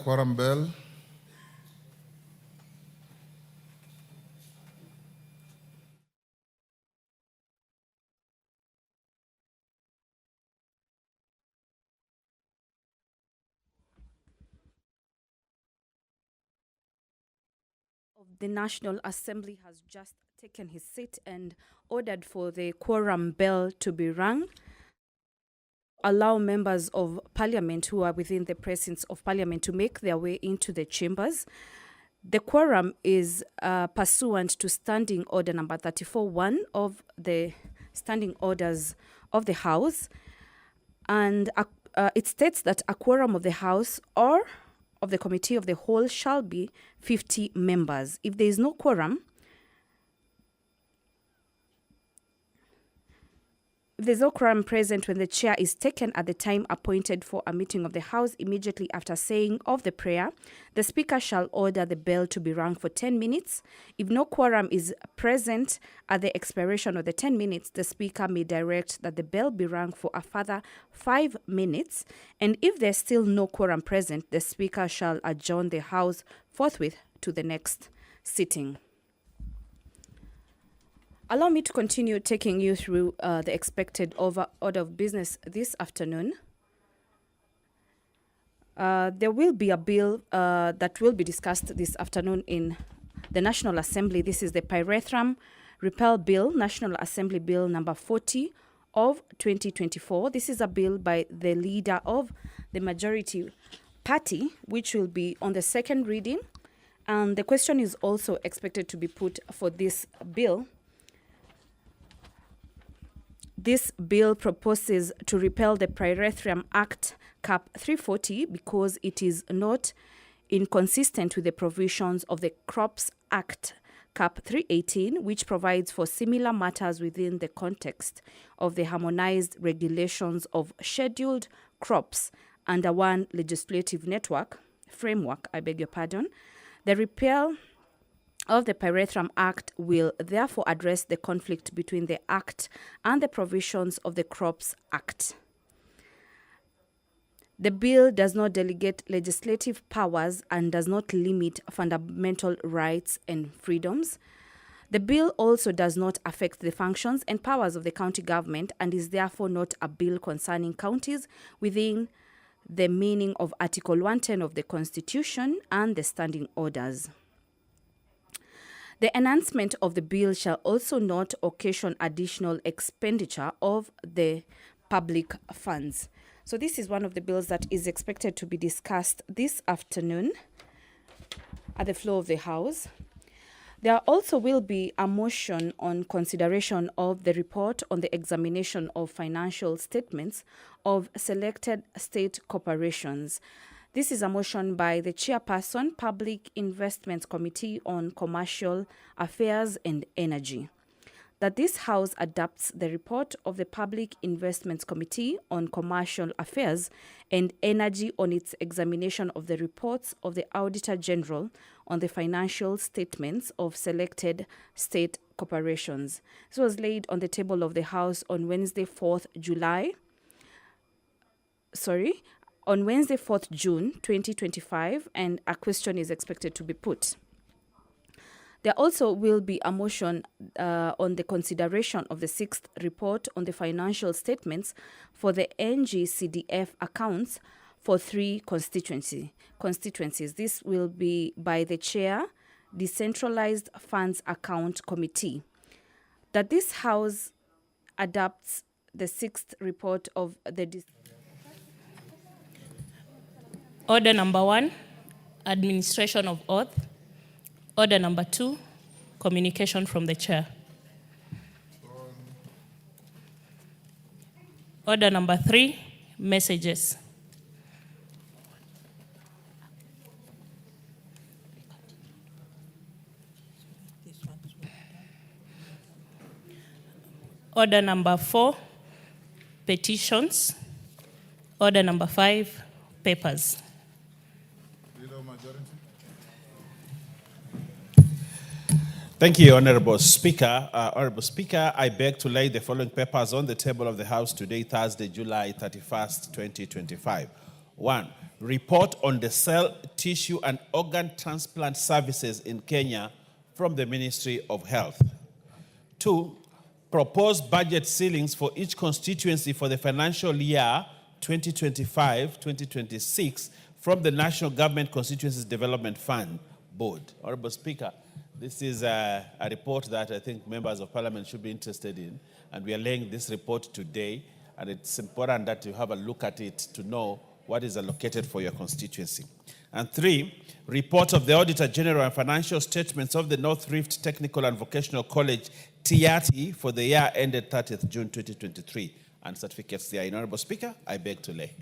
quorum bell. The National Assembly has just taken his seat and ordered for the quorum bell to be rung. Allow members of Parliament who are within the presence of Parliament to make their way into the chambers. The quorum is pursuant to Standing Order number 34.1 of the Standing Orders of the House. And it states that a quorum of the House or of the Committee of the Whole shall be 50 members. If there is no quorum, if there's no quorum present when the chair is taken at the time appointed for a meeting of the House, immediately after saying of the prayer, the Speaker shall order the bell to be rung for 10 minutes. If no quorum is present at the expiration of the 10 minutes, the Speaker may direct that the bell be rung for a further 5 minutes. And if there's still no quorum present, the Speaker shall adjourn the House forthwith to the next sitting. Allow me to continue taking you through the expected order of business this afternoon. There will be a bill that will be discussed this afternoon in the National Assembly. This is the Pyrethrum Repeal Bill, National Assembly Bill number 40 of 2024. This is a bill by the leader of the majority party, which will be on the second reading. And the question is also expected to be put for this bill. This bill proposes to repeal the Pyrethrum Act Cap 340 because it is not inconsistent with the provisions of the Crops Act Cap 318, which provides for similar matters within the context of the harmonized regulations of scheduled crops under one legislative framework. The repeal of the Pyrethrum Act will therefore address the conflict between the Act and the provisions of the Crops Act. The bill does not delegate legislative powers and does not limit fundamental rights and freedoms. The bill also does not affect the functions and powers of the county government and is therefore not a bill concerning counties within the meaning of Article 110 of the Constitution and the Standing Orders. The enhancement of the bill shall also not occasion additional expenditure of the public funds. So this is one of the bills that is expected to be discussed this afternoon at the floor of the House. There also will be a motion on consideration of the report on the examination of financial statements of selected state corporations. This is a motion by the Chairperson, Public Investments Committee on Commercial Affairs and Energy, that this House adopts the report of the Public Investments Committee on Commercial Affairs and Energy on its examination of the reports of the Auditor General on the financial statements of selected state corporations. This was laid on the table of the House on Wednesday, 4th June 2025, and a question is expected to be put. There also will be a motion on the consideration of the 6th report on the financial statements for the NGCDF accounts for 3 constituencies. This will be by the Chair, Decentralized Funds Account Committee. That this House adopts the 6th report of the... Order number 1, administration of oath. Order number 2, communication from the chair. Order number 3, messages. Order number 4, petitions. Order number 5, papers. Thank you, Honorable Speaker. Honorable Speaker, I beg to lay the following papers on the table of the House today, Thursday, July 31st, 2025. 1. Report on the cell tissue and organ transplant services in Kenya from the Ministry of Health. 2, propose budget ceilings for each constituency for the financial year 2025-2026 from the National Government Constituencies Development Fund Board. Honorable Speaker, this is a report that I think members of Parliament should be interested in, and we are laying this report today, and it's important that you have a look at it to know what is allocated for your constituency. And 3, report of the Auditor General and financial statements of the North Rift Technical and Vocational College, TIATI, for the year ended 30th June 2023, and certificates there. Honorable Speaker, I beg to lay.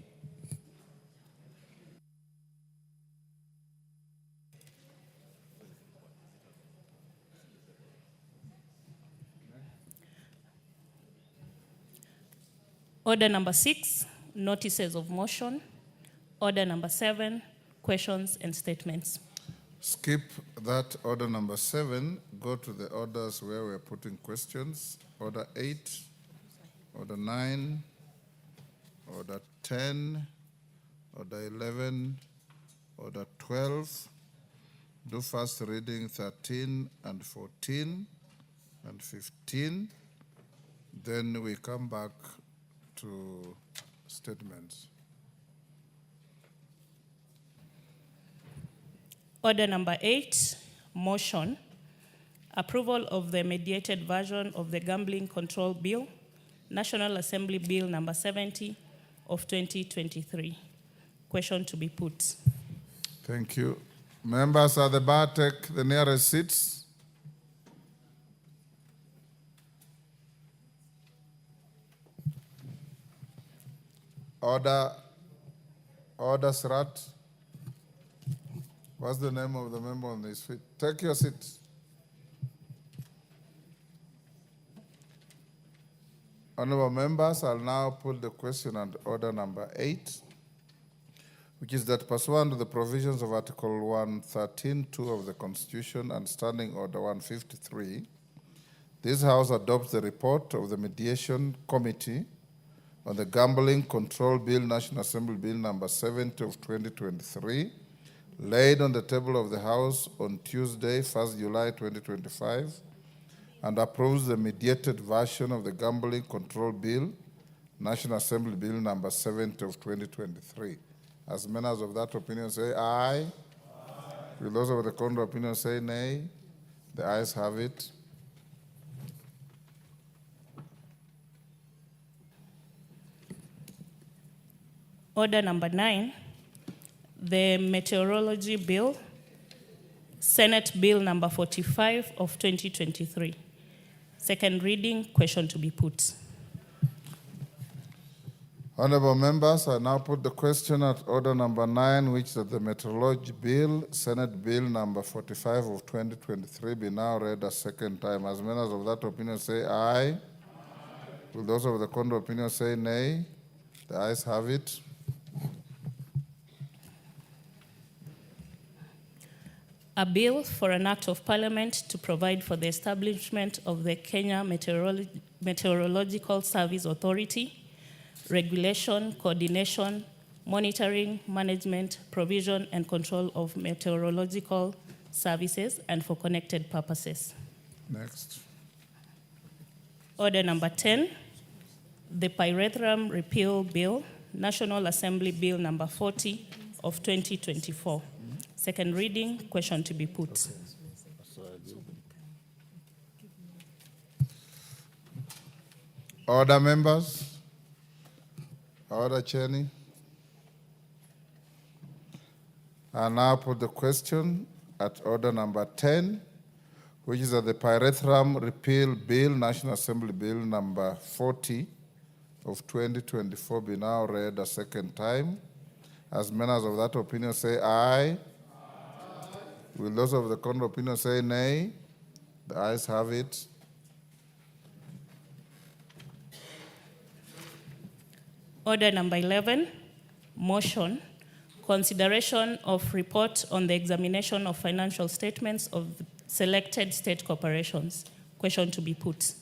Order number 6, notices of motion. Order number 7, questions and statements. Skip that order number 7. Go to the orders where we're putting questions. Order 8, order 9, order 10, order 11, order 12. Do first reading 13 and 14 and 15. Then we come back to statements. Order number 8, motion. Approval of the mediated version of the Gambling Control Bill, National Assembly Bill number 70 of 2023. Question to be put. Thank you. Members at the bar, take the nearest seats. Order Srat. What's the name of the member on this seat? Take your seat. Honorable members, I'll now put the question and order number 8, which is that pursuant to the provisions of Article 113(2) of the Constitution and Standing Order 153, this House adopts the report of the Mediation Committee on the Gambling Control Bill, National Assembly Bill number 70 of 2023, laid on the table of the House on Tuesday, 1st July 2025, and approves the mediated version of the Gambling Control Bill, National Assembly Bill number 70 of 2023. As members of that opinion say aye. Will those of the contrary opinion say nay? The ayes have it. Order number 9, the Meteorology Bill, Senate Bill number 45 of 2023. Second reading, question to be put. Honorable members, I now put the question at order number 9, which is that the Meteorology Bill, Senate Bill number 45 of 2023, be now read a second time. As members of that opinion say aye. Will those of the contrary opinion say nay? The ayes have it. A bill for an act of parliament to provide for the establishment of the Kenya Meteorological Service Authority, regulation, coordination, monitoring, management, provision, and control of meteorological services and for connected purposes. Next. Order number 10, the Pyrethrum Repeal Bill, National Assembly Bill number 40 of 2024. Second reading, question to be put. Order, members. Order, Cheney. I now put the question at order number 10, which is that the Pyrethrum Repeal Bill, National Assembly Bill number 40 of 2024, be now read a second time. As members of that opinion say aye. Will those of the contrary opinion say nay? The ayes have it. Order number 11, motion, consideration of report on the examination of financial statements of selected state corporations. Question to be put.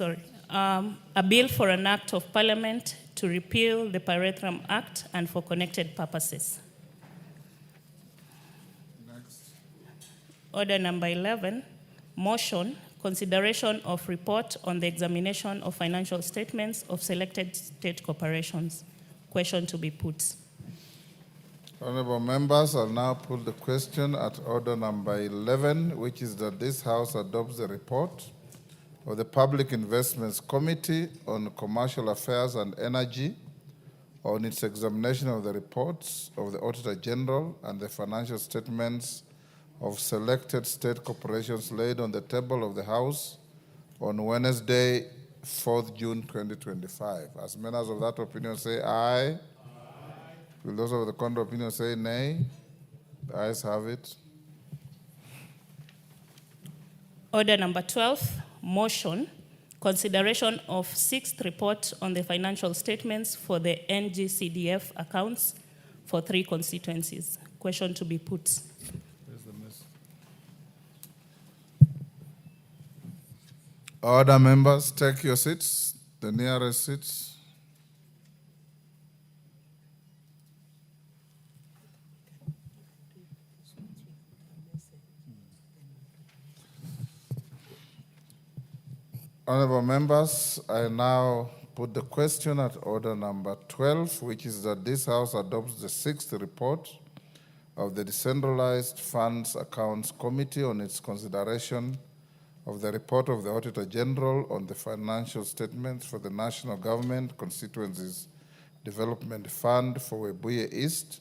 A bill for an act of parliament to repeal the Pyrethrum Act and for connected purposes. Next. Order number 11, motion, consideration of report on the examination of financial statements of selected state corporations. Question to be put. Honorable members, I'll now put the question at order number 11, which is that this House adopts the report of the Public Investments Committee on Commercial Affairs and Energy on its examination of the reports of the Auditor General and the financial statements of selected state corporations laid on the table of the House on Wednesday, 4th June 2025. As members of that opinion say aye. Aye. Will those of the contrary opinion say nay? The ayes have it. Order number 12, motion, consideration of 6th report on the financial statements for the NGCDF accounts for 3 constituencies. Question to be put. Order, members, take your seats, the nearest seats. Honorable members, I now put the question at order number 12, which is that this House adopts the 6th report of the Decentralized Funds Accounts Committee on its consideration of the report of the Auditor General on the financial statements for the National Government Constituencies Development Fund for Webuye East,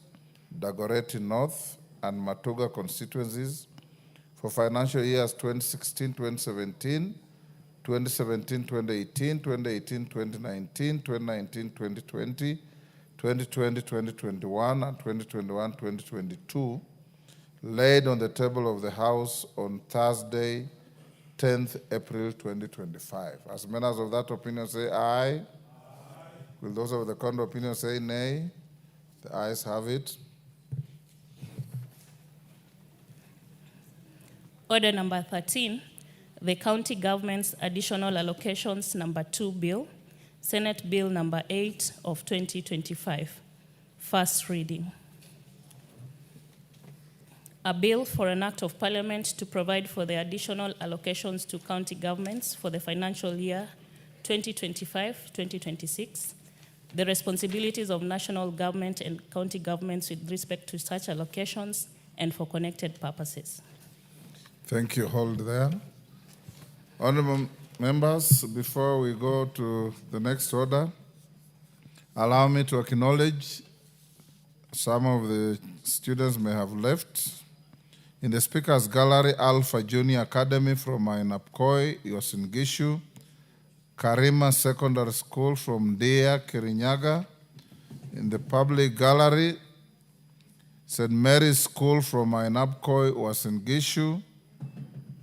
Dagoretti North, and Matuga constituencies for financial years 2016-2017, 2017-2018, 2018-2019, 2019-2020, 2020-2021, and 2021-2022, laid on the table of the House on Thursday, 10th April 2025. As members of that opinion say aye. Aye. Will those of the contrary opinion say nay? The ayes have it. Order number 13, the County Government's Additional Allocations number 2 Bill, Senate Bill number 8 of 2025. First reading. A bill for an act of parliament to provide for the additional allocations to county governments for the financial year 2025-2026, the responsibilities of national government and county governments with respect to such allocations, and for connected purposes. Thank you. Hold there. Honorable members, before we go to the next order, allow me to acknowledge some of the students may have left. In the Speaker's Gallery, Alpha Junior Academy from Ainapkoi, Yosingishu, Karima Secondary School from Dia, Kirinyaga. In the Public Gallery, St. Mary's School from Ainapkoi, Wasingishu,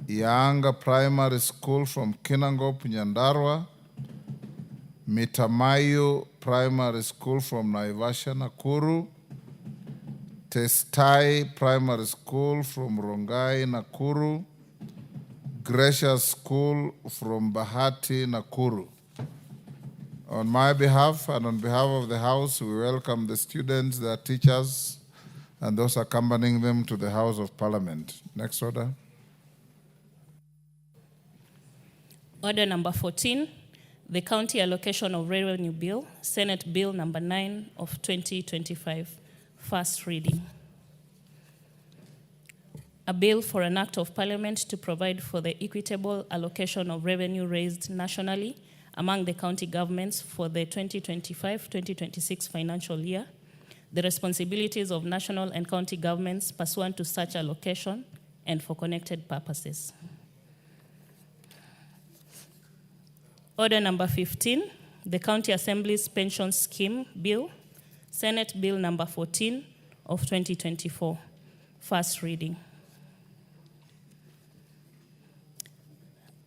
Yanga Primary School from Kinangop, Nyandarua, Mitamayu Primary School from Naivasha, Nakuru, Testai Primary School from Rongai, Nakuru, Gracious School from Bahati, Nakuru. On my behalf and on behalf of the House, we welcome the students, their teachers, and those accompanying them to the House of Parliament. Next order. Order number 14, the County Allocation of Revenue Bill, Senate Bill number 9 of 2025. First reading. A bill for an act of parliament to provide for the equitable allocation of revenue raised nationally among the county governments for the 2025-2026 financial year, the responsibilities of national and county governments pursuant to such allocation, and for connected purposes. Order number 15, the County Assembly's Pension Scheme Bill, Senate Bill number 14 of 2024. First reading.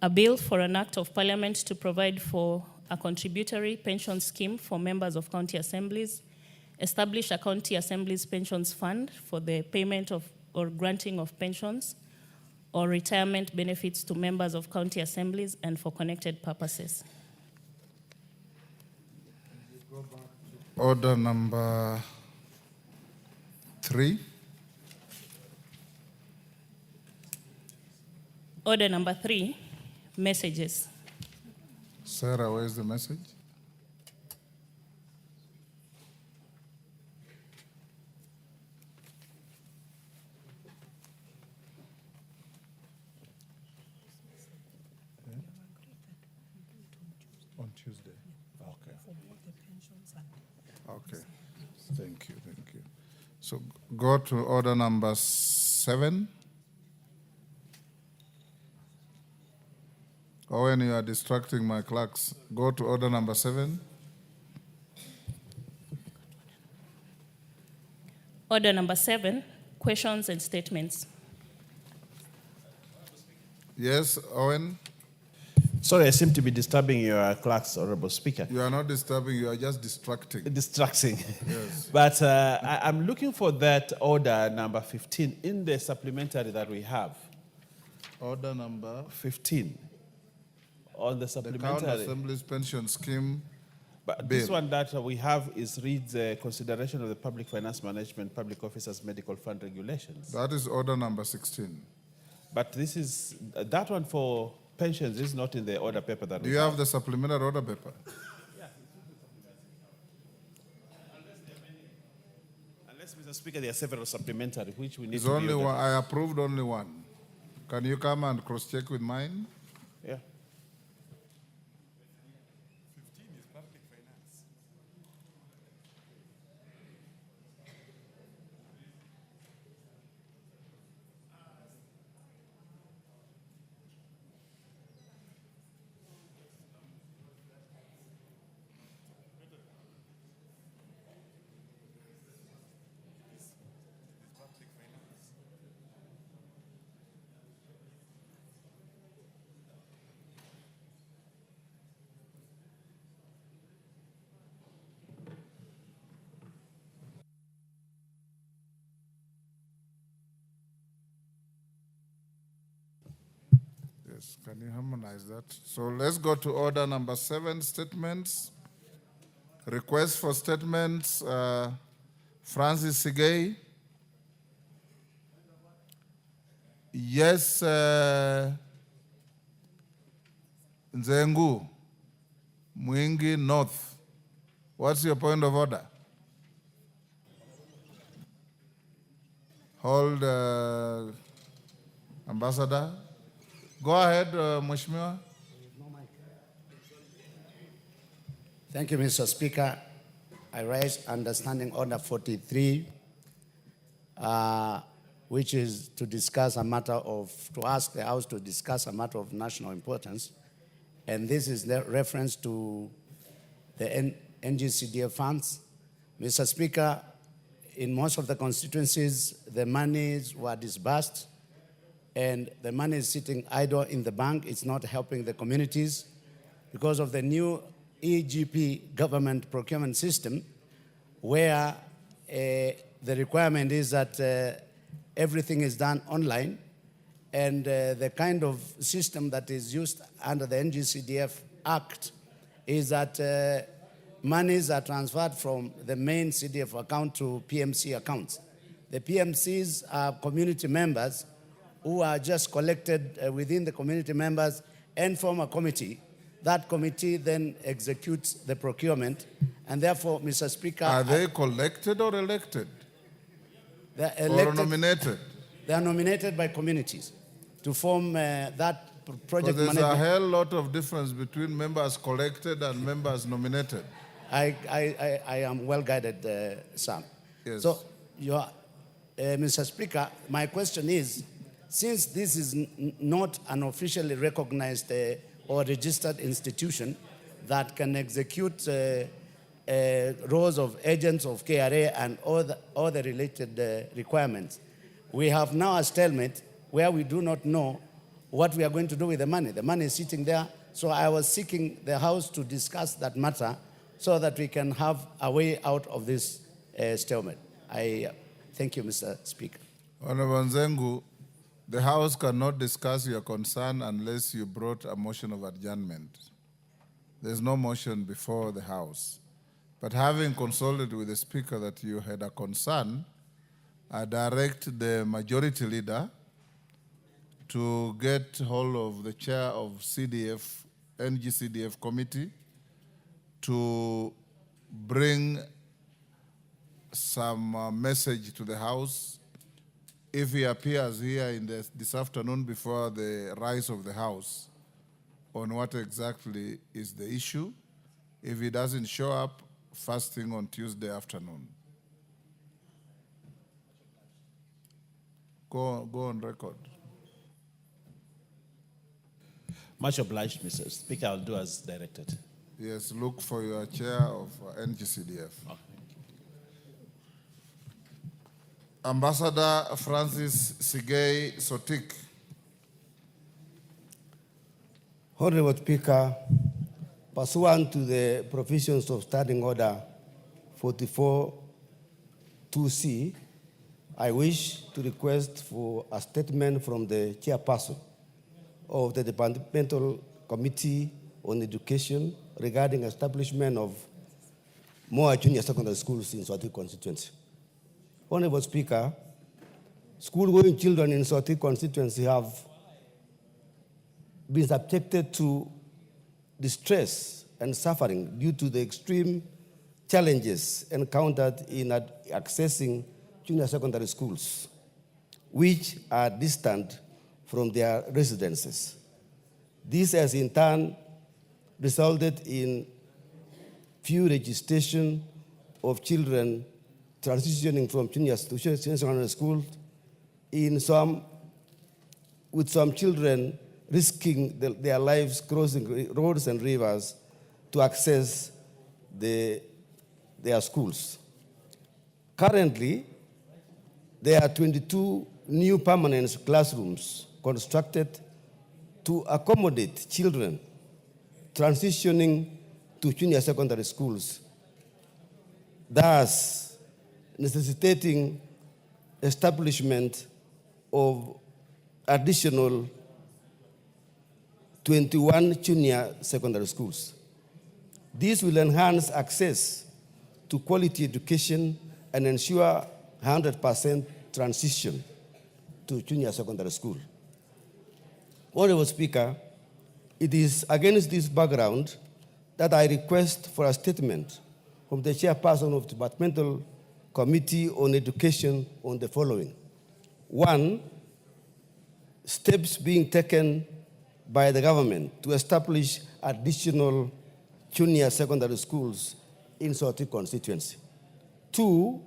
A bill for an act of parliament to provide for a contributory pension scheme for members of county assemblies, establish a county assemblies pensions fund for the payment of or granting of pensions, or retirement benefits to members of county assemblies and for connected purposes. Order number 3. Order number 3, messages. Sarah, where's the message? On Tuesday. Okay. Okay. Thank you. So go to order number 7. Or when you are distracting my clerks, go to order number 7. Order number 7, questions and statements. Yes, Owen? Sorry, I seem to be disturbing your clerks, Honorable Speaker. You are not disturbing, you are just distracting. Distracting. Yes. But I'm looking for that order number 15 in the supplementary that we have. Order number 15 on the the County supplementary. Assembly's pension scheme. But bill. this one that we have reads consideration of the Public Finance Management Public Officers Medical Fund Regulations. That is order number 16. But this is, that one for pensions is not in the order paper that Do we you have the supplementary order paper? Unless, Mr. Speaker, there are several supplementary which we need It's to be only ordered. one. I approved only one. Can you come and cross-check with mine? Yeah. Yes, can you harmonize that? So let's go to order number 7, statements. Request for statements, Francis Sigay. Yes, Nzengu, Mwingi North. What's your point of order? Hold, Ambassador. Go ahead, Mheshimiwa. Thank you, Mr. Speaker. I raise understanding order 43, which is to discuss a matter of, to ask the House to discuss a matter of national importance. And this is the reference to the NGCDF funds. Mr. Speaker, in most of the constituencies, the monies were disbursed and the money is sitting idle in the bank. It's not helping the communities because of the new EGP government procurement system, where the requirement is that everything is done online, and the kind of system that is used under the NGCDF Act is that monies are transferred from the main CDF account to PMC accounts. The PMCs are community members who are just collected within the community members and form a committee. That committee then executes the procurement, and therefore, Mr. Speaker... Are they collected or elected? They're elected, or nominated? They are nominated by communities to form that project Because there's management. a hell lot of difference between members collected and members nominated. I am well guided, Sam. Yes. So, Mr. Speaker, my question is, since this is not an officially recognized or registered institution that can execute roles of agents of KRA and all the related requirements, we have now a stalemate where we do not know what we are going to do with the money. The money is sitting there, so I was seeking the House to discuss that matter so that we can have a way out of this stalemate. I thank you, Mr. Speaker. Honorable Nzengu, The House cannot discuss your concern unless you brought a motion of adjournment. There's no motion before the House. But having consulted with the Speaker that you had a concern, I direct the Majority Leader to get hold of the Chair of CDF, NGCDF Committee, to bring some message to the House. If he appears here this afternoon before the rise of the House on what exactly is the issue, if he doesn't show up, first thing on Tuesday afternoon. Go on record. Much obliged, Mr. Speaker. I'll do as directed. Yes, look for your chair of NGCDF. Oh. Ambassador Francis Sigei Sotik. Honorable Speaker, pursuant to the provisions of Standing Order 44-2C, I wish to request for a statement from the chairperson of the Departmental Committee on Education regarding establishment of more junior secondary schools in Swati constituency. Honorable Speaker, school-going children in Swati constituency have been subjected to distress and suffering due to the extreme challenges encountered in accessing junior secondary schools, which are distant from their residences. This has in turn resulted in few registration of children transitioning from junior to secondary school, with some children risking their lives crossing roads and rivers to access their schools. Currently, there are 22 new permanent classrooms constructed to accommodate children transitioning to junior secondary schools, thus necessitating establishment of additional 21 junior secondary schools. This will enhance access to quality education and ensure 100% transition to junior secondary school. Honorable Speaker, it is against this background that I request for a statement from the chairperson of the Departmental Committee on Education on the following. 1, steps being taken by the government to establish additional junior secondary schools in Swati constituency. 2,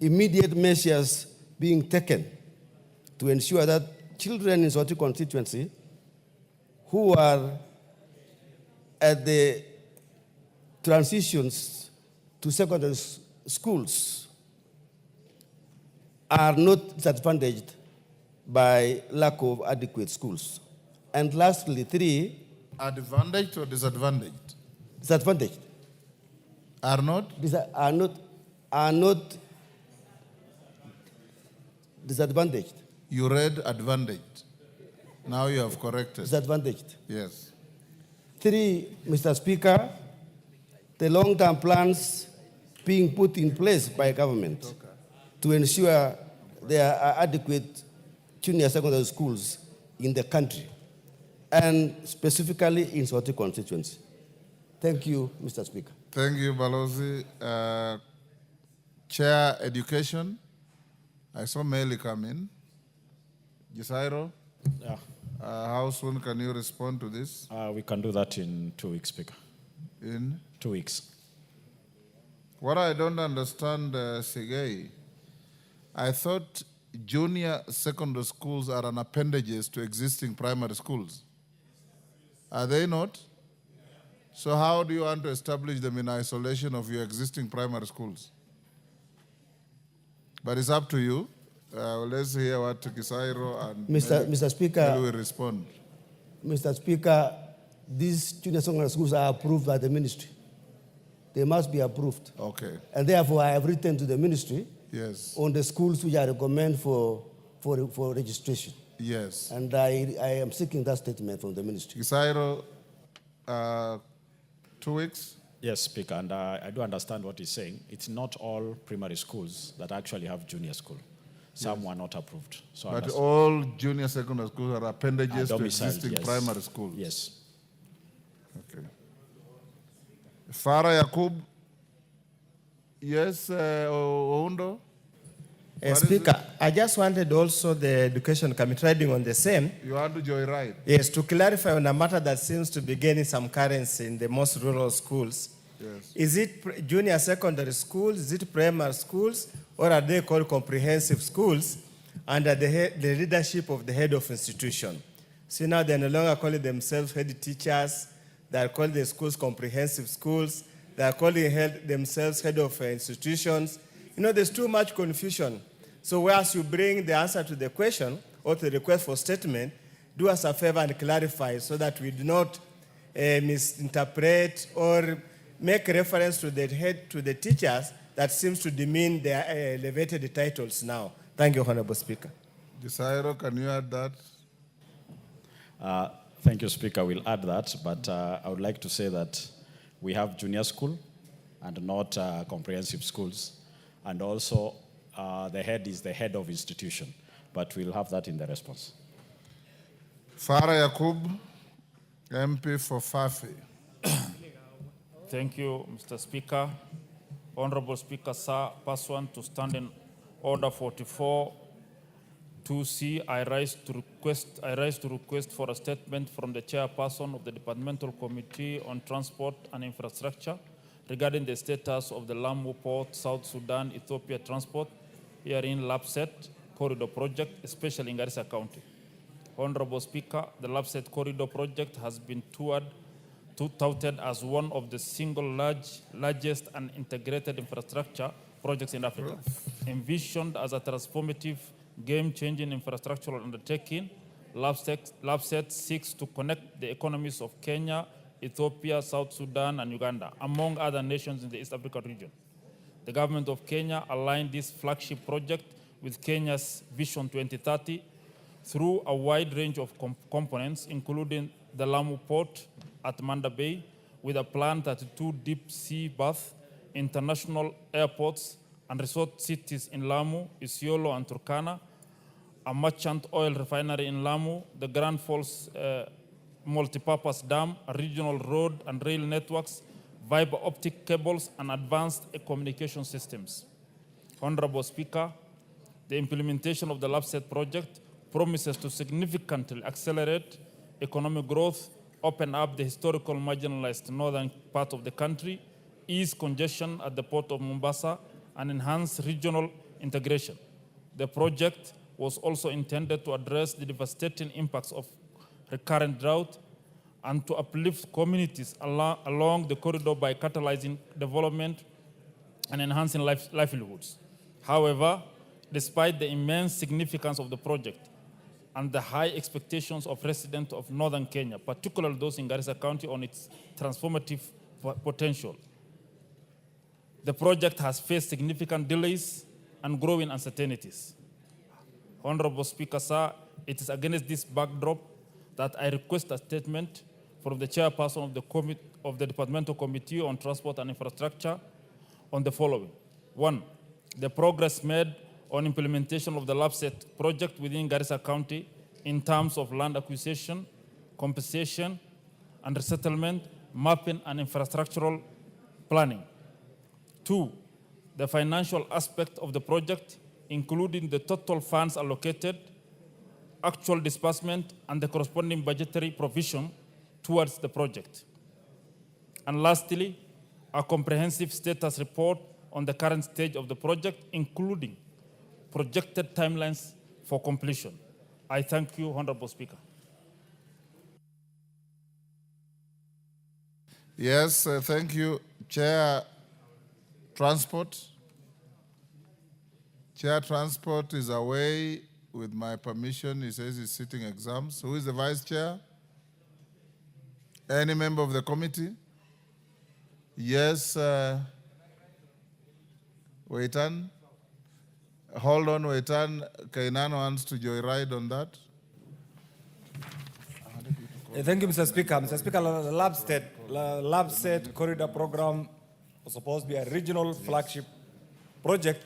immediate measures being taken to ensure that children in Swati constituency who are at the transitions to secondary schools are not disadvantaged by lack of adequate schools. And lastly, 3, Advantaged or disadvantaged? disadvantaged. Are not? Are not disadvantaged. You read advantaged. Now you have corrected. Disadvantaged. Yes. 3, Mr. Speaker, the long-term plans being put in place by government to ensure there are adequate junior secondary schools in the country, and specifically in Swati constituency. Thank you, Mr. Speaker. Thank you, Balozi. Chair Education. I saw Meli come in. Gisairo, Yeah, how soon can you respond to this? we can do that in 2 weeks, Speaker. In 2 weeks. what I don't understand, Sigei, I thought junior secondary schools are an appendages to existing primary schools. Are they not? So how do you want to establish them in isolation of your existing primary schools? But it's up to you. Let's hear what Kisairo and Mr. Speaker, will respond. Mr. Speaker, these junior secondary schools are approved by the ministry. They must be approved. Okay. And therefore, I have written to the ministry Yes. on the schools which I recommend for registration. Yes. And I am seeking that statement from the ministry. Gisairo, 2 weeks? Yes, Speaker, and I do understand what he's saying. It's not all primary schools that actually have junior school. Some were not approved. So I But understand. all junior secondary schools are Are appendages to domiciled, existing yes. primary schools. Yes. Okay. Farah Yakub? Yes, Oundo? What is Speaker, I just wanted also the Education Committee riding on the same. You want to joyride? Yes, to clarify on a matter that seems to be gaining some currency in the most rural schools. Yes. Is it junior secondary schools, is it primary schools, or are they called comprehensive schools under the leadership of the head of institution? See, now they're no longer calling themselves head teachers, they're calling the schools comprehensive schools, they're calling themselves head of institutions. You know, there's too much confusion. So whereas you bring the answer to the question or to the request for statement, do us a favor and clarify so that we do not misinterpret or make reference to the teachers that seems to demean their elevated titles now. Thank you, Honorable Speaker. Gisairo, can you add that? Thank you, Speaker. We'll add that, but I would like to say that we have junior school and not comprehensive schools. And also, the head is the head of institution, but we'll have that in the response. Farah Yakub, MP for Fafi. Thank you, Mr. Speaker. Honorable Speaker, sir, pursuant to Standing Order 44 2C, I rise to request for a statement from the chairperson of the Departmental Committee on Transport and Infrastructure regarding the status of the Lamu Port, South Sudan, Ethiopia transport here in Lapset Corridor Project, especially in Garissa County. Honorable Speaker, the Lapset Corridor Project has been touted as one of the largest and integrated infrastructure projects in Africa. Envisioned as a transformative, game-changing infrastructural undertaking, Lapset seeks to connect the economies of Kenya, Ethiopia, South Sudan, and Uganda, among other nations in the East Africa region. The government of Kenya aligned this flagship project with Kenya's Vision 2030 through a wide range of components, including the Lamu Port at Manda Bay, with a planned 32 deep sea berth, international airports, and resort cities in Lamu, Isiolo, and Turkana, a merchant oil refinery in Lamu, the Grand Falls multipurpose dam, a regional road and rail networks, fiber optic cables, and advanced communication systems. Honorable Speaker, the implementation of the Lapset project promises to significantly accelerate economic growth, open up the historical marginalized northern part of the country, ease congestion at the port of Mombasa, and enhance regional integration. The project was also intended to address the devastating impacts of recurrent drought and to uplift communities along the corridor by catalyzing development and enhancing livelihoods. However, despite the immense significance of the project and the high expectations of residents of northern Kenya, particularly those in Garissa County, on its transformative potential, the project has faced significant delays and growing uncertainties. Honorable Speaker, sir, it is against this backdrop that I request a statement from the chairperson of the Departmental Committee on Transport and Infrastructure on the following. 1, the progress made on implementation of the Lapset project within Garissa County in terms of land acquisition, compensation, and resettlement, mapping, and infrastructural planning. 2, the financial aspect of the project, including the total funds allocated, actual disbursement, and the corresponding budgetary provision towards the project. And lastly, a comprehensive status report on the current stage of the project, including projected timelines for completion. I thank you, Honorable Speaker. Yes, thank you. Chair Transport. Chair Transport is away. With my permission, he says he's sitting exams. Who is the Vice Chair? Any member of the committee? Yes, Waitan. Hold on, Waitan. Kainan wants to joyride on that. Thank you, Mr. Speaker. Mr. Speaker, the LabSted corridor program was supposed to be a regional flagship project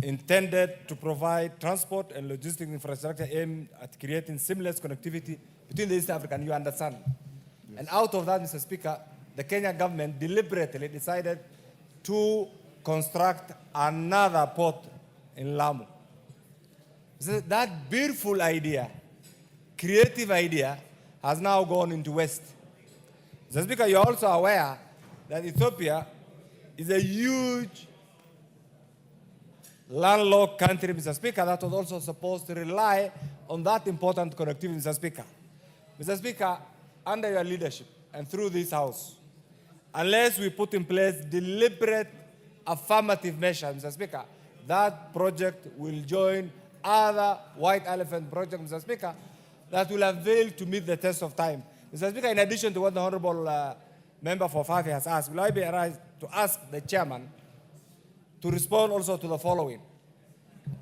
intended to provide transport and logistics infrastructure aimed at creating seamless connectivity between the East African, you understand. Yes. And out of that, Mr. Speaker, the Kenya government deliberately decided to construct another port in Lamu. So that beautiful idea, creative idea, has now gone into West. Mr. Speaker, you're also aware that Ethiopia is a huge landlocked country, Mr. Speaker, that was also supposed to rely on that important connectivity, Mr. Speaker. Mr. Speaker, under your leadership and through this House, unless we put in place deliberate affirmative measures, Mr. Speaker, that project will join other white elephant projects, Mr. Speaker, that will avail to meet the test of time. Mr. Speaker, in addition to what the Honorable Member for Fafi has asked, will I be asked to ask the Chairman to respond also to the following.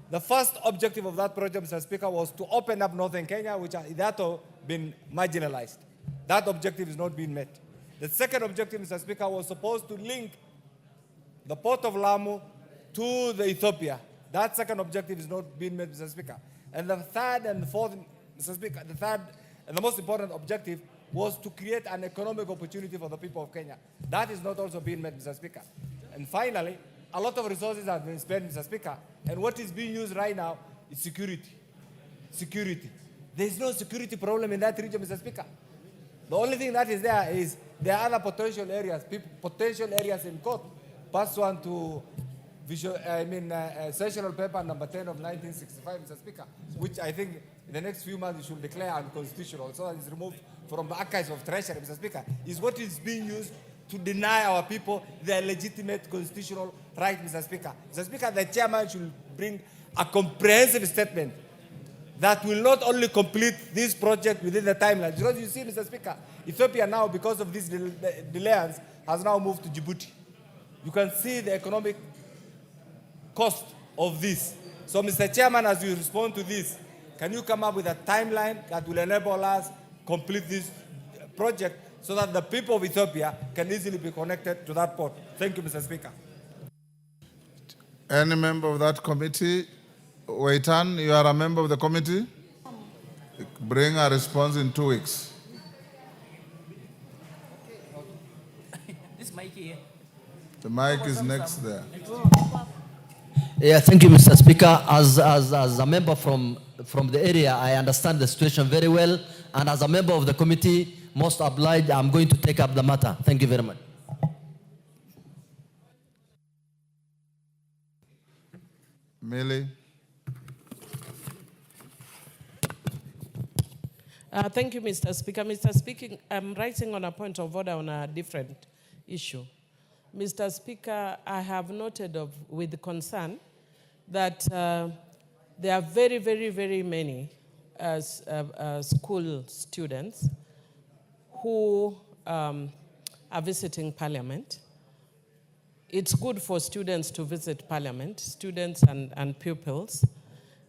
The first objective of that project, Mr. Speaker, was to open up northern Kenya, which has hitherto been marginalized. That objective is not being met. The second objective, Mr. Speaker, was supposed to link the port of Lamu to the Ethiopia. That second objective is not being met, Mr. Speaker. And the third and fourth, Mr. Speaker, the third and the most important objective was to create an economic opportunity for the people of Kenya. That is not also being met, Mr. Speaker. And finally, a lot of resources have been spent, Mr. Speaker, and what is being used right now is security. Security. There is no security problem in that region, Mr. Speaker. The only thing that is there is there are other potential areas in court, pursuant to sessional paper number 10 of 1965, Mr. Speaker, which I think in the next few months we should declare unconstitutional, so that it's removed from the archives of Treasury, Mr. Speaker, is what is being used to deny our people their legitimate constitutional right, Mr. Speaker. Mr. Speaker, the Chairman should bring a comprehensive statement that will not only complete this project within the timeline, because you see, Mr. Speaker, Ethiopia now, because of these delays, has now moved to Djibouti. You can see the economic cost of this. So, Mr. Chairman, as you respond to this, can you come up with a timeline that will enable us complete this project so that the people of Ethiopia can easily be connected to that port? Thank you, Mr. Speaker. Any member of that committee? Waitan, you are a member of the committee? Bring a response in 2 weeks. This mic here. The mic is next there. Yeah, thank you, Mr. Speaker. As a member from the area, I understand the situation very well. And as a member of the committee, most obliged, I'm going to take up the matter. Thank you very much. Millie. Thank you, Mr. Speaker. Mr. Speaker, I'm writing on a point of order on a different issue. Mr. Speaker, I have noted with concern that there are very, very, very many school students who are visiting Parliament. It's good for students to visit Parliament, students and pupils.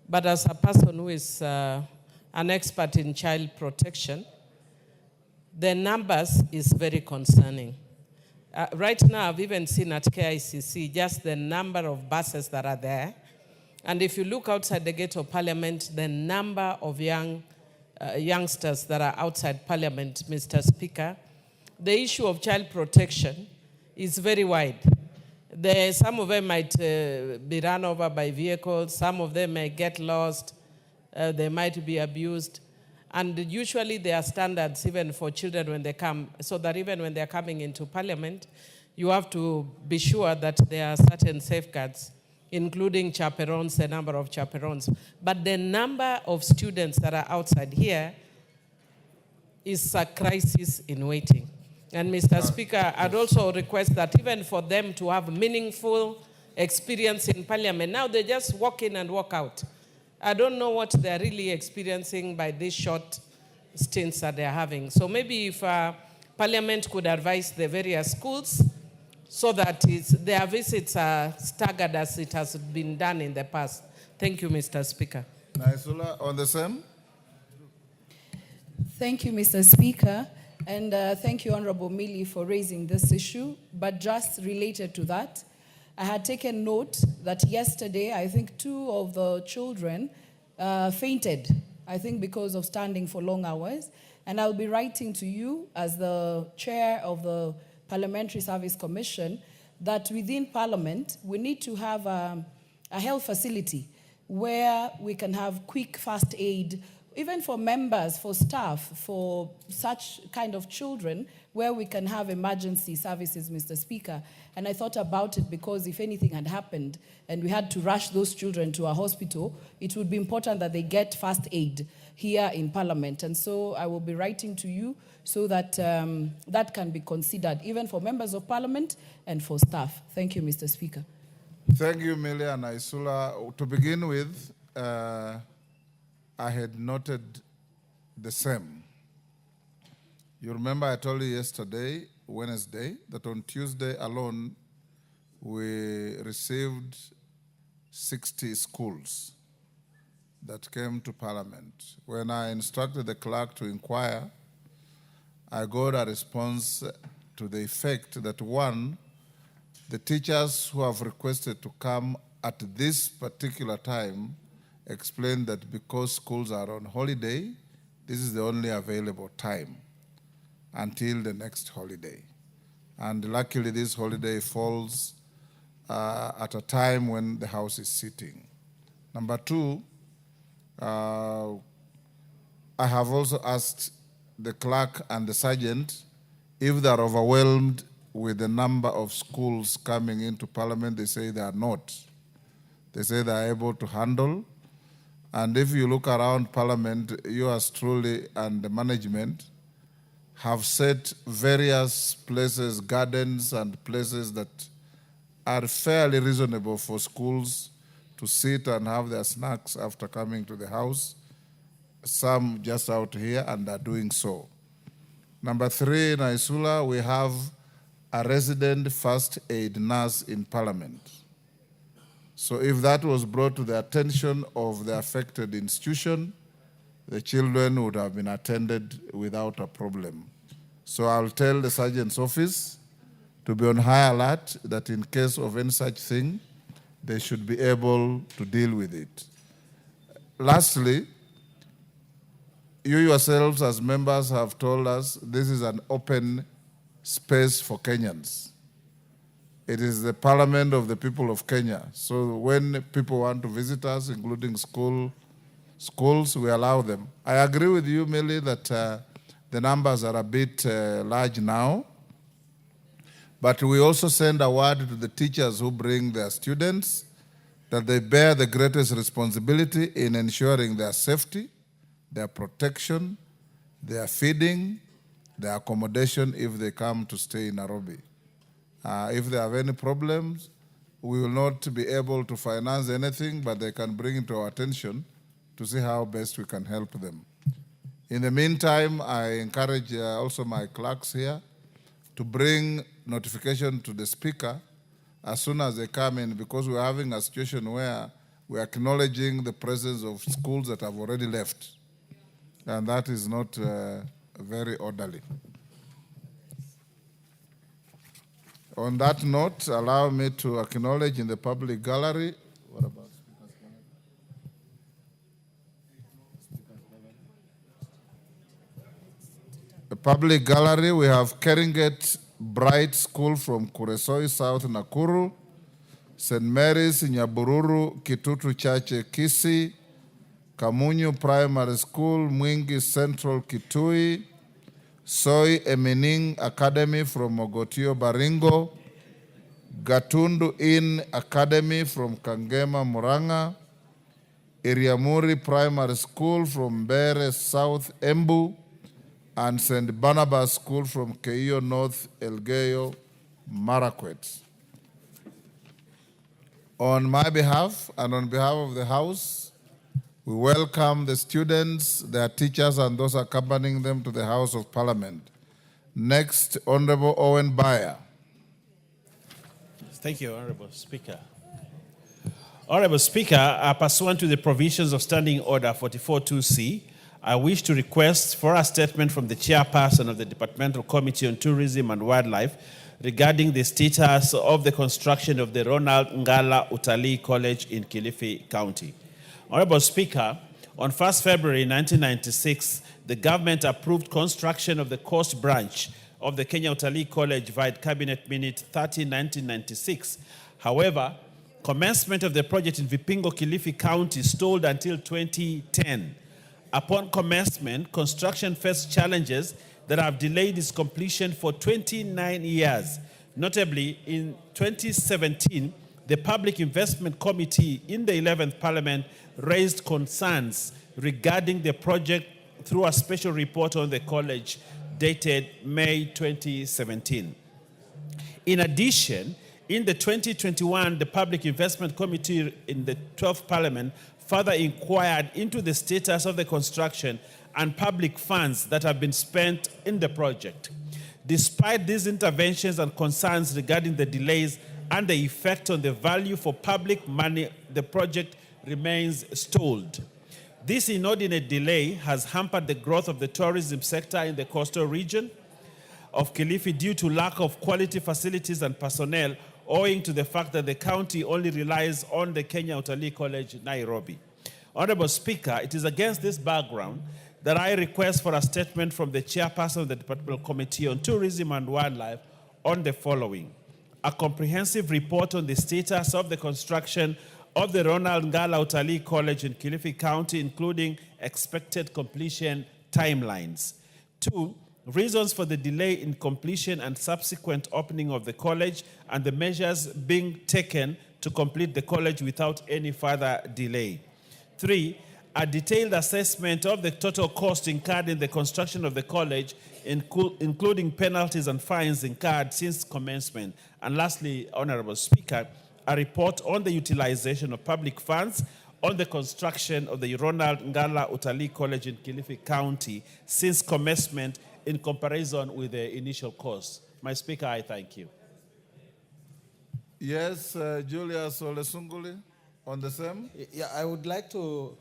But as a person who is an expert in child protection, the numbers is very concerning. Right now, I've even seen at KICC just the number of buses that are there. And if you look outside the gate of Parliament, the number of youngsters that are outside Parliament, Mr. Speaker, the issue of child protection is very wide. Some of them might be run over by vehicles, some of them may get lost, they might be abused. And usually there are standards even for children when they come, so that even when they're coming into Parliament, you have to be sure that there are certain safeguards, including chaperones, the number of chaperones. But the number of students that are outside here is a crisis in waiting. And Mr. Speaker, I'd also request that even for them to have meaningful experience in Parliament, now they just walk in and walk out. I don't know what they're really experiencing by these short stints that they're having. So maybe if Parliament could advise the various schools so that their visits are staggered as it has been done in the past. Thank you, Mr. Speaker. Naisula, on the same? Thank you, Mr. Speaker, and thank you, Honorable Millie, for raising this issue. But just related to that, I had taken note that yesterday, I think 2 of the children fainted, I think because of standing for long hours. And I'll be writing to you as the chair of the Parliamentary Service Commission that within Parliament, we need to have a health facility where we can have quick first aid, even for members, for staff, for such kind of children, where we can have emergency services, Mr. Speaker. And I thought about it because if anything had happened and we had to rush those children to a hospital, it would be important that they get first aid here in Parliament. And so I will be writing to you so that that can be considered, even for members of Parliament and for staff. Thank you, Mr. Speaker. Thank you, Millie and Isula. To begin with, I had noted the same. You remember I told you yesterday, Wednesday, that on Tuesday alone, we received 60 schools that came to Parliament. When I instructed the clerk to inquire, I got a response to the effect that, one, the teachers who have requested to come at this particular time explained that because schools are on holiday, this is the only available time until the next holiday. And luckily, this holiday falls at a time when the House is sitting. Number 2, I have also asked the clerk and the sergeant if they are overwhelmed with the number of schools coming into Parliament. They say they are not. They say they are able to handle. And if you look around Parliament, yours truly and the management have set various places, gardens and places that are fairly reasonable for schools to sit and have their snacks after coming to the House. Some just out here and are doing so. Number 3, in Isula, we have a resident first aid nurse in Parliament. So if that was brought to the attention of the affected institution, the children would have been attended without a problem. So I'll tell the sergeant's office to be on high alert that in case of any such thing, they should be able to deal with it. Lastly, you yourselves as members have told us this is an open space for Kenyans. It is the Parliament of the people of Kenya. So when people want to visit us, including schools, we allow them. I agree with you, Millie, that the numbers are a bit large now. But we also send a word to the teachers who bring their students that they bear the greatest responsibility in ensuring their safety, their protection, their feeding, their accommodation if they come to stay in Nairobi. If they have any problems, we will not be able to finance anything, but they can bring it to our attention to see how best we can help them. In the meantime, I encourage also my clerks here to bring notification to the Speaker as soon as they come in, because we're having a situation where we're acknowledging the presence of schools that have already left. And that is not very orderly. On that note, allow me to acknowledge in the public gallery. What about Speaker's gallery? The public gallery, we have Keringet Bright School from Kuresoi, South Nakuru, St. Mary's Nyabururu, Kitutu Chache Kisi, Kamunyu Primary School, Mwingi Central Kitui, Soy Emining Academy from Mogotio Baringo, Gatundu Inn Academy from Kangema Muranga, Iriamuri Primary School from Bere South Embu, and St. Barnabas School from Keio North Elgeyo Marakwet. On my behalf and on behalf of the House, we welcome the students, their teachers, and those accompanying them to the House of Parliament. Next, Honorable Owen Bayer. Thank you, Honorable Speaker. Honorable Speaker, pursuant to the provisions of Standing Order 44.2c, I wish to request for a statement from the chairperson of the Departmental Committee on Tourism and Wildlife regarding the status of the construction of the Ronald Ngala Utalii College in Kilifi County. Honorable Speaker, on 1st February 1996, the government approved construction of the Coast Branch of the Kenya Utalii College via Cabinet Minute 30/1996. However, commencement of the project in Vipingo, Kilifi County stalled until 2010. Upon commencement, construction faced challenges that have delayed its completion for 29 years. Notably, in 2017, the Public Investment Committee in the 11th Parliament raised concerns regarding the project through a special report on the college dated May 2017. In addition, in the 2021, the Public Investment Committee in the 12th Parliament further inquired into the status of the construction and public funds that have been spent in the project. Despite these interventions and concerns regarding the delays and the effect on the value for public money, the project remains stalled. This inordinate delay has hampered the growth of the tourism sector in the coastal region of Kilifi due to lack of quality facilities and personnel, owing to the fact that the county only relies on the Kenya Utalii College, Nairobi. Honorable Speaker, it is against this background that I request for a statement from the chairperson of the Departmental Committee on Tourism and Wildlife on the following: a comprehensive report on the status of the construction of the Ronald Ngala Utalii College in Kilifi County, including expected completion timelines. 2, reasons for the delay in completion and subsequent opening of the college and the measures being taken to complete the college without any further delay. 3, a detailed assessment of the total cost incurred in the construction of the college, including penalties and fines incurred since commencement. And lastly, Honorable Speaker, a report on the utilization of public funds on the construction of the Ronald Ngala Utalii College in Kilifi County since commencement in comparison with the initial cost. My Speaker, I thank you. Yes, Julius Olesunguli, on the same. Yeah, I would like to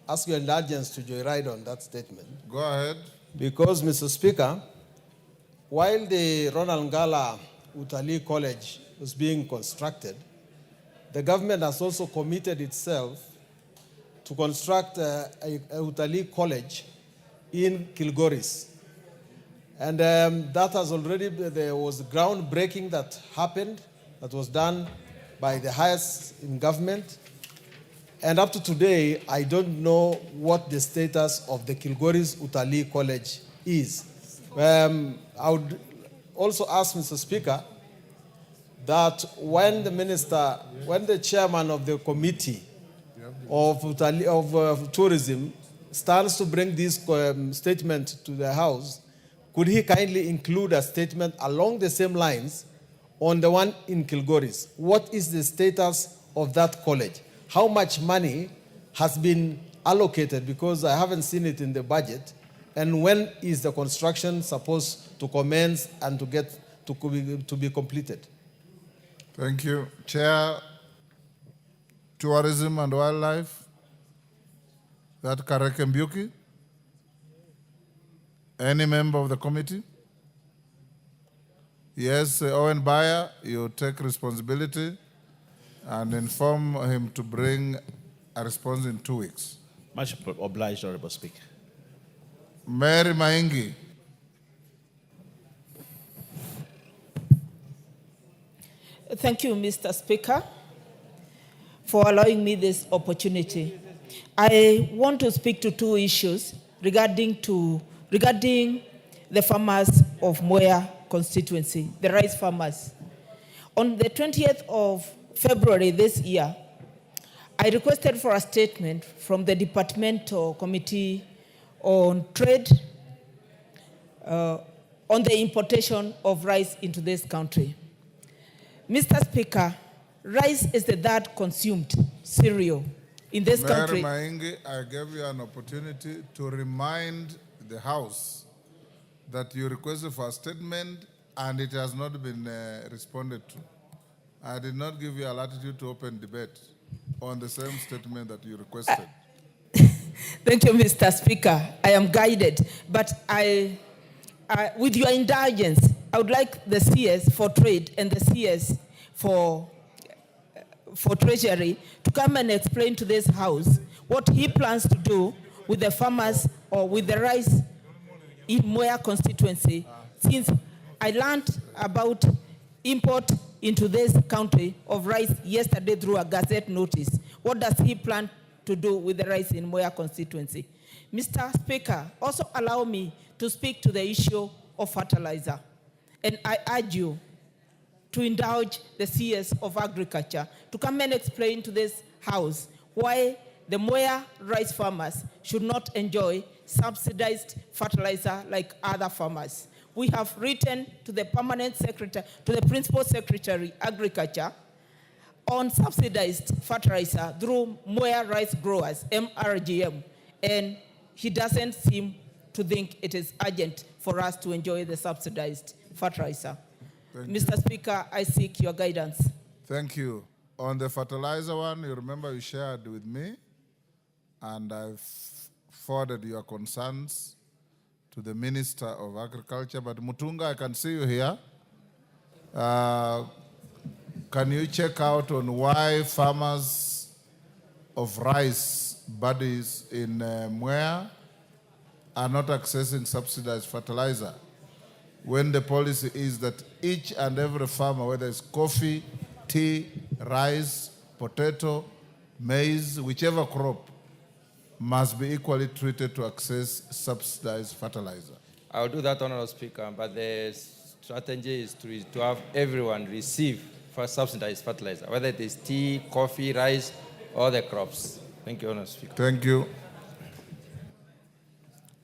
ask your indulgence to joyride on that statement. Go ahead. Because, Mr. Speaker, while the Ronald Ngala Utalii College was being constructed, the government has also committed itself to construct a Utalii College in Kilgoris. And that has already, there was groundbreaking that happened, that was done by the highest in government. And up to today, I don't know what the status of the Kilgoris Utalii College is. I would also ask, Mr. Speaker, that when the minister, when the chairman of the committee of tourism stands to bring this statement to the House, could he kindly include a statement along the same lines on the one in Kilgoris? What is the status of that college? How much money has been allocated? Because I haven't seen it in the budget. And when is the construction supposed to commence and to be completed? Thank you. Chair, Tourism and Wildlife, that Kareke Mbuki. Any member of the committee? Yes, Owen Bayer, you take responsibility and inform him to bring a response in 2 weeks. Much obliged, Honorable Speaker. Mary Maingi. Thank you, Mr. Speaker, for allowing me this opportunity. I want to speak to 2 issues regarding the farmers of Moya constituency, the rice farmers. On the 20th of February this year, I requested for a statement from the Departmental Committee on Trade on the importation of rice into this country. Mr. Speaker, rice is the third consumed cereal in this country. Mary Maingi, I gave you an opportunity to remind the House that you requested for a statement and it has not been responded to. I did not give you a latitude to open debate on the same statement that you requested. Thank you, Mr. Speaker. I am guided, but with your indulgence, I would like the CS for Trade and the CS for Treasury to come and explain to this House what he plans to do with the farmers or with the rice in Moya constituency, since I learned about import into this country of rice yesterday through a Gazette notice. What does he plan to do with the rice in Moya constituency? Mr. Speaker, also allow me to speak to the issue of fertilizer. And I urge you to indulge the CS of Agriculture to come and explain to this House why the Moya rice farmers should not enjoy subsidized fertilizer like other farmers. We have written to the permanent secretary, to the principal secretary, Agriculture, on subsidized fertilizer through Moya rice growers, MRGM, and he doesn't seem to think it is urgent for us to enjoy the subsidized fertilizer. Mr. Speaker, I seek your guidance. Thank you. On the fertilizer one, you remember you shared with me, and I've forwarded your concerns to the Minister of Agriculture. But Mutunga, I can see you here. Can you check out on why farmers of rice buddies in Mwea are not accessing subsidized fertilizer, when the policy is that each and every farmer, whether it's coffee, tea, rice, potato, maize, whichever crop, must be equally treated to access subsidized fertilizer? I'll do that, Honorable Speaker, but the strategy is to have everyone receive for subsidized fertilizer, whether it is tea, coffee, rice, or the crops. Thank you, Honorable Speaker. Thank you.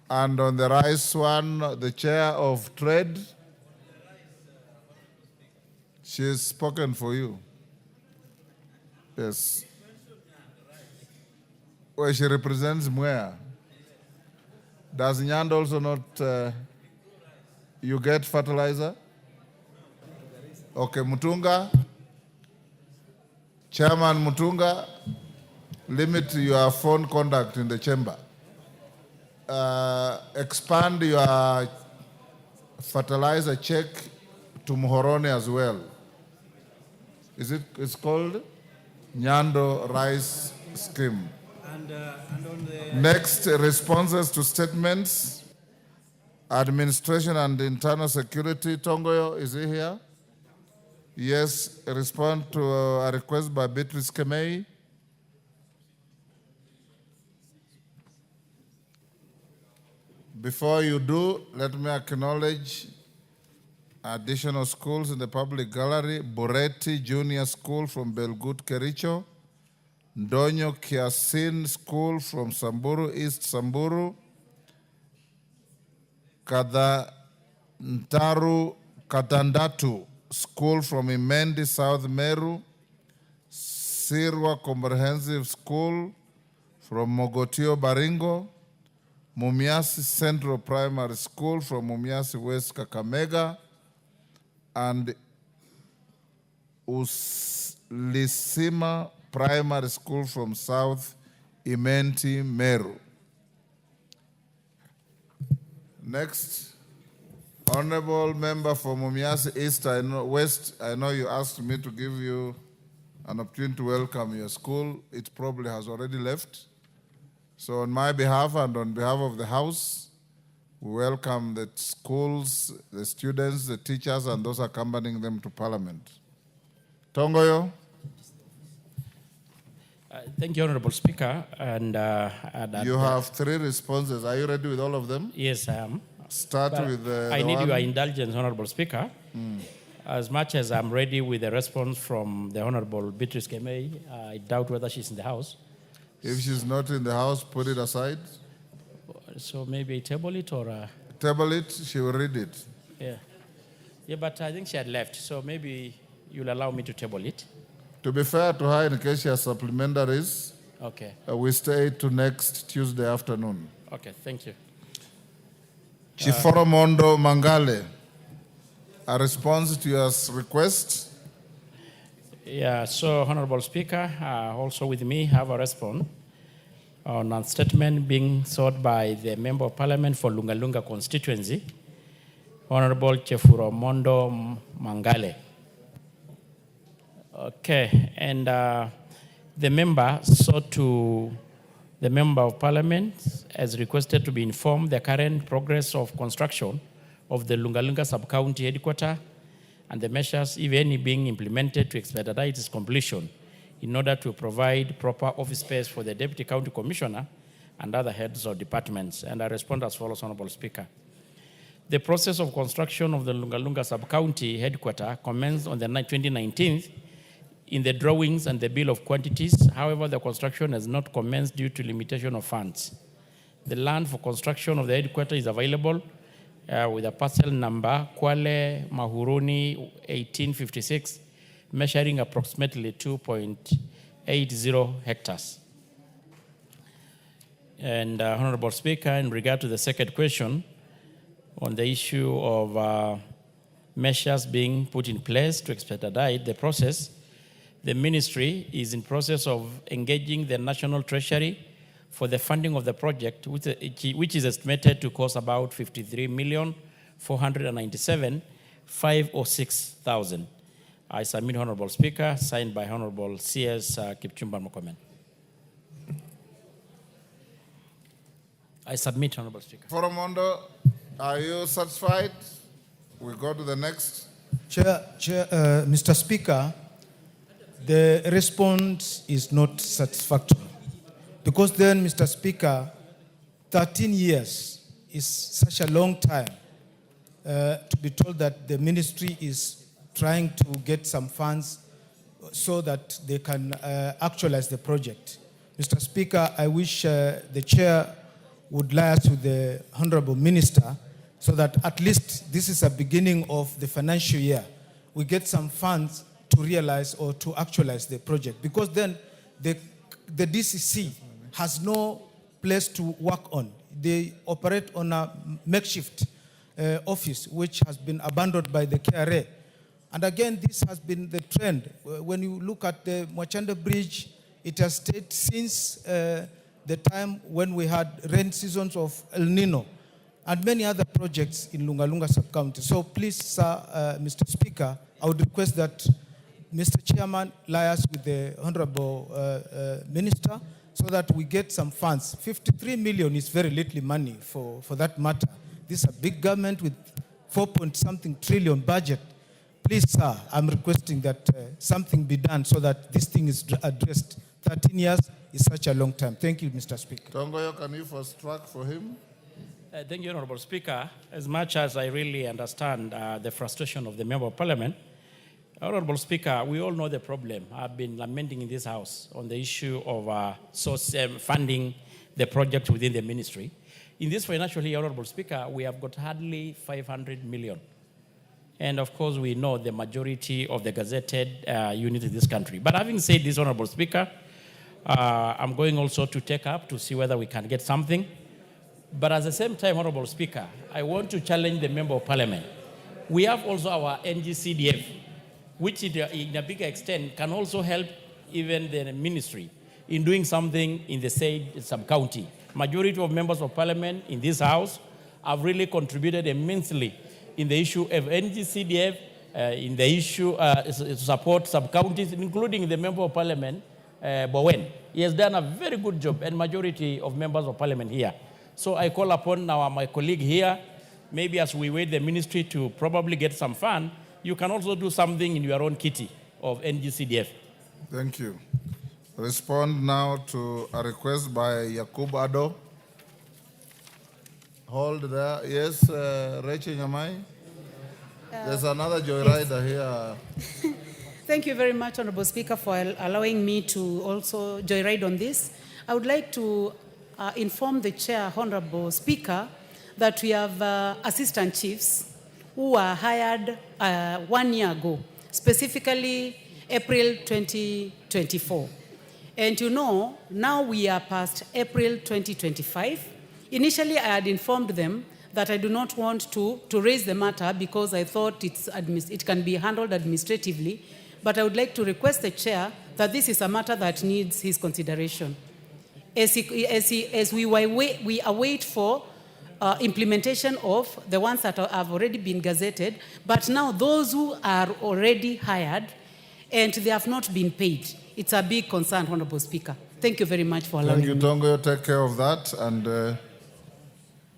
And on the rice one, the chair of trade, she has spoken for you. Yes. Well, she represents Mwea. Does Nyand also not, you get fertilizer? Okay, Mutunga. Chairman Mutunga, limit your phone contact in the chamber. Expand your fertilizer check to Muhoroni as well. It's called Nyando Rice Scheme. And on the Next, responses to statements. Administration and Internal Security. Tongoyo, is he here? Yes, respond to a request by Beatrice Kemei. Before you do, let me acknowledge additional schools in the public gallery. Boretti Junior School from Belgut Kericho. Ndonyo Kiasin School from Samburu, East Samburu. Katandatu School from Imendi, South Meru. Sirwa Comprehensive School from Mogotio, Baringo. Mumiasi Central Primary School from Mumiasi West, Kakamega. And Uslisima Primary School from South Imenti, Meru. Next, Honorable Member for Mumiasi East, West, I know you asked me to give you an opportunity to welcome your school. It probably has already left. So on my behalf and on behalf of the House, we welcome the schools, the students, the teachers, and those accompanying them to Parliament. Tongoyo. Thank you, Honorable Speaker. And you have 3 responses. Are you ready with all of them? Yes, I am. Start with I need your indulgence, Honorable Speaker. As much as I'm ready with the response from the Honorable Beatrice Kemei, I doubt whether she's in the House. If she's not in the House, put it aside. So maybe table it or... Table it, she will read it. Yeah. Yeah, but I think she had left, so maybe you'll allow me to table it. To be fair to her, in case she has supplementaries, okay. We stay to next Tuesday afternoon. Okay, thank you. Chiforomondo Mangale, a response to your request? Yeah, so Honorable Speaker, also with me have a response. on a statement being sought by the Member of Parliament for Lungalunga constituency, Honorable Chefuromondo Mangale. Okay, and the member sought to the Member of Parliament has requested to be informed the current progress of construction of the Lungalunga sub-county headquarters and the measures, if any, being implemented to expedite its completion in order to provide proper office space for the Deputy County Commissioner and other heads of departments. And I respond as follows, Honorable Speaker. The process of construction of the Lungalunga sub-county headquarters commenced on the 2019 in the drawings and the bill of quantities. However, the construction has not commenced due to limitation of funds. The land for construction of the headquarters is available with a parcel number Kwale Mahuruni 1856, measuring approximately 2.80 hectares. And Honorable Speaker, in regard to the second question on the issue of measures being put in place to expedite the process, the ministry is in process of engaging the National Treasury for the funding of the project, which is estimated to cost about 53,497,506,000. I submit, Honorable Speaker, signed by Honorable C.S. Kipchumba Murkomen. I submit, Honorable Speaker. Foromondo, are you satisfied? We go to the next. Mr. Speaker, the response is not satisfactory. Because then, Mr. Speaker, 13 years is such a long time to be told that the ministry is trying to get some funds so that they can actualize the project. Mr. Speaker, I wish the chair would liaise with the Honorable Minister so that at least this is a beginning of the financial year. We get some funds to realize or to actualize the project, because then the DCC has no place to work on. They operate on a makeshift office which has been abandoned by the KRA. And again, this has been the trend. When you look at the Mwachanda Bridge, it has stayed since the time when we had rain seasons of El Nino and many other projects in Lungalunga sub-county. So please, sir, Mr. Speaker, I would request that Mr. Chairman liaise with the Honorable Minister so that we get some funds. 53 million is very little money for that matter. This is a big government with 4-point-something trillion budget. Please, sir, I'm requesting that something be done so that this thing is addressed. 13 years is such a long time. Thank you, Mr. Speaker. Tongoyo, can you first track for him? Thank you, Honorable Speaker. As much as I really understand the frustration of the Member of Parliament, Honorable Speaker, we all know the problem. I've been lamenting in this House on the issue of funding the project within the ministry. In this financial year, Honorable Speaker, we have got hardly 500 million. And of course, we know the majority of the gazetted units in this country. But having said this, Honorable Speaker, I'm going also to take up to see whether we can get something. But at the same time, Honorable Speaker, I want to challenge the Member of Parliament. We have also our NGCDF, which in a bigger extent can also help even the ministry in doing something in the said sub-county. Majority of members of Parliament in this House have really contributed immensely in the issue of NGCDF, in the issue to support sub-counties, including the Member of Parliament, Bowen. He has done a very good job, and majority of members of Parliament here. So I call upon my colleague here, maybe as we wait the ministry to probably get some fund, you can also do something in your own kitty of NGCDF. Thank you. Respond now to a request by Yakub Ado. Hold there. Yes, Rachel Nyamai. There's another joyrider here. Thank you very much, Honorable Speaker, for allowing me to also joyride on this. I would like to inform the Chair, Honorable Speaker, that we have assistant chiefs who were hired 1 year ago, specifically April 2024. And you know, now we are past April 2025. Initially, I had informed them that I do not want to raise the matter because I thought it can be handled administratively, but I would like to request the Chair that this is a matter that needs his consideration. as we await for implementation of the ones that have already been gazetted, but now those who are already hired and they have not been paid. It's a big concern, Honorable Speaker. Thank you very much for allowing Thank you, me. Tongo. Take care of that. And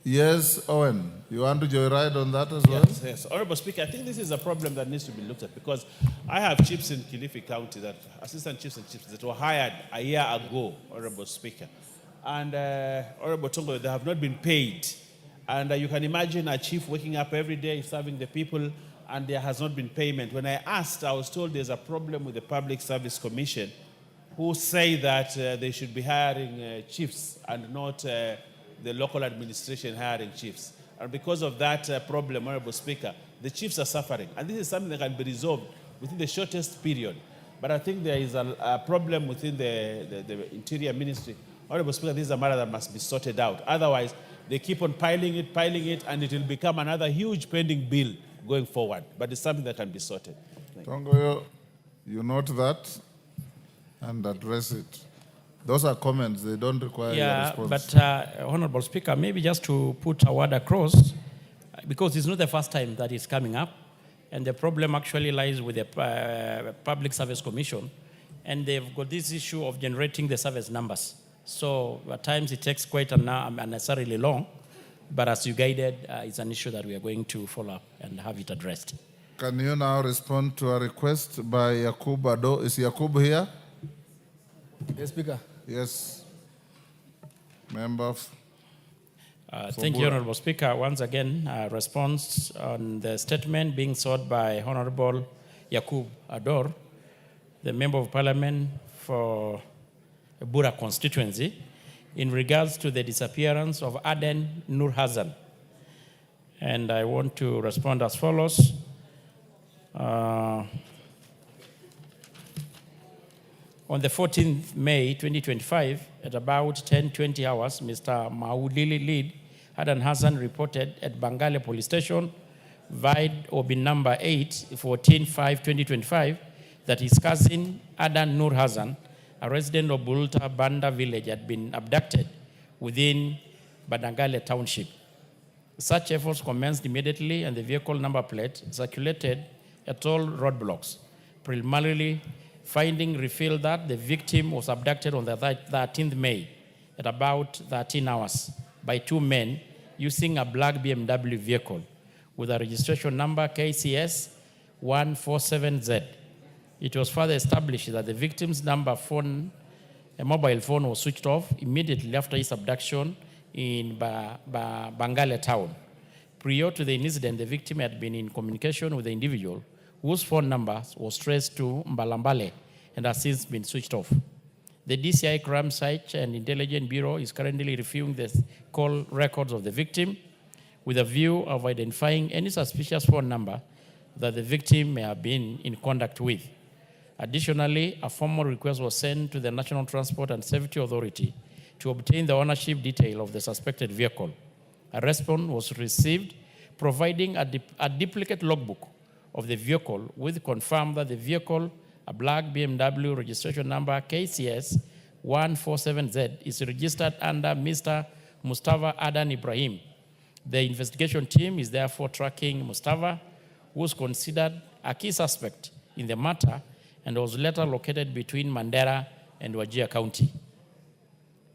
yes, Owen, you want to joyride on that as well? Yes. Honorable Speaker, I think this is a problem that needs to be looked at because I have chiefs in Kilifi County, that assistant chiefs and chiefs that were hired a year ago, Honorable Speaker. And Honorable Tongo, they have not been paid. And you can imagine a chief waking up every day serving the people and there has not been payment. When I asked, I was told there's a problem with the Public Service Commission who say that they should be hiring chiefs and not the local administration hiring chiefs. And because of that problem, Honorable Speaker, the chiefs are suffering. And this is something that can be resolved within the shortest period. But I think there is a problem within the Interior Ministry. Honorable Speaker, this is a matter that must be sorted out. Otherwise, they keep on piling it, and it will become another huge pending bill going forward. But it's something that can be sorted. Tongo, you note that and address it. Those are comments. They don't require a response. But Honorable Speaker, maybe just to put a word across, because it's not the first time that it's coming up, and the problem actually lies with the Public Service Commission, and they've got this issue of generating the service numbers. So at times it takes quite unnecessarily long, but as you guided, it's an issue that we are going to follow up and have it addressed. Can you now respond to a request by Yakub Ado? Is Yakub here? Yes, Speaker. Yes. Member. Thank you, Honorable Speaker. Once again, response on the statement being sought by Honorable Yakub Ador, the Member of Parliament for Bura constituency, in regards to the disappearance of Aden Nur Hassan. And I want to respond as follows. On the 14th May 2025, at about 10:20 hours, Mr. Maudili Lead Aden Hassan reported at Bangale Police Station, VIDE OBIN number 8, 14/5/2025, that his cousin Aden Nur Hassan, a resident of Bulta Banda village, had been abducted within Badangale Township. Such efforts commenced immediately, and the vehicle number plate circulated at all roadblocks. Preliminarily, finding revealed that the victim was abducted on the 13th May at about 13 hours by two men using a black BMW vehicle with a registration number KCS 147Z. It was further established that the victim's mobile phone was switched off immediately after his abduction in Bangale town. Prior to the incident, the victim had been in communication with the individual whose phone number was traced to Mbalambale and has since been switched off. The DCI Crime Search and Intelligence Bureau is currently reviewing the call records of the victim with a view of identifying any suspicious phone number that the victim may have been in contact with. Additionally, a formal request was sent to the National Transport and Safety Authority to obtain the ownership detail of the suspected vehicle. A response was received providing a duplicate logbook of the vehicle, with confirmed that the vehicle, a black BMW registration number KCS 147Z, is registered under Mr. Mustafa Adan Ibrahim. The investigation team is therefore tracking Mustafa, who was considered a key suspect in the matter and was later located between Mandera and Wajir County.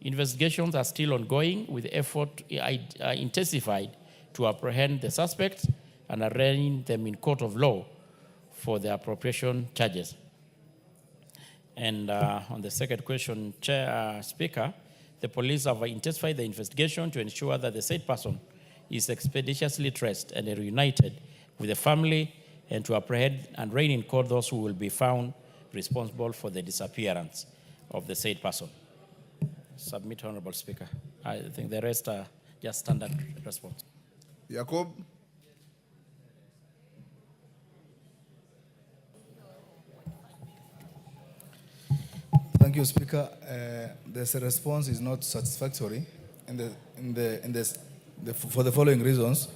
Investigations are still ongoing, with effort intensified to apprehend the suspects and arraign them in court of law for the appropriation charges. And on the second question, Speaker, the police have intensified the investigation to ensure that the said person is expeditiously traced and reunited with the family, and to apprehend and arraign in court those who will be found responsible for the disappearance of the said person. Submit, Honorable Speaker. I think the rest are just standard response. Jacob? Thank you, Speaker. This response is not satisfactory for the following reasons.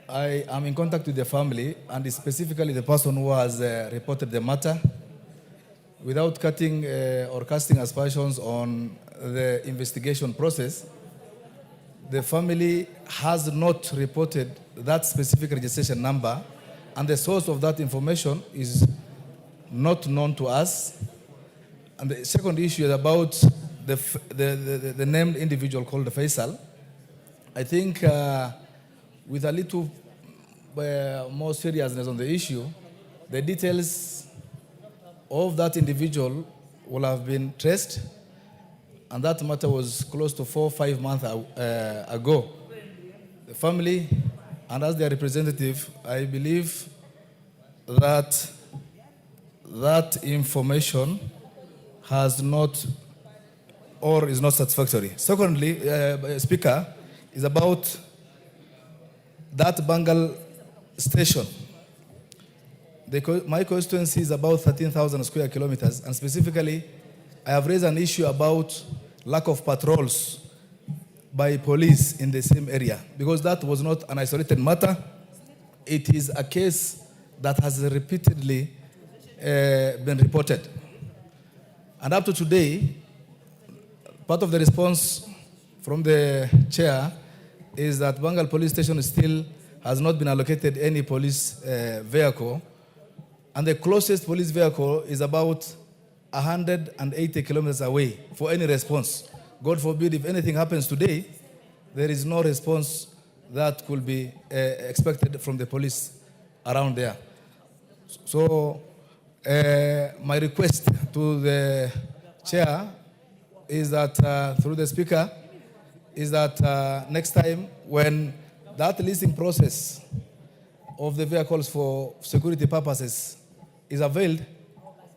I am in contact with the family, and specifically the person who has reported the matter. without cutting or casting aspersions on the investigation process, the family has not reported that specific registration number, and the source of that information is not known to us. And the second issue is about the named individual called Faisal. I think with a little more seriousness on the issue, the details of that individual will have been traced, and that matter was close to 4 or 5 months ago. The family, and as their representative, I believe that that information has not or is not satisfactory. Secondly, Speaker, is about that Bengal station. My constituency is about 13,000 square kilometers, and specifically, I have raised an issue about lack of patrols by police in the same area, because that was not an isolated matter. It is a case that has repeatedly been reported. And up to today, part of the response from the chair is that Bengal police station still has not been allocated any police vehicle, and the closest police vehicle is about 180 kilometers away for any response. God forbid, if anything happens today, there is no response that could be expected from the police around there. So my request to the chair is that, through the speaker, is that next time when that leasing process of the vehicles for security purposes is availed,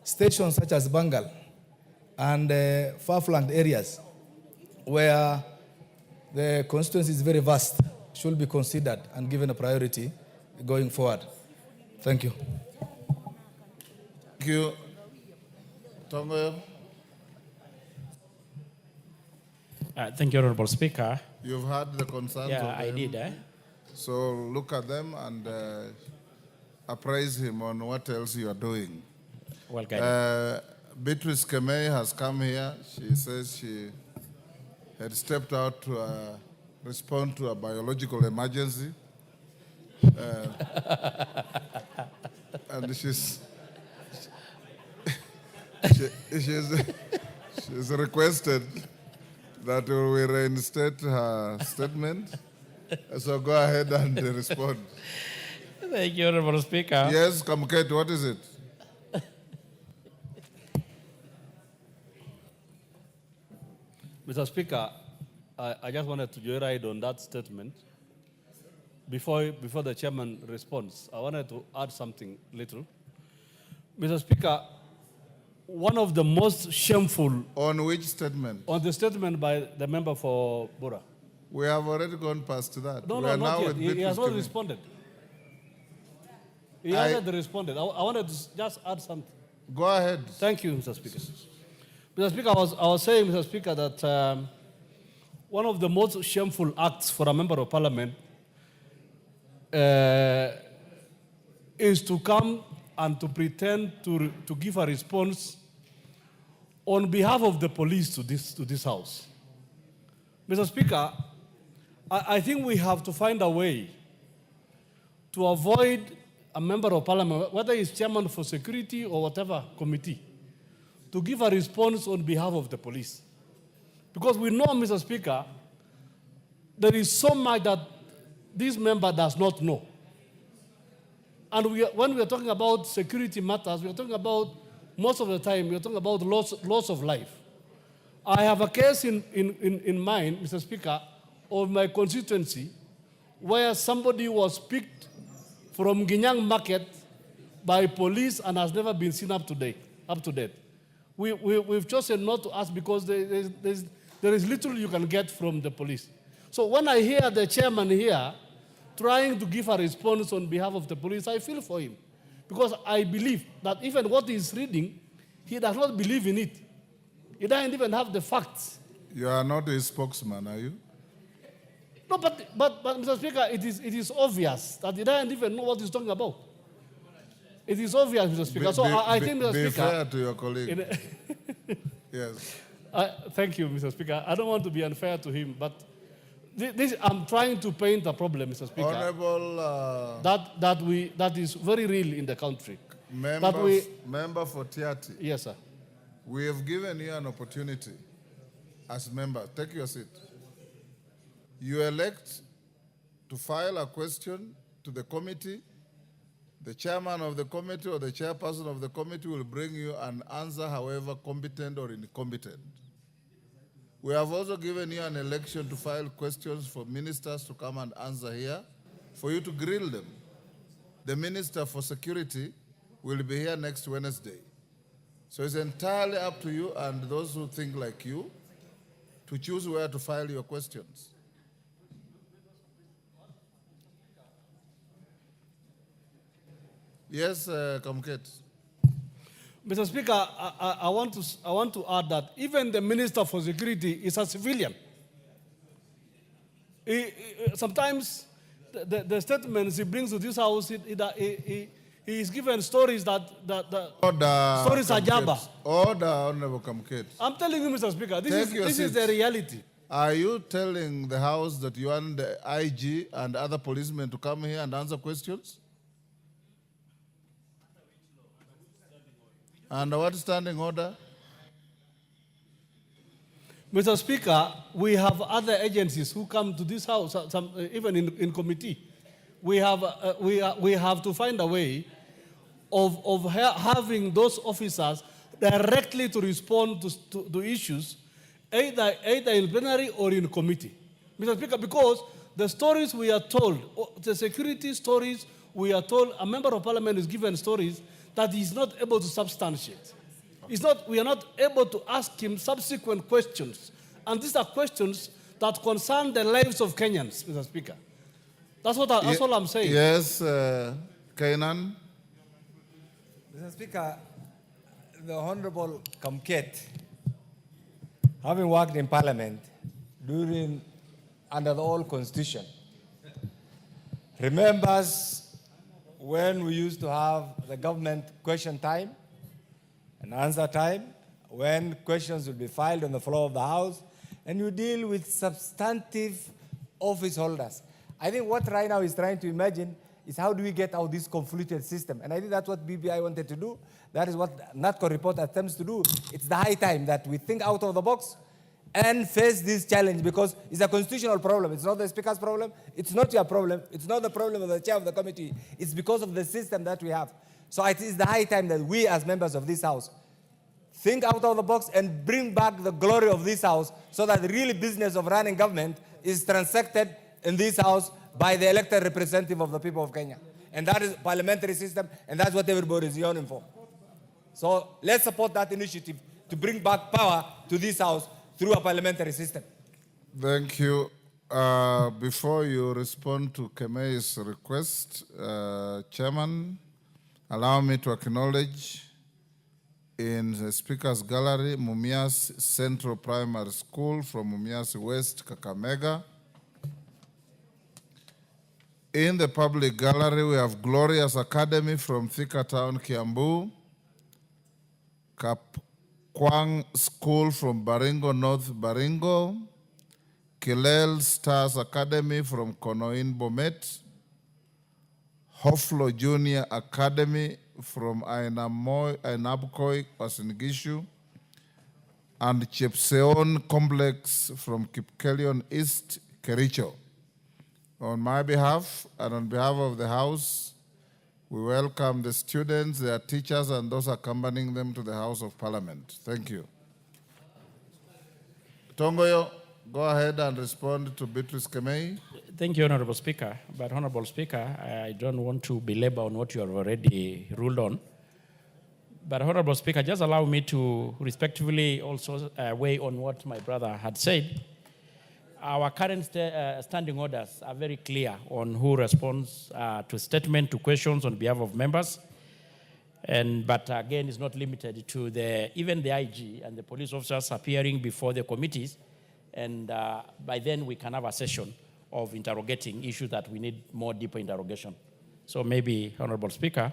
stations such as Bengal and far-flung areas where the constituency is very vast should be considered and given a priority going forward. Thank you. Thank you. Tongo. Thank you, Honorable Speaker. You've heard the concerns of I him. did. So look at them and appraise him on what else you are doing. Well guided. Beatrice Kemei has come here. She says she had stepped out to respond to a biological emergency. And she's requested that we reinstate her statement. So go ahead and respond. Thank you, Honorable Speaker. Yes, Kamukete, what is it? Mr. Speaker, I just wanted to joyride on that statement. Before the chairman responds, I wanted to add something little. Mr. Speaker, one of the most shameful... On which statement? On the statement by the member for Bora. We have already gone past that. No, we are not now yet. with He has not Kemei. responded. He hasn't responded. I wanted to just add something. Go ahead. Thank you, Mr. Speaker. Mr. Speaker, I was saying, Mr. Speaker, that one of the most shameful acts for a member of parliament is to come and to pretend to give a response on behalf of the police to this house. Mr. Speaker, I think we have to find a way to avoid a member of parliament, whether he's chairman for security or whatever committee, to give a response on behalf of the police. Because we know, Mr. Speaker, there is so much that this member does not know. And when we are talking about security matters, we are talking about, most of the time, we are talking about loss of life. I have a case in mind, Mr. Speaker, of my constituency, where somebody was picked from Ginyang Market by police and has never been seen up to date. We've chosen not to ask because there is little you can get from the police. So when I hear the chairman here trying to give a response on behalf of the police, I feel for him. Because I believe that even what he's reading, he does not believe in it. He doesn't even have the facts. You are not a spokesman, are you? No, but Mr. Speaker, it is obvious that he doesn't even know what he's talking about. It is obvious, Mr. Speaker. So I think, Mr. Be Speaker. fair to your colleague. Yes. Thank you, Mr. Speaker. I don't want to be unfair to him, but I'm trying to paint a problem, Mr. Speaker. Honorable. That is very real in the country. Member for Tiati. Yes, sir. We have given you an opportunity as member. Take your seat. You elect to file a question to the committee. The chairman of the committee or the chairperson of the committee will bring you an answer, however competent or incompetent. We have also given you an election to file questions for ministers to come and answer here, for you to grill them. The Minister for Security will be here next Wednesday. So it's entirely up to you and those who think like you to choose where to file your questions. Yes, Kamket. Mr. Speaker, I want to add that even the Minister for Security is a civilian. Sometimes the statements he brings to this house, he is given stories that stories are jabber. Order, Honorable Kamket. I'm telling you, Mr. Speaker, this is the reality. Are you telling the House that you want the IG and other policemen to come here and answer questions? Under what standing order? Mr. Speaker, we have other agencies who come to this house, even in committee. We have to find a way of having those officers directly to respond to issues, either in plenary or in committee. Mr. Speaker, because the stories we are told, the security stories we are told, a member of parliament is given stories that he is not able to substantiate. We are not able to ask him subsequent questions. And these are questions that concern the lives of Kenyans, Mr. Speaker. That's all I'm saying. Yes, Kainan. Mr. Speaker, the Honorable Kamket, having worked in Parliament under the old Constitution, remembers when we used to have the government question time and answer time, when questions would be filed on the floor of the House, and you deal with substantive office holders. I think what right now is trying to imagine is how do we get out this conflicted system? And I think that's what BBI wanted to do. That is what NATCO report attempts to do. It's the high time that we think out of the box and face this challenge, because it's a constitutional problem. It's not the Speaker's problem. It's not your problem. It's not the problem of the chair of the committee. It's because of the system that we have. So it is the high time that we as members of this House think out of the box and bring back the glory of this House, so that the real business of running government is transacted in this House by the elected representative of the people of Kenya. And that is parliamentary system, and that's what everybody is yearning for. So let's support that initiative to bring back power to this House through a parliamentary system. Thank you. Before you respond to Kemei's request, Chairman, allow me to acknowledge in the Speaker's Gallery, Mumias Central Primary School from Mumias West, Kakamega. In the public gallery, we have Glorious Academy from Thika Town, Kiambu, Kapkwang School from Baringo North, Baringo, Kilel Stars Academy from Konoin, Bomet, Hoflo Junior Academy from Ainabkoi, Wasingishu, and Chepseon Complex from Kipkelion East, Kericho. On my behalf and on behalf of the House, we welcome the students, their teachers, and those accompanying them to the House of Parliament. Thank you. Tongoyo, go ahead and respond to Beatrice Kemei. Thank you, Honorable Speaker. But, Honorable Speaker, I don't want to belabor on what you have already ruled on. But, Honorable Speaker, just allow me to respectfully also weigh on what my brother had said. Our current standing orders are very clear on who responds to statement, to questions on behalf of members. But again, it's not limited to even the IG and the police officers appearing before the committees. And by then, we can have a session of interrogating issues that we need more deeper interrogation. So maybe, Honorable Speaker,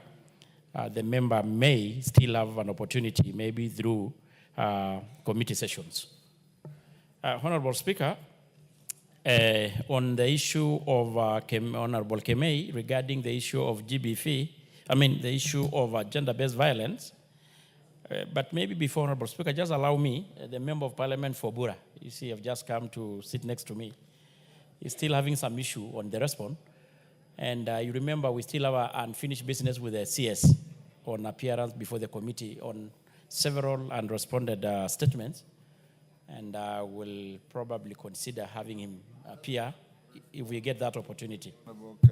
the member may still have an opportunity, maybe through committee sessions. Honorable Speaker, on the issue of Honorable Kemei regarding the issue of GBV, the issue of gender-based violence, but maybe before, Honorable Speaker, just allow me, the Member of Parliament for Bura, you see, have just come to sit next to me. He's still having some issue on the response. And you remember we still have unfinished business with the CS on appearance before the committee on several unresponded statements. And we'll probably consider having him appear if we get that opportunity.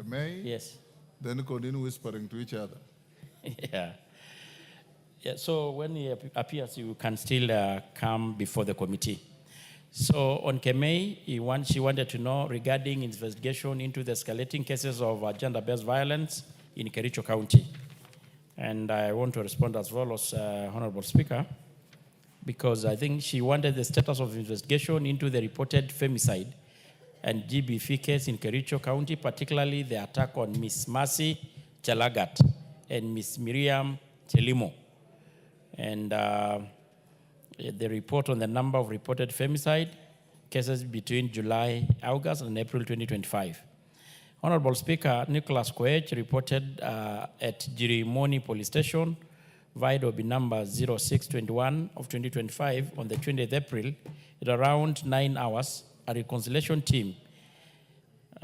May? Yes. Then continue whispering to each other. Yeah. Yeah. So when he appears, you can still come before the committee. So on Kemei, she wanted to know regarding investigation into the escalating cases of gender-based violence in Kericho County. And I want to respond as well as Honorable Speaker, because I think she wanted the status of investigation into the reported femicide and GBV case in Kericho County, particularly the attack on Miss Mercy Chelagat and Miss Miriam Chelimo. And the report on the number of reported femicide cases between July, August, and April 2025. Honorable Speaker, Nicholas Koech reported at Jirimoni Police Station, VIDOB number 0621 of 2025 on the 20th April at around 9 hours. A reconciliation team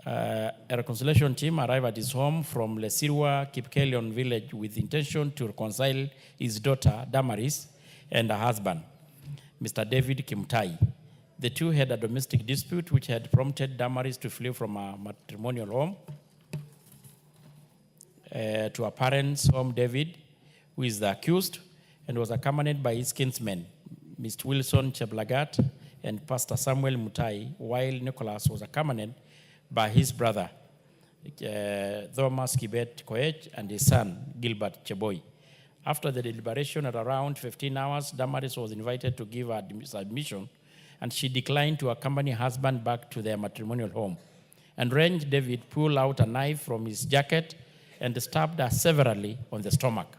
arrived at his home from Lesirwa, Kipkelion village with intention to reconcile his daughter, Damaris, and her husband, Mr. David Kimtai. The two had a domestic dispute which had prompted Damaris to flee from a matrimonial home to her parents' home, David, who is the accused, and was accompanied by his kinsmen, Mr. Wilson Cheblagat and Pastor Samuel Mutai, while Nicholas was accompanied by his brother, Thomas Kibet Koech, and his son, Gilbert Cheboy. After the deliberation at around 15 hours, Damaris was invited to give her submission, and she declined to accompany her husband back to their matrimonial home. And Range David pulled out a knife from his jacket and stabbed her severally on the stomach.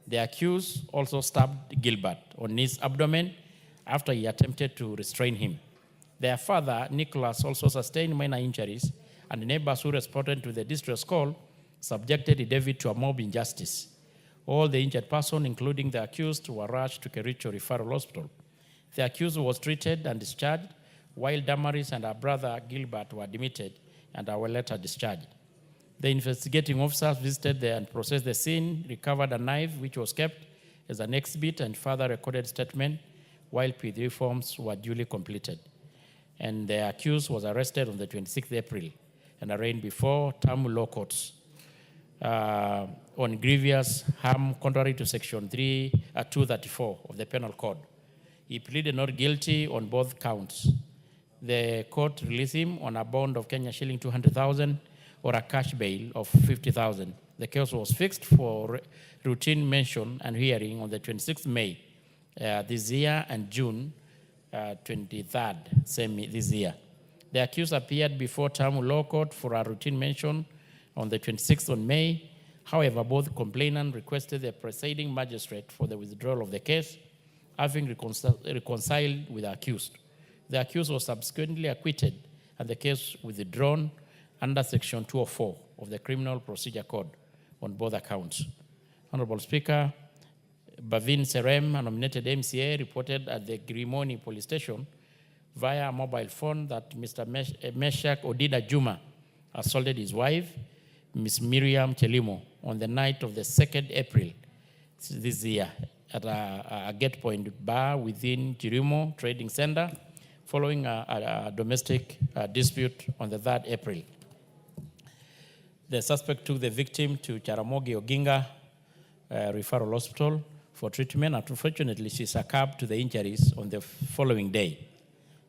The accused also stabbed Gilbert on his abdomen after he attempted to restrain him. Their father, Nicholas, also sustained minor injuries, and neighbors who responded to the distress call subjected David to a mob injustice. All the injured persons, including the accused, were rushed to Kericho Referral Hospital. The accused was treated and discharged, while Damaris and her brother Gilbert were admitted and were later discharged. The investigating officers visited there and processed the scene, recovered a knife which was kept as an exhibit, and further recorded statement, while P3 forms were duly completed. And the accused was arrested on the 26th April and arraigned before Tamu law courts on grievous harm contrary to section 234 of the Penal Code. He pleaded not guilty on both counts. The court released him on a bond of Kenya shilling 200,000 or a cash bail of 50,000. The case was fixed for routine mention and hearing on the 26th May this year and June 23rd, this year. The accused appeared before Tamu Law Court for a routine mention on the 26th of May. However, both complainant requested the presiding magistrate for the withdrawal of the case, having reconciled with the accused. The accused was subsequently acquitted and the case withdrawn under Section 204 of the Criminal Procedure Code on both accounts. Honorable Speaker, Bavin Serem, a nominated MCA, reported at the Grimoni Police Station via a mobile phone that Mr. Meshach Odida Juma assaulted his wife, Miss Miriam Chelimo, on the night of the 2nd April this year at a Gate Point bar within Jirimo Trading Center, following a domestic dispute on the 3rd April. The suspect took the victim to Jaramogi Oginga Referral Hospital for treatment, and unfortunately she succumbed to the injuries on the following day.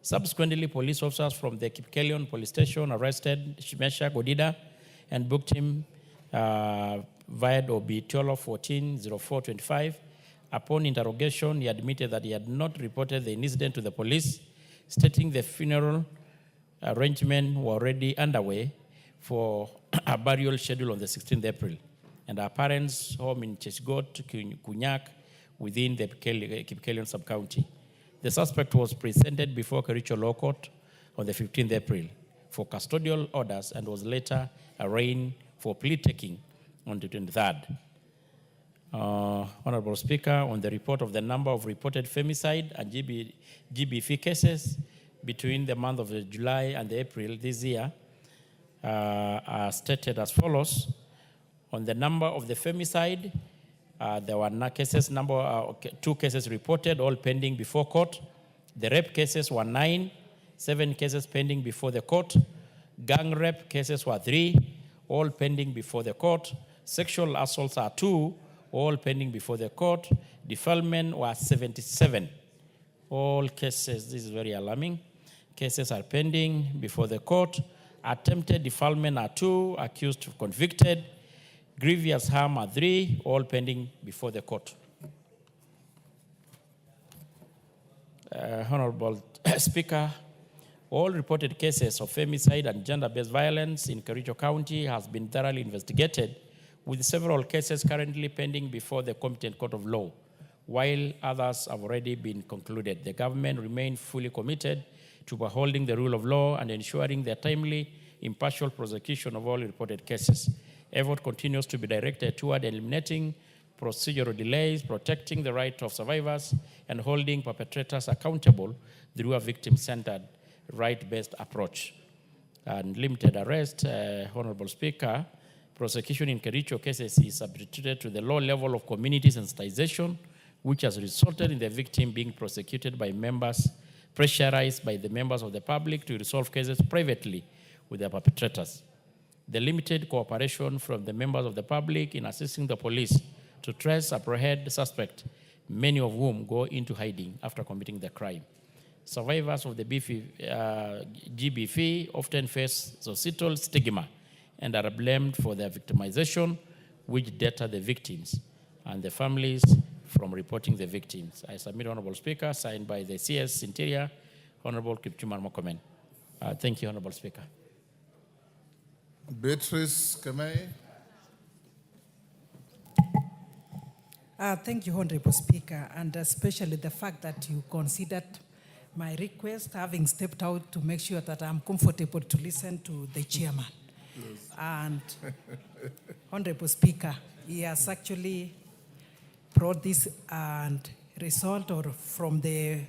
Subsequently, police officers from the Kipkelion Police Station arrested Meshach Odida and booked him via OB 12-14-04-25. Upon interrogation, he admitted that he had not reported the incident to the police, stating the funeral arrangements were already underway for a burial schedule on the 16th April, and her parents' home in Chesgot, Kunyak, within the Kipkelion sub-county. The suspect was presented before Kericho Law Court on the 15th April for custodial orders and was later arraigned for plea taking on the 23rd. Honorable Speaker, on the report of the number of reported femicide and GBV cases between the month of July and April this year are stated as follows. On the number of the femicide, there were two cases reported, all pending before court. The rape cases were 9, 7 cases pending before the court. Gang rape cases were 3, all pending before the court. Sexual assaults are 2, all pending before the court. Defilement were 77. All cases, this is very alarming, cases are pending before the court. Attempted defilement are 2, accused convicted. Grievous harm are 3, all pending before the court. Honorable Speaker, all reported cases of femicide and gender-based violence in Kericho County has been thoroughly investigated, with several cases currently pending before the competent court of law. While others have already been concluded, the government remains fully committed to upholding the rule of law and ensuring the timely, impartial prosecution of all reported cases. Effort continues to be directed toward eliminating procedural delays, protecting the right of survivors, and holding perpetrators accountable through a victim-centered, right-based approach. And limited arrest, Honorable Speaker, prosecution in Kericho cases is subjected to the low level of community sensitization, which has resulted in the victim being prosecuted by members, pressurized by the members of the public to resolve cases privately with the perpetrators. The limited cooperation from the members of the public in assisting the police to trace, apprehend suspect, many of whom go into hiding after committing the crime. Survivors of the GBV often face societal stigma and are blamed for their victimization, which deter the victims and the families from reporting the victims. I submit, Honorable Speaker, signed by the CS Interior, Honorable Kipchumar Murkomen. Thank you, Honorable Speaker. Beatrice Kemei. Thank you, Honorable Speaker, and especially the fact that you considered my request, having stepped out to make sure that I'm comfortable to listen to the chairman. Yes. And Honorable Speaker, he has actually brought this and result or from the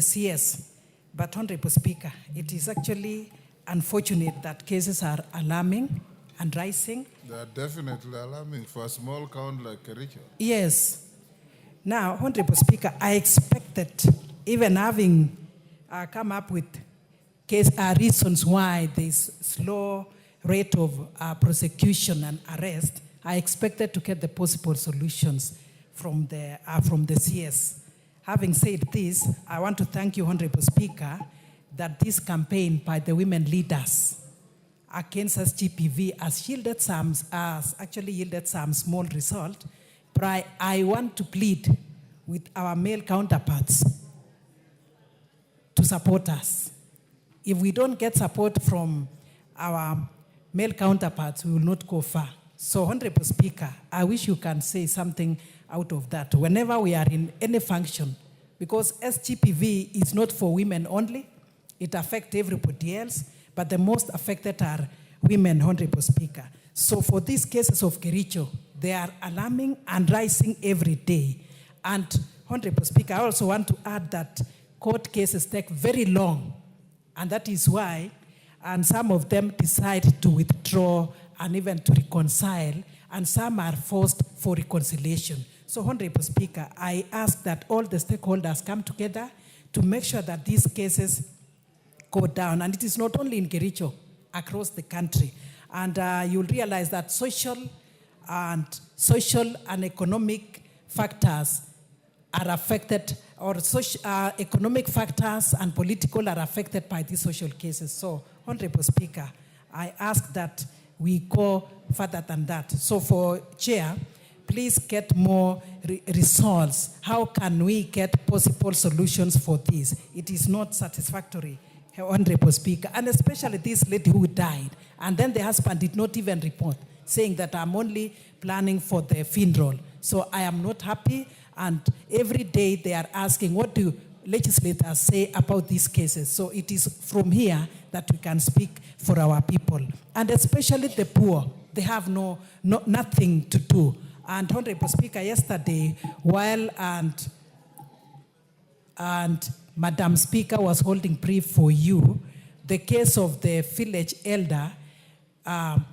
CS. But Honorable Speaker, it is actually unfortunate that cases are alarming and rising. They are definitely alarming for a small count like Kericho. Yes. Now, Honorable Speaker, I expected, even having come up with reasons why this slow rate of prosecution and arrest, I expected to get the possible solutions from the CS. Having said this, I want to thank you, Honorable Speaker, that this campaign by the women leaders against SGPV has actually yielded some small result. But I want to plead with our male counterparts to support us. If we don't get support from our male counterparts, we will not go far. So, Honorable Speaker, I wish you can say something out of that whenever we are in any function, because SGPV is not for women only. It affects everybody else, but the most affected are women, Honorable Speaker. So for these cases of Kericho, they are alarming and rising every day. And Honorable Speaker, I also want to add that court cases take very long, and that is why, and some of them decide to withdraw and even to reconcile, and some are forced for reconciliation. So, Honorable Speaker, I ask that all the stakeholders come together to make sure that these cases go down. And it is not only in Kericho, across the country. And you'll realize that social and economic factors are affected, or economic factors and political are affected by these social cases. So, Honorable Speaker, I ask that we go further than that. So for Chair, please get more results. How can we get possible solutions for this? It is not satisfactory, Honorable Speaker, and especially this lady who died, and then the husband did not even report. saying that I'm only planning for the funeral. So I am not happy, and every day they are asking, what do legislators say about these cases? So it is from here that we can speak for our people, and especially the poor. They have nothing to do. And Honorable Speaker, yesterday, while and Madam Speaker was holding brief for you, the case of the village elder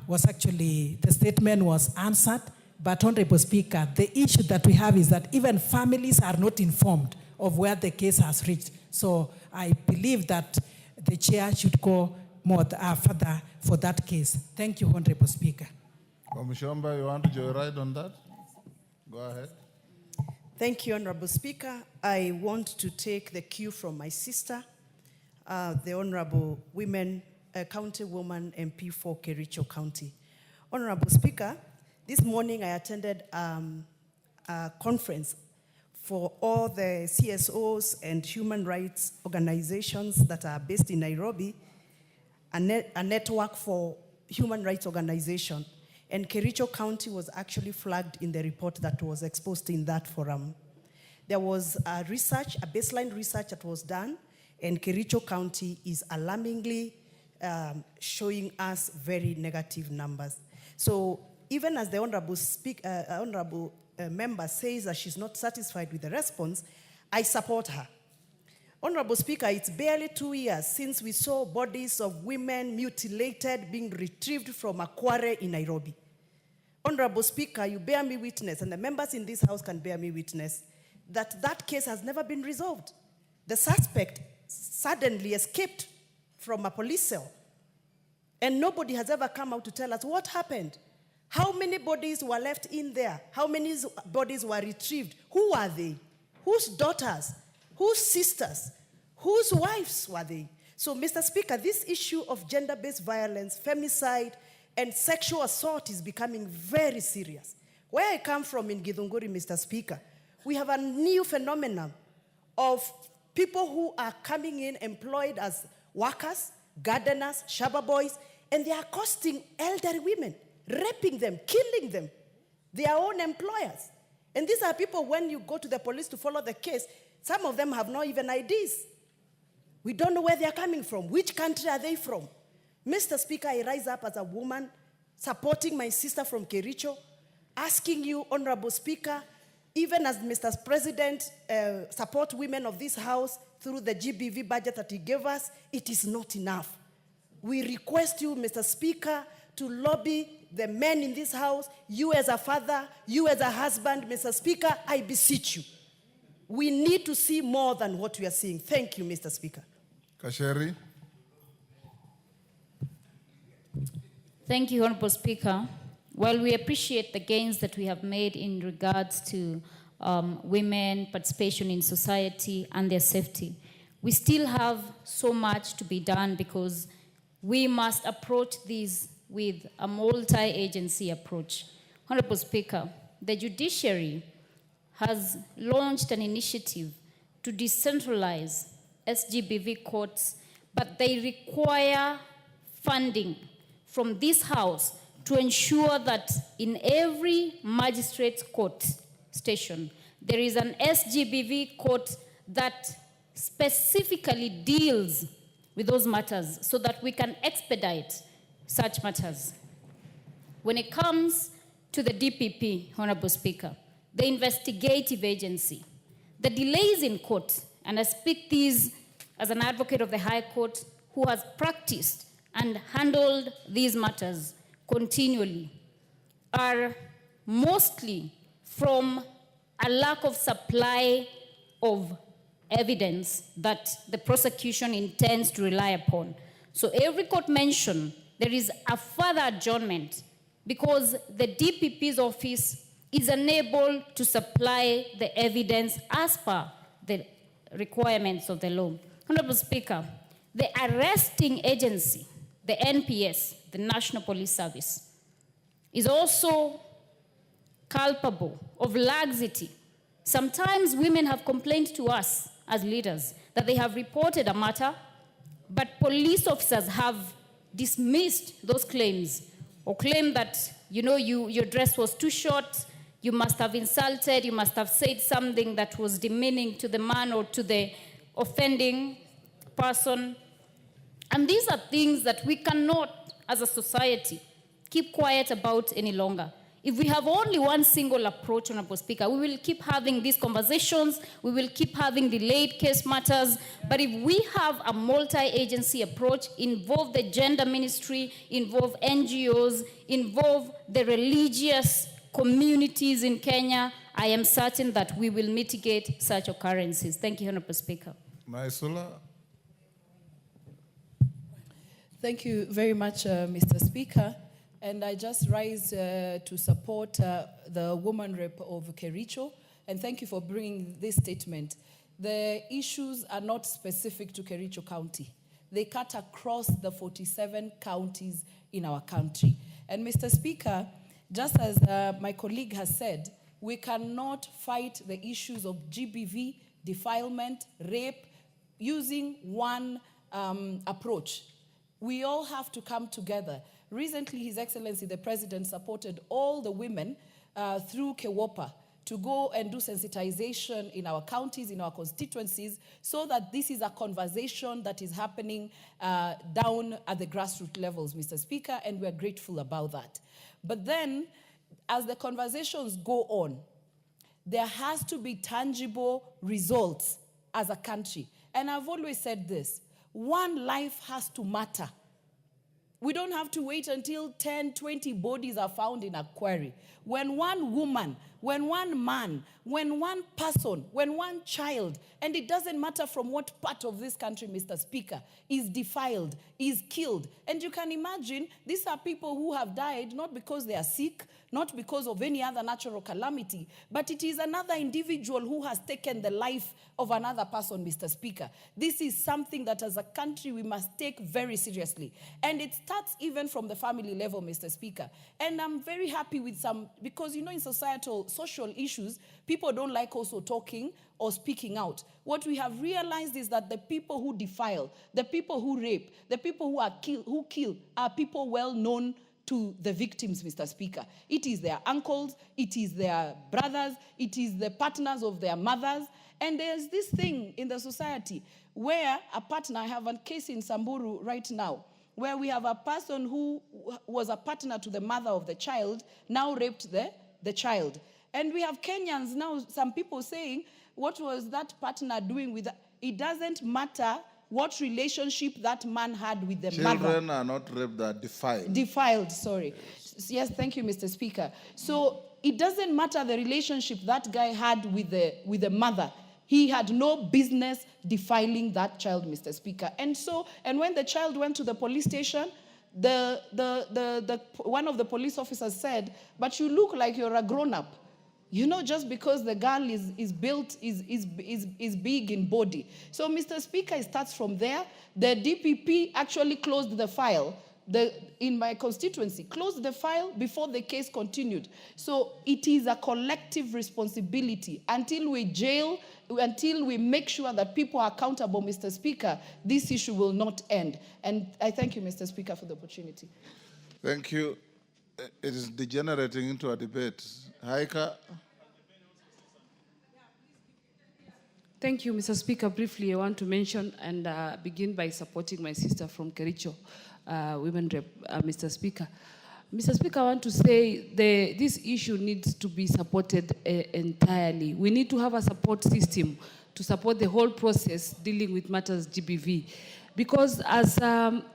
was actually, the statement was answered. But Honorable Speaker, the issue that we have is that even families are not informed of where the case has reached. So I believe that the chair should go more further for that case. Thank you, Honorable Speaker. Mshomba, you want to joyride on that? Go ahead. Thank you, Honorable Speaker. I want to take the cue from my sister, the Honorable Countywoman MP for Kericho County. Honorable Speaker, this morning I attended a conference for all the CSOs and human rights organizations that are based in Nairobi, a network for human rights organizations. And Kericho County was actually flagged in the report that was exposed in that forum. There was a baseline research that was done, and Kericho County is alarmingly showing us very negative numbers. So even as the honorable member says that she's not satisfied with the response, I support her. Honorable Speaker, it's barely 2 years since we saw bodies of women mutilated being retrieved from a quarry in Nairobi. Honorable Speaker, you bear me witness, and the members in this house can bear me witness, that that case has never been resolved. The suspect suddenly escaped from a police cell, and nobody has ever come out to tell us what happened. How many bodies were left in there? How many bodies were retrieved? Who are they? Whose daughters? Whose sisters? Whose wives were they? So, Mr. Speaker, this issue of gender-based violence, femicide, and sexual assault is becoming very serious. Where I come from in Githunguri, Mr. Speaker, we have a new phenomenon of people who are coming in employed as workers, gardeners, shaba boys, and they are accosting elderly women, raping them, killing them, their own employers. And these are people, when you go to the police to follow the case, some of them have not even IDs. We don't know where they are coming from. Which country are they from? Mr. Speaker, I rise up as a woman supporting my sister from Kericho, asking you, Honorable Speaker, even as Mr. President, support women of this house through the GBV budget that he gave us, it is not enough. We request you, Mr. Speaker, to lobby the men in this house, you as a father, you as a husband, Mr. Speaker, I beseech you. We need to see more than what we are seeing. Thank you, Mr. Speaker. Kasheri. Thank you, Honorable Speaker. While we appreciate the gains that we have made in regards to women participation in society and their safety, we still have so much to be done because we must approach these with a multi-agency approach. Honorable Speaker, the judiciary has launched an initiative to decentralize SGBV courts, but they require funding from this house to ensure that in every magistrate's court station, there is an SGBV court that specifically deals with those matters so that we can expedite such matters. When it comes to the DPP, Honorable Speaker, the investigative agency, the delays in court, and I speak these as an advocate of the High Court who has practiced and handled these matters continually, are mostly from a lack of supply of evidence that the prosecution intends to rely upon. So every court mention, there is a further adjournment because the DPP's office is unable to supply the evidence as per the requirements of the law. Honorable Speaker, the arresting agency, the NPS, the National Police Service, is also culpable of laxity. Sometimes women have complained to us as leaders that they have reported a matter, but police officers have dismissed those claims or claim that your dress was too short, you must have insulted, you must have said something that was demeaning to the man or to the offending person. And these are things that we cannot, as a society, keep quiet about any longer. If we have only one single approach, Honorable Speaker, we will keep having these conversations, we will keep having delayed case matters, but if we have a multi-agency approach, involve the gender ministry, involve NGOs, involve the religious communities in Kenya, I am certain that we will mitigate such occurrences. Thank you, Honorable Speaker. Maisula. Thank you very much, Mr. Speaker. And I just rise to support the woman rep of Kericho. And thank you for bringing this statement. The issues are not specific to Kericho County. They cut across the 47 counties in our country. And Mr. Speaker, just as my colleague has said, we cannot fight the issues of GBV, defilement, rape, using one approach. We all have to come together. Recently, His Excellency, the President, supported all the women through KEWOPA to go and do sensitization in our counties, in our constituencies, so that this is a conversation that is happening down at the grassroots levels, Mr. Speaker, and we're grateful about that. But then, as the conversations go on, there has to be tangible results as a country. And I've always said this, one life has to matter. We don't have to wait until 10, 20 bodies are found in a quarry. When one woman, when one man, when one person, when one child, and it doesn't matter from what part of this country, Mr. Speaker, is defiled, is killed. And you can imagine, these are people who have died not because they are sick, not because of any other natural calamity, but it is another individual who has taken the life of another person, Mr. Speaker. This is something that as a country we must take very seriously. And it starts even from the family level, Mr. Speaker. And I'm very happy with some, because in social issues, people don't like also talking or speaking out. What we have realized is that the people who defile, the people who rape, the people who kill are people well known to the victims, Mr. Speaker. It is their uncles, it is their brothers, it is the partners of their mothers. And there's this thing in the society where a partner, I have a case in Samburu right now, where we have a person who was a partner to the mother of the child, now raped the child. And we have Kenyans now, some people saying, what was that partner doing with that? It doesn't matter what relationship that man had with the mother. Children are not raped, they are defiled. Defiled, sorry. Yes, thank you, Mr. Speaker. So it doesn't matter the relationship that guy had with the mother. He had no business defiling that child, Mr. Speaker. And when the child went to the police station, one of the police officers said, but you look like you're a grown-up. You know, just because the girl is built, is big in body. So, Mr. Speaker, it starts from there. The DPP actually closed the file. In my constituency, closed the file before the case continued. So it is a collective responsibility. Until we jail, until we make sure that people are accountable, Mr. Speaker, this issue will not end. And I thank you, Mr. Speaker, for the opportunity. Thank you. It is degenerating into a debate. Haika. Thank you, Mr. Speaker. Briefly, I want to mention and begin by supporting my sister from Kericho, Women Rep, Mr. Speaker. Mr. Speaker, I want to say this issue needs to be supported entirely. We need to have a support system to support the whole process dealing with matters GBV. Because as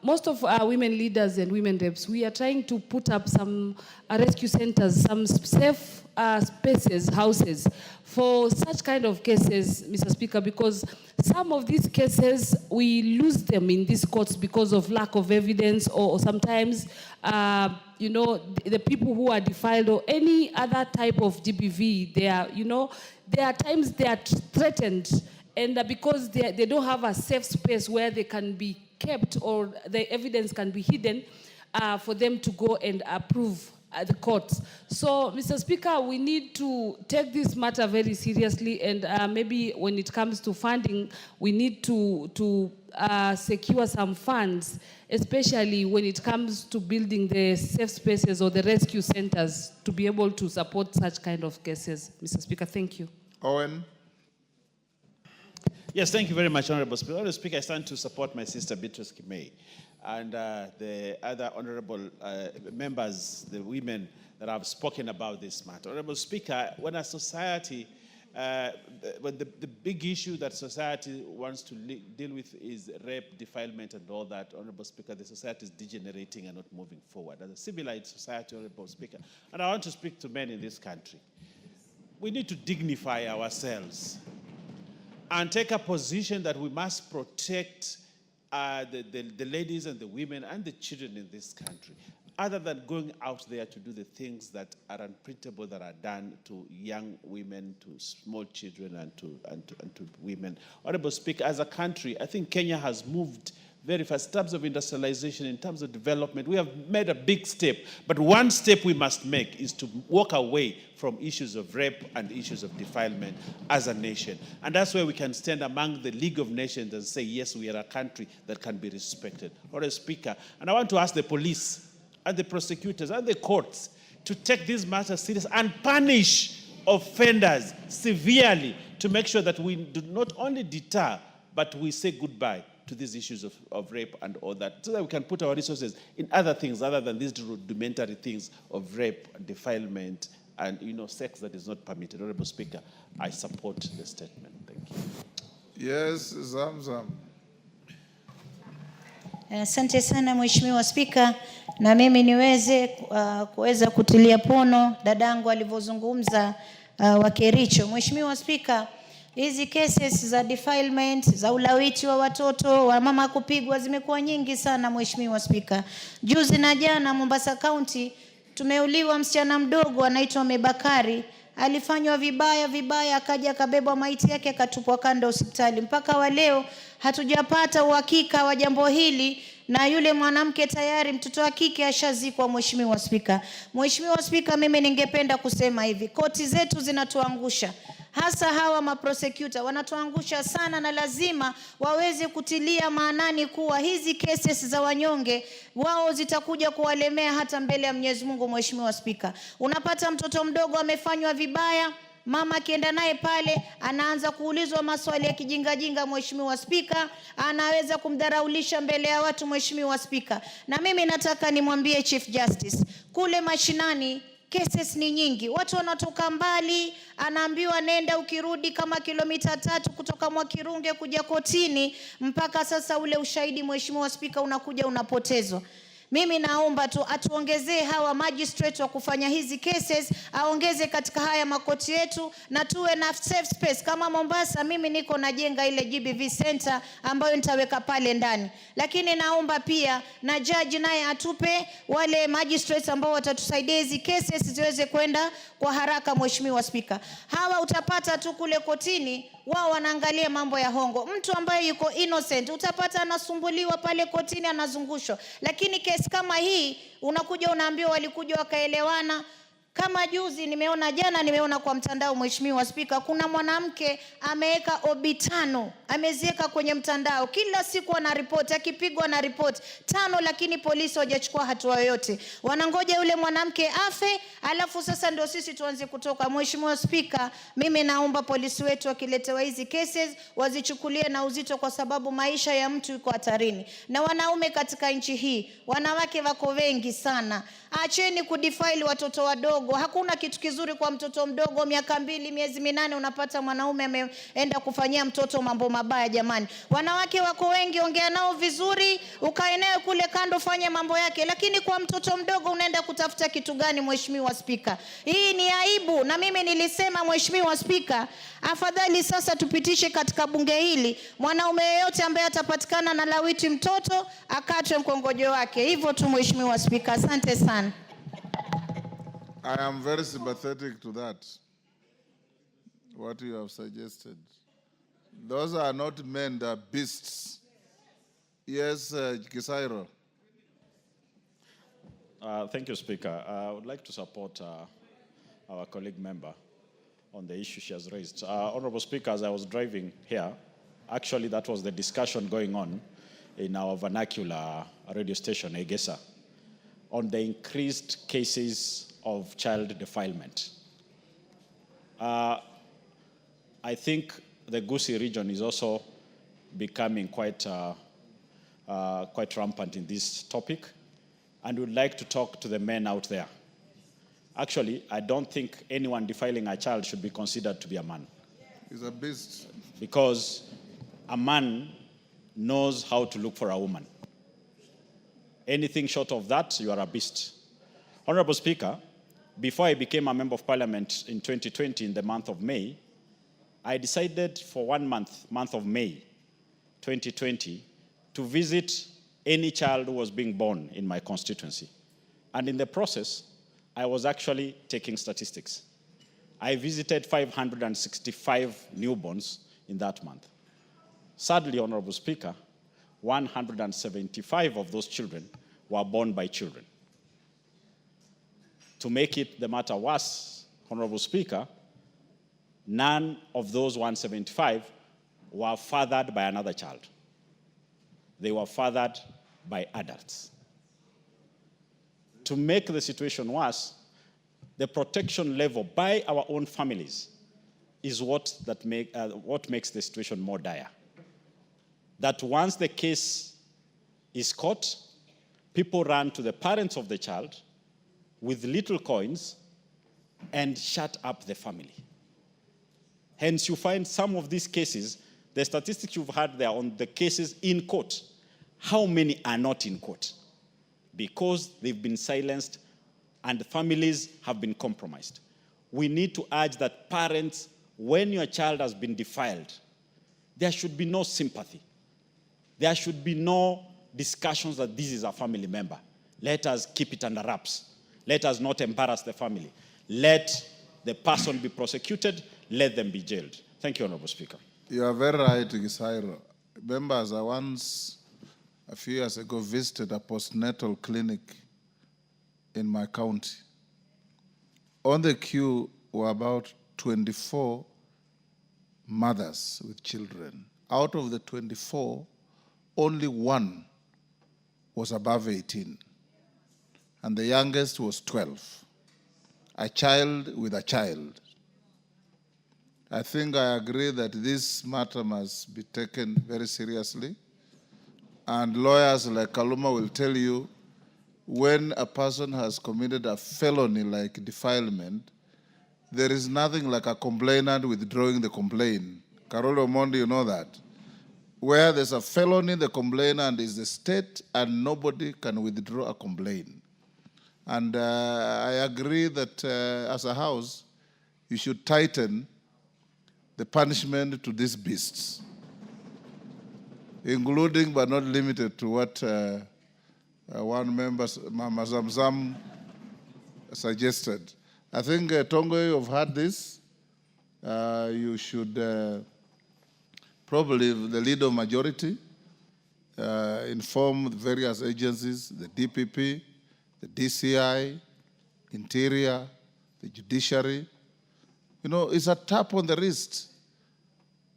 most of our women leaders and women reps, we are trying to put up some rescue centers, some safe spaces, houses, for such kind of cases, Mr. Speaker, because some of these cases, we lose them in these courts because of lack of evidence, or sometimes, the people who are defiled or any other type of GBV, there are times they are threatened, and because they don't have a safe space where they can be kept or the evidence can be hidden, for them to go and prove the courts. So, Mr. Speaker, we need to take this matter very seriously, and maybe when it comes to funding, we need to secure some funds, especially when it comes to building the safe spaces or the rescue centers to be able to support such kind of cases. Mr. Speaker, thank you. Owen. Yes, thank you very much, Honorable Speaker. Honorable Speaker, I stand to support my sister Beatrice Kimei and the other honorable members, the women that have spoken about this matter. Honorable Speaker, when a society, when the big issue that society wants to deal with is rape, defilement, and all that, Honorable Speaker, the society is degenerating and not moving forward. As a civilized society, Honorable Speaker, and I want to speak to men in this country, we need to dignify ourselves and take a position that we must protect the ladies and the women and the children in this country, other than going out there to do the things that are unprintable that are done to young women, to small children, and to women. Honorable Speaker, as a country, I think Kenya has moved very fast in terms of industrialization, in terms of development. We have made a big step, but one step we must make is to walk away from issues of rape and issues of defilement as a nation. And that's where we can stand among the League of Nations and say, yes, we are a country that can be respected. Honorable Speaker, and I want to ask the police and the prosecutors and the courts to take this matter serious and punish offenders severely to make sure that we do not only deter, but we say goodbye to these issues of rape and all that, so that we can put our resources in other things other than these rudimentary things of rape, defilement, and sex that is not permitted. Honorable Speaker, I support the statement. Thank you. Yes, Zamzam. Asante sana Mheshimiwa Spika, na mimi niweze kuweza kutilia pono dadangu alivyozungumza wa Kericho. Mheshimiwa Spika, hizi cases za defilement, za ulawiti wa watoto, wa mama kupigwa zimekuwa nyingi sana Mheshimiwa Spika. Juzi na jana Mombasa County tumeuliwa msichana mdogo anaitwa Mebakari, alifanywa vibaya akaja akabebwa maiti yake akatupwa kando hospitali. Mpaka wa leo hatujapata uhakika wa jambo hili, na yule mwanamke tayari mtoto wa kike ashazikwa Mheshimiwa Spika. Mheshimiwa Spika, mimi ningependa kusema hivi, koti zetu zinatuangusha. Hasa hawa maprosecutor wanatuangusha sana, na lazima waweze kutilia maanani kuwa hizi cases za wanyonge wao zitakuja kuwalemea hata mbele ya Mwenyezi Mungu. Mheshimiwa Spika, unapata mtoto mdogo amefanywa vibaya, mama akienda naye pale anaanza kuulizwa maswali ya kijinga Mheshimiwa Spika, anaweza kumdharaulisha mbele ya watu Mheshimiwa Spika. Na mimi nataka nimwambie Chief Justice, kule mashinani cases ni nyingi, watu wanatoka mbali, anaambiwa nenda ukirudi kama kilomita 3 kutoka Mwakirunge kuja kotini, mpaka sasa ule ushahidi Mheshimiwa Spika unakuja unapotezwa. Mimi naomba tu atuongezee hawa magistrate wa kufanya hizi cases, aongeze katika haya makoti yetu, na tuwe na safe space kama Mombasa. Mimi niko najenga ile GBV center ambayo nitaweka pale ndani, lakini naomba pia na judge naye atupe wale magistrates ambao watatusaidia hizi cases ziweze kwenda kwa haraka Mheshimiwa Spika. Hawa utapata tu kule kotini wao wanaangalia mambo ya hongo. Mtu ambaye yuko innocent utapata anasumbuliwa pale kotini, anazungushwa. Lakini kesi kama hii unakuja unaambiwa walikuja wakaelewana. Kama juzi jana nimeona kwa mtandao Mheshimiwa Spika, kuna mwanamke ameweka obi 5, ameziweka kwenye mtandao. Kila siku ana report, akipigwa na report 5, lakini polisi hawajachukua hatua yoyote. Wanangoja yule mwanamke afe, alafu sasa ndio sisi tuanze kutoka. Mheshimiwa Spika, mimi naomba polisi wetu wakiletewa hizi cases wazichukulie na uzito, kwa sababu maisha ya mtu yuko hatarini. Na wanaume katika nchi hii, wanawake wako wengi sana. Acheni kudefile watoto wadogo. Hakuna kitu kizuri kwa mtoto mdogo, miaka 2, miezi 8 unapata mwanaume ameenda kufanyia mtoto mambo mabaya. Jamani, wanawake wako wengi, ongea nao vizuri, ukae naye kule kando, fanya mambo yake. Lakini kwa mtoto mdogo unaenda kutafuta kitu gani Mheshimiwa Spika? Hii ni aibu. Na mimi nilisema Mheshimiwa Spika, afadhali sasa tupitishe katika bunge hili, mwanaume yeyote ambaye atapatikana na lawiti mtoto akatwe mkongojo wake. Hivyo tu Mheshimiwa Spika, asante sana. I am very sympathetic to that, what you have suggested. Those are not men, they are beasts. Yes, Kisairo. Thank you, Speaker. I would like to support our colleague member on the issue she has raised. Honorable Speaker, as I was driving here, actually that was the discussion going on in our vernacular radio station, Egesa, on the increased cases of child defilement. I think the Gusii region is also becoming quite rampant in this topic, and would like to talk to the men out there. Actually, I don't think anyone defiling a child should be considered to be a man. He's a beast. Because a man knows how to look for a woman. Anything short of that, you are a beast. Honorable Speaker, before I became a member of parliament in 2020, in the month of May, I decided for 1 month, month of May 2020, to visit any child who was being born in my constituency. And in the process, I was actually taking statistics. I visited 565 newborns in that month. Sadly, Honorable Speaker, 175 of those children were born by children. To make it the matter worse, Honorable Speaker, none of those 175 were fathered by another child. They were fathered by adults. To make the situation worse, the protection level by our own families is what makes the situation more dire. That once the case is caught, people run to the parents of the child with little coins and shut up the family. Hence, you find some of these cases, the statistics you've had there on the cases in court, how many are not in court? Because they've been silenced and families have been compromised. We need to urge that parents, when your child has been defiled, there should be no sympathy. There should be no discussions that this is a family member. Let us keep it under wraps. Let us not embarrass the family. Let the person be prosecuted. Let them be jailed. Thank you, Honorable Speaker. You are very right, Gisairo. Members, I once, a few years ago, visited a postnatal clinic in my county. On the queue were about 24 mothers with children. Out of the 24, only one was above 18, and the youngest was 12. A child with a child. I think I agree that this matter must be taken very seriously, and lawyers like Kaluma will tell you when a person has committed a felony like defilement, there is nothing like a complainant withdrawing the complaint. Carolo Mondi, you know that. Where there's a felony, the complainant is the state, and nobody can withdraw a complaint. And I agree that as a house, you should tighten the punishment to these beasts, including but not limited to what one member, Mama Zamzam, suggested. I think, Tongo, you've heard this. You should probably, the leader of majority, inform the various agencies, the DPP, the DCI, Interior, the Judiciary. You know, it's a tap on the wrist.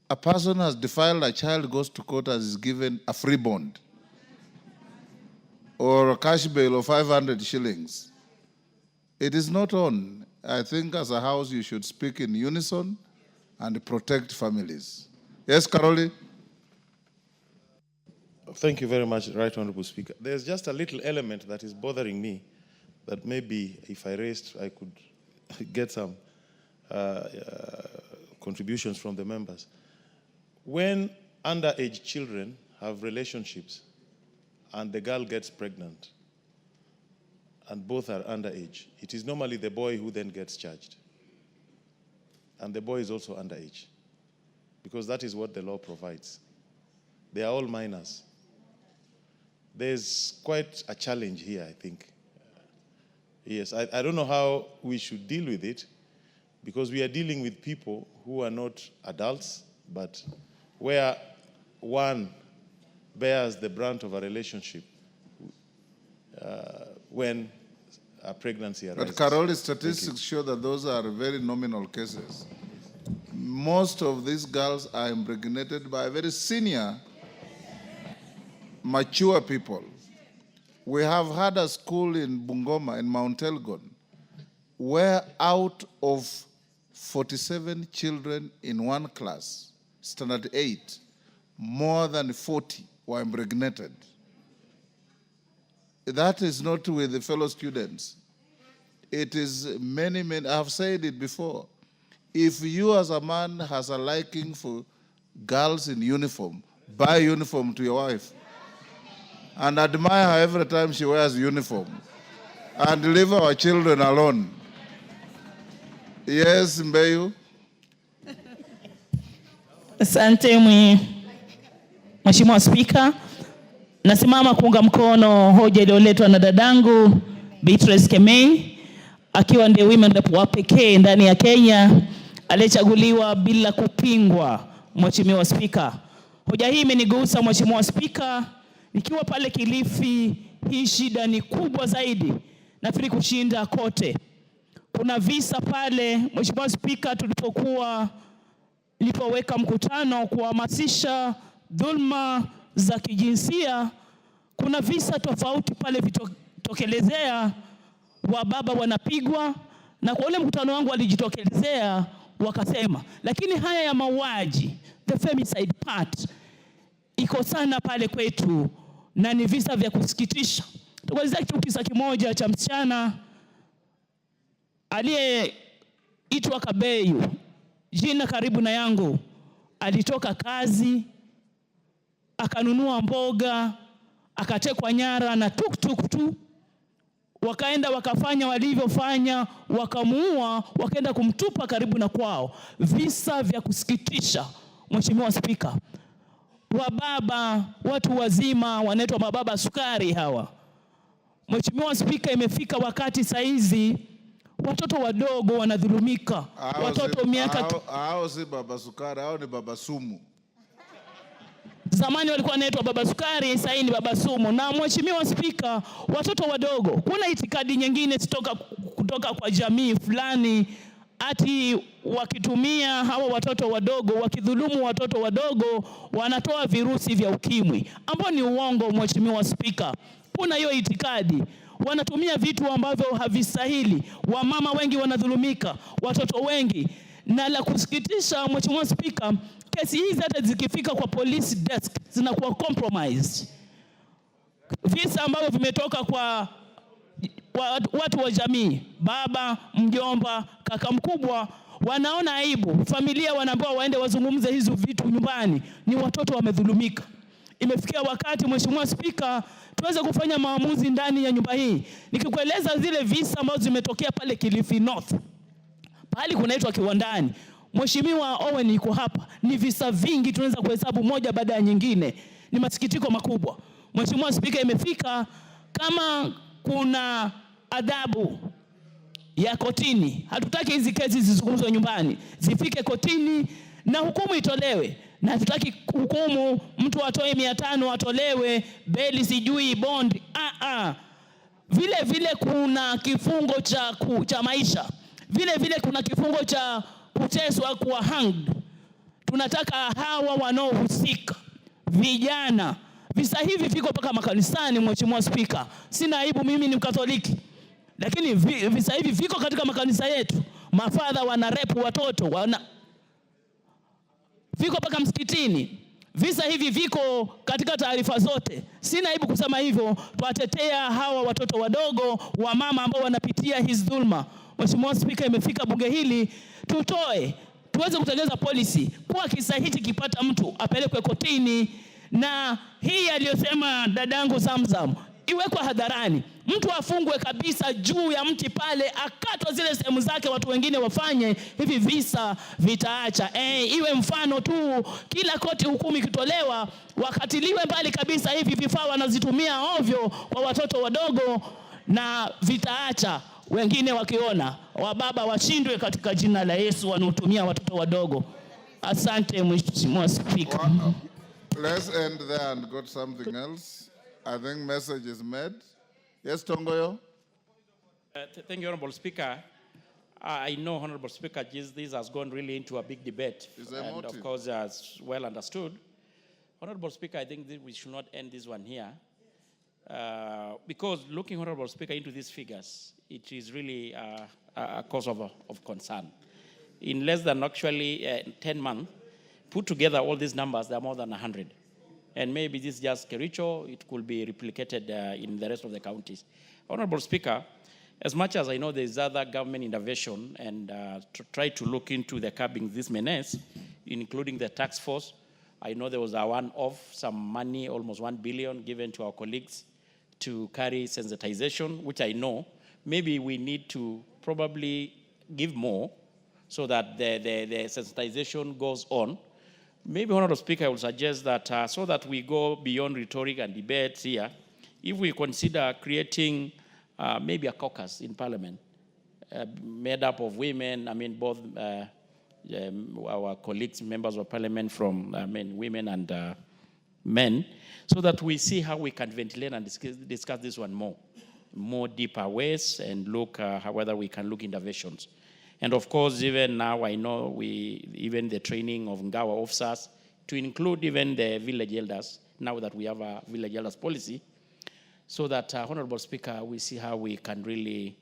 A person has defiled a child, goes to court, and is given a free bond or a cash bail of 500 shillings. It is not on. I think as a house, you should speak in unison and protect families. Yes, Caroli? Thank you very much, Right Honorable Speaker. There's just a little element that is bothering me that maybe if I raised, I could get some contributions from the members. When underage children have relationships and the girl gets pregnant and both are underage, it is normally the boy who then gets charged. And the boy is also underage because that is what the law provides. They are all minors. There's quite a challenge here, I think. Yes, I don't know how we should deal with it because we are dealing with people who are not adults, but where one bears the brunt of a relationship when pregnancy arises. But Carol, statistics show that those are very nominal cases. Most of these girls are impregnated by very senior, mature people. We have had a school in Bungoma, in Mount Elgon, where out of 47 children in one class, standard 8, more than 40 were impregnated. That is not with the fellow students. It is many, I have said it before. If you as a man has a liking for girls in uniform, buy uniform to your wife. And admire her every time she wears uniform. And leave our children alone. Yes, Mbeyu. Asante Mheshimiwa Spika. Nasimama kuunga mkono hoja iliyoletwa na dadangu Beatrice Kemei, akiwa ndiye women rep wa pekee ndani ya Kenya aliyechaguliwa bila kupingwa. Mheshimiwa Spika, hoja hii imenigusa Mheshimiwa Spika. Nikiwa pale Kilifi, hii shida ni kubwa zaidi, nafikiri kushinda kote. Kuna visa pale, Mheshimiwa Spika, nilipoweka mkutano kuhamasisha dhulma za kijinsia, kuna visa tofauti pale vitokelezea, wa baba wanapigwa, na kwa ule mkutano wangu walijitokelezea wakasema, lakini haya ya mauaji, the femicide part, iko sana pale kwetu na ni visa vya kusikitisha. Tukuelezea kisa kimoja cha msichana aliyeitwa Kabeyu, jina karibu na yangu. Alitoka kazi, akanunua mboga, akatekwa nyara na tuk-tuk tu. Wakaenda wakafanya walivyofanya, wakamuua, wakaenda kumtupa karibu na kwao. Visa vya kusikitisha, Mheshimiwa Spika. Wababa, watu wazima, wanaitwa mababa sukari hawa. Mheshimiwa Spika, imefika wakati saizi watoto wadogo wanadhulumika. Watoto miaka hao si baba sukari, hao ni baba sumu. Zamani walikuwa wanaitwa baba sukari, sasa ni baba sumu. Na Mheshimiwa Spika, watoto wadogo, kuna itikadi nyingine kutoka kwa jamii fulani ati wakitumia hawa watoto wadogo, wakidhulumu watoto wadogo, wanatoa virusi vya ukimwi, ambao ni uongo. Mheshimiwa Spika, kuna hiyo itikadi, wanatumia vitu ambavyo havistahili. Wamama wengi wanadhulumika, watoto wengi. Na la kusikitisha, Mheshimiwa Spika, kesi hizi hata zikifika kwa police desk zinakuwa compromised. Visa ambavyo vimetoka kwa watu wa jamii, baba, mjomba, kaka mkubwa, wanaona aibu. Familia wanaambiwa waende wazungumze hizo vitu nyumbani, ni watoto wamedhulumika. Imefikia wakati, Mheshimiwa Spika, tuweze kufanya maamuzi ndani ya nyumba hii. Nikikueleza zile visa ambazo zimetokea pale Kilifi North, pale kunaitwa Kiwandani. Mheshimiwa Owen yuko hapa. Ni visa vingi, tunaweza kuhesabu moja baada ya nyingine. Ni masikitiko makubwa. Mheshimiwa Spika, imefika kama kuna adhabu ya kotini. Hatutaki hizi kesi zizungumzwe nyumbani, zifike kotini na hukumu itolewe. Na hatutaki hukumu mtu atoe 500 atolewe beli sijui bond. Vile kuna kifungo cha maisha. Vile kuna kifungo cha kuteswa, kuwa hanged. Tunataka hawa wanaohusika, vijana. Visa hivi viko mpaka makanisani. Mheshimiwa Spika, sina aibu, mimi ni Mkatoliki, lakini visa hivi viko katika makanisa yetu. Mafadha wana rape watoto, viko mpaka msikitini. Visa hivi viko katika taarifa zote. Sina aibu kusema hivyo. Tuwatetea hawa watoto wadogo, wa mama ambao wanapitia hizi dhulma. Mheshimiwa Spika, imefika bunge hili tuweze kutengeneza policy kwa kisa hiki kipata mtu apelekwe kotini, na hii aliyosema dadangu Zamzam iwekwe hadharani. Mtu afungwe kabisa juu ya mti pale, akatwa zile sehemu zake, watu wengine wafanye hivi, visa vitaacha. Iwe mfano tu, kila koti hukumu ikitolewa wakatiliwe mbali kabisa hivi vifaa wanazitumia ovyo kwa watoto wadogo, na vitaacha. Wengine wakiona, wababa washindwe katika jina la Yesu wanaotumia watoto wadogo. Asante Mheshimiwa Spika. Let's end there and go to something else. I think message is made. Yes, Tongoyo. Thank you, Honorable Speaker. I know, Honorable Speaker, this has gone really into a big debate. And of course, as well understood. Honorable Speaker, I think that we should not end this one here. Because looking, Honorable Speaker, into these figures, it is really a cause of concern. In less than actually 10 months, put together all these numbers, there are more than 100. And maybe this is just Kericho, it could be replicated in the rest of the counties. Honorable Speaker, as much as I know there is other government intervention and to try to look into the curbing this menace, including the task force, I know there was a one-off, some money, almost 1 billion given to our colleagues to carry sensitization, which I know maybe we need to probably give more so that the sensitization goes on. Maybe, Honorable Speaker, I will suggest that so that we go beyond rhetoric and debates here, if we consider creating maybe a caucus in Parliament made up of women, I mean, both our colleagues, members of Parliament from women and men, so that we see how we can ventilate and discuss this one more deeper ways and look whether we can look interventions. And of course, even now I know even the training of Ngawa officers to include even the village elders, now that we have a village elders policy, so that, Honorable Speaker, we see how we can really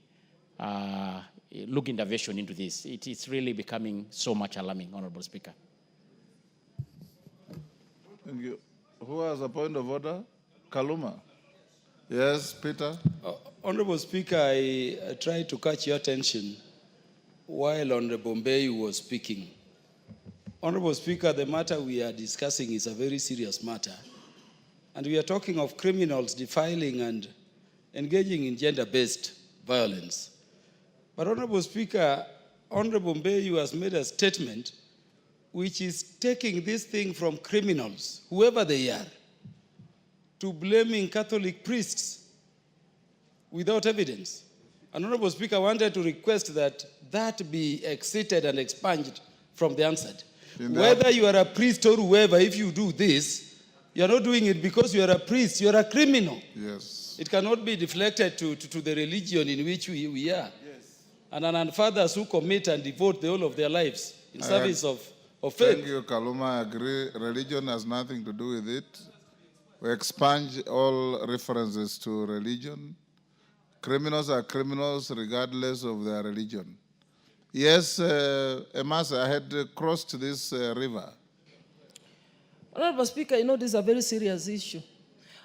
look intervention into this. It is really becoming so much alarming, Honorable Speaker. Thank you. Who has a point of order? Kaluma. Yes, Peter. Honorable Speaker, I tried to catch your attention while Honorable Mbei was speaking. Honorable Speaker, the matter we are discussing is a very serious matter. And we are talking of criminals defiling and engaging in gender-based violence. But Honorable Speaker, Honorable Mbei has made a statement which is taking this thing from criminals, whoever they are, to blaming Catholic priests without evidence. And Honorable Speaker, I wanted to request that that be exited and expunged from the answer. Whether you are a priest or whoever, if you do this, you are not doing it because you are a priest, you are a criminal. Yes. It cannot be deflected to the religion in which we are. Yes. And fathers who commit and devote the whole of their lives in service of faith. Thank you, Kaluma. I agree. Religion has nothing to do with it. We expunge all references to religion. Criminals are criminals regardless of their religion. Yes, Emasa, I had crossed this river. Honorable Speaker, you know this is a very serious issue.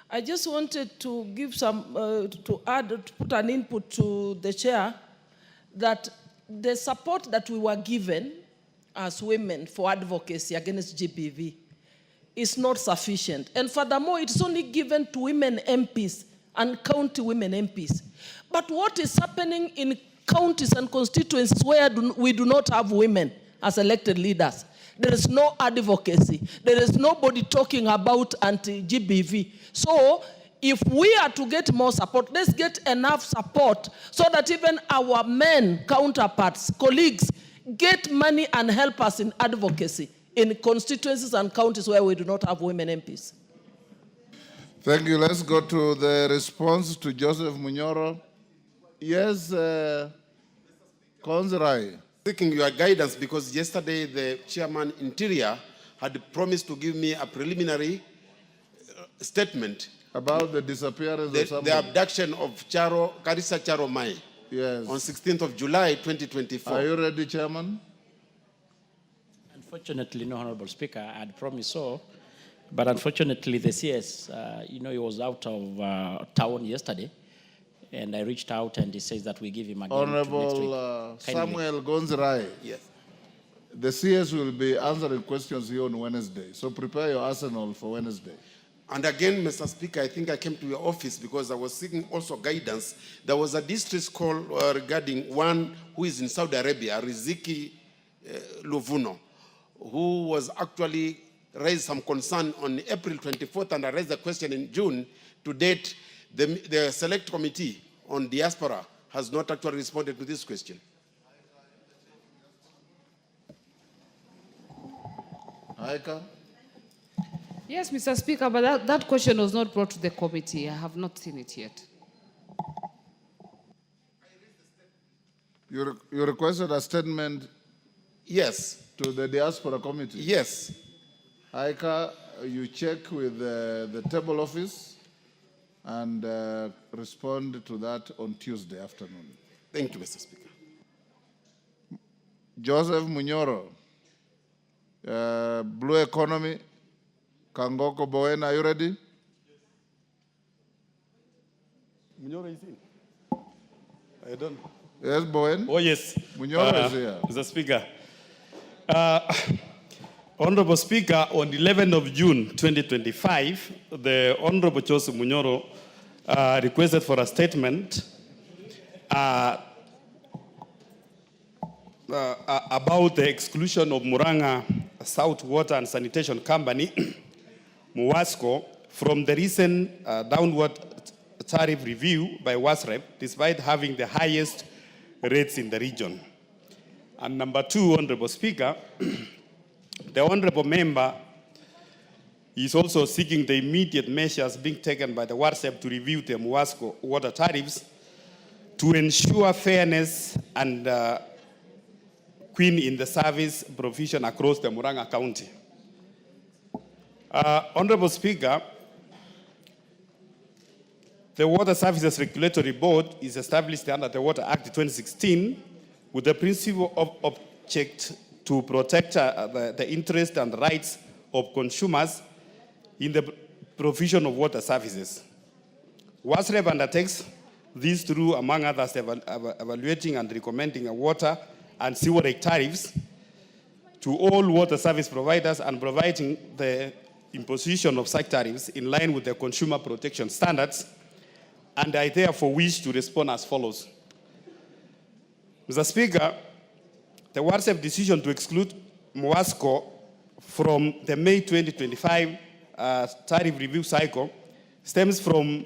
I just wanted to give some, to put an input to the chair that the support that we were given as women for advocacy against GBV is not sufficient. And furthermore, it's only given to women MPs and county women MPs. But what is happening in counties and constituencies where we do not have women as elected leaders? There is no advocacy. There is nobody talking about anti-GBV. So if we are to get more support, let's get enough support so that even our men counterparts, colleagues, get money and help us in advocacy in constituencies and counties where we do not have women MPs. Thank you. Let's go to the response to Joseph Munyoro. Yes, Konzrai. Seeking your guidance because yesterday the chairman Interior had promised to give me a preliminary statement about the disappearance of somebody. The abduction of Karisa Charo Mai. Yes. On 16th of July, 2024. Are you ready, Chairman? Unfortunately, no, Honorable Speaker, I had promised so. But unfortunately, the CS, he was out of town yesterday. And I reached out and he says that we give him again Honorable Samuel Gonzrai. Yes. The CS will be answering questions here on Wednesday. So prepare your arsenal for Wednesday. And again, Mr. Speaker, I think I came to your office because I was seeking also guidance. There was a distress call regarding one who is in Saudi Arabia, Riziki Luvuno, who was actually raised some concern on April 24th, and I raised the question in June. To date, the select committee on diaspora has not actually responded to this question. Aika? Yes, Mr. Speaker, but that question was not brought to the committee. I have not seen it yet. You requested a statement Yes, to the diaspora committee. yes. Haika, you check with the table office and respond to that on Tuesday afternoon. Thank you, Mr. Speaker. Joseph Munyoro, Blue Economy, Kangoko Bowen, are you ready? Munyoro is in. I don't. Yes, Bowen? Oh, yes. Munyoro is here. Mr. Speaker. Honorable Speaker, on 11th of June 2025, the Honorable Joseph Munyoro requested for a statement about the exclusion of Muranga South Water and Sanitation Company, MUWASCO, from the recent downward tariff review by WASREP, despite having the highest rates in the region. And number two, Honorable Speaker, the Honorable Member is also seeking the immediate measures being taken by the WASREP to review the MUWASCO water tariffs to ensure fairness and queen in the service provision across the Muranga County. Honorable Speaker, the Water Services Regulatory Board is established under the Water Act 2016 with the principal object to protect the interest and rights of consumers in the provision of water services. WASREP undertakes this through, among others, evaluating and recommending water and sewerage tariffs to all water service providers and providing the imposition of such tariffs in line with the consumer protection standards. And I therefore wish to respond as follows. Mr. Speaker, the WASREP decision to exclude MUWASCO from the May 2025 tariff review cycle stems from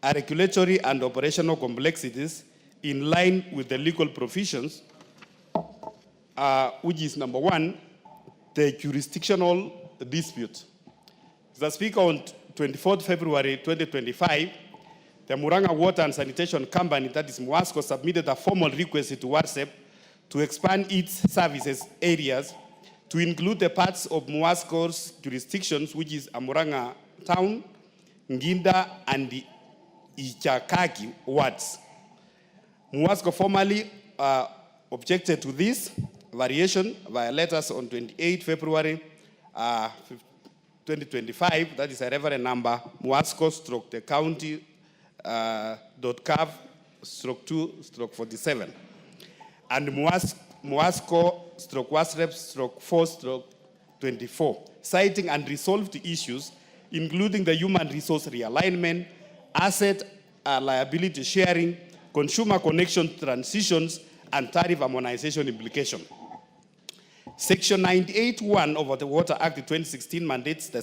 regulatory and operational complexities in line with the legal provisions, which is number one, the jurisdictional dispute. Mr. Speaker, on 24th February 2025, the Muranga Water and Sanitation Company, that is MUWASCO, submitted a formal request to WASREP to expand its services areas to include the parts of MUWASCO's jurisdictions, which is Muranga Town, Nginda, and the Ichakaki wards. MUWASCO formally objected to this variation via letters on 28 February 2025, that is a reference number, MUWASCO / the county .cav/2/47, and MUWASCO/WASREP/4/24, citing unresolved issues, including the human resource realignment, asset liability sharing, consumer connection transitions, and tariff harmonization implication. Section 98(1) of the Water Act 2016 mandates the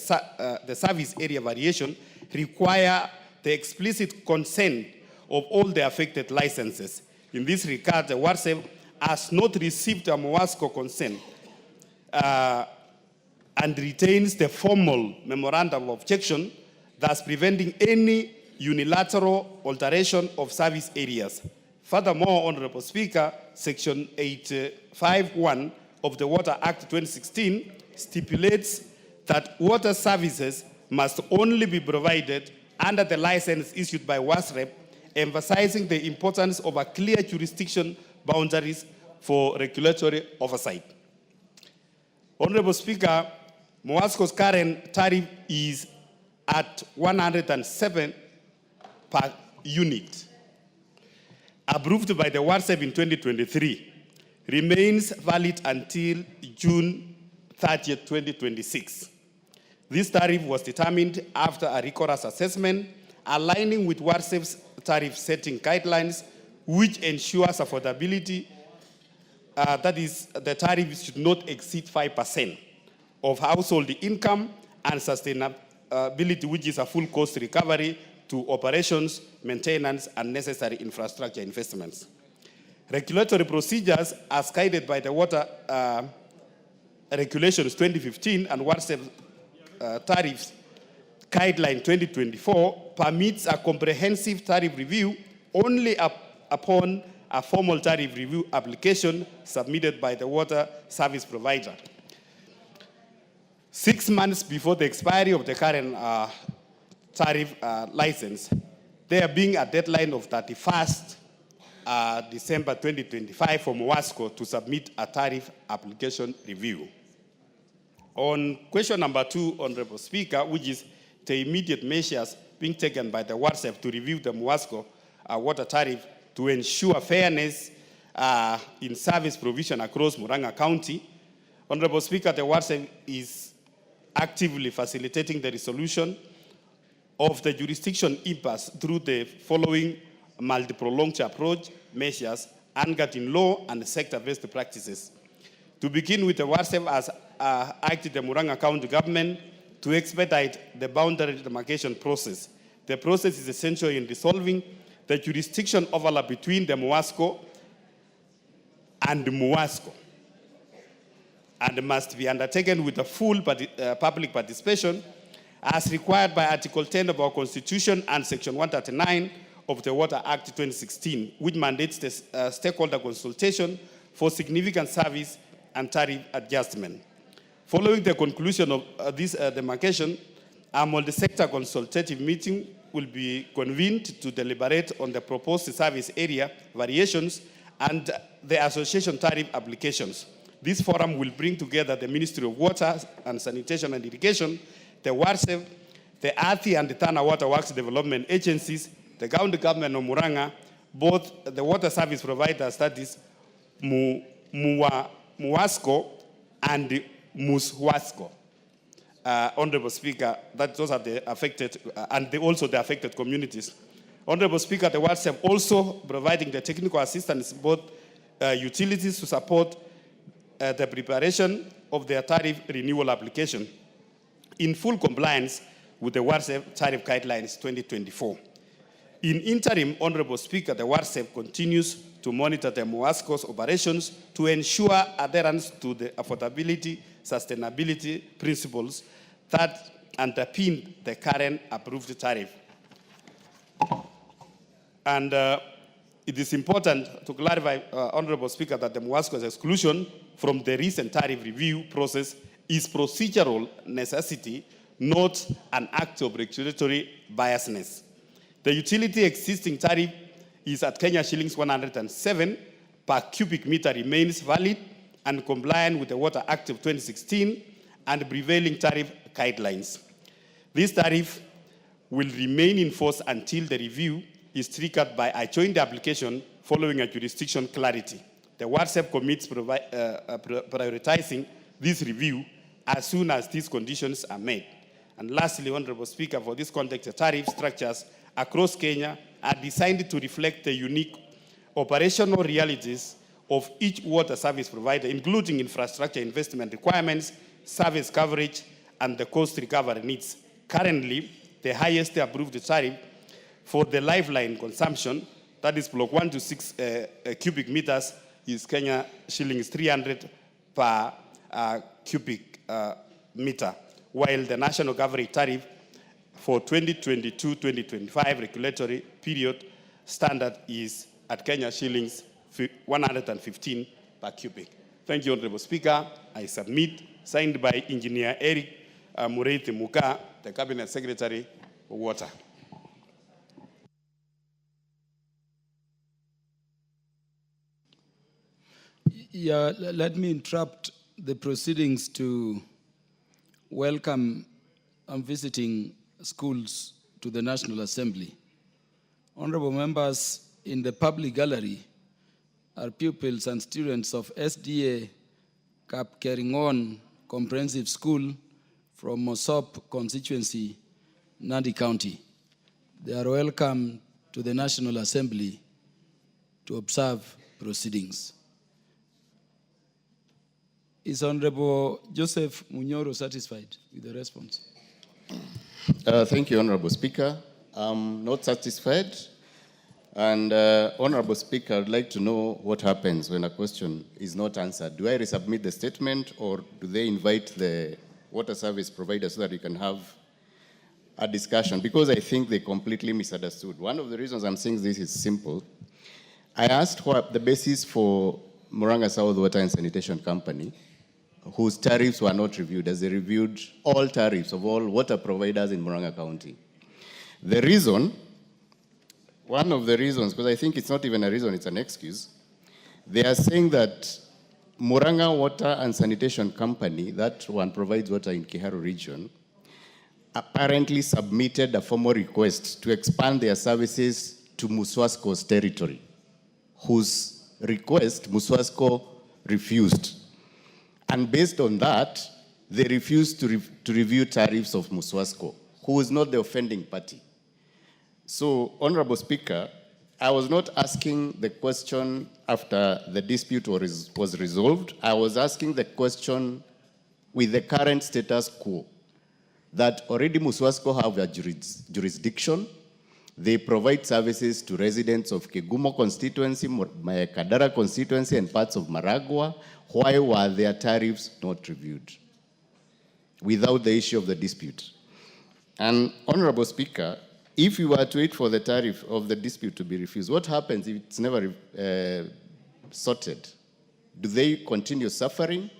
service area variation require the explicit consent of all the affected licenses. In this regard, the WASREP has not received a MUWASCO consent and retains the formal memorandum of objection, thus preventing any unilateral alteration of service areas. Furthermore, Honorable Speaker, Section 851 of the Water Act 2016 stipulates that water services must only be provided under the license issued by WASREP, emphasizing the importance of a clear jurisdiction boundaries for regulatory oversight. Honorable Speaker, MUWASCO's current tariff is at 107 per unit, approved by the WASREP in 2023, remains valid until June 30th, 2026. This tariff was determined after a rigorous assessment, aligning with WASREP's tariff setting guidelines, which ensures affordability, that is, the tariff should not exceed 5% of household income, and sustainability, which is a full cost recovery to operations, maintenance, and necessary infrastructure investments. Regulatory procedures, as guided by the Water Regulations 2015 and WASREP Tariffs Guideline 2024, permits a comprehensive tariff review only upon a formal tariff review application submitted by the water service provider. 6 months before the expiry of the current tariff license, there being a deadline of 31st December 2025 for MOASCO to submit a tariff application review. On question number 2, Honorable Speaker, which is the immediate measures being taken by the WhatsApp to review the MOASCO water tariff to ensure fairness in service provision across Murang'a County. Honorable Speaker, the WhatsApp is actively facilitating the resolution of the jurisdiction impasse through the following multi-pronged approach measures anchored in law and sector-based practices. To begin with, the WhatsApp has acted the Murang'a County government to expedite the boundary demarcation process. The process is essential in resolving the jurisdiction overlap between the MOASCO and MOASCO, and must be undertaken with a full public participation as required by Article 10 of our Constitution and Section 139 of the Water Act 2016, which mandates the stakeholder consultation for significant service and tariff adjustment. Following the conclusion of this demarcation, a multi-sector consultative meeting will be convened to deliberate on the proposed service area variations and the association tariff applications. This forum will bring together the Ministry of Water and Sanitation and Irrigation, the WARSEV, the ATHI and the Tana Water Works Development Agencies, the county government of Murang'a, both the water service providers, that is MOASCO and MUSWASCO. Honorable Speaker, those are the affected, and also the affected communities. Honorable Speaker, the WhatsApp also providing the technical assistance, both utilities to support the preparation of their tariff renewal application in full compliance with the WhatsApp tariff guidelines 2024. In interim, Honorable Speaker, the WhatsApp continues to monitor the MOASCO's operations to ensure adherence to the affordability, sustainability principles that underpin the current approved tariff. And it is important to clarify, Honorable Speaker, that the MOASCO's exclusion from the recent tariff review process is procedural necessity, not an act of regulatory biasness. The utility existing tariff is at Kenya shillings 107 per cubic meter remains valid and compliant with the Water Act of 2016 and prevailing tariff guidelines. This tariff will remain in force until the review is triggered by a joint application following a jurisdiction clarity. The WhatsApp commits prioritizing this review as soon as these conditions are met. And lastly, Honorable Speaker, for this context, the tariff structures across Kenya are designed to reflect the unique operational realities of each water service provider, including infrastructure investment requirements, service coverage, and the cost recovery needs. Currently, the highest approved tariff for the lifeline consumption, that is block 1 to 6 cubic meters, is Kenya shillings 300 per cubic meter, while the national coverage tariff for 2022-2025 regulatory period standard is at Kenya shillings 115 per cubic. Thank you, Honorable Speaker. I submit, signed by Engineer Eric Mureithi Muka, the Cabinet Secretary for Water. Yeah, let me interrupt the proceedings to welcome and visiting schools to the National Assembly. Honorable members, in the public gallery are pupils and students of SDA Cap Keringon Comprehensive School from Mosop constituency, Nandi County. They are welcome to the National Assembly to observe proceedings. Is Honorable Joseph Munyoro satisfied with the response? Thank you, Honorable Speaker. I'm not satisfied. And Honorable Speaker, I'd like to know what happens when a question is not answered. Do I resubmit the statement, or do they invite the water service provider so that we can have a discussion? Because I think they completely misunderstood. One of the reasons I'm saying this is simple. I asked what the basis for Murang'a South Water and Sanitation Company, whose tariffs were not reviewed, as they reviewed all tariffs of all water providers in Murang'a County. The reason, one of the reasons, because I think it's not even a reason, it's an excuse, they are saying that Murang'a Water and Sanitation Company, that one provides water in Kiharu region, apparently submitted a formal request to expand their services to Muswasko's territory, whose request Muswasko refused. And based on that, they refused to review tariffs of Muswasko, who is not the offending party. So, Honorable Speaker, I was not asking the question after the dispute was resolved. I was asking the question with the current status quo, that already Muswasko have a jurisdiction. They provide services to residents of Kegumo constituency, Kadara constituency, and parts of Maragua. Why were their tariffs not reviewed without the issue of the dispute? And Honorable Speaker, if you were to wait for the tariff of the dispute to be refused, what happens if it's never sorted? Do they continue suffering?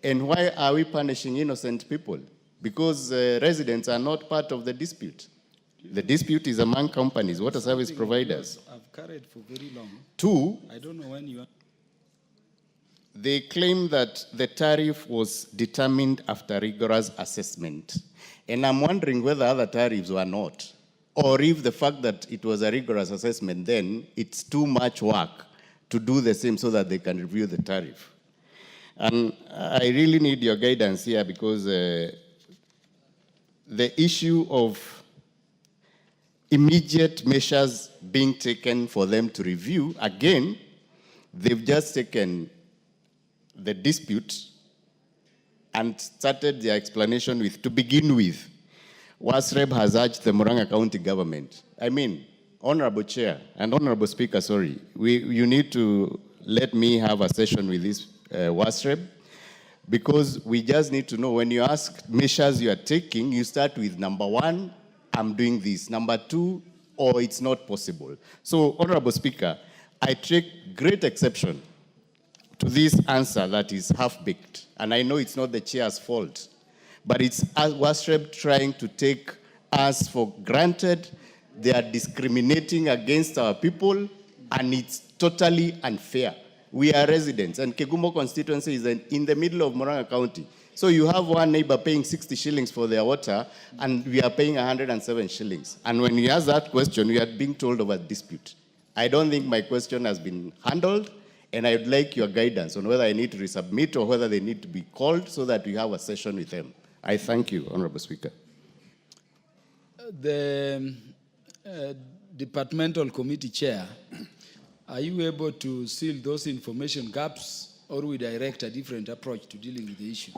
And why are we punishing innocent people? Because residents are not part of the dispute. The dispute is among companies, water service providers. I've carried for very long. Two, I don't know when you are. they claim that the tariff was determined after rigorous assessment. And I'm wondering whether other tariffs were not, or if the fact that it was a rigorous assessment, then it's too much work to do the same so that they can review the tariff. And I really need your guidance here, because the issue of immediate measures being taken for them to review, again, they've just taken the dispute and started their explanation with, to begin with, WASREB has urged the Murang'a County government. I mean, Honorable Chair and Honorable Speaker, sorry, you need to let me have a session with this WASREB, because we just need to know, when you ask measures you are taking, you start with number one, I'm doing this. Number two, or it's not possible. So, Honorable Speaker, I take great exception to this answer that is half-baked. And I know it's not the chair's fault, but it's WASREB trying to take us for granted. They are discriminating against our people, and it's totally unfair. We are residents, and Kegumo constituency is in the middle of Murang'a County. So you have one neighbor paying 60 shillings for their water, and we are paying 107 shillings. And when you ask that question, we are being told of a dispute. I don't think my question has been handled, and I would like your guidance on whether I need to resubmit or whether they need to be called so that we have a session with them. I thank you, Honorable Speaker. The departmental committee chair, are you able to seal those information gaps, or we direct a different approach to dealing with the issue?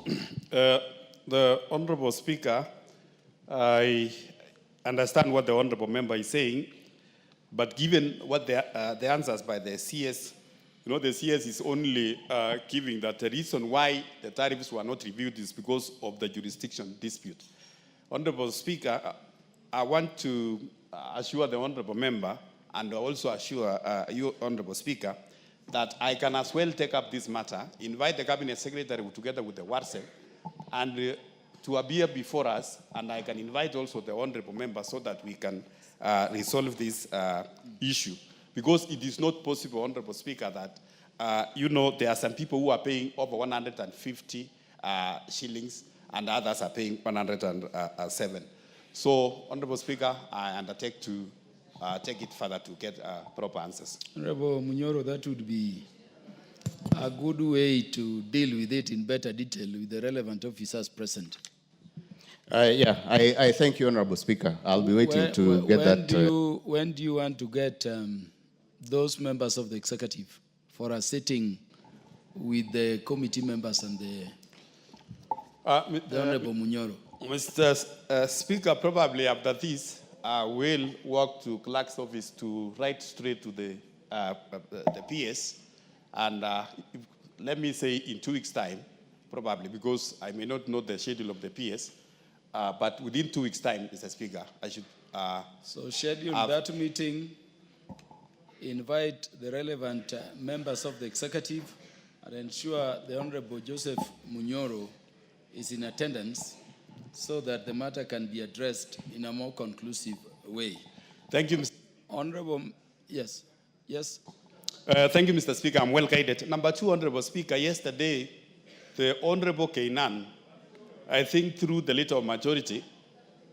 The Honorable Speaker, I understand what the Honorable Member is saying, but given what the answers by the CS, you know, the CS is only giving that the reason why the tariffs were not reviewed is because of the jurisdiction dispute. Honorable Speaker, I want to assure the Honorable Member, and also assure you, Honorable Speaker, that I can as well take up this matter, invite the Cabinet Secretary together with the WASREB, and to appear before us, and I can invite also the Honorable Member so that we can resolve this issue. Because it is not possible, Honorable Speaker, that, you know, there are some people who are paying over 150 shillings, and others are paying 107. So, Honorable Speaker, I undertake to take it further to get proper answers. Honorable Munyoro, that would be a good way to deal with it in better detail with the relevant officers present. Yeah, I thank you, Honorable Speaker. I'll be waiting to get that. When do you want to get those members of the executive for a sitting with the committee members and the Honorable Munyoro? Mr. Speaker, probably after this, will walk to clerk's office to write straight to the PS, and let me say in 2 weeks' time, probably, because I may not know the schedule of the PS, but within 2 weeks' time, Mr. Speaker, I should. So schedule that meeting invite the relevant members of the executive and ensure the Honorable Joseph Munyoro is in attendance so that the matter can be addressed in a more conclusive way. Thank you, Mr. Honorable, yes, yes. Thank you, Mr. Speaker. I'm well guided. Number two, Honorable Speaker, yesterday, the Honorable Kainan, I think through the leader of majority,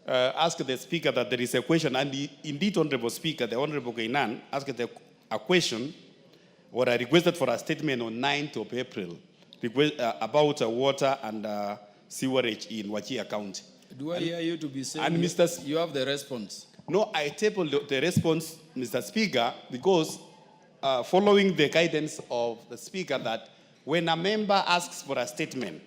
asked the Speaker that there is a question, and indeed, Honorable Speaker, the Honorable Kainan asked a question, or I requested for a statement on 9th of April about water and sewerage in Wajir County. Do I hear you to be saying and Mr. You have the response? No, I tabled the response, Mr. Speaker, because following the guidance of the Speaker that when a member asks for a statement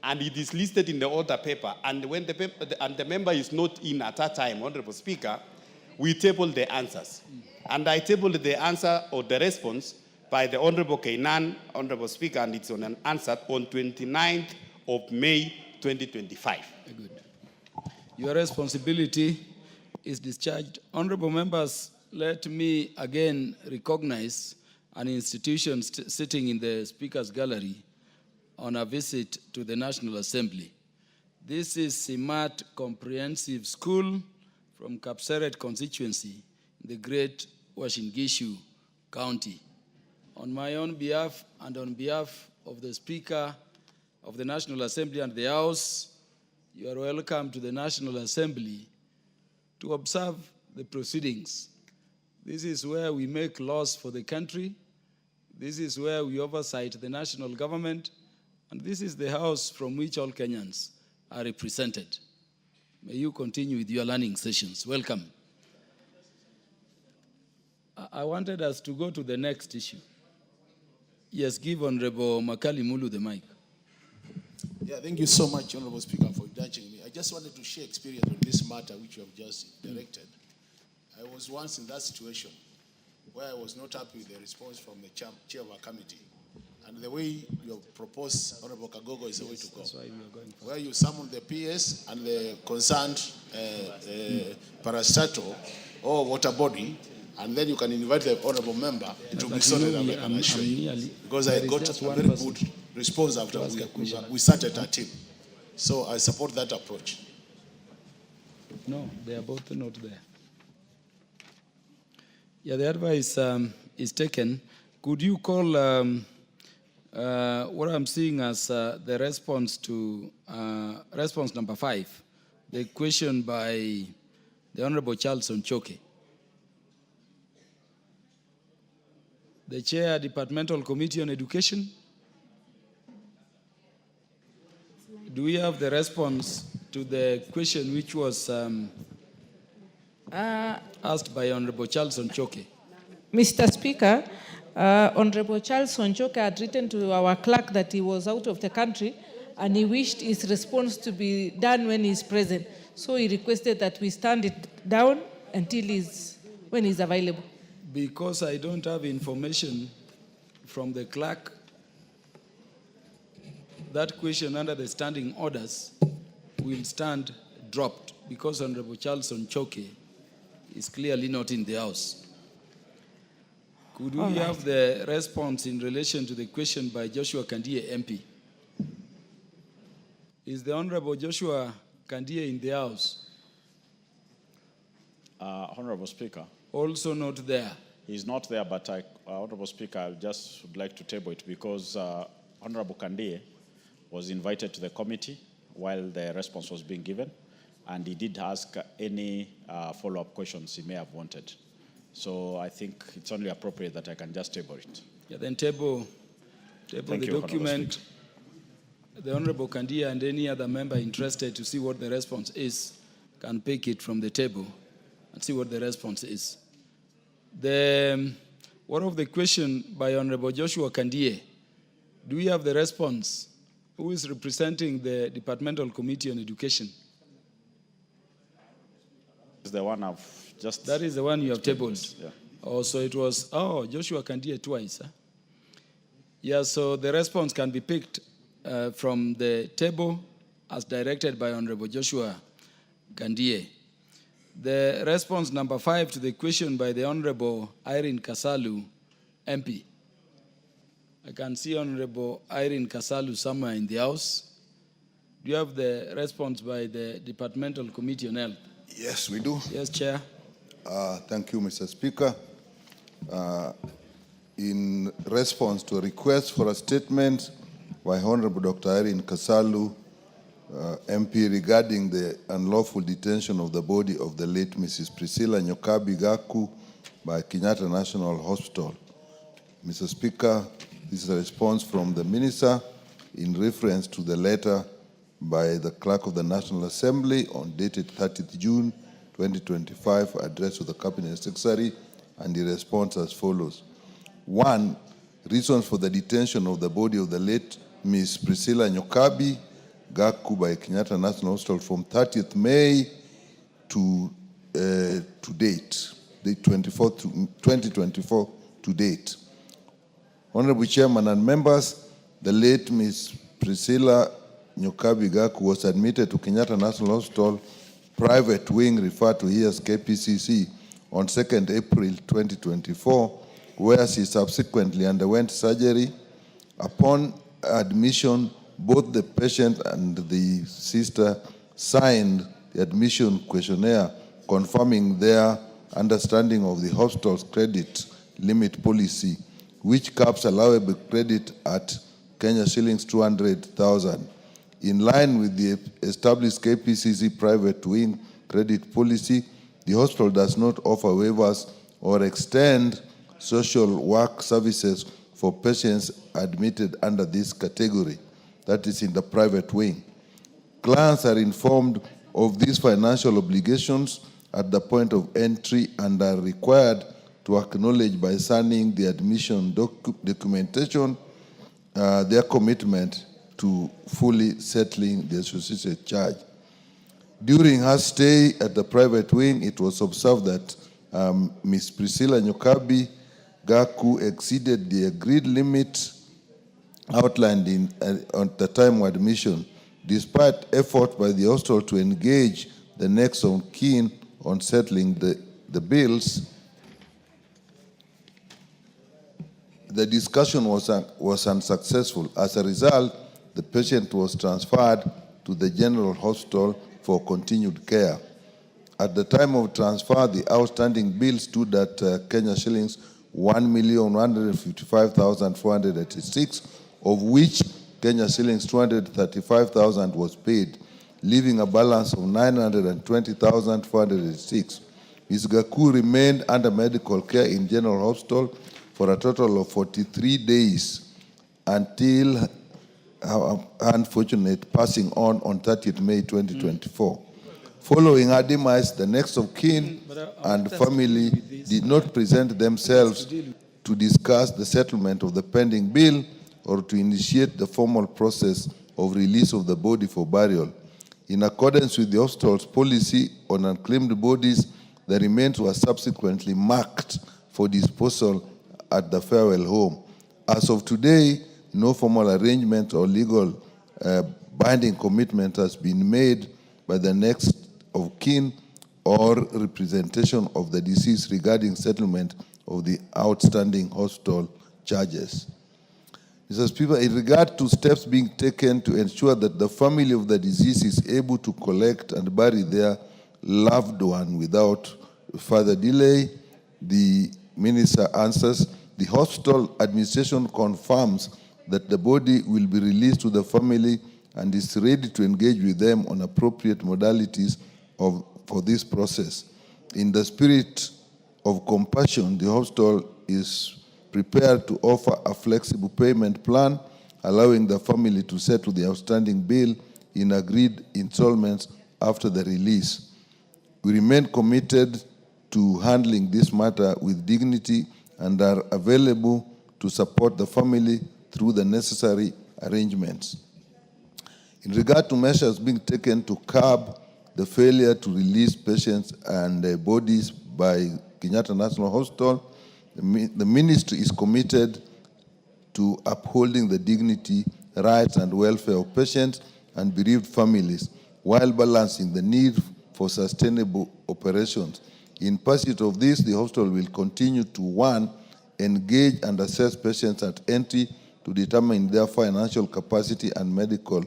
and it is listed in the order paper, and when the member is not in at that time, Honorable Speaker, we table the answers. And I tabled the answer or the response by the Honorable Kainan, Honorable Speaker, and it's on an answer on 29th of May 2025. Good. Your responsibility is discharged. Honorable members, let me again recognize an institution sitting in the Speaker's Gallery on a visit to the National Assembly. This is Simat Comprehensive School from Kapseret constituency in the Great Uasin Gishu County. On my own behalf and on behalf of the Speaker of the National Assembly and the House, you are welcome to the National Assembly to observe the proceedings. This is where we make laws for the country. This is where we oversight the national government. And this is the house from which all Kenyans are represented. May you continue with your learning sessions. Welcome. I wanted us to go to the next issue. Yes, give Honorable Makali Mulu the mic. Yeah, thank you so much, Honorable Speaker, for indulging me. I just wanted to share experience on this matter which you have just directed. I was once in that situation where I was not happy with the response from the chair of our committee. And the way you have proposed, Honorable Kagogo, is the way to go. Where you summon the PS and the concerned parastatal or water body, and then you can invite the honorable member to be sorted away, I'm assure you. Because I got a very good response after we started our team. So I support that approach. No, they are both not there. Yeah, the advice is taken. Could you call what I'm seeing as the response to response number 5, the question by the Honorable Charles Onchoke. The Chair, Departmental Committee on Education. Do we have the response to the question which was asked by Honorable Charles Onchoke? Mr. Speaker, Honorable Charles Onchoke had written to our clerk that he was out of the country and he wished his response to be done when he's present. So he requested that we stand it down until when he's available. Because I don't have information from the clerk, that question under the standing orders will stand dropped because Honorable Charles Onchoke is clearly not in the House. Could we have the response in relation to the question by Joshua Kandie, MP? Is the Honorable Joshua Kandie in the House? Honorable Speaker. Also not there. He's not there, but Honorable Speaker, I just would like to table it because Honorable Kandie was invited to the committee while the response was being given, and he did ask any follow-up questions he may have wanted. So I think it's only appropriate that I can just table it. Yeah, then table the document. The Honorable Kandia and any other member interested to see what the response is can pick it from the table and see what the response is. What of the question by Honorable Joshua Kandie? Do we have the response? Who is representing the Departmental Committee on Education? It's the one I've just... That is the one you have tabled. Yeah. Oh, so it was, Joshua Kandie twice. Huh? Yeah, so the response can be picked from the table as directed by Honorable Joshua Kandie. The response number 5 to the question by the Honorable Irene Kasalu, MP. I can see Honorable Irene Kasalu somewhere in the House. Do you have the response by the Departmental Committee on Health? Yes, we do. Yes, Chair. Thank you, Mr. Speaker. In response to a request for a statement by Honorable Dr. Irene Kasalu, MP, regarding the unlawful detention of the body of the late Mrs. Priscilla Nyokabi Gaku by Kenyatta National Hospital. Mr. Speaker, this is a response from the Minister in reference to the letter by the Clerk of the National Assembly on dated 30th June 2025 addressed to the Cabinet Secretary, and the response as follows. 1. Reasons for the detention of the body of the late Ms. Priscilla Nyokabi Gaku by Kenyatta National Hospital from 30th May to date, the 2024 to date. Honorable Chairman and members, the late Ms. Priscilla Nyokabi Gaku was admitted to Kenyatta National Hospital private wing referred to here as KPCC on 2nd April 2024, where she subsequently underwent surgery. Upon admission, both the patient and the sister signed the admission questionnaire confirming their understanding of the hospital's credit limit policy, which caps allowable credit at Kenya shillings 200,000. In line with the established KPCC private wing credit policy, the hospital does not offer waivers or extend social work services for patients admitted under this category, that is in the private wing. Clients are informed of these financial obligations at the point of entry and are required to acknowledge by signing the admission documentation their commitment to fully settling the associated charge. During her stay at the private wing, it was observed that Ms. Priscilla Nyokabi Gaku exceeded the agreed limit outlined at the time of admission, despite effort by the hospital to engage the next of kin on settling the bills. The discussion was unsuccessful. As a result, the patient was transferred to the General Hospital for continued care. At the time of transfer, the outstanding bill stood at Kenya shillings 1,155,486, of which Kenya shillings 235,000 was paid, leaving a balance of 920,486. Ms. Gaku remained under medical care in General Hospital for a total of 43 days until her unfortunate passing on 30th May 2024. Following her demise, the next of kin and family did not present themselves to discuss the settlement of the pending bill or to initiate the formal process of release of the body for burial. In accordance with the hospital's policy on unclaimed bodies, the remains were subsequently marked for disposal at the farewell home. As of today, no formal arrangement or legal binding commitment has been made by the next of kin or representation of the deceased regarding settlement of the outstanding hospital charges. Mr. Speaker, in regard to steps being taken to ensure that the family of the deceased is able to collect and bury their loved one without further delay, the Minister answers, the hospital administration confirms that the body will be released to the family and is ready to engage with them on appropriate modalities for this process. In the spirit of compassion, the hospital is prepared to offer a flexible payment plan, allowing the family to settle the outstanding bill in agreed installments after the release. We remain committed to handling this matter with dignity and are available to support the family through the necessary arrangements. In regard to measures being taken to curb the failure to release patients and bodies by Kenyatta National Hospital, the ministry is committed to upholding the dignity, rights, and welfare of patients and bereaved families while balancing the need for sustainable operations. In pursuit of this, the hospital will continue to, 1, engage and assess patients at entry to determine their financial capacity and medical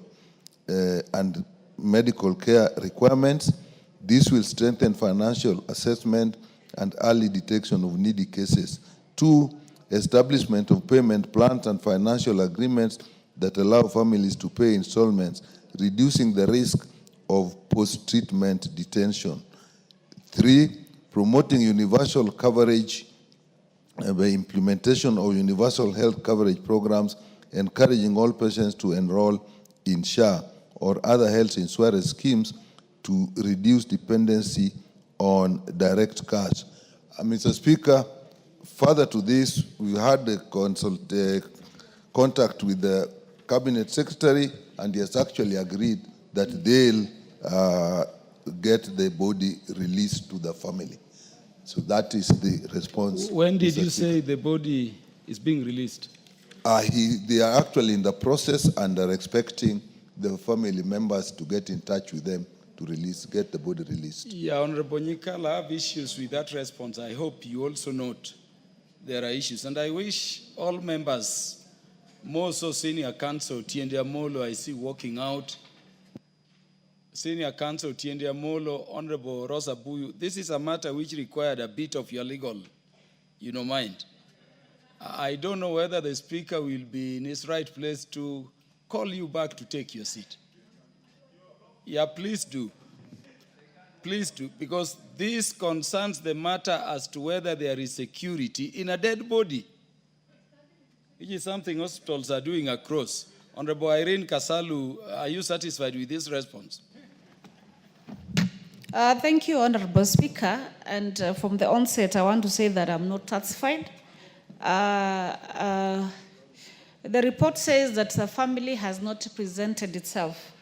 care requirements. This will strengthen financial assessment and early detection of needy cases. 2, establishment of payment plans and financial agreements that allow families to pay installments, reducing the risk of post-treatment detention. 3, promoting universal coverage by implementation of universal health coverage programs, encouraging all patients to enroll in SHA or other health insurance schemes to reduce dependency on direct cash. Mr. Speaker, further to this, we had a contact with the Cabinet Secretary, and he has actually agreed that they'll get the body released to the family. So that is the response. When did you say the body is being released? They are actually in the process and are expecting the family members to get in touch with them to get the body released. Yeah, Honorable Nyikal, I have issues with that response. I hope you also note there are issues. And I wish all members, more so Senior Counsel Tiendia Molo, I see walking out. Senior Counsel Tiendia Molo, Honorable Rosa Buyu, this is a matter which required a bit of your legal, mind. I don't know whether the Speaker will be in his right place to call you back to take your seat. Yeah, please do. Please do, because this concerns the matter as to whether there is security in a dead body, which is something hospitals are doing across. Honorable Irene Kasalu, are you satisfied with this response? Thank you, Honorable Speaker. And from the onset, I want to say that I'm not satisfied. The report says that the family has not presented itself.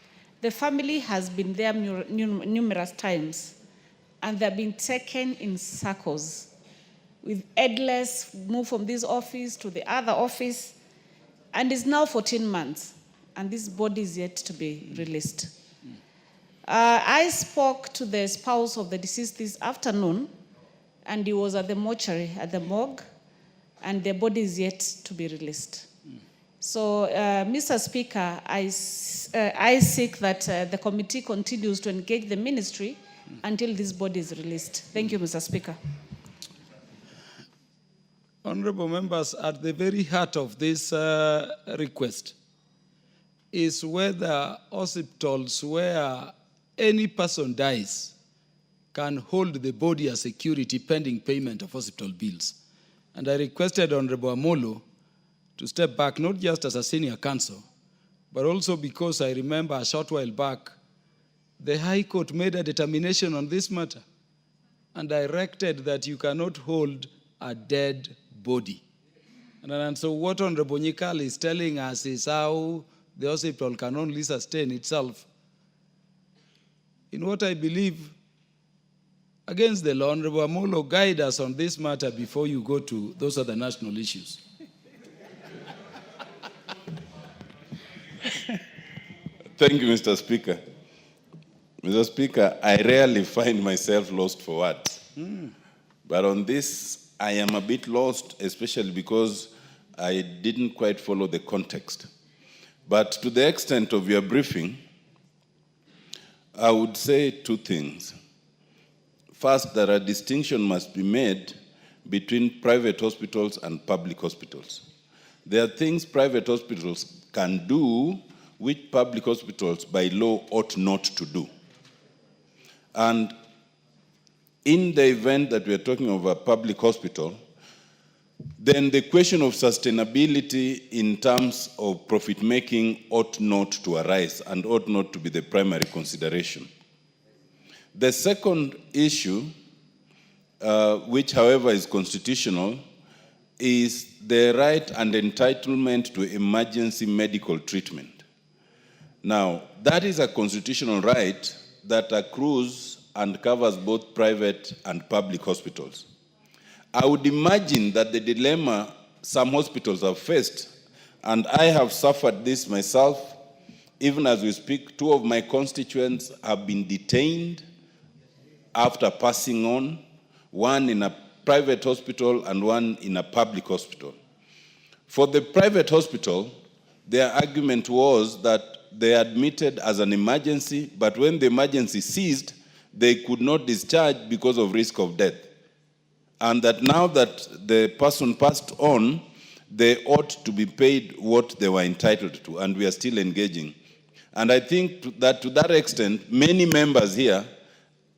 The family has been there numerous times, and they're being taken in circles with endless move from this office to the other office, and it's now 14 months, and this body is yet to be released. I spoke to the spouse of the deceased this afternoon, and he was at the mortuary, at the morgue, and the body is yet to be released. So, Mr. Speaker, I seek that the committee continues to engage the ministry until this body is released. Thank you, Mr. Speaker. Honorable members, at the very heart of this request is whether hospitals where any person dies can hold the body as security pending payment of hospital bills. And I requested Honorable Amolo to step back, not just as a senior counsel, but also because I remember a short while back, the High Court made a determination on this matter and directed that you cannot hold a dead body. And so what Honorable Nyikal is telling us is how the hospital can only sustain itself in what I believe against the law. Honorable Amolo, guide us on this matter before you go to those other national issues. Thank you, Mr. Speaker. Mr. Speaker, I rarely find myself lost for words. But on this, I am a bit lost, especially because I didn't quite follow the context. But to the extent of your briefing, I would say two things. First, that a distinction must be made between private hospitals and public hospitals. There are things private hospitals can do which public hospitals by law ought not to do. And in the event that we are talking of a public hospital, then the question of sustainability in terms of profit making ought not to arise and ought not to be the primary consideration. The second issue, which however is constitutional, is the right and entitlement to emergency medical treatment. Now, that is a constitutional right that accrues and covers both private and public hospitals. I would imagine that the dilemma some hospitals have faced, and I have suffered this myself, even as we speak, 2 of my constituents have been detained after passing on, one in a private hospital and one in a public hospital. For the private hospital, their argument was that they admitted as an emergency, but when the emergency ceased, they could not discharge because of risk of death. And that now that the person passed on, they ought to be paid what they were entitled to, and we are still engaging. And I think that to that extent, many members here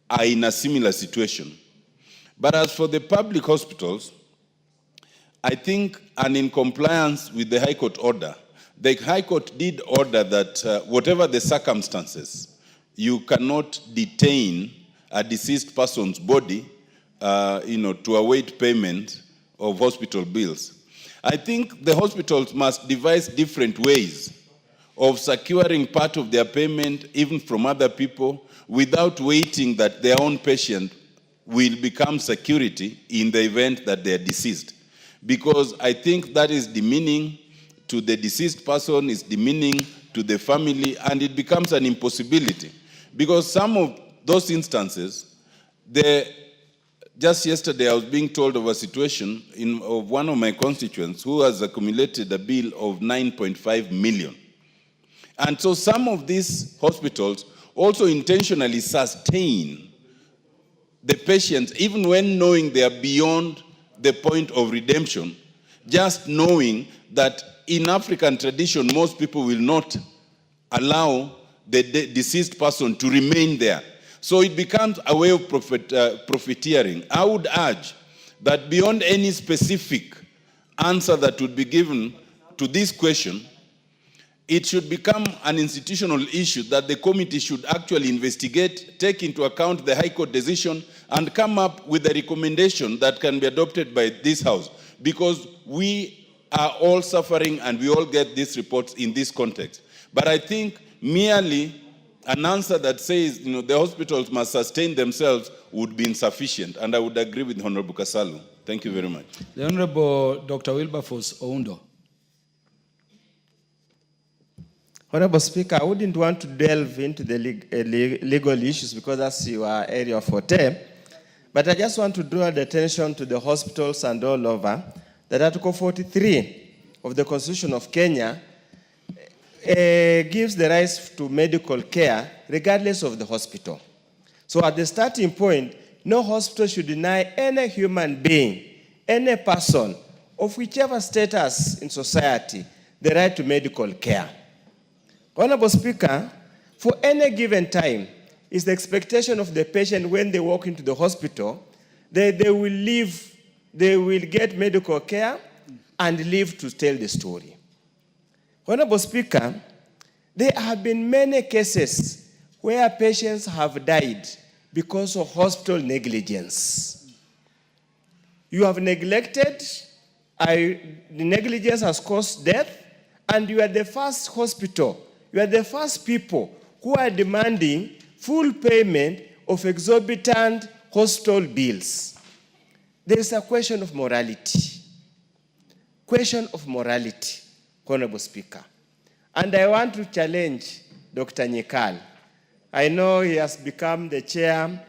are in a similar situation. But as for the public hospitals, I think, and in compliance with the High Court order, the High Court did order that whatever the circumstances, you cannot detain a deceased person's body to await payment of hospital bills. I think the hospitals must devise different ways of securing part of their payment, even from other people, without waiting that their own patient will become security in the event that they are deceased. Because I think that is demeaning to the deceased person, is demeaning to the family, and it becomes an impossibility. Because some of those instances, just yesterday I was being told of a situation of one of my constituents who has accumulated a bill of 9.5 million. And so some of these hospitals also intentionally sustain the patients, even when knowing they are beyond the point of redemption, just knowing that in African tradition, most people will not allow the deceased person to remain there. So it becomes a way of profiteering. I would urge that beyond any specific answer that would be given to this question, it should become an institutional issue that the committee should actually investigate, take into account the High Court decision, and come up with a recommendation that can be adopted by this House. Because we are all suffering and we all get these reports in this context. But I think merely an answer that says the hospitals must sustain themselves would be insufficient. And I would agree with Honorable Kasalu. Thank you very much. The Honorable Dr. Wilberforce Oundo. Honorable Speaker, I wouldn't want to delve into the legal issues because that's your area of forte, but I just want to draw attention to the hospitals and all over that Article 43 of the Constitution of Kenya gives the rights to medical care regardless of the hospital. So at the starting point, no hospital should deny any human being, any person of whichever status in society, the right to medical care. Honorable Speaker, for any given time, it's the expectation of the patient when they walk into the hospital, they will get medical care and live to tell the story. Honorable Speaker, there have been many cases where patients have died because of hospital negligence. You have neglected, the negligence has caused death, and you are the first hospital, you are the first people who are demanding full payment of exorbitant hospital bills. There is a question of morality. Question of morality, Honorable Speaker. And I want to challenge Dr. Nyikal. I know he has become the chair.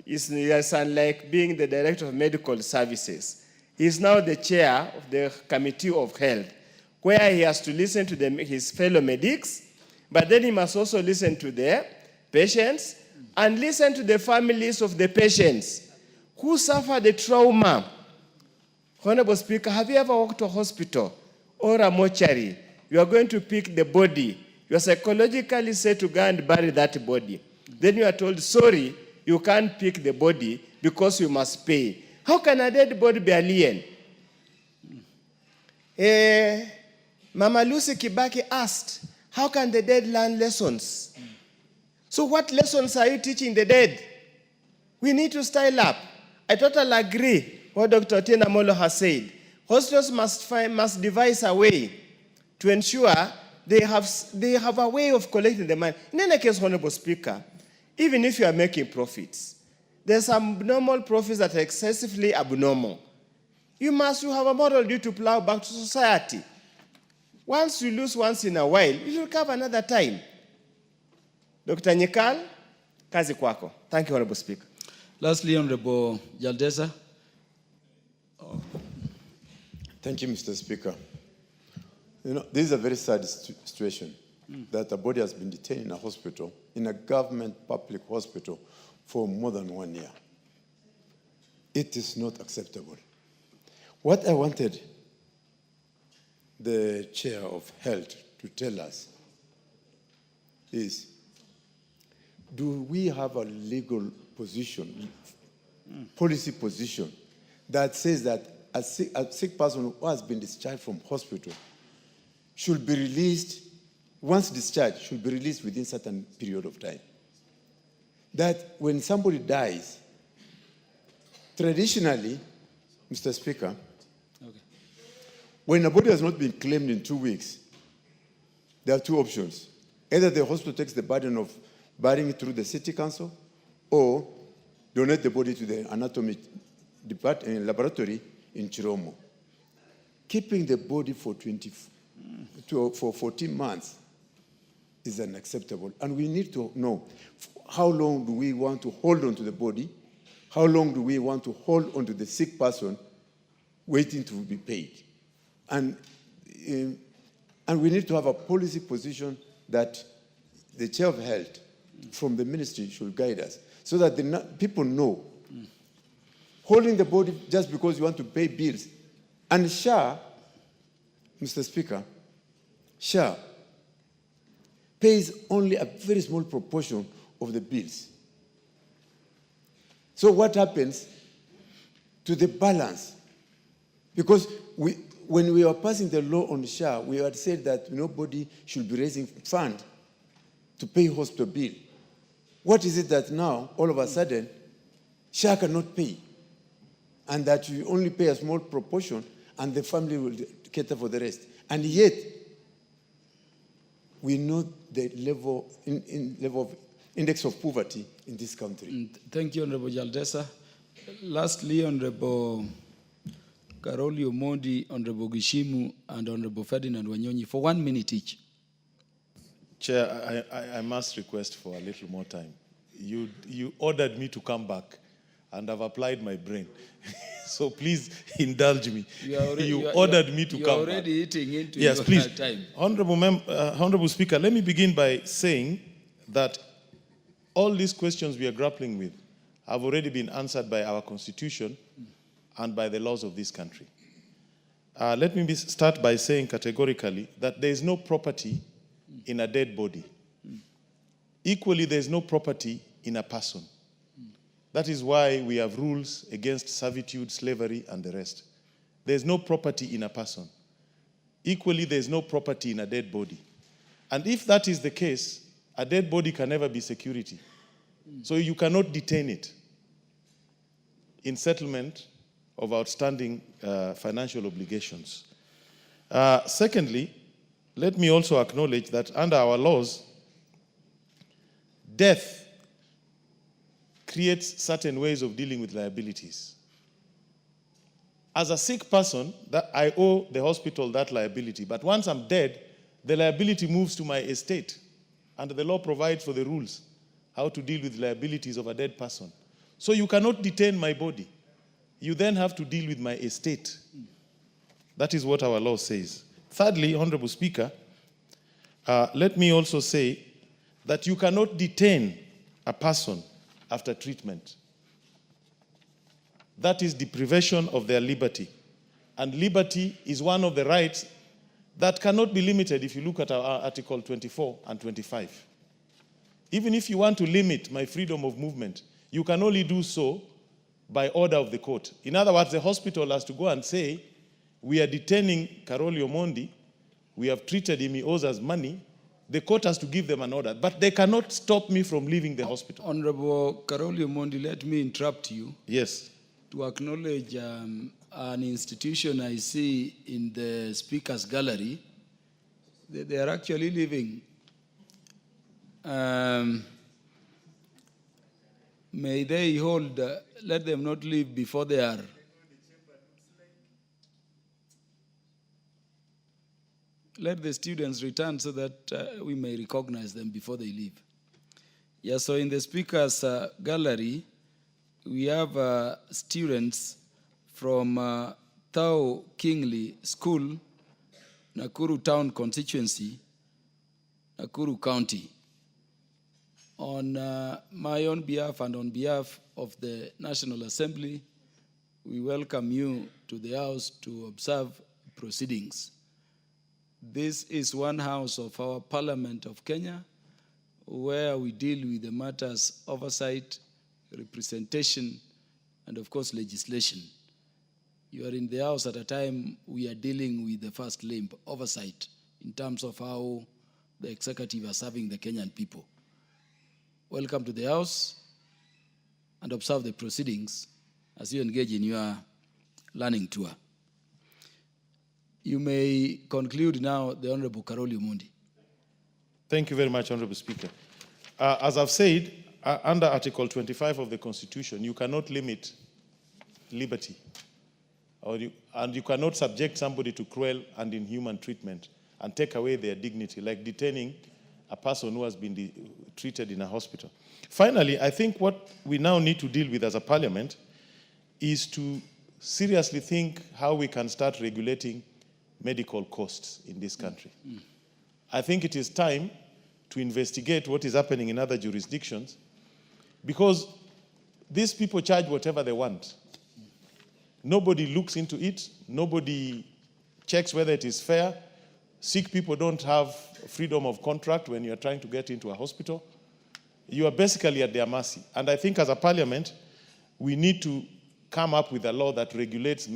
He's unlike being the director of medical services. He is now the chair of the Committee of Health, where he has to listen to his fellow medics, but then he must also listen to the patients and listen to the families of the patients who suffer the trauma. Honorable Speaker, have you ever walked to a hospital or a mortuary? You are going to pick the body. You are psychologically set to go and bury that body. Then you are told, sorry, you can't pick the body because you must pay. How can a dead body be alien? Mama Lucy Kibaki asked, how can the dead learn lessons? So what lessons are you teaching the dead? We need to style up. I totally agree what Dr. Tina Molo has said. Hospitals must devise a way to ensure they have a way of collecting the money. In any case, Honorable Speaker, even if you are making profits, there's some abnormal profits that are excessively abnormal. You have a moral duty to plow back to society. Once you lose once in a while, you will recover another time. Dr. Nyikal, kazi kwako. Thank you, Honorable Speaker. Lastly, Honorable Jaldesa. Thank you, Mr. Speaker. You know, this is a very sad situation that a body has been detained in a hospital, in a government public hospital, for more than 1 year. It is not acceptable. What I wanted the Chair of Health to tell us is, do we have a legal position, policy position, that says that a sick person who has been discharged from hospital should be released, once discharged, should be released within a certain period of time? That when somebody dies, traditionally, Mr. Speaker, when a body has not been claimed in 2 weeks, there are two options. Either the hospital takes the burden of burying it through the city council, or donate the body to the anatomy laboratory in Chiromo. Keeping the body for 14 months is unacceptable. And we need to know, how long do we want to hold on to the body? How long do we want to hold on to the sick person waiting to be paid? And we need to have a policy position that the Chair of Health from the ministry should guide us, so that the people know. Holding the body just because you want to pay bills. And SHA, Mr. Speaker, SHA pays only a very small proportion of the bills. So what happens to the balance? Because when we were passing the law on SHA, we had said that nobody should be raising fund to pay hospital bill. What is it that now, all of a sudden, SHA cannot pay? And that you only pay a small proportion and the family will cater for the rest. And yet, we know the level of index of poverty in this country. Thank you, Honorable Jaldesa. Lastly, Honorable Karoli Omondi, Honorable Gishimu, and Honorable Ferdinand Wanyonyi, for 1 minute each. Chair, I must request for a little more time. You ordered me to come back, and I've applied my brain. So please indulge me. You ordered me to come back. You're already eating into your please. Time. Honorable Speaker, let me begin by saying that all these questions we are grappling with have already been answered by our Constitution and by the laws of this country. Let me start by saying categorically that there is no property in a dead body. Equally, there is no property in a person. That is why we have rules against servitude, slavery, and the rest. There is no property in a person. Equally, there is no property in a dead body. And if that is the case, a dead body can never be security. So you cannot detain it in settlement of outstanding financial obligations. Secondly, let me also acknowledge that under our laws, death creates certain ways of dealing with liabilities. As a sick person, that I owe the hospital that liability. But once I'm dead, the liability moves to my estate. And the law provides for the rules how to deal with liabilities of a dead person. So you cannot detain my body. You then have to deal with my estate. That is what our law says. Thirdly, Honorable Speaker, let me also say that you cannot detain a person after treatment. That is deprivation of their liberty. And liberty is one of the rights that cannot be limited if you look at our Article 24 and 25. Even if you want to limit my freedom of movement, you can only do so by order of the court. In other words, the hospital has to go and say, we are detaining Karoli Omondi, we have treated him, he owes us money. The court has to give them an order, but they cannot stop me from leaving the hospital. Honorable Karoli Omondi, let me interrupt you. Yes. To acknowledge an institution I see in the speaker's gallery. They are actually living. May they hold, let them not leave before they are. Let the students return so that we may recognize them before they leave. Yeah, so in the speaker's gallery, we have students from Thao Kingley School, Nakuru Town Constituency, Nakuru County. On my own behalf and on behalf of the National Assembly, we welcome you to the House to observe proceedings. This is one house of our Parliament of Kenya, where we deal with the matters oversight, representation, and of course legislation. You are in the House at a time we are dealing with the first limb, oversight, in terms of how the executive are serving the Kenyan people. Welcome to the House and observe the proceedings as you engage in your learning tour. You may conclude now, the Honorable Karoli Omondi. Thank you very much, Honorable Speaker. As I've said, under Article 25 of the Constitution, you cannot limit liberty, and you cannot subject somebody to cruel and inhuman treatment and take away their dignity, like detaining a person who has been treated in a hospital. Finally, I think what we now need to deal with as a parliament is to seriously think how we can start regulating medical costs in this country. I think it is time to investigate what is happening in other jurisdictions, because these people charge whatever they want. Nobody looks into it. Nobody checks whether it is fair. Sick people don't have freedom of contract when you're trying to get into a hospital. You are basically at their mercy. And I think as a parliament, we need to come up with a law that regulates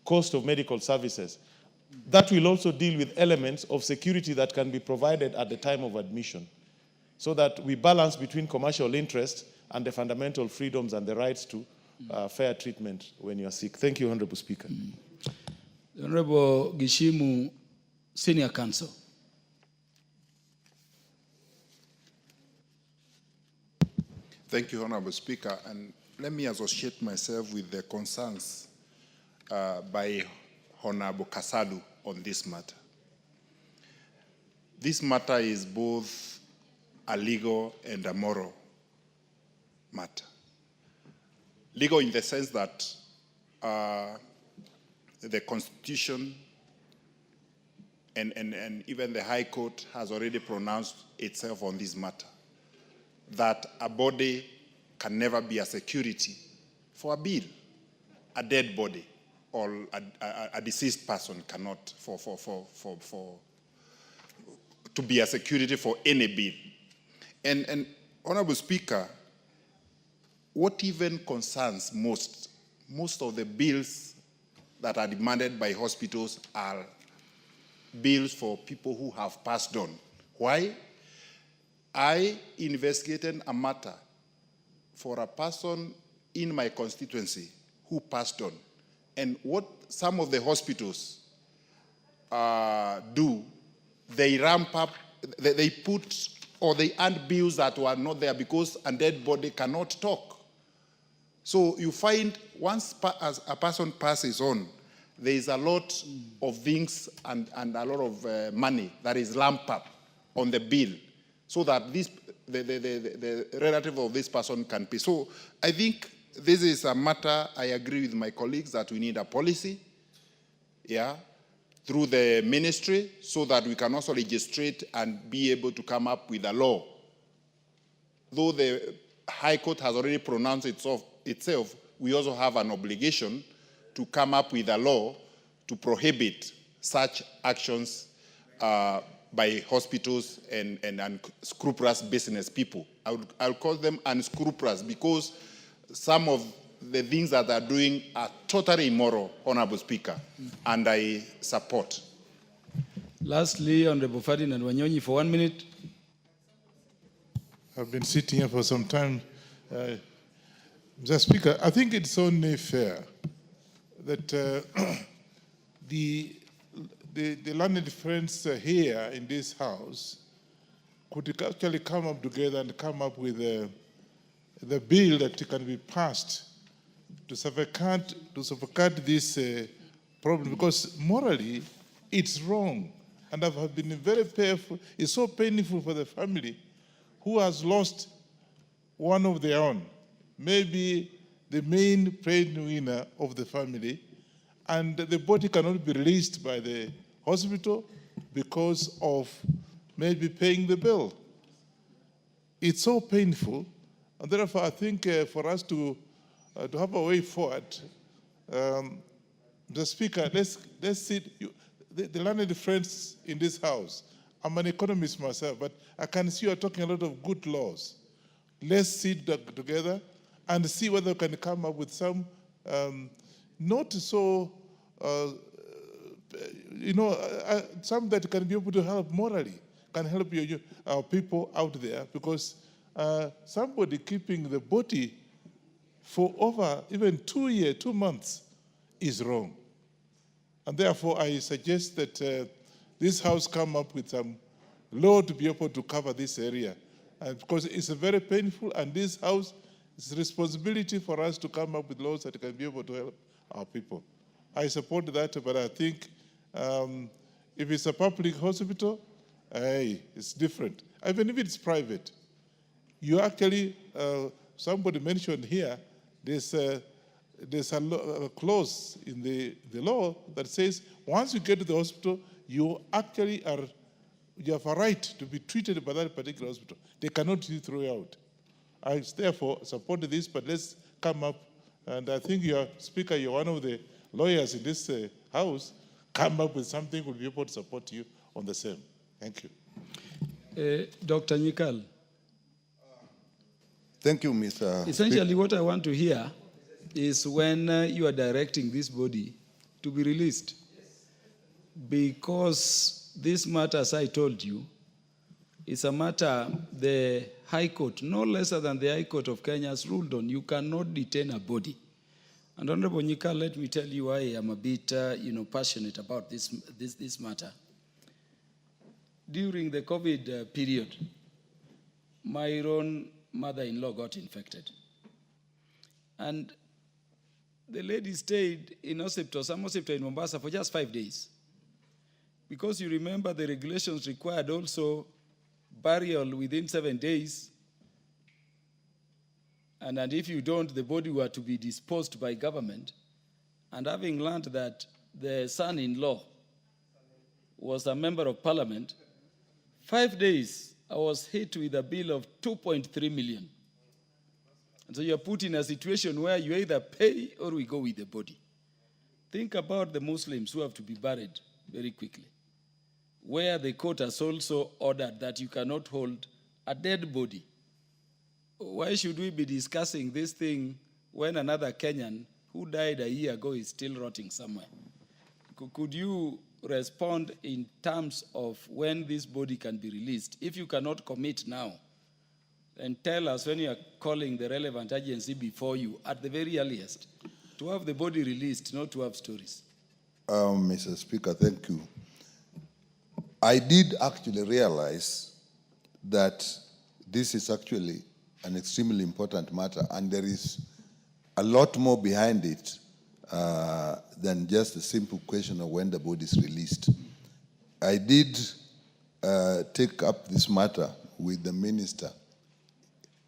cost of medical services. That will also deal with elements of security that can be provided at the time of admission, so that we balance between commercial interests and the fundamental freedoms and the rights to fair treatment when you are sick. Thank you, Honorable Speaker. Honorable Gishimu, Senior Counsel. Thank you, Honorable Speaker. And let me associate myself with the concerns by Honorable Kasalu on this matter. This matter is both a legal and a moral matter. Legal in the sense that the Constitution and even the High Court has already pronounced itself on this matter, that a body can never be a security for a bill. A dead body or a deceased person cannot to be a security for any bill. And Honorable Speaker, what even concerns most of the bills that are demanded by hospitals are bills for people who have passed on. Why? I investigated a matter for a person in my constituency who passed on. And what some of the hospitals do, they ramp up, they put, or they add bills that were not there because a dead body cannot talk. So you find once as a person passes on, there is a lot of things and a lot of money that is lumped up on the bill, so that the relative of this person can pay. So I think this is a matter, I agree with my colleagues, that we need a policy, through the ministry, so that we can also legislate and be able to come up with a law. Though the High Court has already pronounced itself, we also have an obligation to come up with a law to prohibit such actions by hospitals and unscrupulous business people. I'll call them unscrupulous because some of the things that they're doing are totally immoral, Honorable Speaker, and I support. Lastly, Honorable Ferdinand Wanyonyi for 1 minute. I've been sitting here for some time. Mr. Speaker, I think it's only fair that the learned friends here in this House could actually come up together and come up with the bill that can be passed to suffocate this problem, because morally it's wrong. And I've been very painful. It's so painful for the family who has lost one of their own maybe the main breadwinner of the family, and the body cannot be released by the hospital because of maybe paying the bill. It's so painful, and therefore I think for us to have a way forward, the Speaker, let's sit, the learned friends in this House, I'm an economist myself, but I can see you're talking a lot of good laws. Let's sit together and see whether we can come up with some not so, some that can be able to help morally, can help our people out there, because somebody keeping the body for over even 2 months is wrong. And therefore, I suggest that this House come up with some law to be able to cover this area. Because it's very painful, and this House, it's a responsibility for us to come up with laws that can be able to help our people. I support that, but I think if it's a public hospital, hey, it's different. Even if it's private, you actually, somebody mentioned here, there's a clause in the law that says once you get to the hospital, you actually you have a right to be treated by that particular hospital. They cannot throw you out. I therefore support this, but let's come up, and I think Speaker, you're one of the lawyers in this House, come up with something we'll be able to support you on the same. Thank you. Dr. Nyikal. Thank you, Mr. Essentially, Speaker. what I want to hear is when you are directing this body to be released. Because this matter, as I told you, is a matter the High Court, no lesser than the High Court of Kenya, has ruled on. You cannot detain a body. And Honorable Nyikal, let me tell you why I am a bit passionate about this matter. During the COVID period, my own mother-in-law got infected. And the lady stayed in hospital, some hospital in Mombasa, for just 5 days. Because you remember the regulations required also burial within 7 days. And if you don't, the body were to be disposed by government. And having learned that the son-in-law was a member of parliament, 5 days I was hit with a bill of 2.3 million. And so you're put in a situation where you either pay or we go with the body. Think about the Muslims who have to be buried very quickly, where the court has also ordered that you cannot hold a dead body. Why should we be discussing this thing when another Kenyan who died a year ago is still rotting somewhere? Could you respond in terms of when this body can be released? If you cannot commit now, then tell us when you are calling the relevant agency before you, at the very earliest, to have the body released, not to have stories. Mr. Speaker, thank you. I did actually realize that this is actually an extremely important matter, and there is a lot more behind it than just a simple question of when the body is released. I did take up this matter with the minister,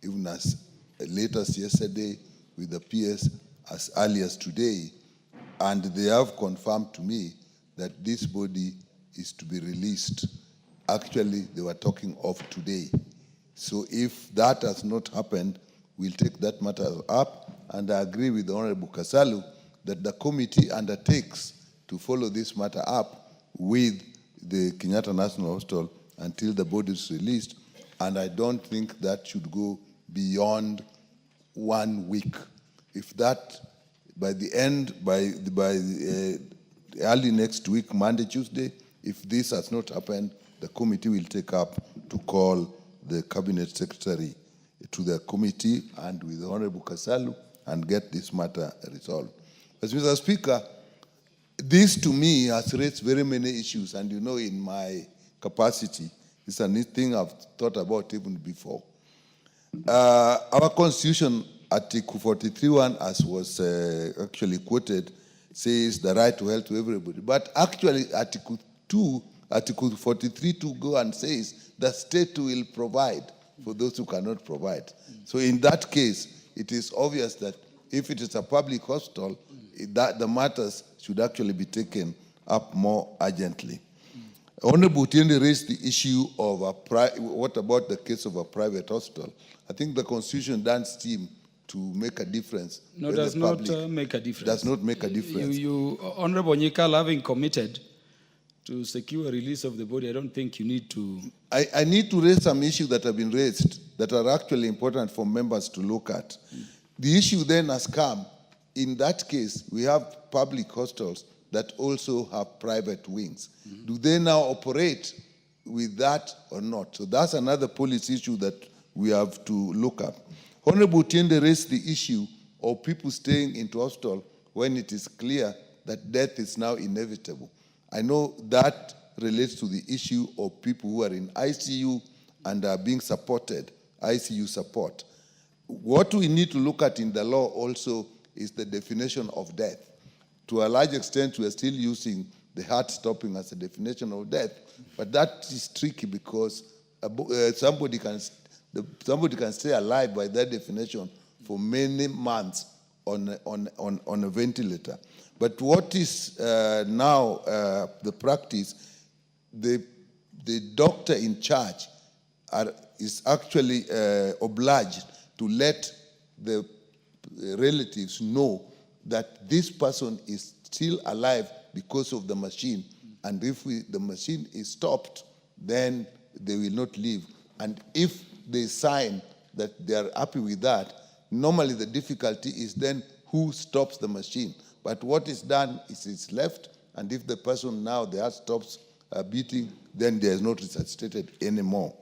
even as late as yesterday, with the PS as early as today, and they have confirmed to me that this body is to be released. Actually, they were talking of today. So if that has not happened, we'll take that matter up, and I agree with Honorable Kasalu that the committee undertakes to follow this matter up with the Kenyatta National Hospital until the body is released, and I don't think that should go beyond 1 week. If that, by the early next week, Monday, Tuesday, if this has not happened, the committee will take up to call the cabinet secretary to the committee and with Honorable Kasalu and get this matter resolved. As Mr. Speaker, this to me has raised very many issues, and in my capacity, it's a new thing I've thought about even before. Our Constitution, Article 43(1), as was actually quoted, says the right to health to everybody. But actually, Article 43(2) go and says the state will provide for those who cannot provide. So in that case, it is obvious that if it is a public hospital, that the matters should actually be taken up more urgently. Honorable Tiende raised the issue of what about the case of a private hospital? I think the Constitution doesn't seem to make a difference. No, does not make a difference. Does not make a difference. Honorable Nyikal, having committed to secure release of the body, I don't think you need to... I need to raise some issues that have been raised that are actually important for members to look at. The issue then has come, in that case, we have public hospitals that also have private wings. Do they now operate with that or not? So that's another policy issue that we have to look at. Honorable Tiende raised the issue of people staying into hospital when it is clear that death is now inevitable. I know that relates to the issue of people who are in ICU and are being supported, ICU support. What we need to look at in the law also is the definition of death. To a large extent, we are still using the heart stopping as a definition of death, but that is tricky because somebody can stay alive by that definition for many months on a ventilator. But what is now the practice, the doctor in charge is actually obliged to let the relatives know that this person is still alive because of the machine. And if the machine is stopped, then they will not live. And if they sign that they are happy with that, normally the difficulty is then who stops the machine. But what is done is it's left, and if the person now, the heart stops beating, then there is not resuscitated anymore.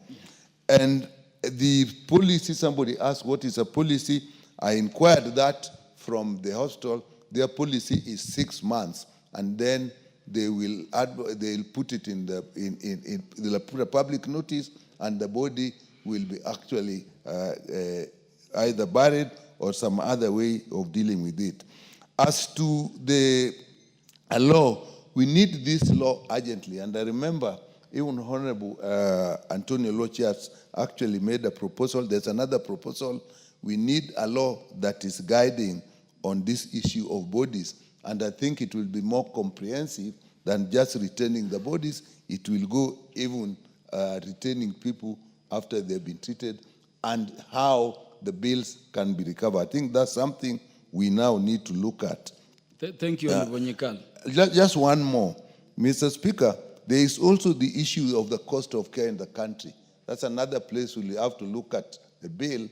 And the policy, somebody asked what is a policy? I inquired that from the hospital. Their policy is 6 months, and then they'll put it they'll put a public notice, and the body will be actually either buried or some other way of dealing with it. As to the law, we need this law urgently, and I remember even Honorable Antonio Lochias actually made a proposal. There's another proposal. We need a law that is guiding on this issue of bodies, and I think it will be more comprehensive than just retaining the bodies. It will go even retaining people after they've been treated and how the bills can be recovered. I think that's something we now need to look at. Thank you, Honorable Nyikal. Just one more. Mr. Speaker, there is also the issue of the cost of care in the country. That's another place we have to look at the bill,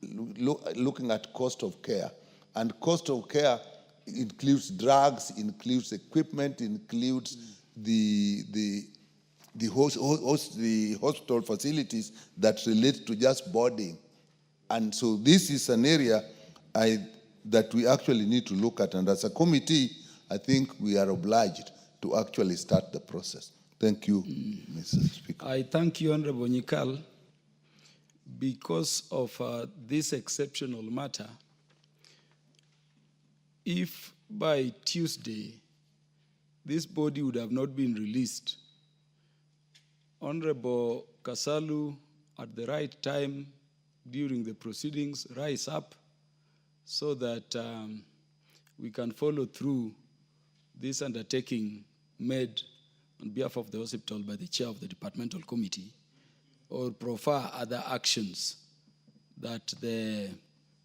looking at cost of care. And cost of care includes drugs, includes equipment, includes the hospital facilities that relate to just boarding. And so this is an area that we actually need to look at. And as a committee, I think we are obliged to actually start the process. Thank you, Mr. Speaker. I thank you, Honorable Nyikal. Because of this exceptional matter, if by Tuesday this body would have not been released, Honorable Kasalu, at the right time during the proceedings, rise up so that we can follow through this undertaking made on behalf of the hospital by the chair of the departmental committee, or proffer other actions that the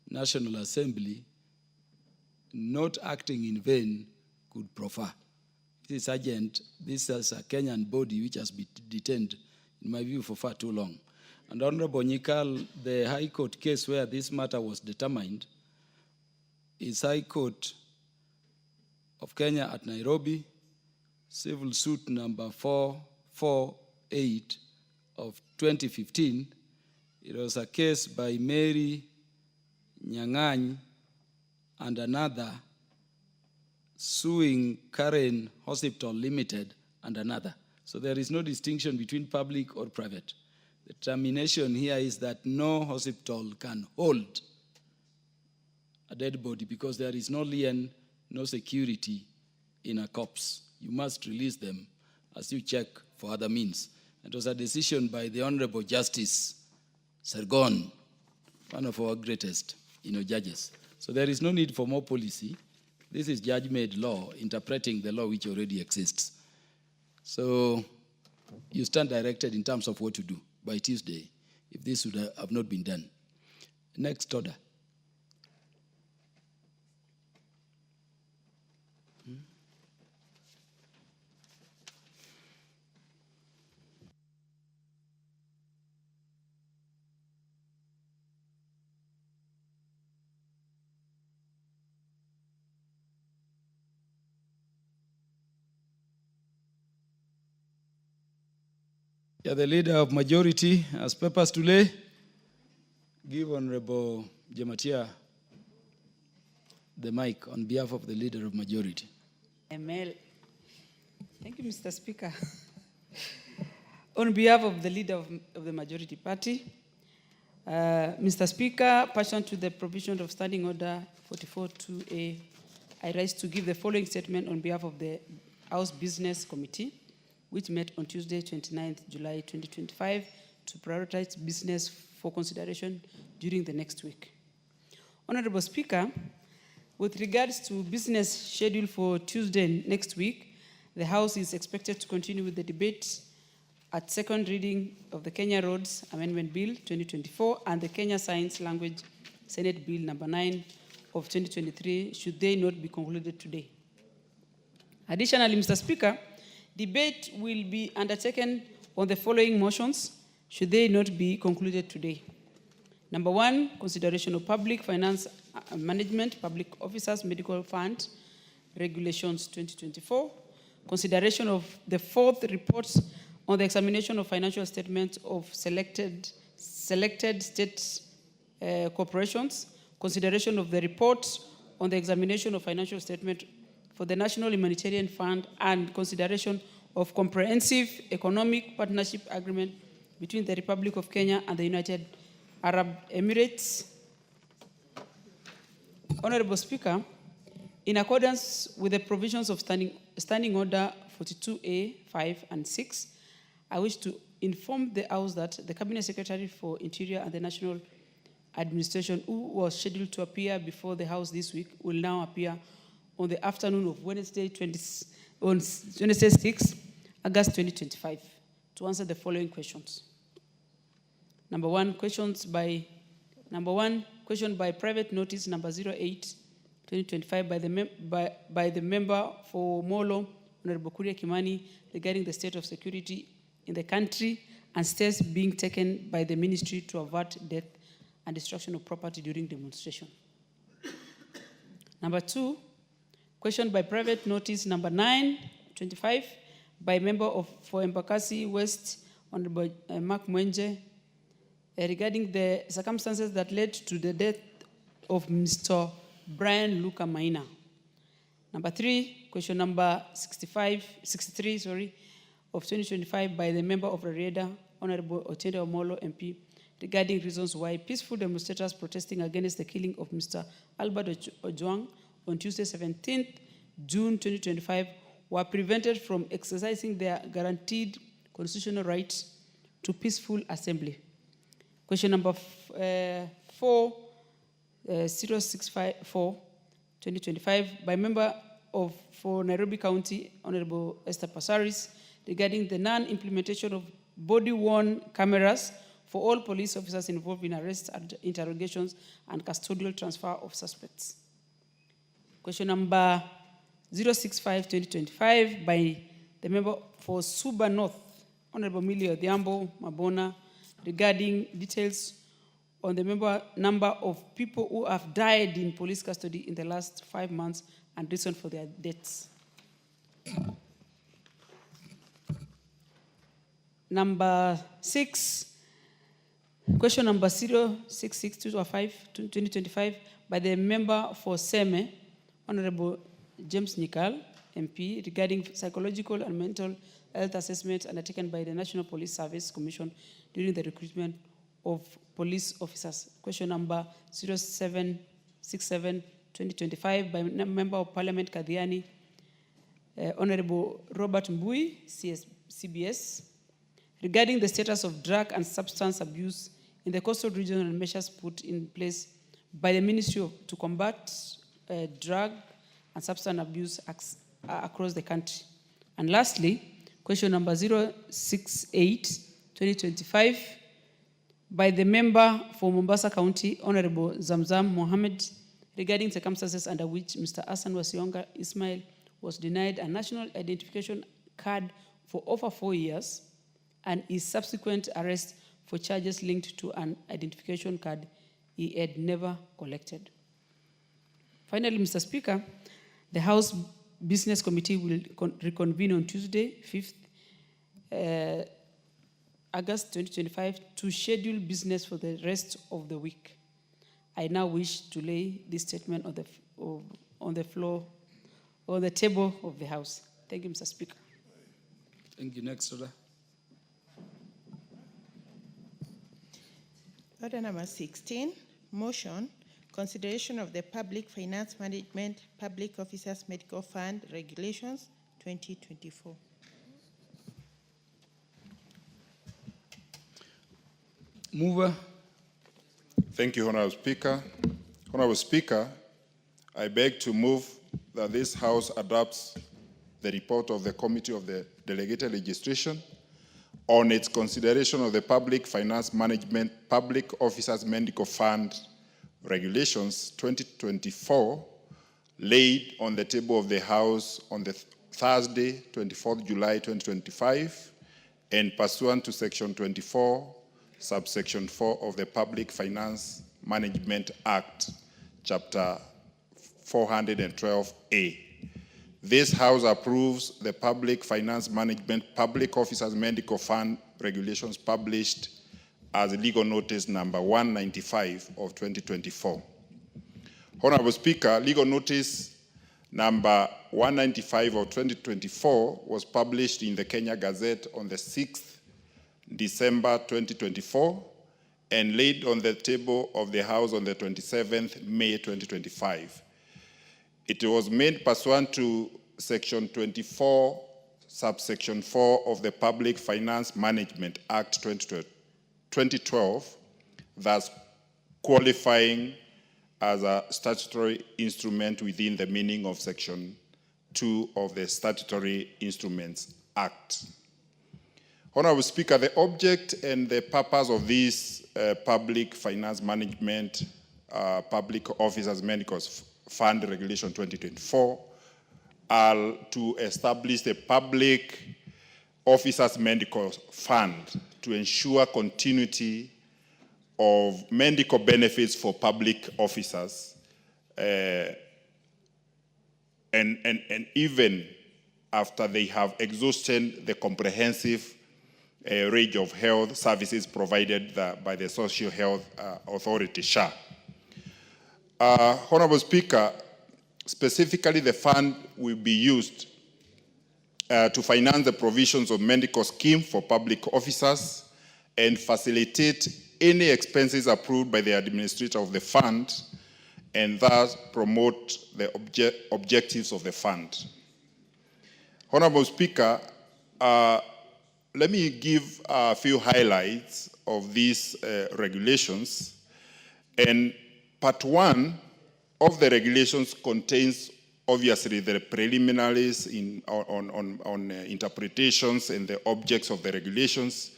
National Assembly, not acting in vain, could proffer. This is urgent. This is a Kenyan body which has been detained, in my view, for far too long. And Honorable Nyikal, the High Court case where this matter was determined is High Court of Kenya at Nairobi, civil suit number 448 of 2015. It was a case by Mary Nyang'any and another suing Karen Hospital Limited and another. So there is no distinction between public or private. The termination here is that no hospital can hold a dead body because there is no lien, no security in a corpse. You must release them as you check for other means. It was a decision by the Honorable Justice Sergon, one of our greatest. judges. So there is no need for more policy. This is judge-made law, interpreting the law which already exists. So you stand directed in terms of what to do by Tuesday, if this would have not been done. Next order. Yeah, the leader of majority has papers to lay. Give Honorable Jematia the mic on behalf of the leader of majority. ML. Thank you, Mr. Speaker. On behalf of the leader of the majority party, Mr. Speaker, pursuant to the provision of Standing Order 44.2a, I rise to give the following statement on behalf of the House Business Committee, which met on Tuesday, 29th July 2025, to prioritize business for consideration during the next week. Honorable Speaker, with regards to business schedule for Tuesday next week, the House is expected to continue with the debate at second reading of the Kenya Roads Amendment Bill 2024 and the Kenya Science Language Senate Bill number 9 of 2023, should they not be concluded today. Additionally, Mr. Speaker, debate will be undertaken on the following motions, should they not be concluded today. Number 1, consideration of public finance management, public officers, medical fund, regulations 2024. Consideration of the 4th report on the examination of financial statements of selected state corporations. Consideration of the report on the examination of financial statement for the National Humanitarian Fund, and consideration of comprehensive economic partnership agreement between the Republic of Kenya and the United Arab Emirates. Honorable Speaker, in accordance with the provisions of Standing Order 42A, 5 and 6, I wish to inform the House that the Cabinet Secretary for Interior and the National Administration, who was scheduled to appear before the House this week, will now appear on the afternoon of Wednesday, 6 August 2025, to answer the following questions. Number 1, question by private notice number 08, 2025 by the member for Molo, Honorable Kuria Kimani, regarding the state of security in the country and steps being taken by the ministry to avert death and destruction of property during demonstration. Number 2, question by private notice number 9, 25, by member for Embakasi West, Honorable Mark Mwenje, regarding the circumstances that led to the death of Mr. Brian Luka Maina. Number 3, question number 63, of 2025, by the member of Rarieda, Honorable Otende Omolo MP, regarding reasons why peaceful demonstrators protesting against the killing of Mr. Albert Ojwang on Tuesday, 17th June 2025, were prevented from exercising their guaranteed constitutional right to peaceful assembly. Question number 064, 2025, by member for Nairobi County, Honorable Esther Passaris, regarding the non-implementation of body-worn cameras for all police officers involved in arrests and interrogations and custodial transfer of suspects. Question number 065, 2025, by the member for Suba North, Honorable Millie Odhiambo Mabona, regarding details on the number of people who have died in police custody in the last 5 months and reason for their deaths. Number 6, question number 066205, 2025, by the member for Seme, Honorable James Nikal, MP, regarding psychological and mental health assessments undertaken by the National Police Service Commission during the recruitment of police officers. Question number 0767, 2025, by member of Parliament Kadhiani, Honorable Robert Mbui, CBS, regarding the status of drug and substance abuse in the coastal region and measures put in place by the Ministry to combat drug and substance abuse across the country. And lastly, question number 068, 2025, by the member for Mombasa County, Honorable Zamzam Mohammed, regarding circumstances under which Mr. Hassan Wasionga Ismail was denied a national identification card for over 4 years and his subsequent arrest for charges linked to an identification card he had never collected. Finally, Mr. Speaker, the House Business Committee will reconvene on Tuesday, 5th August 2025 to schedule business for the rest of the week. I now wish to lay this statement on the floor, or the table of the House. Thank you, Mr. Speaker. Thank you. Next order. Order number 16, motion, consideration of the Public Finance Management Public Officers Medical Fund Regulations 2024. Mover. Thank you, Honorable Speaker. Honorable Speaker, I beg to move that this House adopts the report of the Committee of the Delegated Legislation on its consideration of the Public Finance Management Public Officers Medical Fund Regulations 2024, laid on the table of the House on the Thursday, 24th July 2025, and pursuant to Section 24, subsection 4 of the Public Finance Management Act, Chapter 412A. This House approves the Public Finance Management Public Officers Medical Fund Regulations published as legal notice number 195 of 2024. Honorable Speaker, legal notice number 195 of 2024 was published in the Kenya Gazette on the 6th December 2024 and laid on the table of the House on the 27th May 2025. It was made pursuant to Section 24, subsection 4 of the Public Finance Management Act 2012, thus qualifying as a statutory instrument within the meaning of Section 2 of the Statutory Instruments Act. Honorable Speaker, the object and the purpose of this Public Finance Management Public Officers Medical Fund Regulation 2024 are to establish the Public Officers Medical Fund to ensure continuity of medical benefits for public officers, and even after they have exhausted the comprehensive range of health services provided by the Social Health Authority, SHA. Honorable Speaker, specifically the fund will be used to finance the provisions of medical scheme for public officers and facilitate any expenses approved by the administrator of the fund and thus promote the objectives of the fund. Honorable Speaker, let me give a few highlights of these regulations. And part 1 of the regulations contains obviously the preliminaries on interpretations and the objects of the regulations.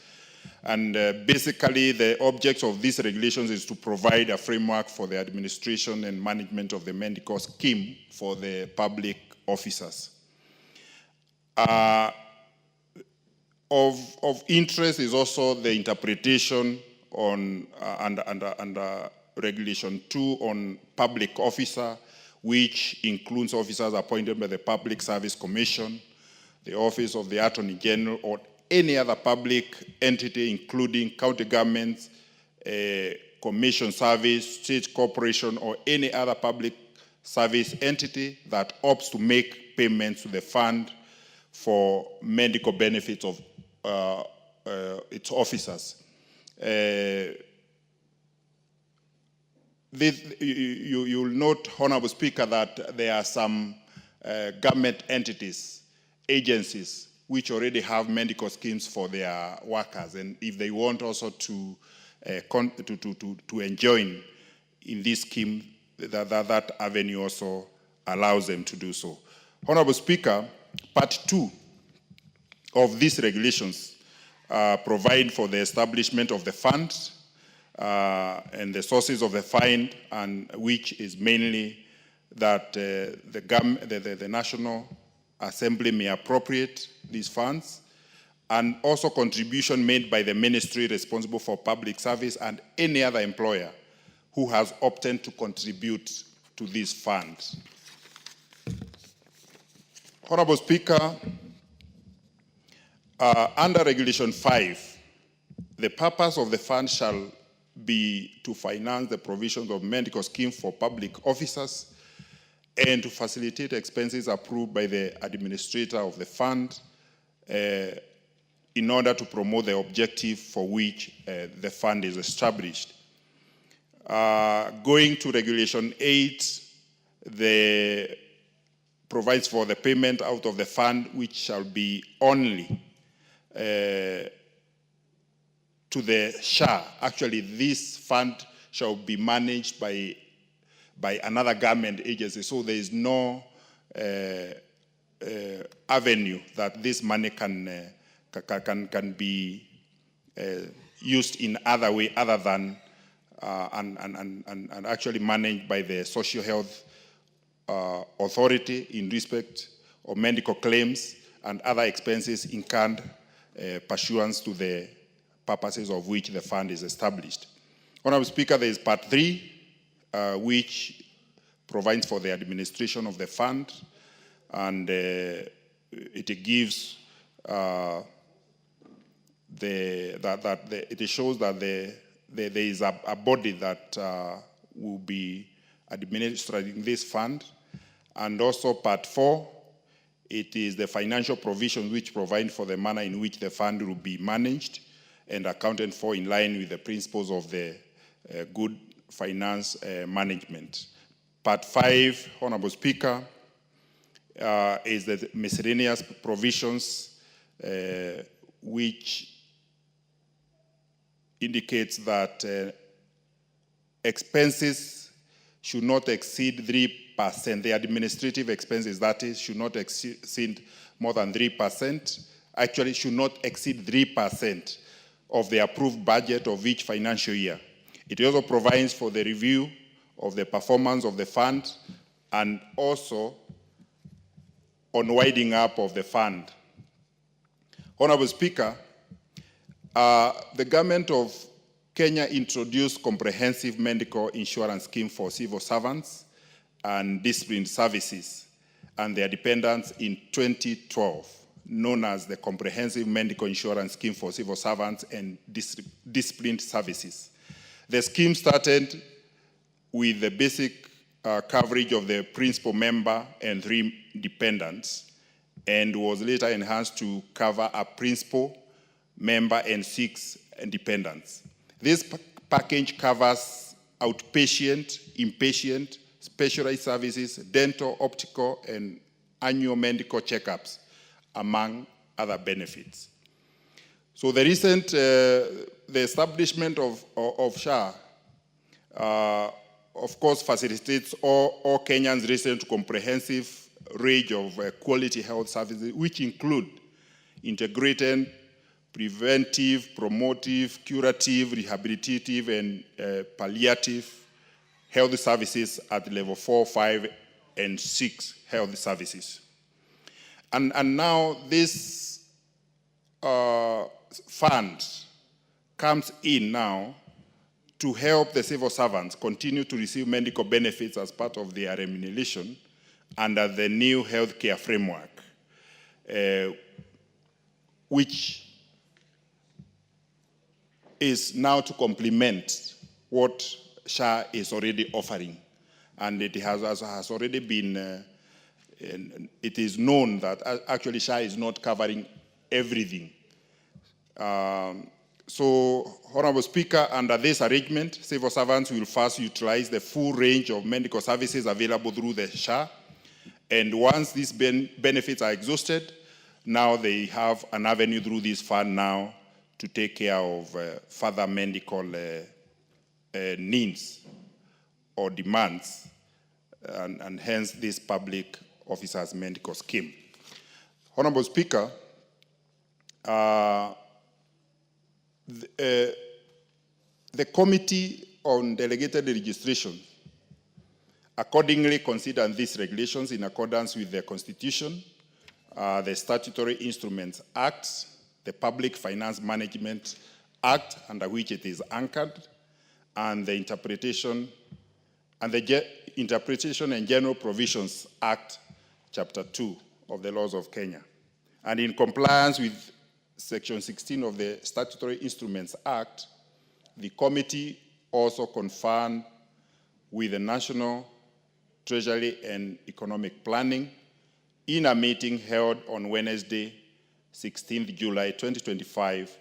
And basically the objects of these regulations is to provide a framework for the administration and management of the medical scheme for the public officers. Of interest is also the interpretation on under Regulation 2 on public officer, which includes officers appointed by the Public Service Commission, the Office of the Attorney General, or any other public entity, including county governments, commission service, state corporation, or any other public service entity that opts to make payments to the fund for medical benefits of its officers. You'll note, Honorable Speaker, that there are some government entities, agencies, which already have medical schemes for their workers. And if they want also to enjoin in this scheme, that avenue also allows them to do so. Honorable Speaker, Part 2 of these regulations provide for the establishment of the fund and the sources of the fund, and which is mainly that the National Assembly may appropriate these funds, and also contribution made by the ministry responsible for public service and any other employer who has opted to contribute to these funds. Honorable Speaker, under Regulation 5, the purpose of the fund shall be to finance the provisions of medical schemes for public officers and to facilitate expenses approved by the administrator of the fund in order to promote the objective for which the fund is established. Going to Regulation 8, provides for the payment out of the fund, which shall be only to the SHA. Actually, this fund shall be managed by another government agency, so there is no avenue that this money can be used in other way other than and actually managed by the Social Health Authority in respect of medical claims and other expenses incurred pursuant to the purposes of which the fund is established. Honorable Speaker, there is Part 3, which provides for the administration of the fund, and it gives it shows that there is a body that will be administering this fund. And also Part 4, it is the financial provisions which provide for the manner in which the fund will be managed and accounted for in line with the principles of the good finance management. Part 5, Honorable Speaker, is the miscellaneous provisions which indicates that expenses should not exceed 3%. The administrative expenses, that is, should not exceed more than 3%. Actually, should not exceed 3% of the approved budget of each financial year. It also provides for the review of the performance of the fund and also on winding up of the fund. Honorable Speaker, the government of Kenya introduced comprehensive medical insurance scheme for civil servants and disciplined services and their dependents in 2012, known as the Comprehensive Medical Insurance Scheme for Civil Servants and Disciplined Services. The scheme started with the basic coverage of the principal member and 3 dependents, and was later enhanced to cover a principal member and 6 dependents. This package covers outpatient, inpatient, specialized services, dental, optical, and annual medical checkups, among other benefits. So the recent, the establishment of SHA, of course, facilitates all Kenyans' recent comprehensive range of quality health services, which include integrated preventive, promotive, curative, rehabilitative, and palliative health services at level 4, 5, and 6 health services. And now this fund comes in now to help the civil servants continue to receive medical benefits as part of their remuneration under the new healthcare framework, which is now to complement what SHA is already offering. And it has already been, it is known that actually SHA is not covering everything. So, Honorable Speaker, under this arrangement, civil servants will first utilize the full range of medical services available through the SHA. And once these benefits are exhausted, now they have an avenue through this fund now to take care of further medical needs or demands, and hence this public officers medical scheme. Honorable Speaker, the Committee on Delegated Legislation accordingly considered these regulations in accordance with the Constitution, the Statutory Instruments Act, the Public Finance Management Act, under which it is anchored, and the Interpretation and General Provisions Act, Chapter 2 of the Laws of Kenya. And in compliance with Section 16 of the Statutory Instruments Act, the committee also confirmed with the National Treasury and Economic Planning in a meeting held on Wednesday, 16th July 2025,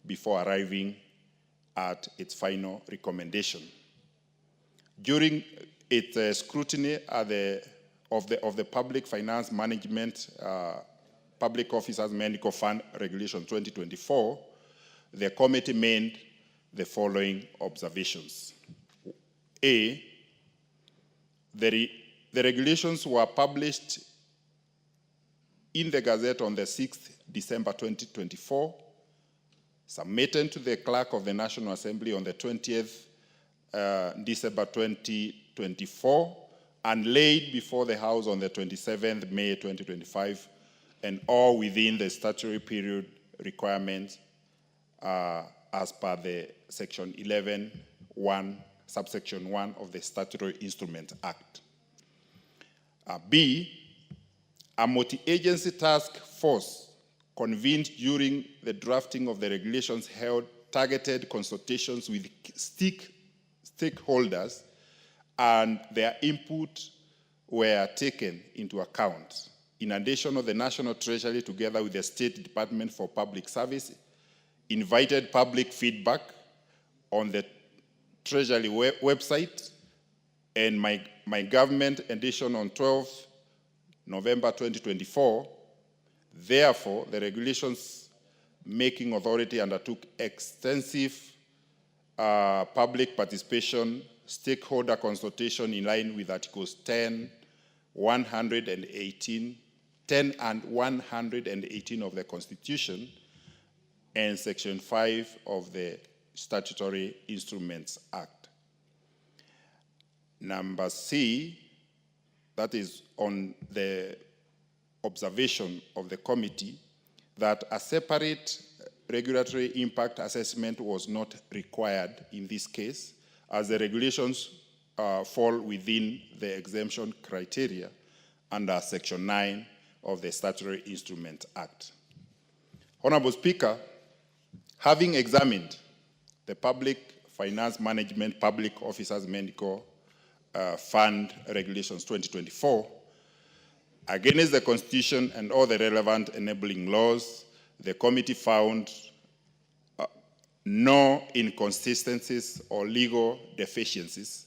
before arriving at its final recommendation. During its scrutiny of the Public Finance Management Public Officers Medical Fund Regulation 2024, the committee made the following observations. A, the regulations were published in the Gazette on the 6th December 2024, submitted to the Clerk of the National Assembly on the 20th December 2024, and laid before the House on the 27th May 2025, and all within the statutory period requirements as per the Section 11(1), subsection 1 of the Statutory Instruments Act. B, a multi-agency task force convened during the drafting of the regulations held targeted consultations with stakeholders, and their input were taken into account. In addition, the National Treasury, together with the State Department for Public Service, invited public feedback on the Treasury website, and my government edition on 12th November 2024. Therefore, the regulations making authority undertook extensive public participation, stakeholder consultation in line with Articles 10 and 118 of the Constitution and Section 5 of the Statutory Instruments Act. Number C, that is on the observation of the committee, that a separate regulatory impact assessment was not required in this case, as the regulations fall within the exemption criteria under Section 9 of the Statutory Instruments Act. Honorable Speaker, having examined the Public Finance Management Public Officers Medical Fund Regulations 2024, against the Constitution and all the relevant enabling laws, the committee found no inconsistencies or legal deficiencies,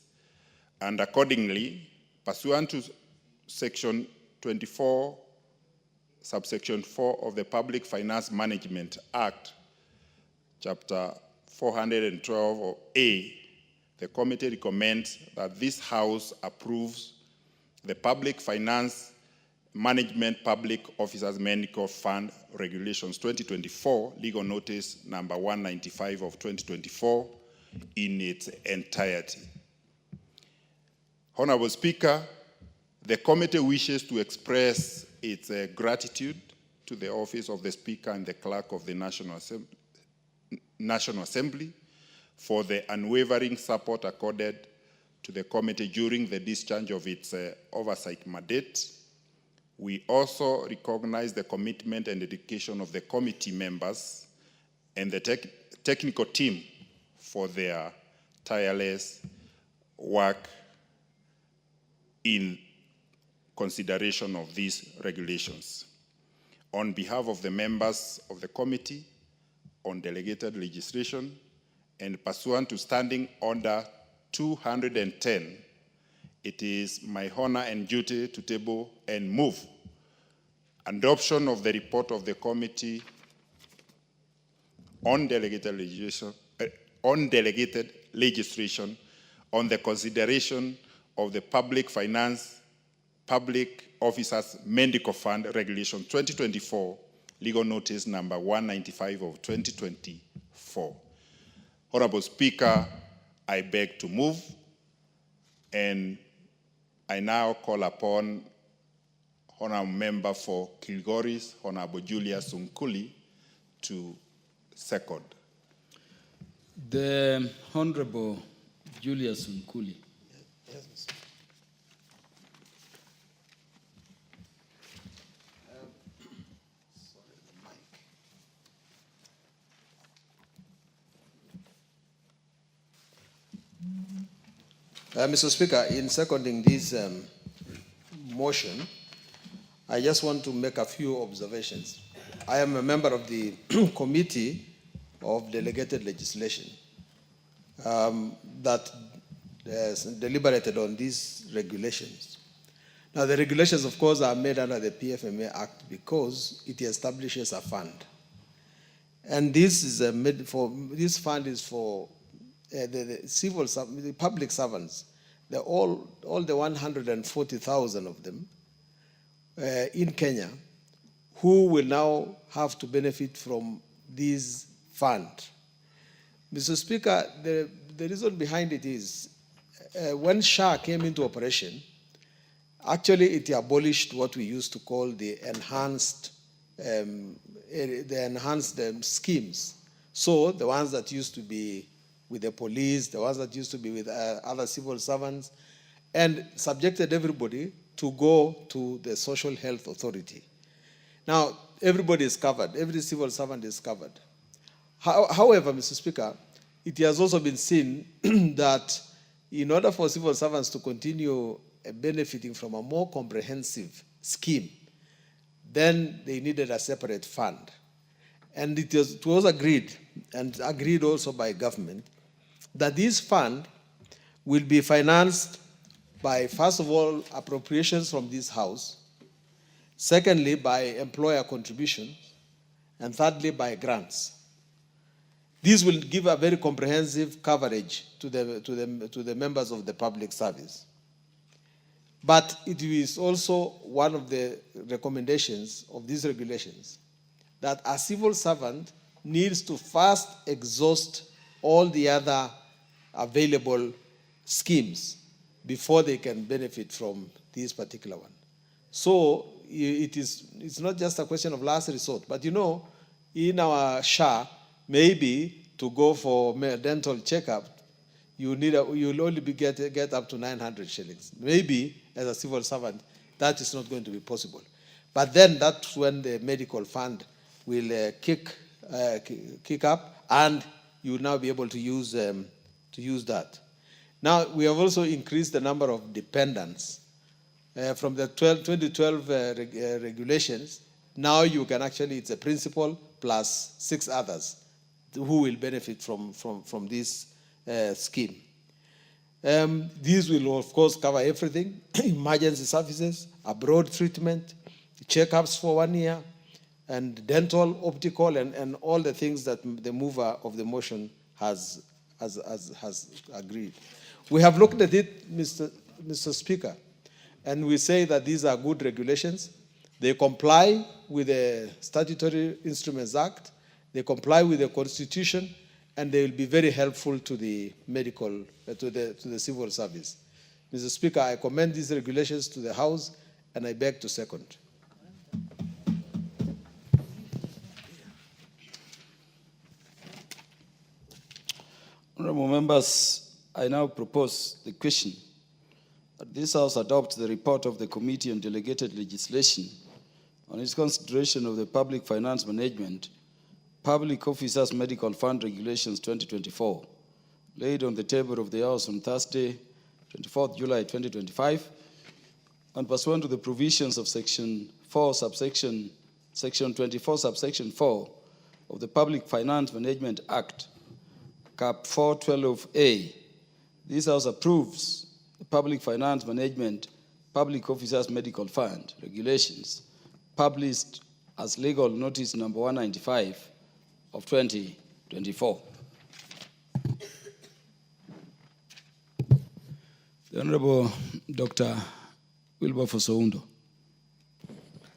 and accordingly, pursuant to Section 24, subsection 4 of the Public Finance Management Act, Chapter 412 of A, the committee recommends that this House approves the Public Finance Management Public Officers Medical Fund Regulations 2024, legal notice number 195 of 2024, in its entirety. Honorable Speaker, the committee wishes to express its gratitude to the Office of the Speaker and the Clerk of the National Assembly for the unwavering support accorded to the committee during the discharge of its oversight mandate. We also recognize the commitment and dedication of the committee members and the technical team for their tireless work in consideration of these regulations. On behalf of the members of the Committee on Delegated Legislation, and pursuant to Standing Order 210, it is my honor and duty to table and move adoption of the report of the Committee on Delegated Legislation on the consideration of the Public Finance Public Officers Medical Fund Regulation 2024, legal notice number 195 of 2024. Honorable Speaker, I beg to move, and I now call upon Honorable Member for Kilgoris, Honorable Julia Sunkuli, to second. The Honorable Julia Sunkuli. Mr. Speaker, in seconding this motion, I just want to make a few observations. I am a member of the Committee of Delegated Legislation that deliberated on these regulations. Now, the regulations, of course, are made under the PFMA Act because it establishes a fund. And this is this fund is for the public servants, all the 140,000 of them in Kenya, who will now have to benefit from this fund. Mr. Speaker, the reason behind it is when SHA came into operation, actually it abolished what we used to call the enhanced schemes. So the ones that used to be with the police, the ones that used to be with other civil servants, and subjected everybody to go to the Social Health Authority. Now, everybody is covered. Every civil servant is covered. However, Mr. Speaker, it has also been seen that in order for civil servants to continue benefiting from a more comprehensive scheme, then they needed a separate fund. And it was agreed, and agreed also by government, that this fund will be financed by, first of all, appropriations from this House, secondly, by employer contribution, and thirdly, by grants. This will give a very comprehensive coverage to the members of the public service. But it is also one of the recommendations of these regulations that a civil servant needs to first exhaust all the other available schemes before they can benefit from this particular one. So it's not just a question of last resort, but you know, in our SHA, maybe to go for dental checkup, you'll only get up to 900 shillings. Maybe as a civil servant, that is not going to be possible. But then that's when the medical fund will kick up, and you will now be able to use that. Now, we have also increased the number of dependents. From the 2012 regulations, now you can actually, it's a principal plus 6 others who will benefit from this scheme. These will, of course, cover everything: emergency services, abroad treatment, checkups for 1 year, and dental, optical, and all the things that the mover of the motion has agreed. We have looked at it, Mr. Speaker, and we say that these are good regulations. They comply with the Statutory Instruments Act, they comply with the Constitution, and they will be very helpful to the medical, to the civil service. Mr. Speaker, I commend these regulations to the House, and I beg to second. Honourable members, I now propose the question that this House adopt the report of the Committee on Delegated Legislation on its consideration of the Public Finance Management, Public Officers Medical Fund Regulations 2024, laid on the table of the House on Thursday, 24th July 2025, and pursuant to the provisions of Section 24, subsection 4 of the Public Finance Management Act, Cap 412A, this House approves the Public Finance Management Public Officers Medical Fund Regulations, published as legal notice number 195 of 2024. The Honorable Dr. Wilberforce Oundo.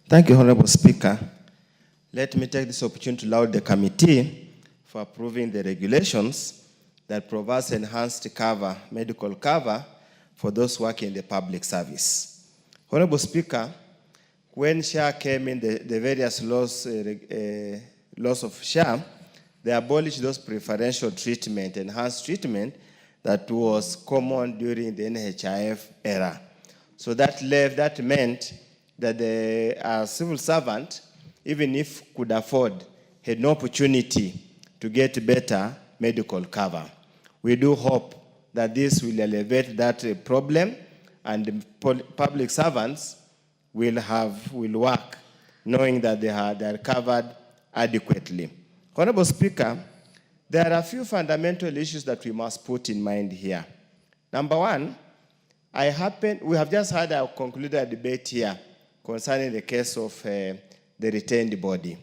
Thank you, Honorable Speaker. Let me take this opportunity to laud the committee for approving the regulations that provides enhanced cover, medical cover, for those working in the public service. Honorable Speaker, when SHA came in, the various laws of SHA, they abolished those preferential treatment, enhanced treatment that was common during the NHIF era. So that meant that the civil servant, even if could afford, had no opportunity to get better medical cover. We do hope that this will elevate that problem, and the public servants will work knowing that they are covered adequately. Honorable Speaker, there are a few fundamental issues that we must put in mind here. Number one, we have just had a concluded debate here concerning the case of the retained body.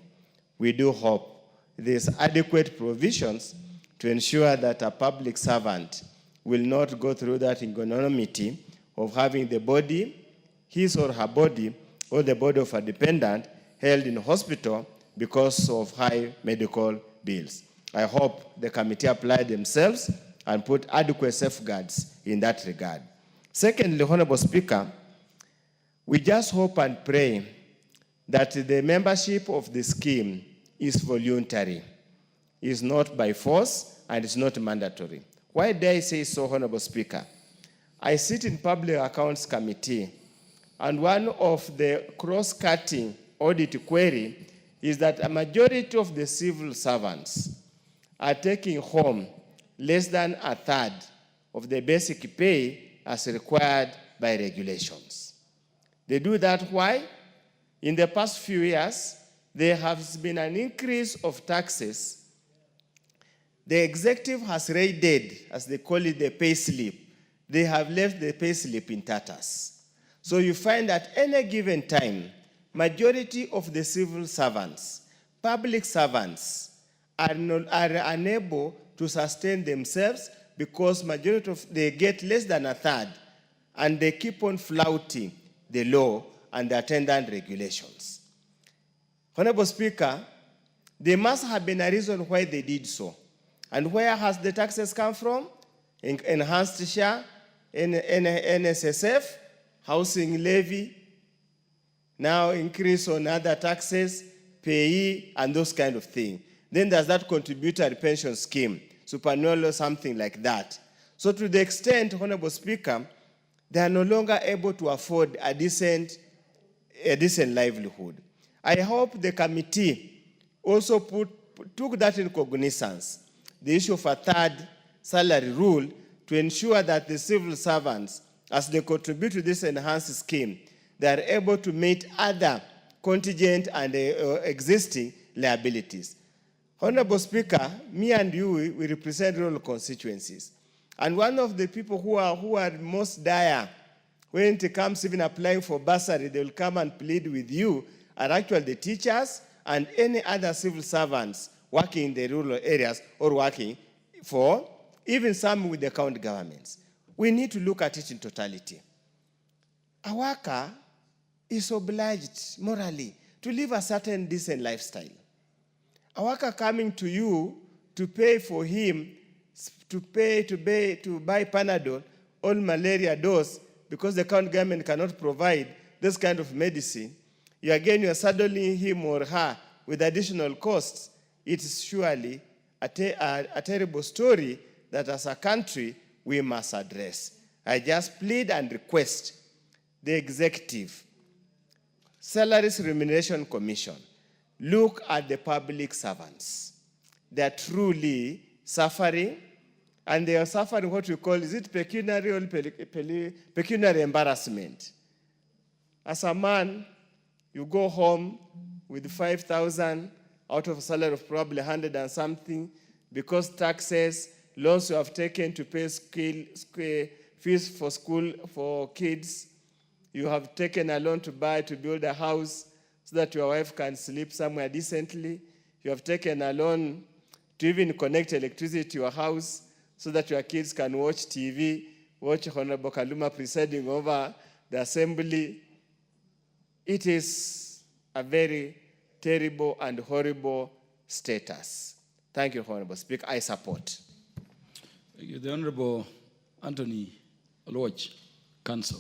We do hope there's adequate provisions to ensure that a public servant will not go through that ignominy of having the body, his or her body, or the body of a dependent held in hospital because of high medical bills. I hope the committee apply themselves and put adequate safeguards in that regard. Secondly, Honorable Speaker, we just hope and pray that the membership of the scheme is voluntary, is not by force, and is not mandatory. Why do I say so, Honorable Speaker? I sit in Public Accounts Committee, and one of the cross-cutting audit query is that a majority of the civil servants are taking home less than a third of the basic pay as required by regulations. They do that why? In the past few years, there has been an increase of taxes. The executive has raided, as they call it, the pay slip. They have left the pay slip in tatters. So you find at any given time, majority of the civil servants, public servants, are unable to sustain themselves because majority of they get less than a third, and they keep on flouting the law and the attendant regulations. Honorable Speaker, there must have been a reason why they did so. And where has the taxes come from? Enhanced SHA, NSSF, housing levy, now increase on other taxes, payee, and those kind of things. Then there's that contributory pension scheme, superannuation, something like that. So to the extent, Honorable Speaker, they are no longer able to afford a decent livelihood. I hope the committee also took that in cognizance, the issue of a third salary rule, to ensure that the civil servants, as they contribute to this enhanced scheme, they are able to meet other contingent and existing liabilities. Honorable Speaker, me and you, we represent rural constituencies. And one of the people who are most dire, when it comes even applying for bursary, they will come and plead with you, are actually the teachers and any other civil servants working in the rural areas or working for even some with the county governments. We need to look at it in totality. A worker is obliged morally to live a certain decent lifestyle. A worker coming to you to pay for him, to buy Panadol or malaria dose because the county government cannot provide this kind of medicine, you are saddling him or her with additional costs. It is surely a terrible story that as a country we must address. I just plead and request the executive, Salaries Remuneration Commission, look at the public servants. They are truly suffering, and they are suffering what we call, is it pecuniary or pecuniary embarrassment? As a man, you go home with 5,000 out of a salary of probably 100 and something, because taxes, loans you have taken to pay fees for school for kids, you have taken a loan to build a house so that your wife can sleep somewhere decently. You have taken a loan to even connect electricity to your house so that your kids can watch TV watch Honorable Kaluma presiding over the assembly. It is a very terrible and horrible status. Thank you, Honorable Speaker. I support. Thank you. The Honorable Anthony Oluoch, Council.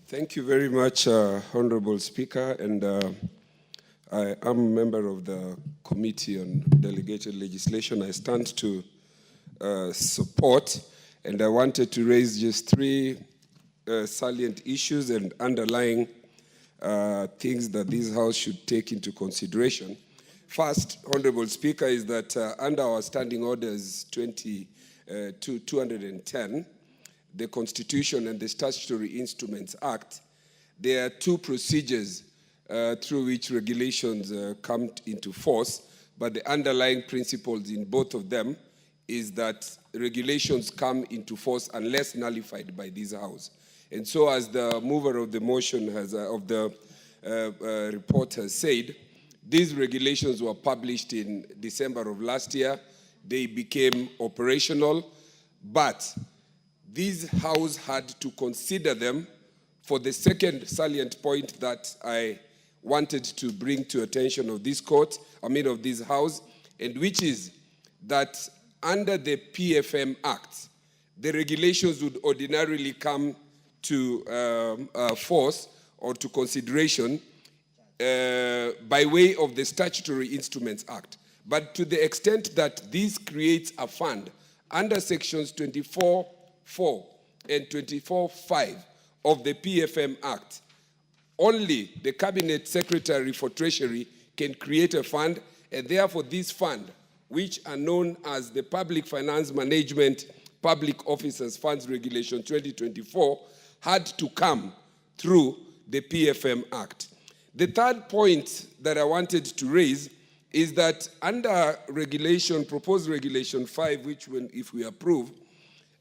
Thank you very much, Honorable Speaker, and I am a member of the Committee on Delegated Legislation. I stand to support, and I wanted to raise just three salient issues and underlying things that this House should take into consideration. First, Honorable Speaker, is that under our Standing Orders 210, the Constitution and the Statutory Instruments Act, there are two procedures through which regulations come into force, but the underlying principles in both of them is that regulations come into force unless nullified by this House. And so, as the mover of the motion of the report has said, these regulations were published in December of last year. They became operational, but this House had to consider them for the second salient point that I wanted to bring to attention of this court, of this House, and which is that under the PFM Act, the regulations would ordinarily come to force or to consideration by way of the Statutory Instruments Act. But to the extent that this creates a fund under sections 24.4 and 24.5 of the PFM Act, only the Cabinet Secretary for Treasury can create a fund, and therefore this fund, which are known as the Public Finance Management Public Officers Funds Regulation 2024, had to come through the PFM Act. The third point that I wanted to raise is that under proposed regulation 5, which if we approve,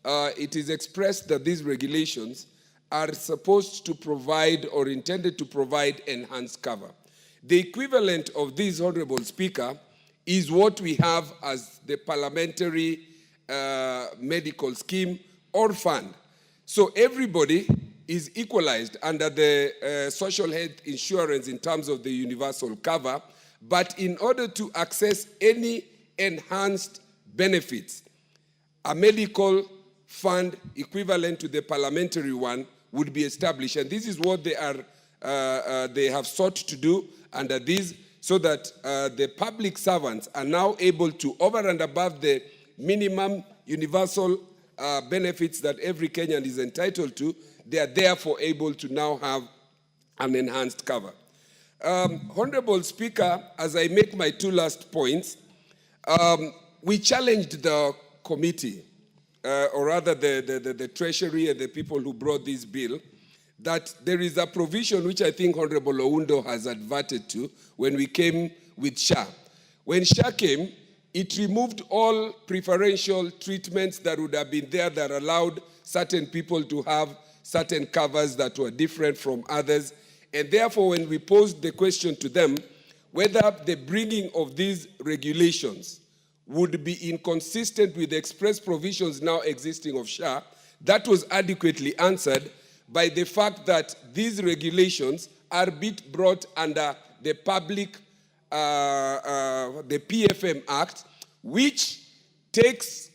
it is expressed that these regulations are supposed to provide or intended to provide enhanced cover. The equivalent of this, Honorable Speaker, is what we have as the parliamentary medical scheme or fund. So everybody is equalized under the social health insurance in terms of the universal cover, but in order to access any enhanced benefits, a medical fund equivalent to the parliamentary one would be established. And this is what they have sought to do under this, so that the public servants are now able to, over and above the minimum universal benefits that every Kenyan is entitled to, they are therefore able to now have an enhanced cover. Honorable Speaker, as I make my two last points, we challenged the committee, or rather the Treasury and the people who brought this bill, that there is a provision which I think Honorable Oundo has adverted to when we came with SHA. When SHA came, it removed all preferential treatments that would have been there that allowed certain people to have certain covers that were different from others. And therefore, when we posed the question to them, whether the bringing of these regulations would be inconsistent with the express provisions now existing of SHA, that was adequately answered by the fact that these regulations are brought under the the PFM Act, which takes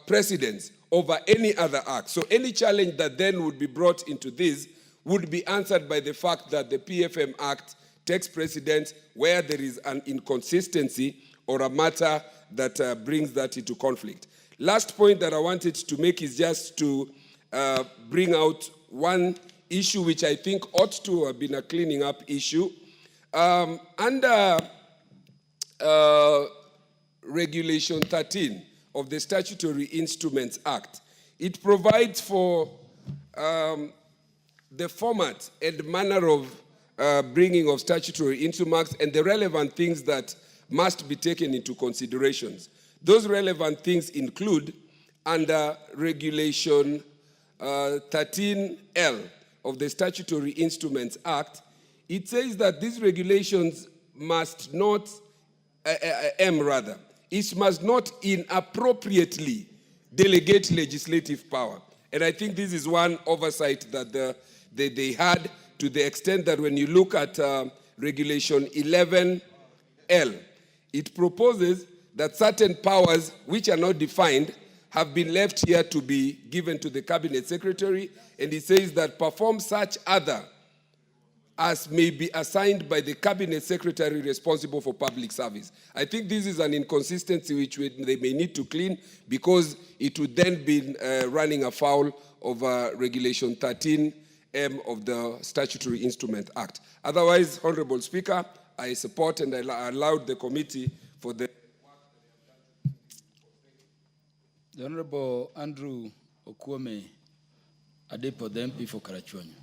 precedence over any other act. So any challenge that then would be brought into this would be answered by the fact that the PFM Act takes precedence where there is an inconsistency or a matter that brings that into conflict. Last point that I wanted to make is just to bring out one issue which I think ought to have been a cleaning up issue. Under Regulation 13 of the Statutory Instruments Act, it provides for the format and manner of bringing of statutory instruments and the relevant things that must be taken into considerations. Those relevant things include, under Regulation 13L of the Statutory Instruments Act, it says that these regulations must not, it must not inappropriately delegate legislative power. And I think this is one oversight that they had, to the extent that when you look at Regulation 11L, it proposes that certain powers which are not defined have been left here to be given to the Cabinet Secretary, and it says that perform such other as may be assigned by the Cabinet Secretary responsible for public service. I think this is an inconsistency which they may need to clean, because it would then be running afoul of Regulation 13M of the Statutory Instrument Act. Otherwise, Honorable Speaker, I support and I allowed the committee for the... The Honorable Andrew Okwome Adepo, the MP for Karachuonyo.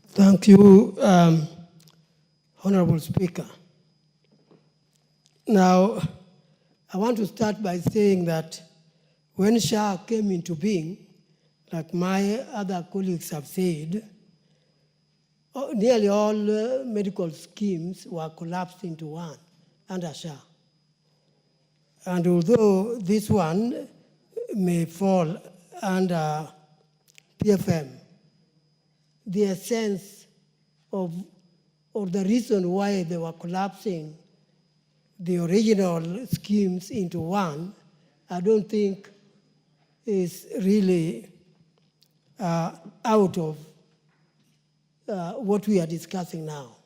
Thank you, Honorable Speaker. Now, I want to start by saying that when SHA came into being, like my other colleagues have said, nearly all medical schemes were collapsed into one under SHA. And although this one may fall under PFM, the essence of, or the reason why they were collapsing the original schemes into one, I don't think is really out of what we are discussing now.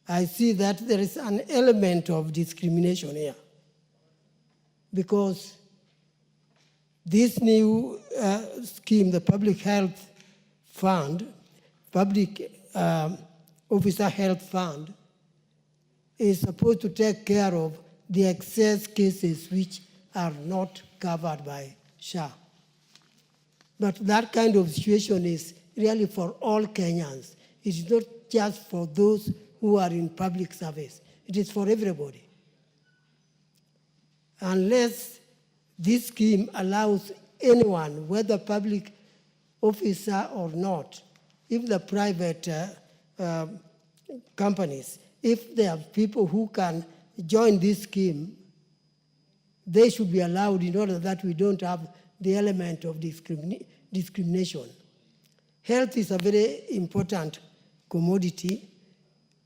I see that there is an element of discrimination here, because this new scheme, the Public Health Fund, Public Officer Health Fund, is supposed to take care of the excess cases which are not covered by SHA. But that kind of situation is really for all Kenyans. It is not just for those who are in public service. It is for everybody. Unless this scheme allows anyone, whether public officer or not, if the private companies, if there are people who can join this scheme, they should be allowed, in order that we don't have the element of discrimination. Health is a very important commodity.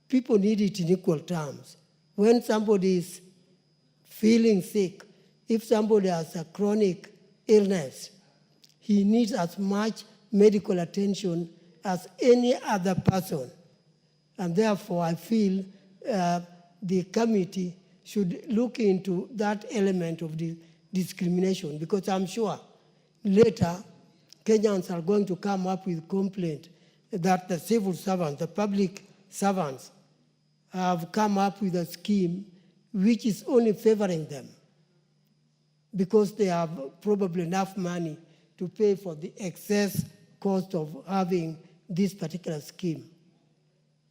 People need it in equal terms. When somebody is feeling sick, if somebody has a chronic illness, he needs as much medical attention as any other person. And therefore, I feel the committee should look into that element of the discrimination, because I'm sure later Kenyans are going to come up with complaint that the civil servants, the public servants, have come up with a scheme which is only favoring them because they have probably enough money to pay for the excess cost of having this particular scheme.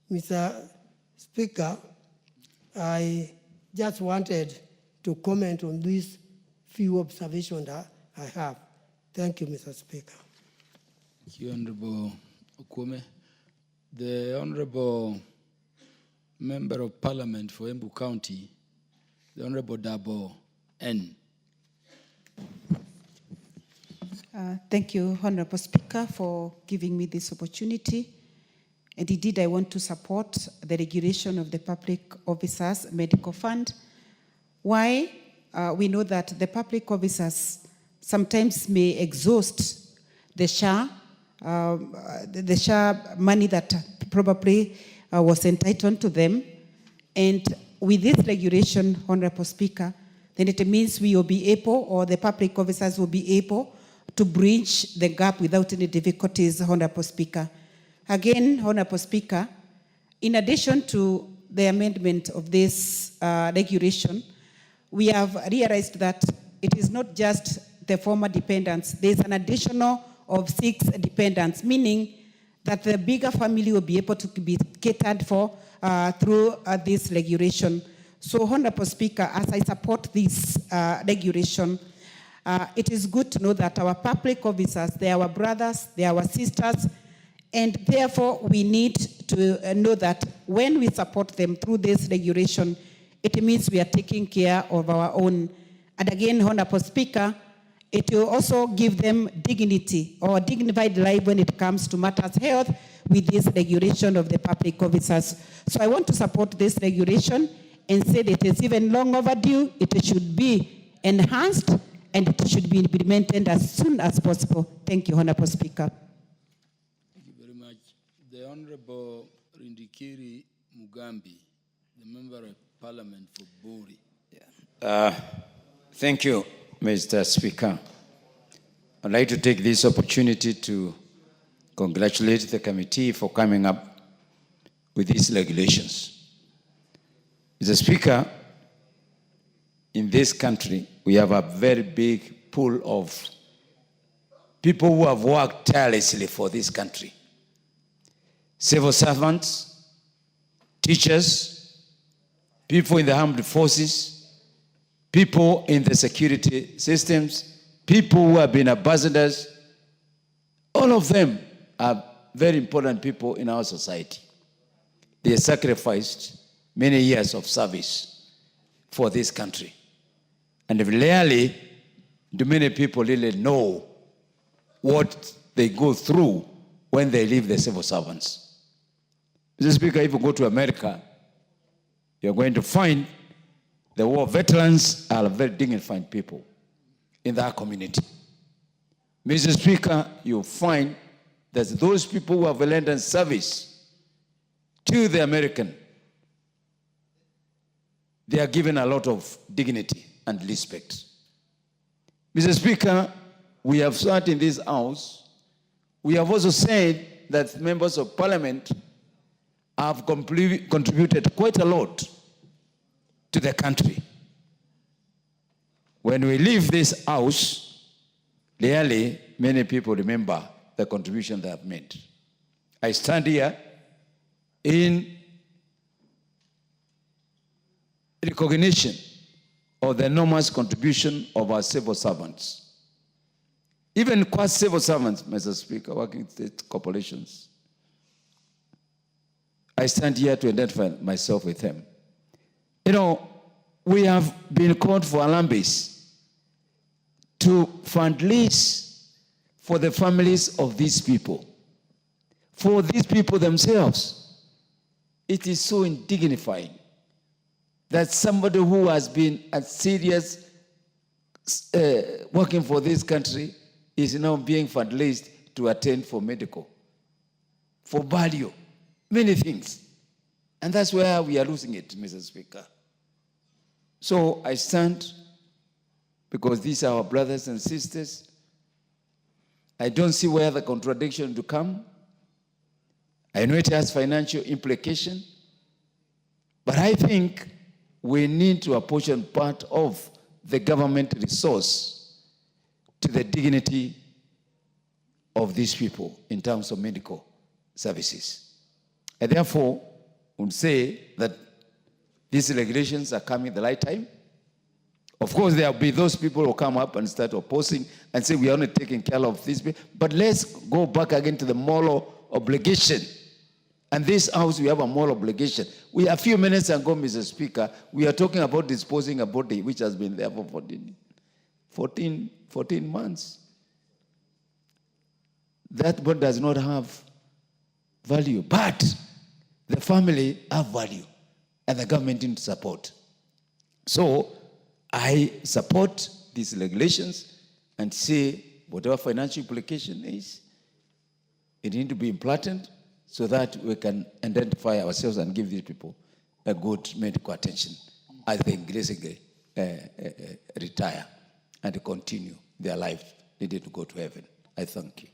Mr. Speaker, I just wanted to comment on these few observations that I have. Thank you, Mr. Speaker. Thank you, Honorable Okwome. The Honorable Member of Parliament for Embu County, the Honorable Dabo N. Thank you, Honorable Speaker, for giving me this opportunity. And indeed, I want to support the regulation of the Public Officers Medical Fund. Why? We know that the public officers sometimes may exhaust the SHA money that probably was entitled to them. And with this regulation, Honorable Speaker, then it means we will be able, or the public officers will be able, to bridge the gap without any difficulties, Honorable Speaker. Again, Honorable Speaker, in addition to the amendment of this regulation, we have realized that it is not just the former dependents. There's an additional of 6 dependents, meaning that the bigger family will be able to be catered for through this regulation. So, Honorable Speaker, as I support this regulation, it is good to know that our public officers, they are our brothers, they are our sisters, and therefore we need to know that when we support them through this regulation, it means we are taking care of our own. And again, Honorable Speaker, it will also give them dignity or dignified life when it comes to matters health with this regulation of the public officers. So I want to support this regulation and say that it is even long overdue. It should be enhanced and it should be implemented as soon as possible. Thank you, Honorable Speaker. Thank you very much. The Honorable Rindikiri Mugambi, the Member of Parliament for Buri. Thank you, Mr. Speaker. I'd like to take this opportunity to congratulate the committee for coming up with these regulations. Mr. Speaker, in this country, we have a very big pool of people who have worked tirelessly for this country. Civil servants, teachers, people in the armed forces, people in the security systems, people who have been ambassadors. All of them are very important people in our society. They sacrificed many years of service for this country. And rarely do many people really know what they go through when they leave the civil servants. Mr. Speaker, if you go to America, you're going to find the war veterans are very dignified people in that community. Mr. Speaker, you'll find that those people who have rendered service to the American, they are given a lot of dignity and respect. Mr. Speaker, we have sat in this house. We have also said that members of parliament have contributed quite a lot to the country. When we leave this house, rarely many people remember the contribution they have made. I stand here in recognition of the enormous contribution of our civil servants. Even quite civil servants, Mr. Speaker, working state corporations. I stand here to identify myself with them. You know, we have been called for Alambis to fundraise for the families of these people, for these people themselves. It is so indignifying that somebody who has been a serious working for this country is now being fundraised to attend for medical, for burial, many things. And that's where we are losing it, Mr. Speaker. So I stand because these are our brothers and sisters. I don't see where the contradiction to come. I know it has financial implication, but I think we need to apportion part of the government resource to the dignity of these people in terms of medical services. I therefore would say that these regulations are coming at the right time. Of course, there will be those people who come up and start opposing and say we are only taking care of these people. But let's go back again to the moral obligation. And this house, we have a moral obligation. A few minutes ago, Mr. Speaker, we are talking about disposing a body which has been there for 14 months. That body does not have value, but the family have value, and the government needs support. So I support these regulations and say whatever financial implication is, it needs to be implanted so that we can identify ourselves and give these people a good medical attention as they increasingly retire and continue their life needing to go to heaven. I thank you.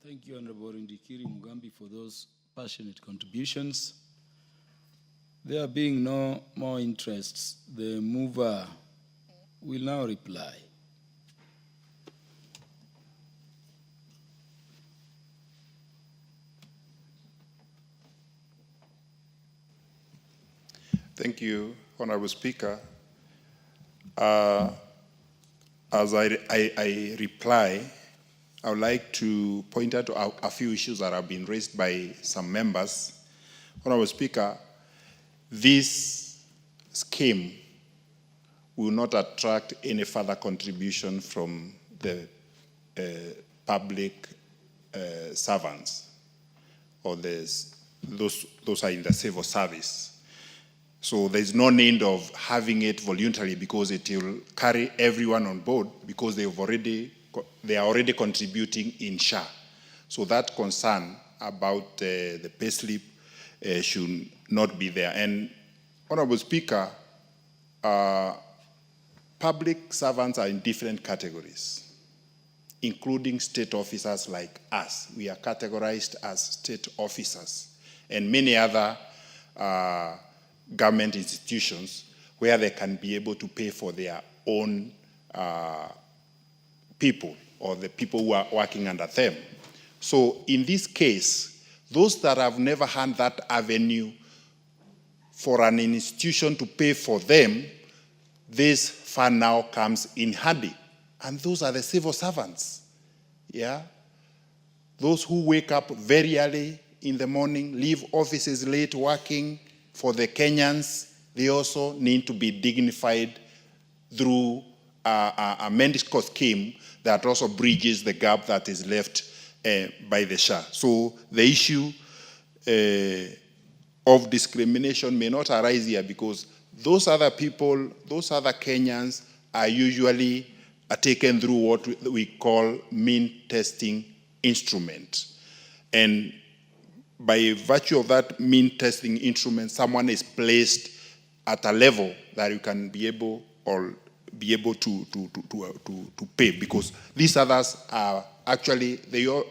Thank you, Honorable Rindikiri Mugambi, for those passionate contributions. There being no more interests, the mover will now reply. Thank you, Honorable Speaker. As I reply, I would like to point out a few issues that have been raised by some members. Honorable Speaker, this scheme will not attract any further contribution from the public servants or those are in the civil service. So there's no need of having it voluntarily because it will carry everyone on board because they are already contributing in SHA. So that concern about the payslip should not be there. And Honorable Speaker, public servants are in different categories, including state officers like us. We are categorized as state officers, and many other government institutions where they can be able to pay for their own people or the people who are working under them. So in this case, those that have never had that avenue for an institution to pay for them, this fund now comes in handy. And those are the civil servants, yeah? Those who wake up very early in the morning, leave offices late working for the Kenyans, they also need to be dignified through a medical scheme that also bridges the gap that is left by the SHA. So the issue of discrimination may not arise here because those other people, those other Kenyans are usually taken through what we call mean testing instrument. And by virtue of that mean testing instrument, someone is placed at a level that you can be able to pay, because these others are actually their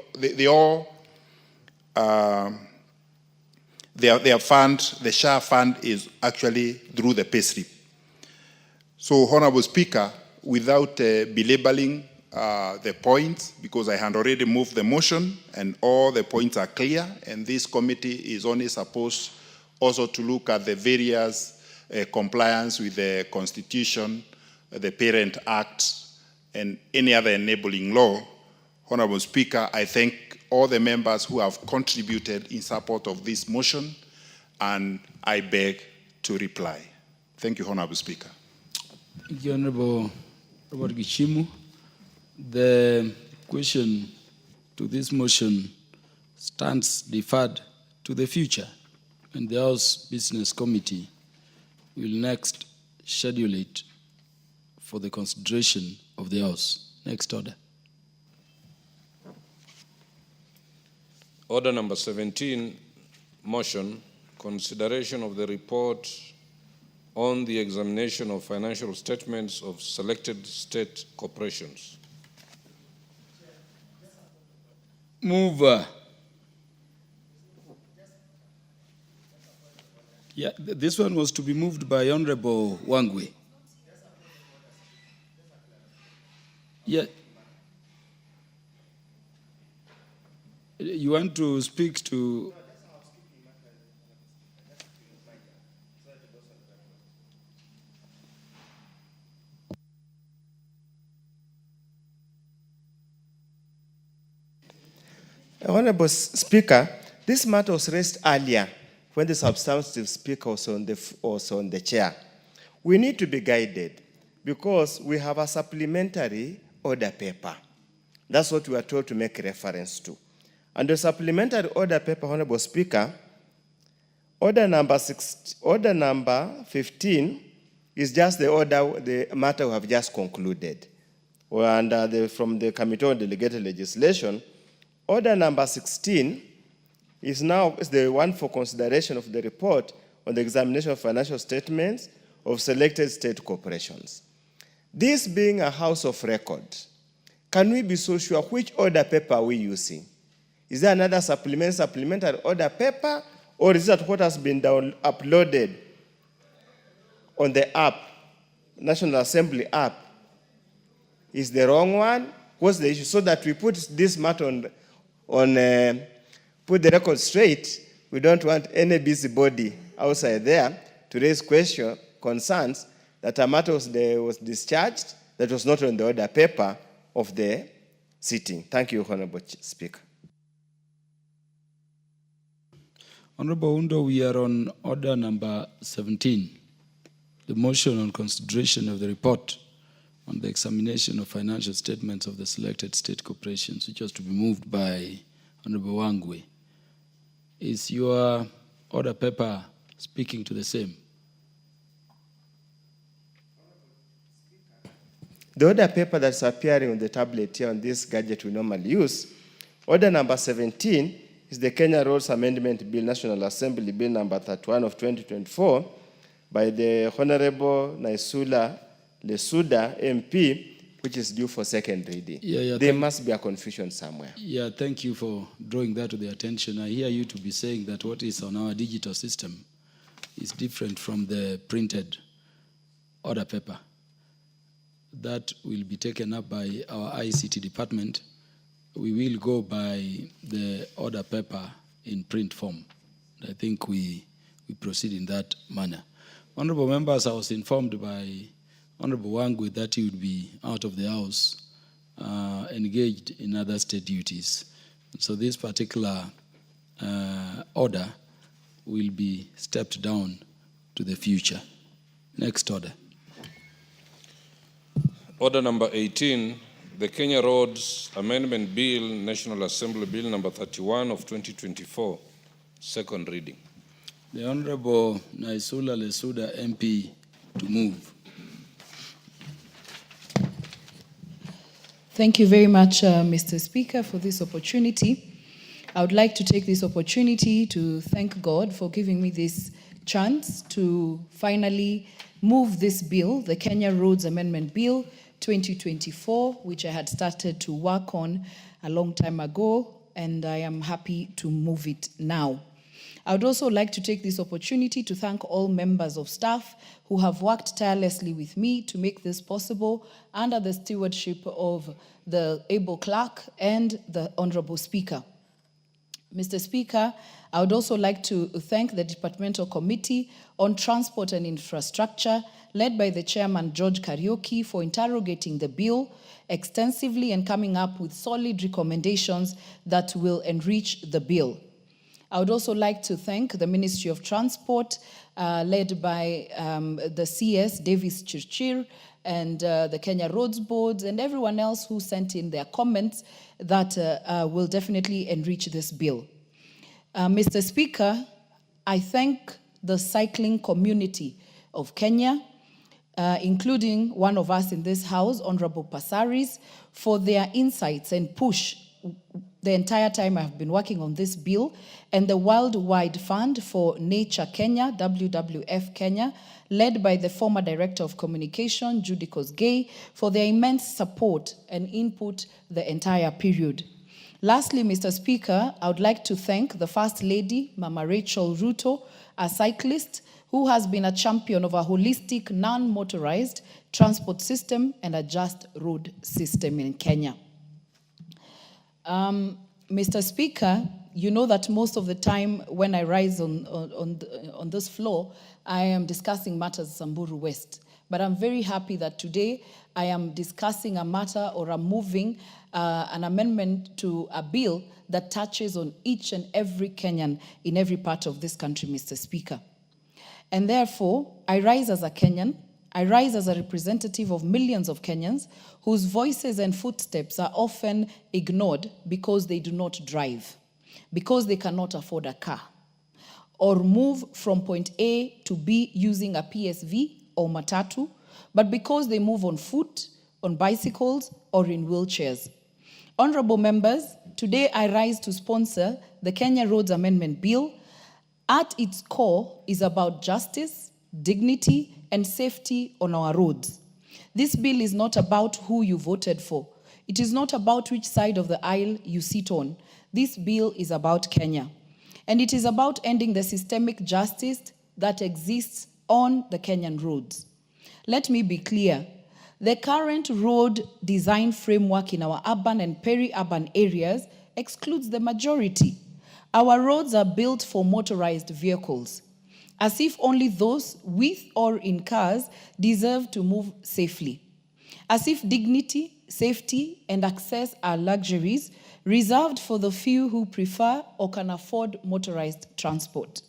fund, the SHA fund, is actually through the payslip. So, Honorable Speaker, without belaboring the points, because I had already moved the motion and all the points are clear, and this committee is only supposed also to look at the various compliance with the Constitution, the Parent Act, and any other enabling law. Honorable Speaker, I thank all the members who have contributed in support of this motion, and I beg to reply. Thank you, Honorable Speaker. Thank you, Honorable Robert Gichimu. The question to this motion stands deferred to the future, and the House Business Committee will next schedule it for the consideration of the House. Next order. Order number 17, motion, consideration of the report on the examination of financial statements of selected state corporations. Move. Yeah, this one was to be moved by Honorable Wangwe. Yeah. You want to speak to... Honorable Speaker, this matter was raised earlier when the substantive speaker was on the chair. We need to be guided because we have a supplementary order paper. That's what we are told to make reference to. And the supplementary order paper, Honorable Speaker, order number 15 is just the matter we have just concluded. And from the Committee on Delegated Legislation, order number 16 is the one for consideration of the report on the examination of financial statements of selected state corporations. This being a house of record, can we be so sure which order paper are we using? Is there another supplementary order paper, or is that what has been uploaded on the app, National Assembly app? Is the wrong one? What's the issue? So that we put this matter put the record straight. We don't want any busybody outside there to raise concerns that a matter was discharged that was not on the order paper of the sitting. Thank you, Honorable Speaker. Honorable Undo, we are on order number 17. the motion on consideration of the report on the examination of financial statements of the selected state corporations, which was to be moved by Honorable Wangwe. Is your order paper speaking to the same? The order paper that's appearing on the tablet here on this gadget we normally use, order number 17 is the Kenya Roads Amendment Bill, National Assembly Bill number 31 of 2024 by the Honorable Naisula Lesuda MP, which is due for second reading. There must be a confusion somewhere. Yeah, thank you for drawing that to the attention. I hear you to be saying that what is on our digital system is different from the printed order paper. That will be taken up by our ICT department. We will go by the order paper in print form. I think we proceed in that manner. Honorable members, I was informed by Honorable Wangwe that he would be out of the house, engaged in other state duties. So this particular order will be stepped down to the future. Next order. Order number 18, the Kenya Roads Amendment Bill, National Assembly Bill number 31 of 2024, second reading. The Honorable Naisula Lesuda MP to move. Thank you very much, Mr. Speaker, for this opportunity. I would like to take this opportunity to thank God for giving me this chance to finally move this bill, the Kenya Roads Amendment Bill 2024, which I had started to work on a long time ago, and I am happy to move it now. I would also like to take this opportunity to thank all members of staff who have worked tirelessly with me to make this possible under the stewardship of the able clerk and the Honorable Speaker. Mr. Speaker, I would also like to thank the Departmental Committee on Transport and Infrastructure, led by the Chairman George Kariuki, for interrogating the bill extensively and coming up with solid recommendations that will enrich the bill. I would also like to thank the Ministry of Transport, led by the CS, Davis Chirchir, and the Kenya Roads Board, and everyone else who sent in their comments that will definitely enrich this bill. Mr. Speaker, I thank the cycling community of Kenya, including one of us in this house, Honorable Passaris, for their insights and push the entire time I've been working on this bill, and the Worldwide Fund for Nature Kenya, WWF Kenya, led by the former Director of Communication, Judy Kosgei, for their immense support and input the entire period. Lastly, Mr. Speaker, I would like to thank the First Lady, Mama Rachel Ruto, a cyclist who has been a champion of a holistic, non-motorized transport system and a just road system in Kenya. Mr. Speaker, you know that most of the time when I rise on this floor, I am discussing matters Samburu West. But I'm very happy that today I am discussing a matter, or I'm moving an amendment to a bill that touches on each and every Kenyan in every part of this country, Mr. Speaker. And therefore, I rise as a Kenyan. I rise as a representative of millions of Kenyans whose voices and footsteps are often ignored because they do not drive, because they cannot afford a car, or move from point A to B using a PSV or matatu, but because they move on foot, on bicycles, or in wheelchairs. Honorable members, today I rise to sponsor the Kenya Roads Amendment Bill. At its core is about justice, dignity, and safety on our roads. This bill is not about who you voted for. It is not about which side of the aisle you sit on. This bill is about Kenya. And it is about ending the systemic justice that exists on the Kenyan roads. Let me be clear. The current road design framework in our urban and peri-urban areas excludes the majority. Our roads are built for motorized vehicles, as if only those with or in cars deserve to move safely. As if dignity, safety, and access are luxuries reserved for the few who prefer or can afford motorized transport.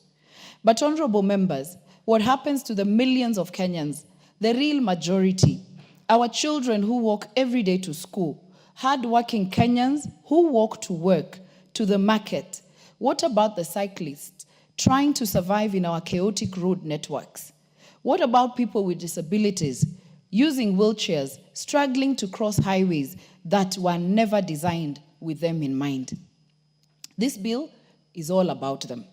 But honorable members, what happens to the millions of Kenyans, the real majority, our children who walk every day to school, hard-working Kenyans who walk to work, to the market? What about the cyclists trying to survive in our chaotic road networks? What about people with disabilities using wheelchairs, struggling to cross highways that were never designed with them in mind? This bill is all about them.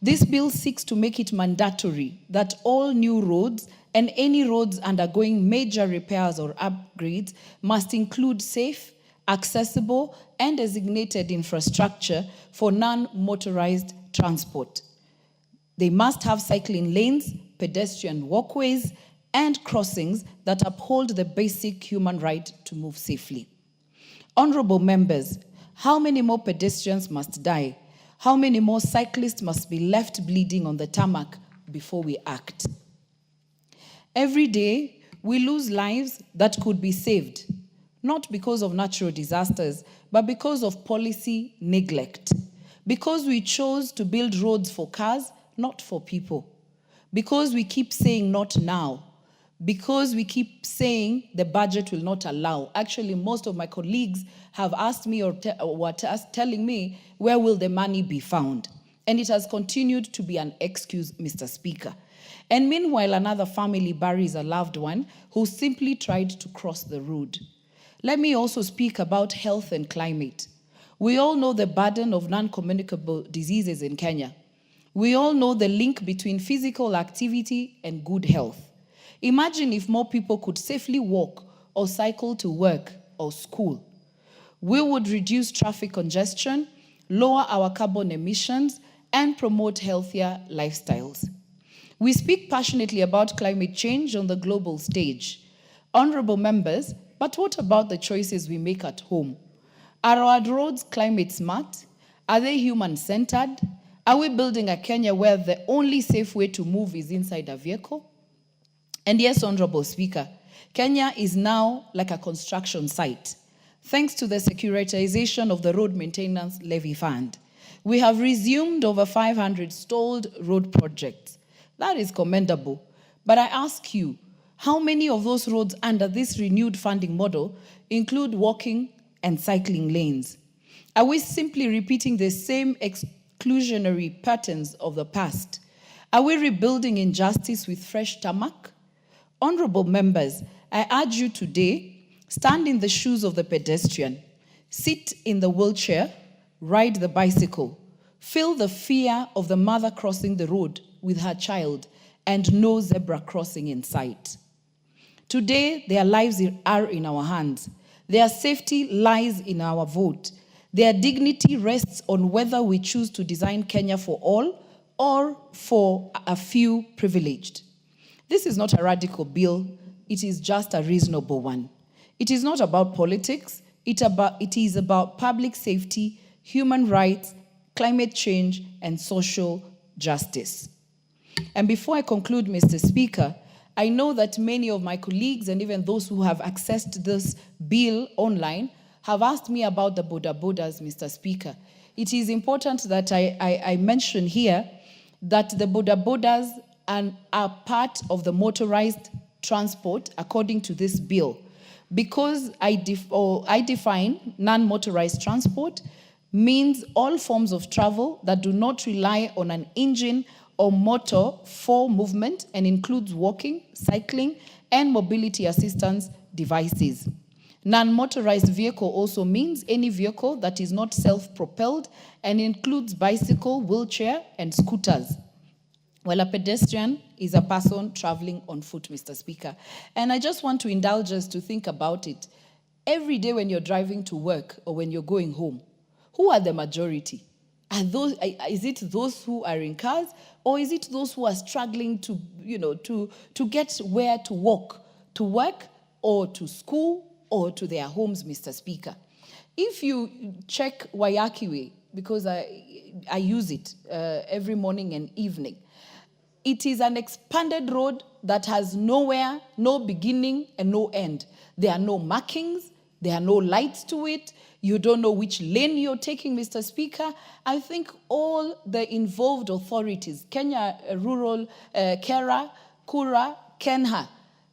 This bill seeks to make it mandatory that all new roads and any roads undergoing major repairs or upgrades must include safe, accessible, and designated infrastructure for non-motorized transport. They must have cycling lanes, pedestrian walkways, and crossings that uphold the basic human right to move safely. Honorable members, how many more pedestrians must die? How many more cyclists must be left bleeding on the tarmac before we act? Every day, we lose lives that could be saved, not because of natural disasters, but because of policy neglect. Because we chose to build roads for cars, not for people. Because we keep saying not now. Because we keep saying the budget will not allow. Actually, most of my colleagues have asked me or were telling me, where will the money be found? And it has continued to be an excuse, Mr. Speaker. And meanwhile, another family buries a loved one who simply tried to cross the road. Let me also speak about health and climate. We all know the burden of non-communicable diseases in Kenya. We all know the link between physical activity and good health. Imagine if more people could safely walk or cycle to work or school. We would reduce traffic congestion, lower our carbon emissions, and promote healthier lifestyles. We speak passionately about climate change on the global stage. Honorable members, but what about the choices we make at home? Are our roads climate smart? Are they human-centered? Are we building a Kenya where the only safe way to move is inside a vehicle? And yes, Honorable Speaker, Kenya is now like a construction site. Thanks to the securitization of the Road Maintenance Levy Fund, we have resumed over 500 stalled road projects. That is commendable. But I ask you, how many of those roads under this renewed funding model include walking and cycling lanes? Are we simply repeating the same exclusionary patterns of the past? Are we rebuilding injustice with fresh tarmac? Honorable members, I urge you today, stand in the shoes of the pedestrian, sit in the wheelchair, ride the bicycle, feel the fear of the mother crossing the road with her child and no zebra crossing in sight. Today, their lives are in our hands. Their safety lies in our vote. Their dignity rests on whether we choose to design Kenya for all or for a few privileged. This is not a radical bill. It is just a reasonable one. It is not about politics. It is about public safety, human rights, climate change, and social justice. And before I conclude, Mr. Speaker, I know that many of my colleagues and even those who have accessed this bill online have asked me about the bodabodas, Mr. Speaker. It is important that I mention here that the bodabodas are part of the motorized transport according to this bill, because I define non-motorized transport means all forms of travel that do not rely on an engine or motor for movement and includes walking, cycling, and mobility assistance devices. Non-motorized vehicle also means any vehicle that is not self-propelled and includes bicycle, wheelchair, and scooters. Well, a pedestrian is a person traveling on foot, Mr. Speaker. And I just want to indulge us to think about it. Every day when you're driving to work or when you're going home, who are the majority? Is it those who are in cars, or is it those who are struggling to get where to walk, to work, or to school, or to their homes, Mr. Speaker? If you check Wayaki Way, because I use it every morning and evening, it is an expanded road that has nowhere, no beginning, and no end. There are no markings, There are no lights to it. You don't know which lane you're taking, Mr. Speaker. I think all the involved authorities, Kenya Rural, Kera, Kura, Kenha,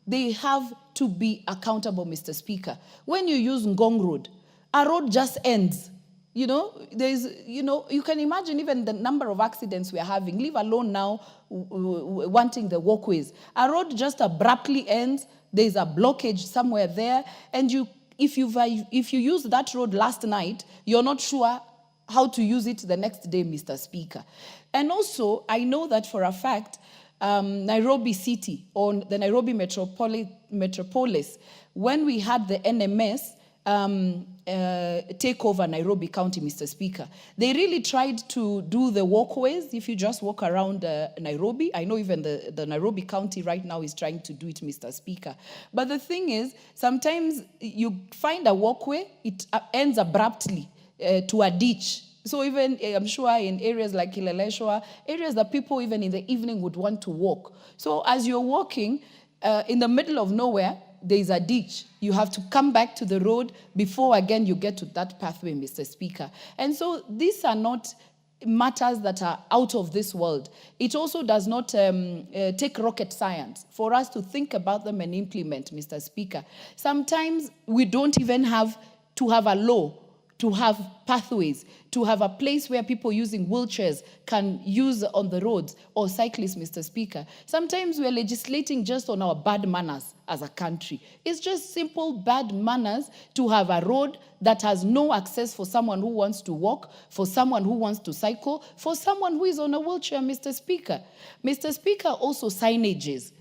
they have to be accountable, Mr. Speaker. When you use Ngong Road, a road just ends. You know, you can imagine even the number of accidents we are having, leave alone now wanting the walkways. A road just abruptly ends, there's a blockage somewhere there, and if you use that road last night, you're not sure how to use it the next day, Mr. Speaker. And also, I know that for a fact, Nairobi City, or the Nairobi Metropolis, when we had the NMS take over Nairobi County, Mr. Speaker, they really tried to do the walkways. If you just walk around Nairobi, I know even the Nairobi County right now is trying to do it, Mr. Speaker. But the thing is, sometimes you find a walkway, it ends abruptly to a ditch. So even, I'm sure in areas like Kileleshwa, areas that people even in the evening would want to walk. So as you're walking in the middle of nowhere, there is a ditch. You have to come back to the road before again you get to that pathway, Mr. Speaker. And so these are not matters that are out of this world. It also does not take rocket science for us to think about them and implement, Mr. Speaker. Sometimes we don't even have to have a law to have pathways, to have a place where people using wheelchairs can use on the roads, or cyclists, Mr. Speaker. Sometimes we're legislating just on our bad manners as a country. It's just simple bad manners to have a road that has no access for someone who wants to walk, for someone who wants to cycle, for someone who is on a wheelchair, Mr. Speaker. Mr. Speaker, also signages.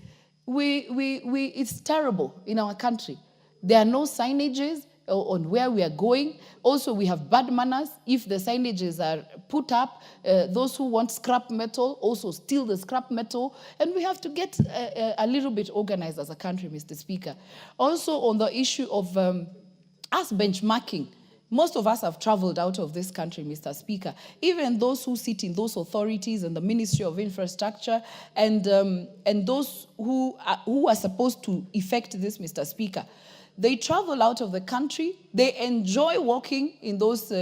It's terrible in our country. There are no signages on where we are going. Also, we have bad manners. If the signages are put up, those who want scrap metal also steal the scrap metal. And we have to get a little bit organized as a country, Mr. Speaker. Also, on the issue of us benchmarking, most of us have traveled out of this country, Mr. Speaker. Even those who sit in those authorities and the Ministry of Infrastructure and those who are supposed to effect this, Mr. Speaker, they travel out of the country. They enjoy walking in those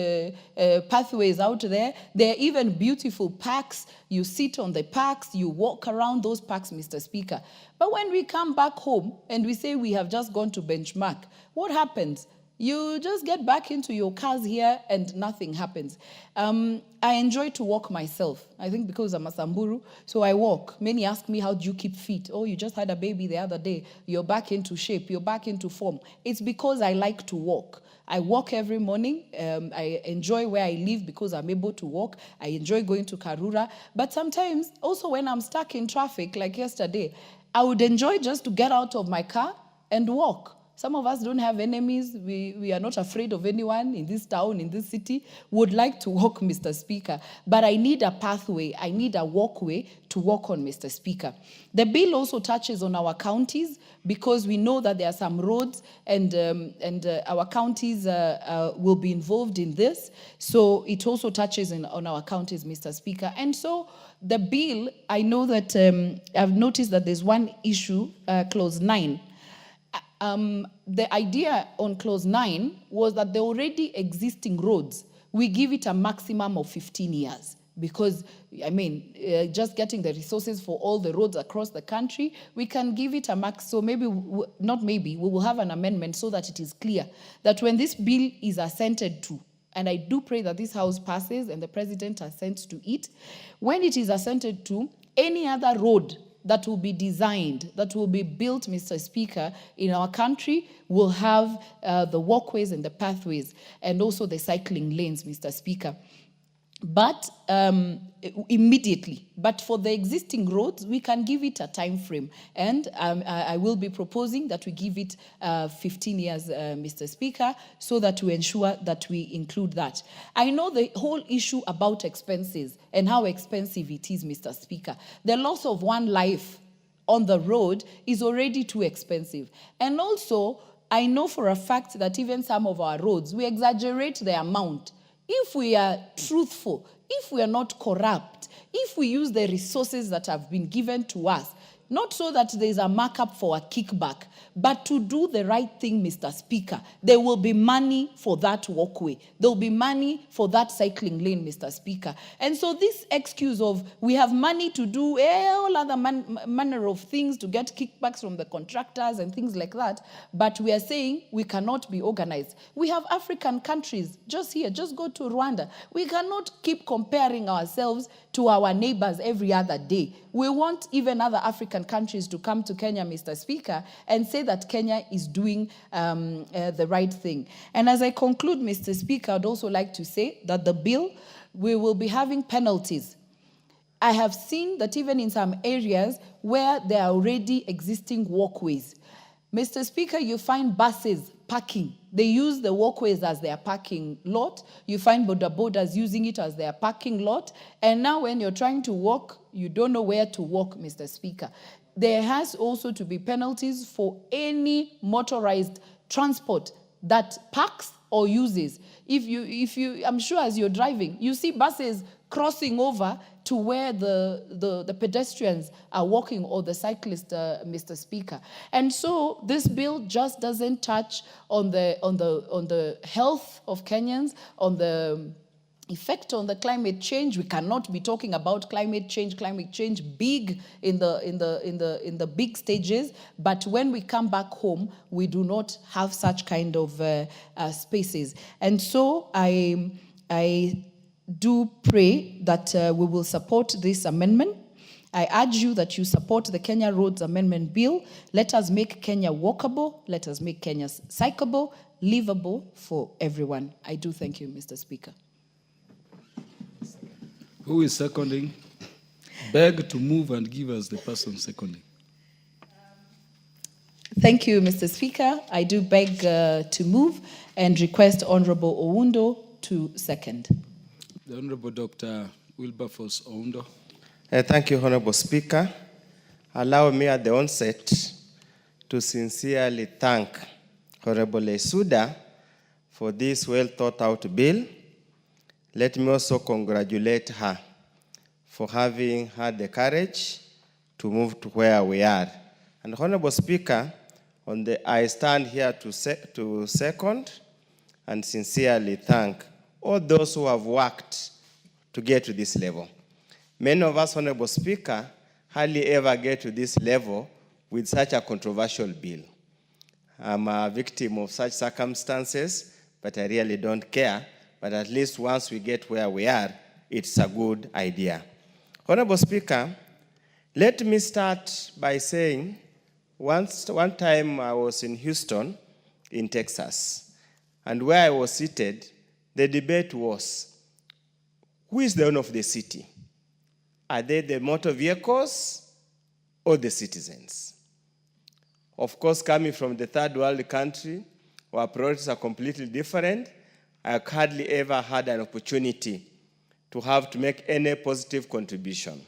pathways out there. There are even beautiful parks. You sit on the parks, you walk around those parks, Mr. Speaker. But when we come back home and we say we have just gone to benchmark, what happens? You just get back into your cars here and nothing happens. I enjoy to walk myself. I think because I'm a Samburu, so I walk. Many ask me, how do you keep fit? Oh, you just had a baby the other day. You're back into shape. You're back into form. It's because I like to walk. I walk every morning. I enjoy where I live because I'm able to walk. I enjoy going to Karura. But sometimes, also when I'm stuck in traffic, like yesterday, I would enjoy just to get out of my car and walk. Some of us don't have enemies. We are not afraid of anyone in this town, in this city. Would like to walk, Mr. Speaker. But I need a pathway. I need a walkway to walk on, Mr. Speaker. The bill also touches on our counties because we know that there are some roads and our counties will be involved in this. So it also touches on our counties, Mr. Speaker. And so the bill, I know that I've noticed that there's one issue, clause 9. The idea on clause 9 was that the already existing roads, we give it a maximum of 15 years. Because, I mean, just getting the resources for all the roads across the country, we can give it a max. So maybe, not maybe, we will have an amendment so that it is clear that when this bill is assented to, and I do pray that this House passes and the President assents to it, when it is assented to, any other road that will be designed, that will be built, Mr. Speaker, in our country will have the walkways and the pathways and also the cycling lanes, Mr. Speaker. But immediately. But for the existing roads, we can give it a time frame. And I will be proposing that we give it 15 years, Mr. Speaker, so that we ensure that we include that. I know the whole issue about expenses and how expensive it is, Mr. Speaker. The loss of one life on the road is already too expensive. And also, I know for a fact that even some of our roads, we exaggerate the amount. If we are truthful, if we are not corrupt, if we use the resources that have been given to us not so that there's a markup for a kickback, but to do the right thing, Mr. Speaker. There will be money for that walkway. There will be money for that cycling lane, Mr. Speaker. And so this excuse of we have money to do all other manner of things to get kickbacks from the contractors and things like that, but we are saying we cannot be organized. We have African countries just here, just go to Rwanda. We cannot keep comparing ourselves to our neighbors every other day. We want even other African countries to come to Kenya, Mr. Speaker, and say that Kenya is doing the right thing. And as I conclude, Mr. Speaker, I'd also like to say that the bill, we will be having penalties. I have seen that even in some areas where there are already existing walkways, Mr. Speaker, you find buses parking. They use the walkways as their parking lot. You find border borders using it as their parking lot. And now when you're trying to walk, you don't know where to walk, Mr. Speaker. There has also to be penalties for any motorized transport that parks or uses. If you, I'm sure as you're driving, you see buses crossing over to where the pedestrians are walking or the cyclist, Mr. Speaker. And so this bill just doesn't touch on the health of Kenyans, on the effect on the climate change. We cannot be talking about climate change big in the big stages, but when we come back home, we do not have such kind of spaces. And so I do pray that we will support this amendment. I urge you that you support the Kenya Roads Amendment Bill. Let us make Kenya walkable. Let us make Kenya cyclable, livable for everyone. I do thank you, Mr. Speaker. Who is seconding? Beg to move and give us the person seconding. Thank you, Mr. Speaker. I do beg to move and request Honorable Oundo to second. The Honorable Dr. Wilberforce Oundo. Thank you, Honorable Speaker. Allow me at the onset to sincerely thank Honorable Suda for this well-thought-out bill. Let me also congratulate her for having had the courage to move to where we are. And Honorable Speaker, I stand here to second and sincerely thank all those who have worked to get to this level. Many of us, Honorable Speaker, hardly ever get to this level with such a controversial bill. I'm a victim of such circumstances, but I really don't care. But at least once we get where we are, it's a good idea. Honorable Speaker, let me start by saying, one time I was in Houston, in Texas, and where I was seated, the debate was, who is the owner of the city? Are they the motor vehicles or the citizens? Of course, coming from the third world country, our priorities are completely different. I hardly ever had an opportunity to have to make any positive contribution.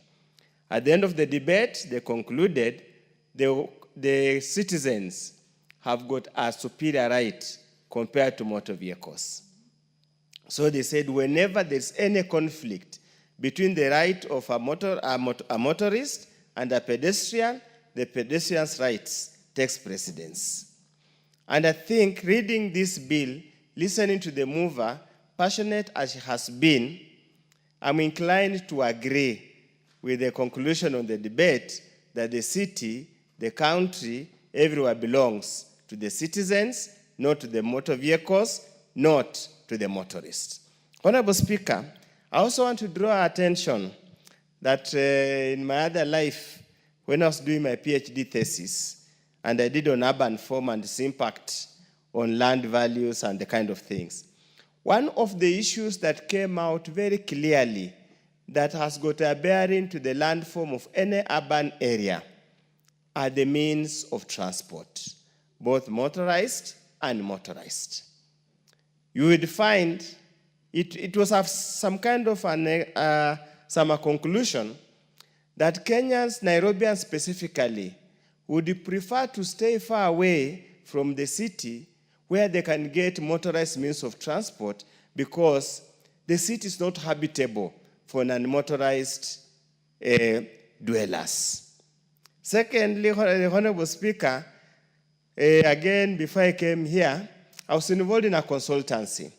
At the end of the debate, they concluded the citizens have got a superior right compared to motor vehicles. So they said whenever there's any conflict between the right of a motorist and a pedestrian, the pedestrian's rights takes precedence. And I think reading this bill, listening to the mover, passionate as she has been, I'm inclined to agree with the conclusion on the debate that the city, the country, everywhere belongs to the citizens, not to the motor vehicles, not to the motorists. Honorable Speaker, I also want to draw attention that in my other life, when I was doing my PhD thesis, and I did on urban form and its impact on land values and the kind of things, one of the issues that came out very clearly that has got a bearing to the land form of any urban area are the means of transport, both motorized and motorized. You would find it was some kind of a conclusion that Kenyans, Nairobians specifically, would prefer to stay far away from the city where they can get motorized means of transport because the city is not habitable for non-motorized dwellers. Secondly, Honorable Speaker, again, before I came here, I was involved in a consultancy.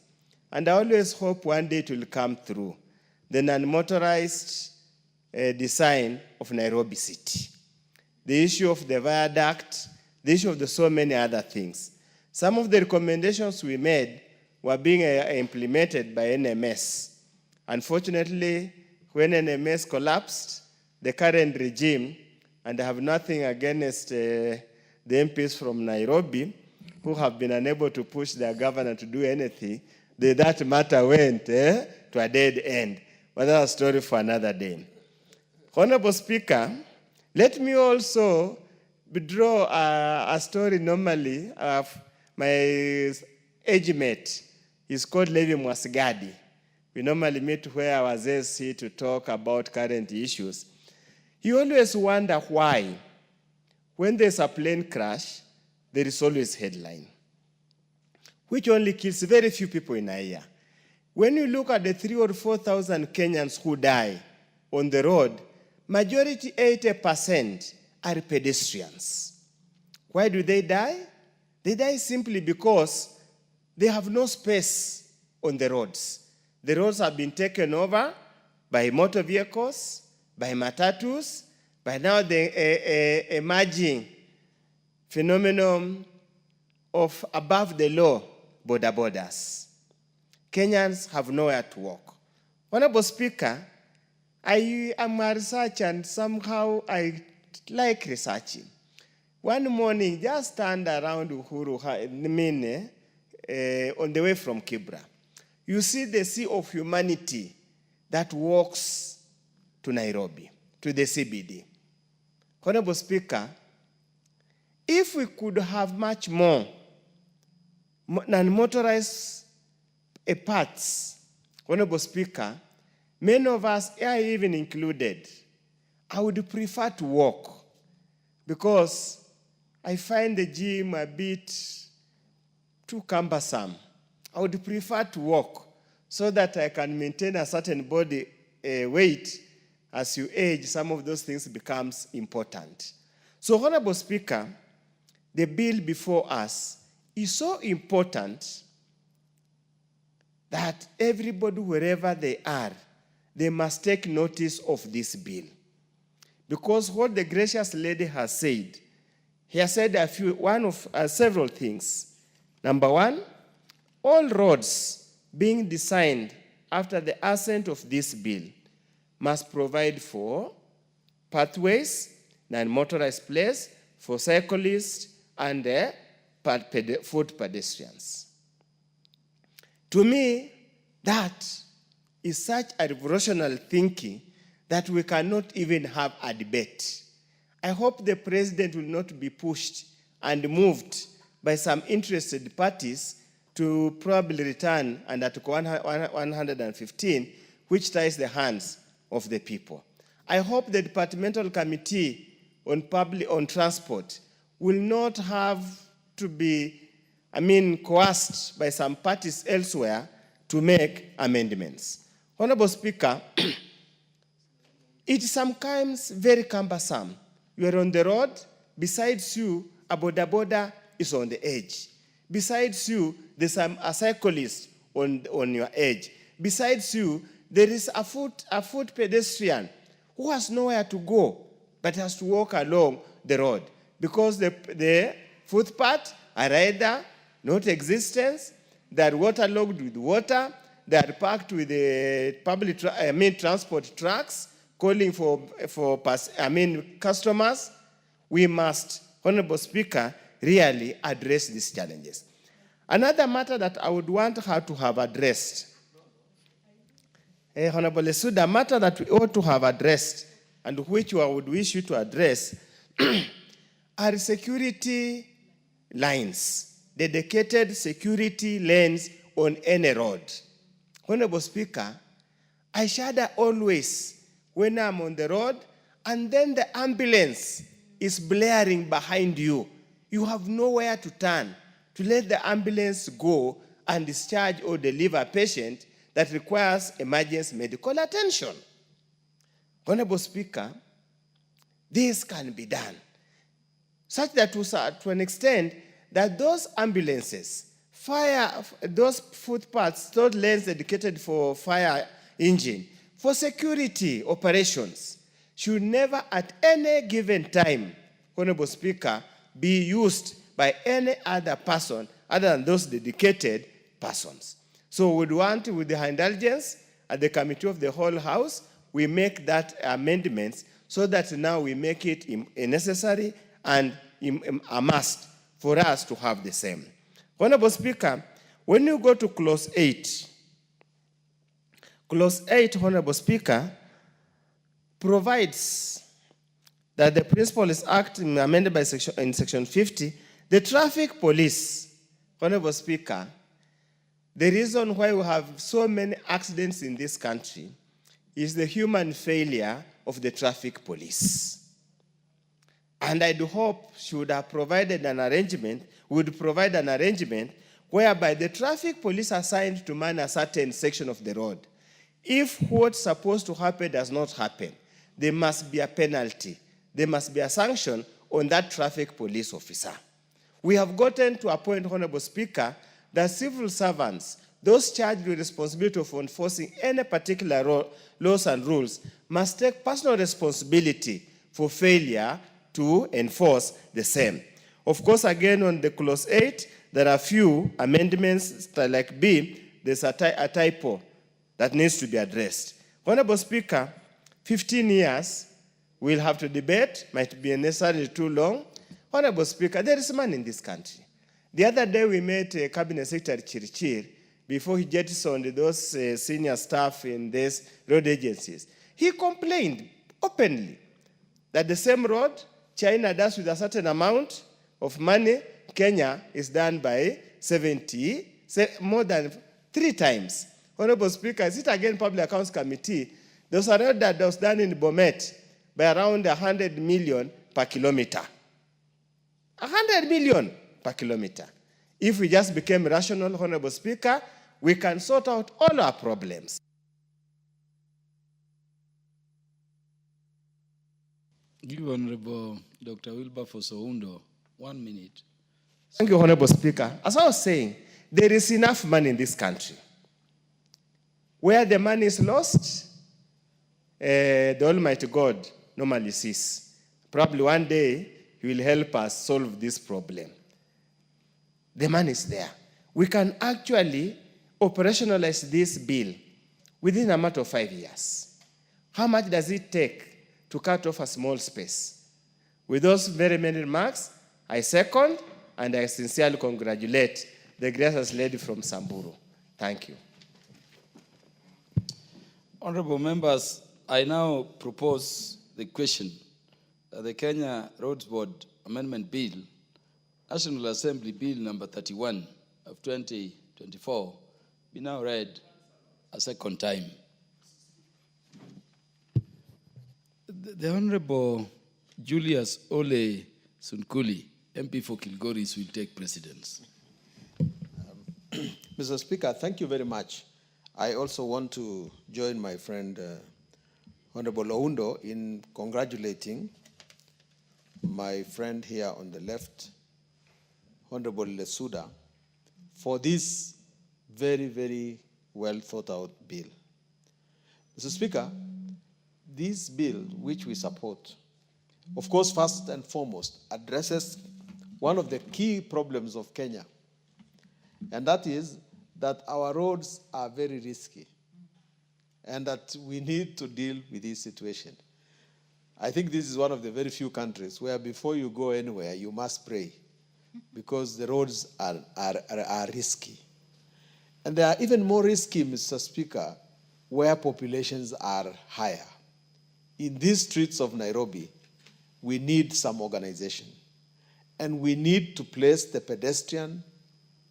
And I always hope one day it will come through. The non-motorized design of Nairobi City. The issue of the viaduct, the issue of the so many other things. Some of the recommendations we made were being implemented by NMS. Unfortunately, when NMS collapsed, the current regime, and I have nothing against the MPs from Nairobi, who have been unable to push their governor to do anything, that matter went to a dead end. But that's a story for another day. Honorable Speaker, let me also draw a story normally of my age mate. He's called Levi Mwasigadi. We normally meet where our SC to talk about current issues. He always wonder why, when there's a plane crash, there is always headline, which only kills very few people in a year. When you look at the 3,000 or 4,000 Kenyans who die on the road, majority, 80%, are pedestrians. Why do they die? They die simply because they have no space on the roads. The roads have been taken over by motor vehicles, by matatus, by now the emerging phenomenon of above the law borders. Kenyans have nowhere to walk. Honorable Speaker, I am a researcher and somehow I like researching. One morning, just stand around Uhuru, on the way from Kibra. You see the sea of humanity that walks to Nairobi, to the CBD. Honorable Speaker, if we could have much more non-motorized parts, Honorable Speaker, many of us, I even included, I would prefer to walk because I find the gym a bit too cumbersome. I would prefer to walk so that I can maintain a certain body weight. As you age, some of those things becomes important. So, Honorable Speaker, the bill before us is so important that everybody, wherever they are, they must take notice of this bill. Because what the gracious lady has said, he has said several things. Number one, all roads being designed after the assent of this bill must provide for pathways, non-motorized place, for cyclists and foot pedestrians. To me, that is such a revolutionary thinking that we cannot even have a debate. I hope the president will not be pushed and moved by some interested parties to probably return under Article 115, which ties the hands of the people. I hope the Departmental Committee on Transport will not have to be, coerced by some parties elsewhere to make amendments. Honorable Speaker, it is sometimes very cumbersome. You are on the road, besides you, a boda is on the edge. Besides you, there's a cyclist on your edge. Besides you, there is a foot pedestrian who has nowhere to go, but has to walk along the road because the footpaths are either not existent, they are waterlogged with water, they are packed with the transport trucks calling for customers. We must, Honorable Speaker, really address these challenges. Another matter that I would want her to have addressed, Honorable Lesuda, a matter that we ought to have addressed and which I would wish you to address are security lines, dedicated security lanes on any road. Honorable Speaker, I shudder always when I'm on the road and then the ambulance is blaring behind you. You have nowhere to turn to let the ambulance go and discharge or deliver a patient that requires emergency medical attention. Honorable Speaker, this can be done. Such that to an extent that those ambulances, those footpaths, those lanes dedicated for fire engine, for security operations, should never at any given time, Honorable Speaker, be used by any other person other than those dedicated persons. So we'd want, with the indulgence at the Committee of the Whole House, we make that amendments so that now we make it necessary and a must for us to have the same. Honorable Speaker, when you go to clause 8, Honorable Speaker, provides that the Principals Act amended by section 50, the traffic police, Honorable Speaker, the reason why we have so many accidents in this country is the human failure of the traffic police. And I'd hope she would have provided an arrangement, would provide an arrangement whereby the traffic police are assigned to man a certain section of the road. If what's supposed to happen does not happen, there must be a penalty. There must be a sanction on that traffic police officer. We have gotten to a point, Honorable Speaker, that civil servants, those charged with responsibility of enforcing any particular laws and rules, must take personal responsibility for failure to enforce the same. Of course, again, on the clause 8, there are few amendments, like B, there's a typo that needs to be addressed. Honorable Speaker, 15 years, we'll have to debate, might be necessarily too long. Honorable Speaker, there is money in this country. The other day we met Cabinet Secretary Chirchir before he jettisoned those senior staff in these road agencies. He complained openly that the same road China does with a certain amount of money, Kenya is done by more than 3 times. Honorable Speaker, is it again Public Accounts Committee? There was a road that was done in Bomet by around 100 million per kilometer. 100 million per kilometer. If we just became rational, Honorable Speaker, we can sort out all our problems. Give Honorable Dr. Wilberforce Oundo 1 minute. Thank you, Honorable Speaker. As I was saying, there is enough money in this country. Where the money is lost, the Almighty God normally sees. Probably one day, He will help us solve this problem. The money is there. We can actually operationalize this bill within a matter of 5 years. How much does it take to cut off a small space? With those very many remarks, I second and I sincerely congratulate the gracious lady from Samburu. Thank you. Honorable members, I now propose the question that the Kenya Roads Board Amendment Bill, National Assembly Bill number 31 of 2024, be now read a second time. The Honorable Julius Ole Sunkuli, MP for Kilgoris, will take precedence. Mr. Speaker, thank you very much. I also want to join my friend Honorable Oundo in congratulating my friend here on the left, Honorable Lesuda, for this very, very well thought out bill. Mr. Speaker, this bill, which we support, of course, first and foremost, addresses one of the key problems of Kenya, and that is that our roads are very risky and that we need to deal with this situation. I think this is one of the very few countries where before you go anywhere, you must pray because the roads are risky. And they are even more risky, Mr. Speaker, where populations are higher. In these streets of Nairobi, we need some organization. And we need to place the pedestrian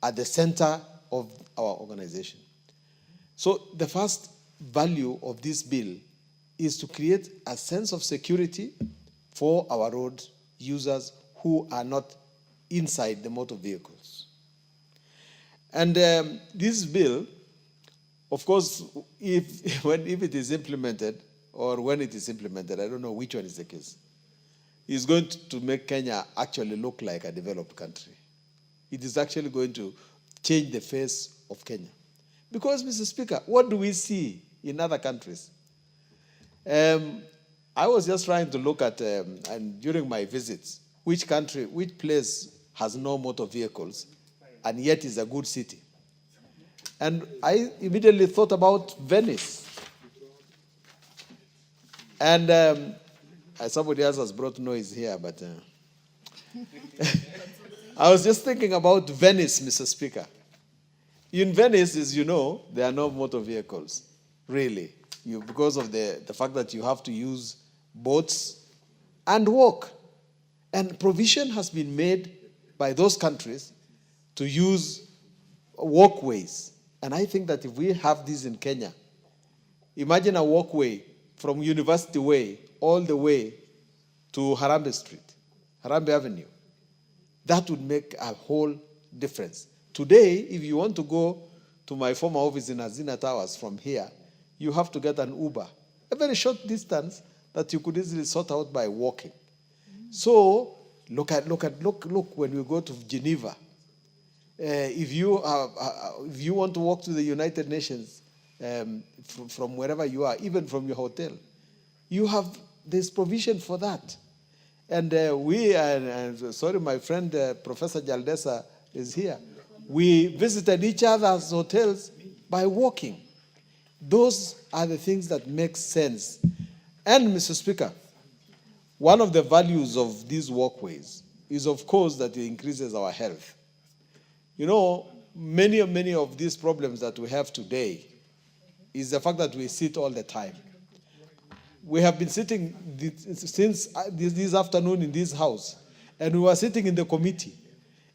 at the center of our organization. So the first value of this bill is to create a sense of security for our road users who are not inside the motor vehicles. And this bill, of course, if it is implemented, or when it is implemented, I don't know which one is the case. is going to make Kenya actually look like a developed country. It is actually going to change the face of Kenya. Because, Mr. Speaker, what do we see in other countries? I was just trying to look at, and during my visits, which place has no motor vehicles and yet is a good city. And I immediately thought about Venice. And somebody else has brought noise here, but I was just thinking about Venice, Mr. Speaker. In Venice, as you know, there are no motor vehicles, really, because of the fact that you have to use boats and walk. And provision has been made by those countries to use walkways. And I think that if we have this in Kenya, imagine a walkway from University Way all the way to Harambee Street, Harambee Avenue. That would make a whole difference. Today, if you want to go to my former office in Azina Towers from here, you have to get an Uber, a very short distance that you could easily sort out by walking. So look when we go to Geneva. If you want to walk to the United Nations from wherever you are, even from your hotel, there's provision for that. And sorry, my friend Professor Jaldesa is here. We visited each other's hotels by walking. Those are the things that make sense. And, Mr. Speaker, one of the values of these walkways is, of course, that it increases our health. You know, many of these problems that we have today is the fact that we sit all the time. We have been sitting since this afternoon in this house, and we were sitting in the committee.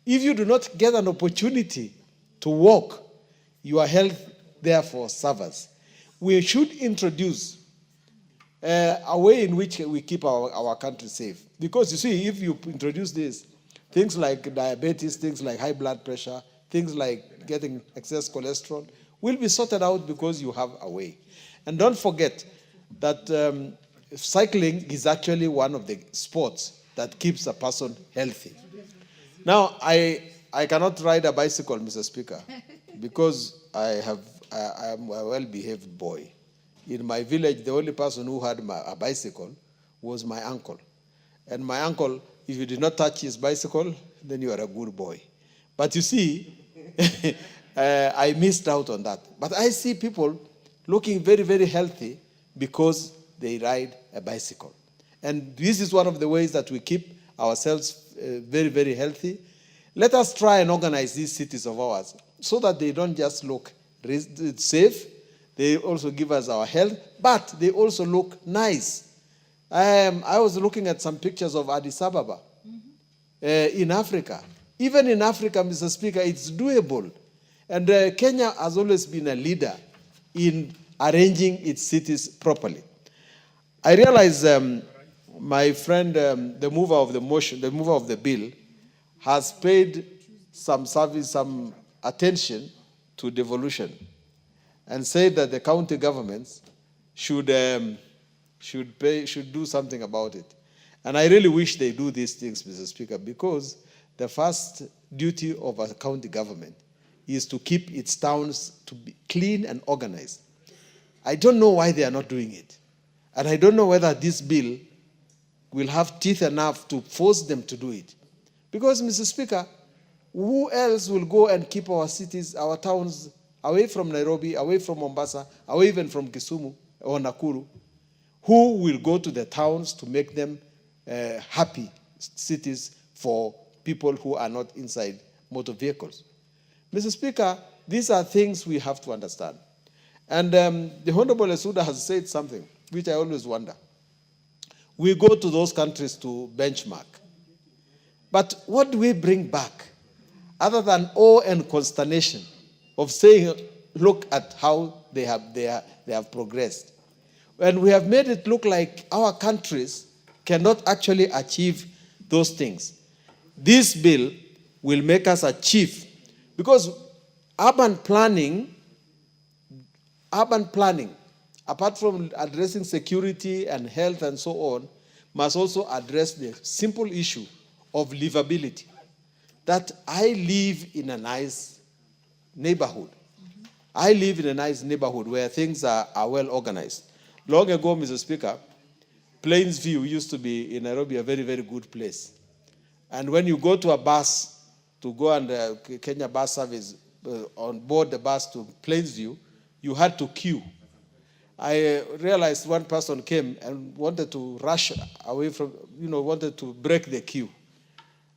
If you do not get an opportunity to walk, your health therefore suffers. We should introduce a way in which we keep our country safe. Because you see, if you introduce this, things like diabetes, things like high blood pressure, things like getting excess cholesterol will be sorted out because you have a way. And don't forget that cycling is actually one of the sports that keeps a person healthy. Now, I cannot ride a bicycle, Mr. Speaker, because I am a well-behaved boy. In my village, the only person who had a bicycle was my uncle. And my uncle, if you did not touch his bicycle, then you are a good boy. But you see, I missed out on that. But I see people looking very, very healthy because they ride a bicycle. And this is one of the ways that we keep ourselves very, very healthy. Let us try and organize these cities of ours so that they don't just look safe, they also give us our health, but they also look nice. I was looking at some pictures of Addis Ababa in Africa. Even in Africa, Mr. Speaker, it's doable. And Kenya has always been a leader in arranging its cities properly. I realize my friend, the mover of the motion, the mover of the bill, has paid some attention to devolution and said that the county governments should do something about it. And I really wish they do these things, Mr. Speaker, because the first duty of a county government is to keep its towns to be clean and organized. I don't know why they are not doing it. And I don't know whether this bill will have teeth enough to force them to do it. Because, Mr. Speaker, who else will go and keep our cities, our towns, away from Nairobi, away from Mombasa, away even from Kisumu or Nakuru? Who will go to the towns to make them happy cities for people who are not inside motor vehicles? Mr. Speaker, these are things we have to understand. And the Honorable Esuda has said something which I always wonder. We go to those countries to benchmark. But what do we bring back other than awe and consternation of saying, look at how they have progressed? And we have made it look like our countries cannot actually achieve those things. This bill will make us achieve, because urban planning, apart from addressing security and health and so on, must also address the simple issue of livability. That I live in a nice neighborhood. I live in a nice neighborhood where things are well organized. Long ago, Mr. Speaker, Plainsview used to be in Nairobi a very, very good place. And when you go to a bus to go on the Kenya bus service, on board the bus to Plainsview, you had to queue. I realized one person came and wanted to rush away from, wanted to break the queue.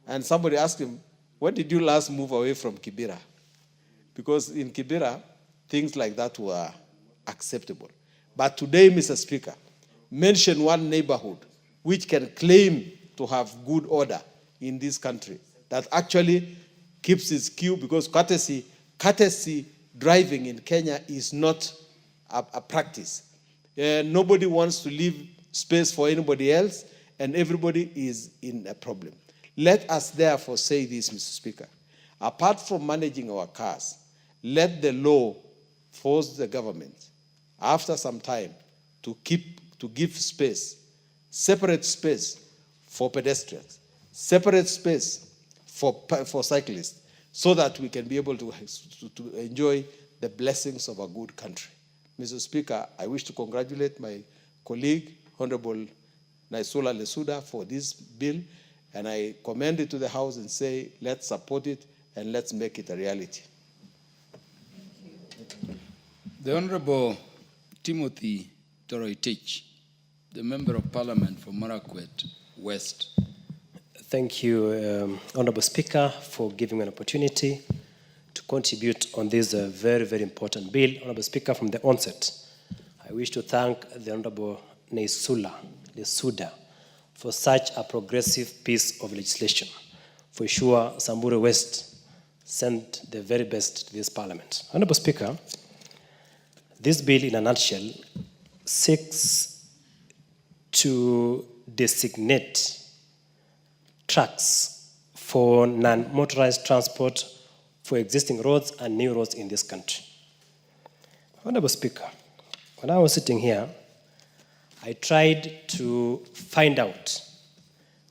And somebody asked him, when did you last move away from Kibera? Because in Kibera, things like that were acceptable. But today, Mr. Speaker, mention one neighborhood which can claim to have good order in this country, that actually keeps its queue, because courtesy driving in Kenya is not a practice. Nobody wants to leave space for anybody else, and everybody is in a problem. Let us therefore say this, Mr. Speaker. Apart from managing our cars, let the law force the government, after some time, to give space, separate space for pedestrians, separate space for cyclists, so that we can be able to enjoy the blessings of a good country. Mr. Speaker, I wish to congratulate my colleague, Honorable Naisula Lesuda, for this bill, and I commend it to the House and say, let's support it and let's make it a reality. The Honorable Timothy Toroitich, the Member of Parliament for Marakwet West. Thank you, Honorable Speaker, for giving me an opportunity to contribute on this very, very important bill. Honorable Speaker, from the onset, I wish to thank the Honorable Naisula Lesuda for such a progressive piece of legislation. For sure, Samburu West sent the very best to this Parliament. Honorable Speaker, this bill, in a nutshell, seeks to designate tracks for non-motorized transport for existing roads and new roads in this country. Honorable Speaker, when I was sitting here, I tried to find out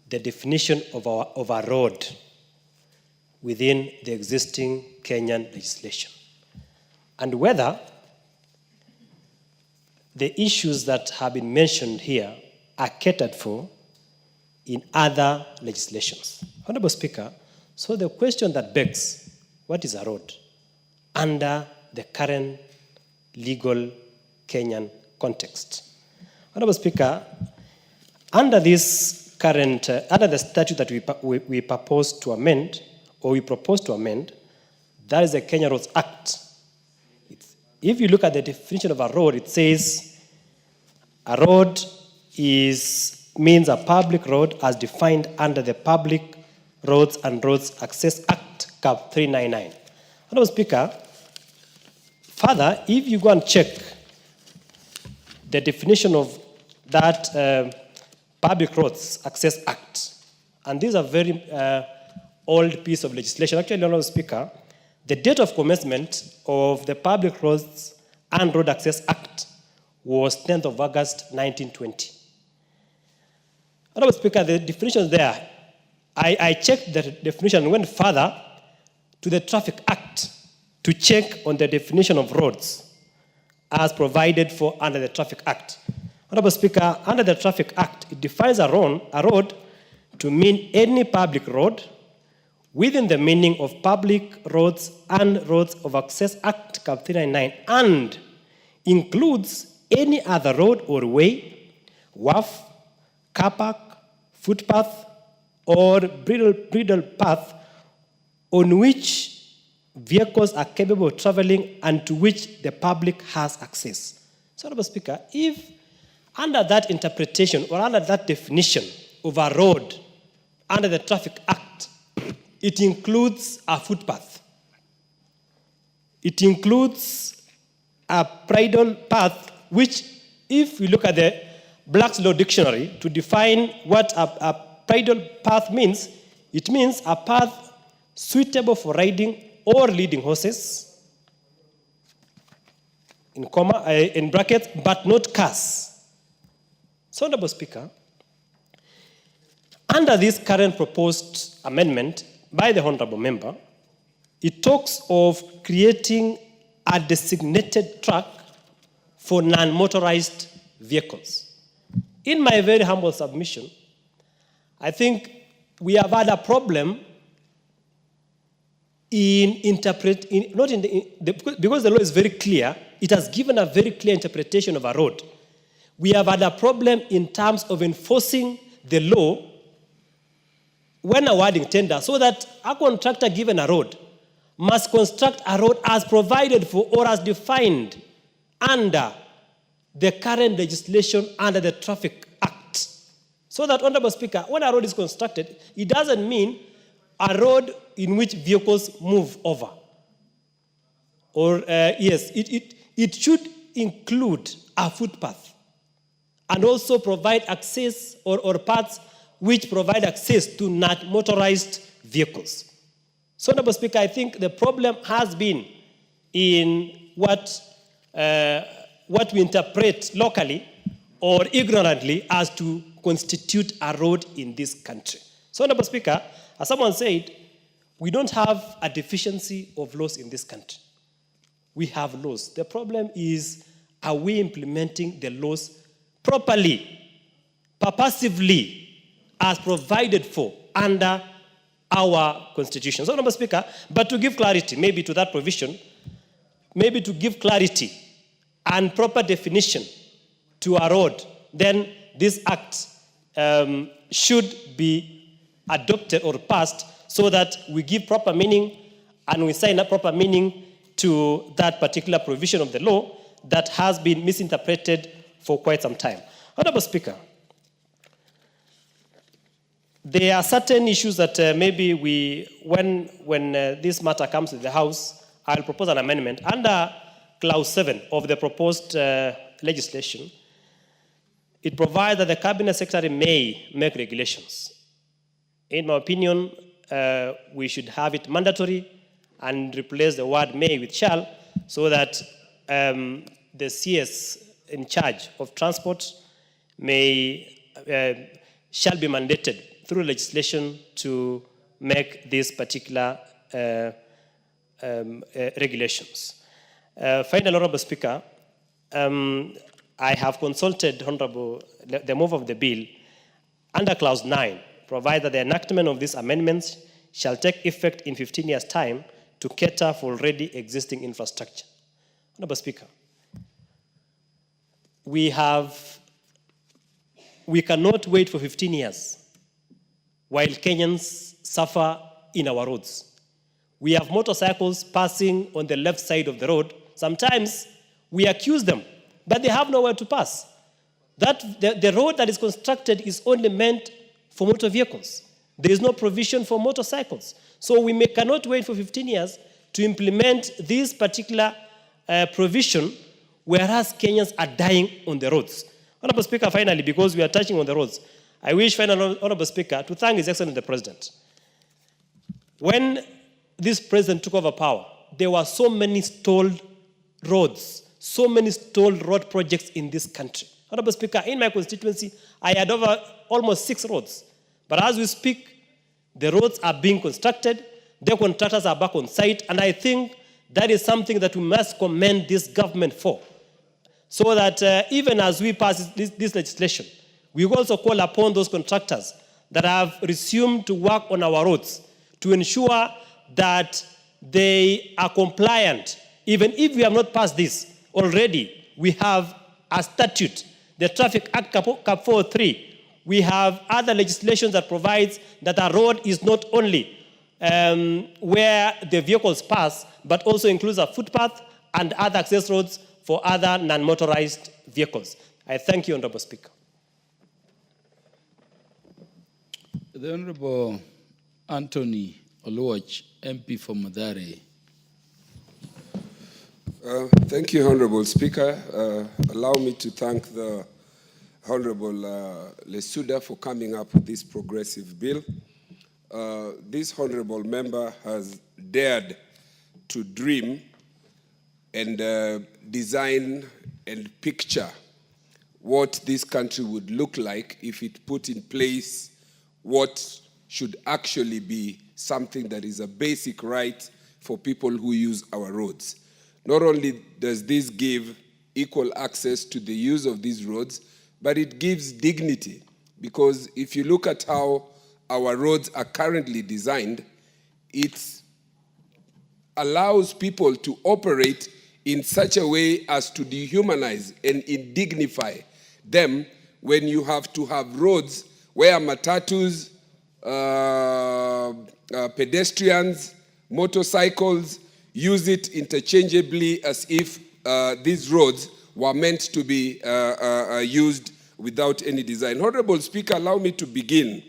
the definition of a road within the existing Kenyan legislation, and whether the issues that have been mentioned here are catered for in other legislations. Honorable Speaker, so the question that begs, what is a road under the current legal Kenyan context? Honorable Speaker, under this current, under the statute that we propose to amend, that is the Kenya Roads Act. If you look at the definition of a road, it says a road means a public road as defined under the Public Roads and Roads Access Act, Cap 399. Honorable Speaker, further, if you go and check the definition of that Public Roads Access Act, and these are very old piece of legislation. Actually, Honorable Speaker, the date of commencement of the Public Roads and Road Access Act was 10th of August, 1920. Honorable Speaker, the definition there, I checked the definition and went further to the Traffic Act to check on the definition of roads as provided for under the Traffic Act. Honorable Speaker, under the Traffic Act, it defines a road to mean any public road within the meaning of Public Roads and Roads of Access Act, Cap 399, and includes any other road or way, wharf, car park, footpath, or bridle path on which vehicles are capable of traveling and to which the public has access. So, Honorable Speaker, if under that interpretation or under that definition of a road under the Traffic Act, it includes a footpath, it includes a bridle path, which, if we look at the Black's Law Dictionary to define what a bridle path means, it means a path suitable for riding or leading horses, in brackets, but not cars. So, Honorable Speaker, Under this current proposed amendment by the Honorable Member, it talks of creating a designated track for non-motorized vehicles. In my very humble submission, I think we have had a problem because the law is very clear, it has given a very clear interpretation of a road. We have had a problem in terms of enforcing the law when awarding tender, so that a contractor given a road must construct a road as provided for or as defined under the current legislation under the Traffic Act. So that, Honorable Speaker, when a road is constructed, it doesn't mean a road in which vehicles move over. Or, yes, it should include a footpath and also provide access or paths which provide access to non-motorized vehicles. So, Honorable Speaker, I think the problem has been in what we interpret locally or ignorantly as to constitute a road in this country. So, Honorable Speaker, as someone said, we don't have a deficiency of laws in this country. We have laws. The problem is, are we implementing the laws properly, purposively, as provided for under our Constitution? So, Honorable Speaker, but to give clarity, maybe to that provision, maybe to give clarity and proper definition to a road, then this act should be adopted or passed so that we give proper meaning and we sign a proper meaning to that particular provision of the law that has been misinterpreted for quite some time. Honorable Speaker, there are certain issues that maybe when this matter comes to the House, I'll propose an amendment. Under Clause 7 of the proposed legislation, it provides that the Cabinet Secretary may make regulations. In my opinion, we should have it mandatory and replace the word may with shall, so that the CS in charge of transport shall be mandated through legislation to make these particular regulations. Finally, Honorable Speaker, I have consulted the move of the bill. Under Clause 9, provide that the enactment of these amendments shall take effect in 15 years' time to cater for already existing infrastructure. Honorable Speaker, we cannot wait for 15 years while Kenyans suffer in our roads. We have motorcycles passing on the left side of the road. Sometimes we accuse them, but they have nowhere to pass. The road that is constructed is only meant for motor vehicles. There is no provision for motorcycles. So we cannot wait for 15 years to implement this particular provision, whereas Kenyans are dying on the roads. Honorable Speaker, finally, because we are touching on the roads, I wish, finally, Honorable Speaker, to thank His Excellency the President. When this President took over power, there were so many stalled roads, so many stalled road projects in this country. Honorable Speaker, in my constituency, I had over almost 6 roads. But as we speak, the roads are being constructed, the contractors are back on site, and I think that is something that we must commend this government for. So that even as we pass this legislation, we also call upon those contractors that have resumed to work on our roads to ensure that they are compliant. Even if we have not passed this already, we have a statute, the Traffic Act Cap 403. We have other legislation that provides that a road is not only where the vehicles pass, but also includes a footpath and other access roads for other non-motorized vehicles. I thank you, Honorable Speaker. The Honorable Anthony Oluoch, MP for Mathare. Thank you, Honorable Speaker. Allow me to thank the Honorable Lesuda for coming up with this progressive bill. This honorable member has dared to dream and design and picture what this country would look like if it put in place what should actually be something that is a basic right for people who use our roads. Not only does this give equal access to the use of these roads, but it gives dignity. Because if you look at how our roads are currently designed, it allows people to operate in such a way as to dehumanize and indignify them when you have to have roads where matatus, pedestrians, motorcycles use it interchangeably as if these roads were meant to be used without any design. Honorable Speaker, allow me to begin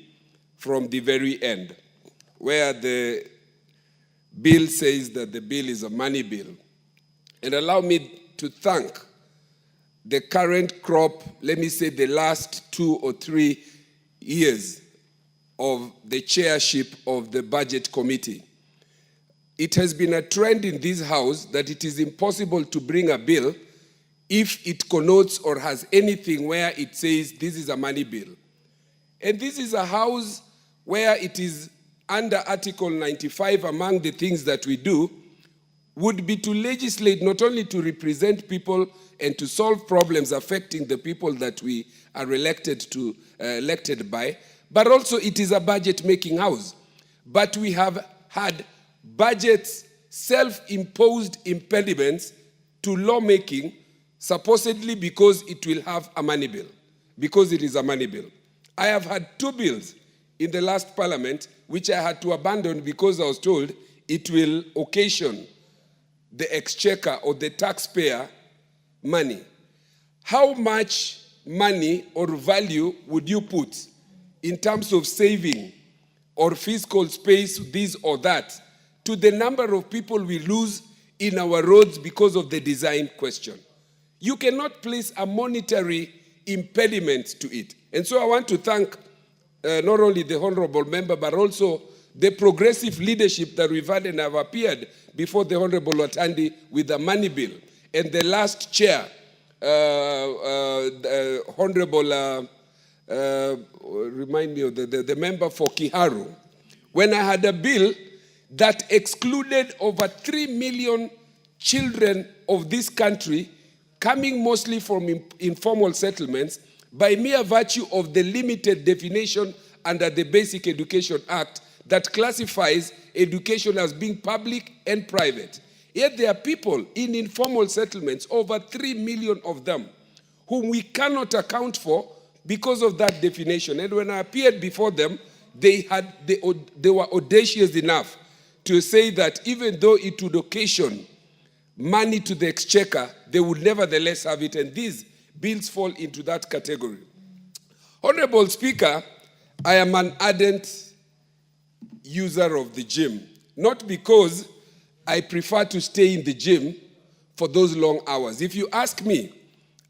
from the very end, where the bill says that the bill is a money bill. And allow me to thank the current crop, let me say the last 2 or 3 years of the chairship of the Budget Committee. It has been a trend in this House that it is impossible to bring a bill if it connotes or has anything where it says this is a money bill. And this is a House where it is under Article 95, among the things that we do, would be to legislate, not only to represent people and to solve problems affecting the people that we are elected by, but also it is a budget-making House. But we have had budgets, self-imposed impediments to lawmaking, supposedly because it will have a money bill, because it is a money bill. I have had 2 bills in the last parliament which I had to abandon because I was told it will occasion the exchequer or the taxpayer money. How much money or value would you put in terms of saving or fiscal space, this or that, to the number of people we lose in our roads because of the design question? You cannot place a monetary impediment to it. And so I want to thank not only the honorable member, but also the progressive leadership that we've had and have appeared before the Honorable Watandi with the money bill. And the last chair, Honorable, remind me of the member for Kiharu, when I had a bill that excluded over 3 million children of this country coming mostly from informal settlements by mere virtue of the limited definition under the Basic Education Act that classifies education as being public and private. Yet there are people in informal settlements, over 3 million of them, whom we cannot account for because of that definition. And when I appeared before them, they were audacious enough to say that even though it would occasion money to the exchequer, they would nevertheless have it. And these bills fall into that category. Honorable Speaker, I am an ardent user of the gym, not because I prefer to stay in the gym for those long hours. If you ask me,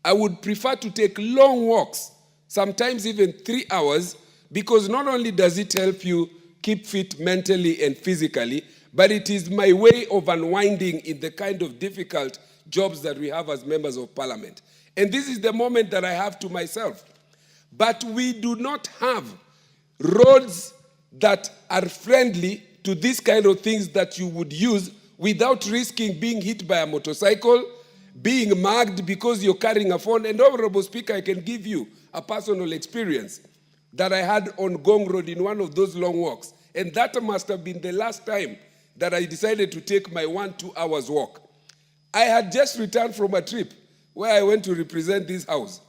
I would prefer to take long walks, sometimes even 3 hours, because not only does it help you keep fit mentally and physically, but it is my way of unwinding in the kind of difficult jobs that we have as members of parliament. And this is the moment that I have to myself. But we do not have roads that are friendly to these kind of things that you would use without risking being hit by a motorcycle, being mugged because you're carrying a phone. And Honorable Speaker, I can give you a personal experience that I had on Gong Road in one of those long walks. And that must have been the last time that I decided to take my 1-2 hours walk. I had just returned from a trip where I went to represent this House.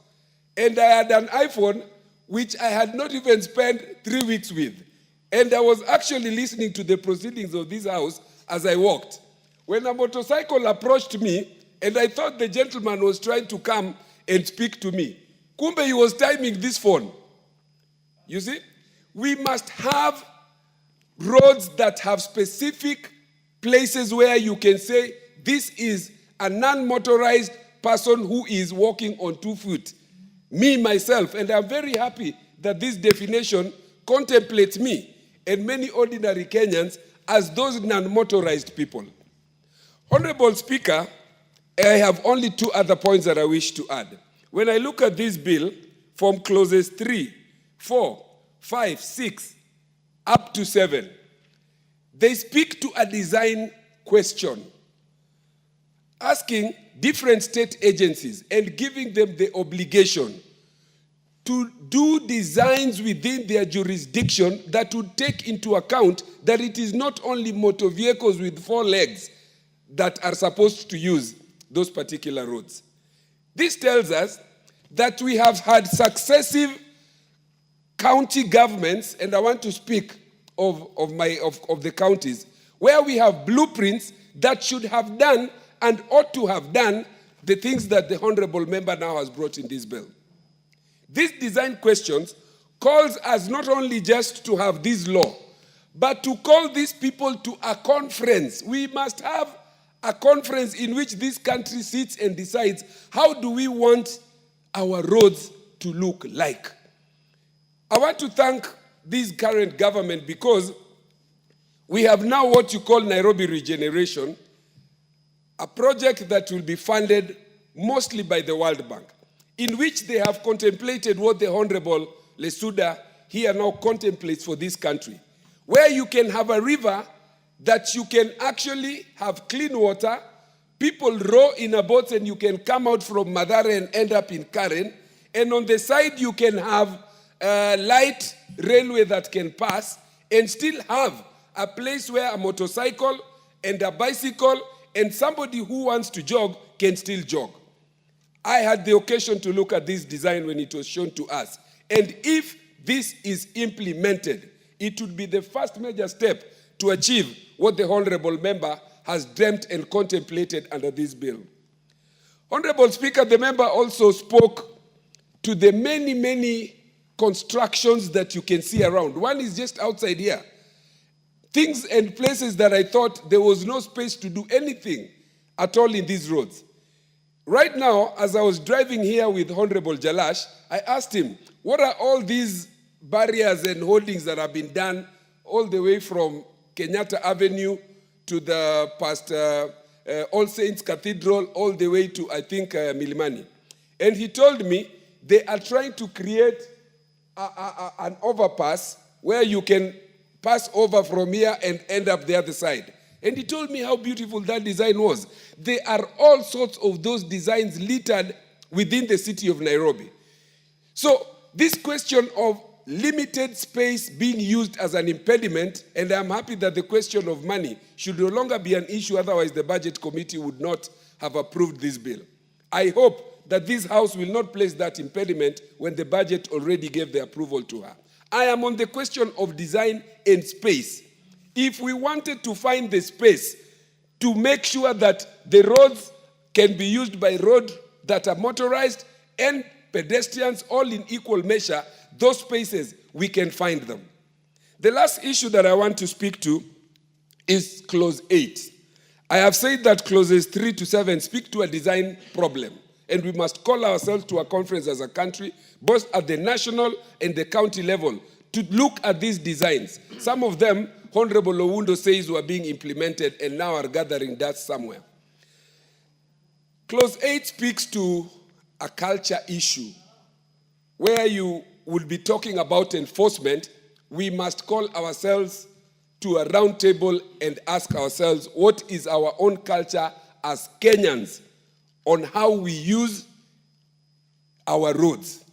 And I had an iPhone which I had not even spent 3 weeks with. And I was actually listening to the proceedings of this House as I walked, when a motorcycle approached me, and I thought the gentleman was trying to come and speak to me. Kumbe, he was timing this phone. You see? We must have roads that have specific places where you can say, this is a non-motorized person who is walking on 2 feet. Me, myself, and I'm very happy that this definition contemplates me and many ordinary Kenyans as those non-motorized people. Honorable Speaker, I have only 2 other points that I wish to add. When I look at this bill, from clauses 3, 4, 5, 6, up to 7. They speak to a design question, asking different state agencies and giving them the obligation to do designs within their jurisdiction that would take into account that it is not only motor vehicles with 4 legs that are supposed to use those particular roads. This tells us that we have had successive county governments, and I want to speak of the counties, where we have blueprints that should have done and ought to have done the things that the honorable member now has brought in this bill. These design questions calls us not only just to have this law, but to call these people to a conference. We must have a conference in which this country sits and decides how do we want our roads to look like. I want to thank this current government because we have now what you call Nairobi Regeneration, a project that will be funded mostly by the World Bank, in which they have contemplated what the Honorable Lesuda here now contemplates for this country, where you can have a river that you can actually have clean water, people row in a boat and you can come out from Mathare and end up in Karen, and on the side you can have a light railway that can pass and still have a place where a motorcycle and a bicycle and somebody who wants to jog can still jog. I had the occasion to look at this design when it was shown to us. And if this is implemented, it would be the first major step to achieve what the honorable member has dreamt and contemplated under this bill. Honorable Speaker, the member also spoke to the many, many constructions that you can see around. One is just outside here. Things and places that I thought there was no space to do anything at all in these roads. Right now, as I was driving here with Honorable Jalash, I asked him, what are all these barriers and holdings that have been done all the way from Kenyatta Avenue to the past All Saints Cathedral, all the way to, I think, Milimani. And he told me they are trying to create an overpass where you can pass over from here and end up the other side. And he told me how beautiful that design was. There are all sorts of those designs littered within the city of Nairobi. So this question of limited space being used as an impediment, and I'm happy that the question of money should no longer be an issue, otherwise the budget committee would not have approved this bill. I hope that this House will not place that impediment when the budget already gave the approval to her. I am on the question of design and space. If we wanted to find the space to make sure that the roads can be used by road that are motorized and pedestrians all in equal measure, those spaces, we can find them. The last issue that I want to speak to is Clause 8. I have said that Clauses 3 to 7 speak to a design problem, and we must call ourselves to a conference as a country, both at the national and the county level, to look at these designs. Some of them, Honorable Owundo says, were being implemented and now are gathering dust somewhere. Clause 8 speaks to a culture issue where you would be talking about enforcement. We must call ourselves to a round table and ask ourselves what is our own culture as Kenyans on how we use our roads.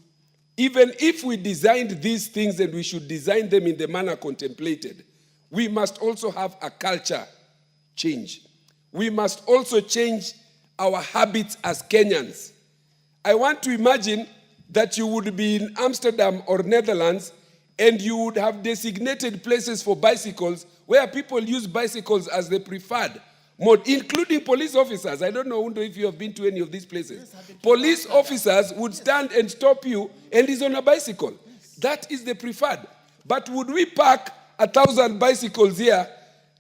Even if we designed these things and we should design them in the manner contemplated, we must also have a culture change. We must also change our habits as Kenyans. I want to imagine that you would be in Amsterdam or Netherlands and you would have designated places for bicycles where people use bicycles as the preferred mode, including police officers. I don't know, Undo, if you have been to any of these places. Police officers would stand and stop you and he's on a bicycle. That is the preferred. But would we park 1,000 bicycles here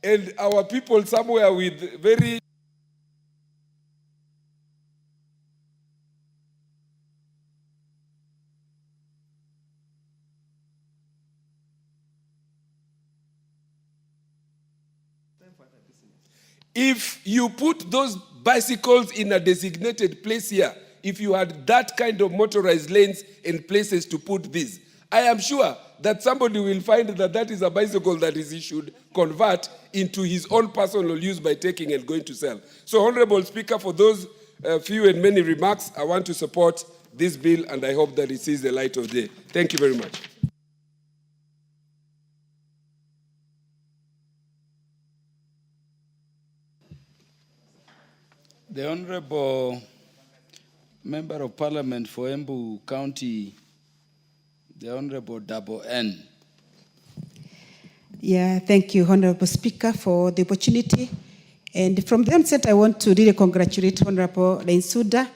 and our people somewhere with very... If you put those bicycles in a designated place here, if you had that kind of motorized lanes and places to put these, I am sure that somebody will find that that is a bicycle that he should convert into his own personal use by taking and going to sell. So, Honorable Speaker, for those few and many remarks, I want to support this bill, and I hope that it sees the light of day. Thank you very much. The Honorable Member of Parliament for Embu County, the Honorable Double N. Yeah, thank you, Honorable Speaker, for the opportunity. And from the onset, I want to really congratulate Honorable Suda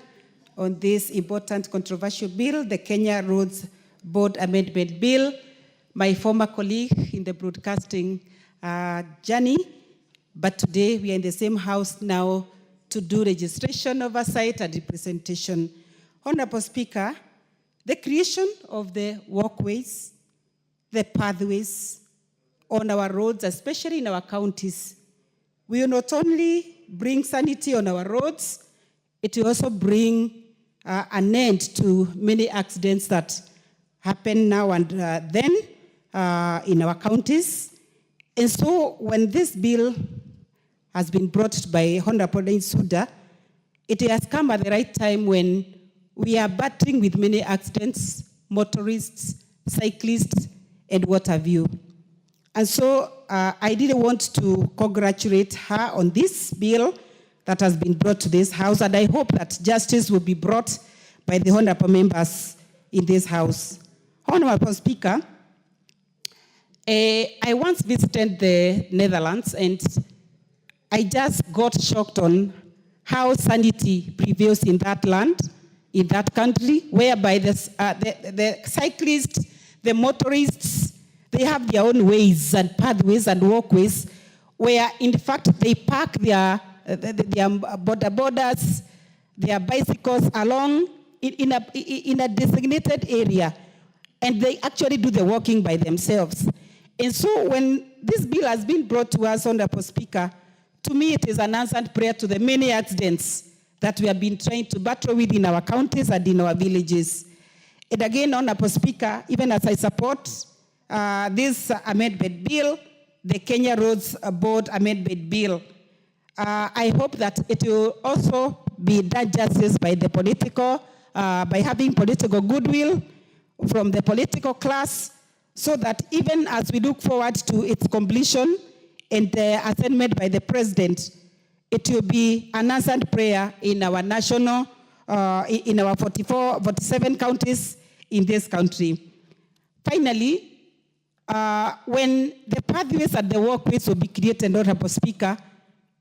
on this important controversial bill, the Kenya Roads Board Amendment Bill. My former colleague in the broadcasting journey, but today we are in the same house now to do registration, oversight, and representation. Honorable Speaker, the creation of the walkways, the pathways on our roads, especially in our counties, will not only bring sanity on our roads, it will also bring an end to many accidents that happen now and then in our counties. And so when this bill has been brought by Honorable Suda, it has come at the right time when we are battling with many accidents, motorists, cyclists, and what have you. And so I really want to congratulate her on this bill that has been brought to this House, and I hope that justice will be brought by the honorable members in this House. Honorable Speaker, I once visited the Netherlands, and I just got shocked on how sanity prevails in that land, in that country, whereby the cyclists, the motorists, they have their own ways and pathways and walkways where, in fact, they park their borders, their bicycles along in a designated area, and they actually do the walking by themselves. And so when this bill has been brought to us, Honorable Speaker, to me it is an answered prayer to the many accidents that we have been trying to battle with in our counties and in our villages. And again, Honorable Speaker, even as I support this amendment bill, the Kenya Roads Board Amendment Bill, I hope that it will also be done justice by the political, by having political goodwill from the political class, so that even as we look forward to its completion and the assignment by the President, it will be an answered prayer in our national, in our 47 counties in this country. Finally, when the pathways and the walkways will be created, Honorable Speaker,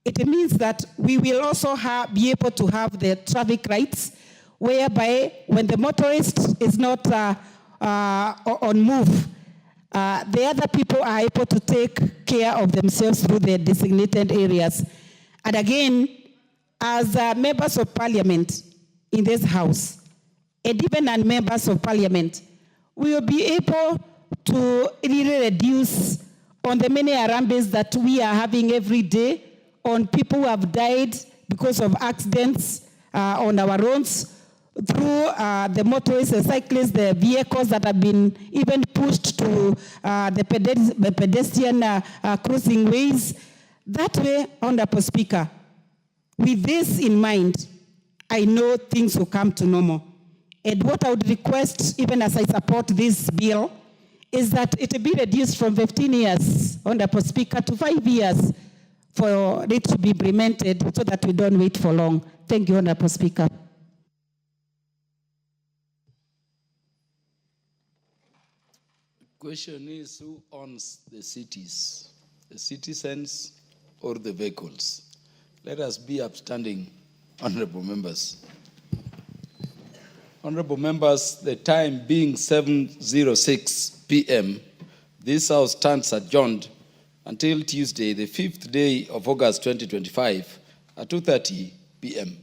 it means that we will also be able to have the traffic rights, whereby when the motorist is not on move, the other people are able to take care of themselves through their designated areas. And again, as members of parliament in this House, and even as members of parliament, we will be able to really reduce on the many harambes that we are having every day, on people who have died because of accidents on our roads, through the motorists, the cyclists, the vehicles that have been even pushed to the pedestrian crossing ways. That way, Honorable Speaker, with this in mind, I know things will come to normal. And what I would request, even as I support this bill, is that it be reduced from 15 years, Honorable Speaker, to 5 years for it to be implemented so that we don't wait for long. Thank you, Honorable Speaker. Question is, who owns the cities? The citizens or the vehicles? Let us be upstanding, honorable members. Honorable members, the time being 7:06 p.m., this House stands adjourned until Tuesday, the 5th day of August 2025 at 2:30 p.m.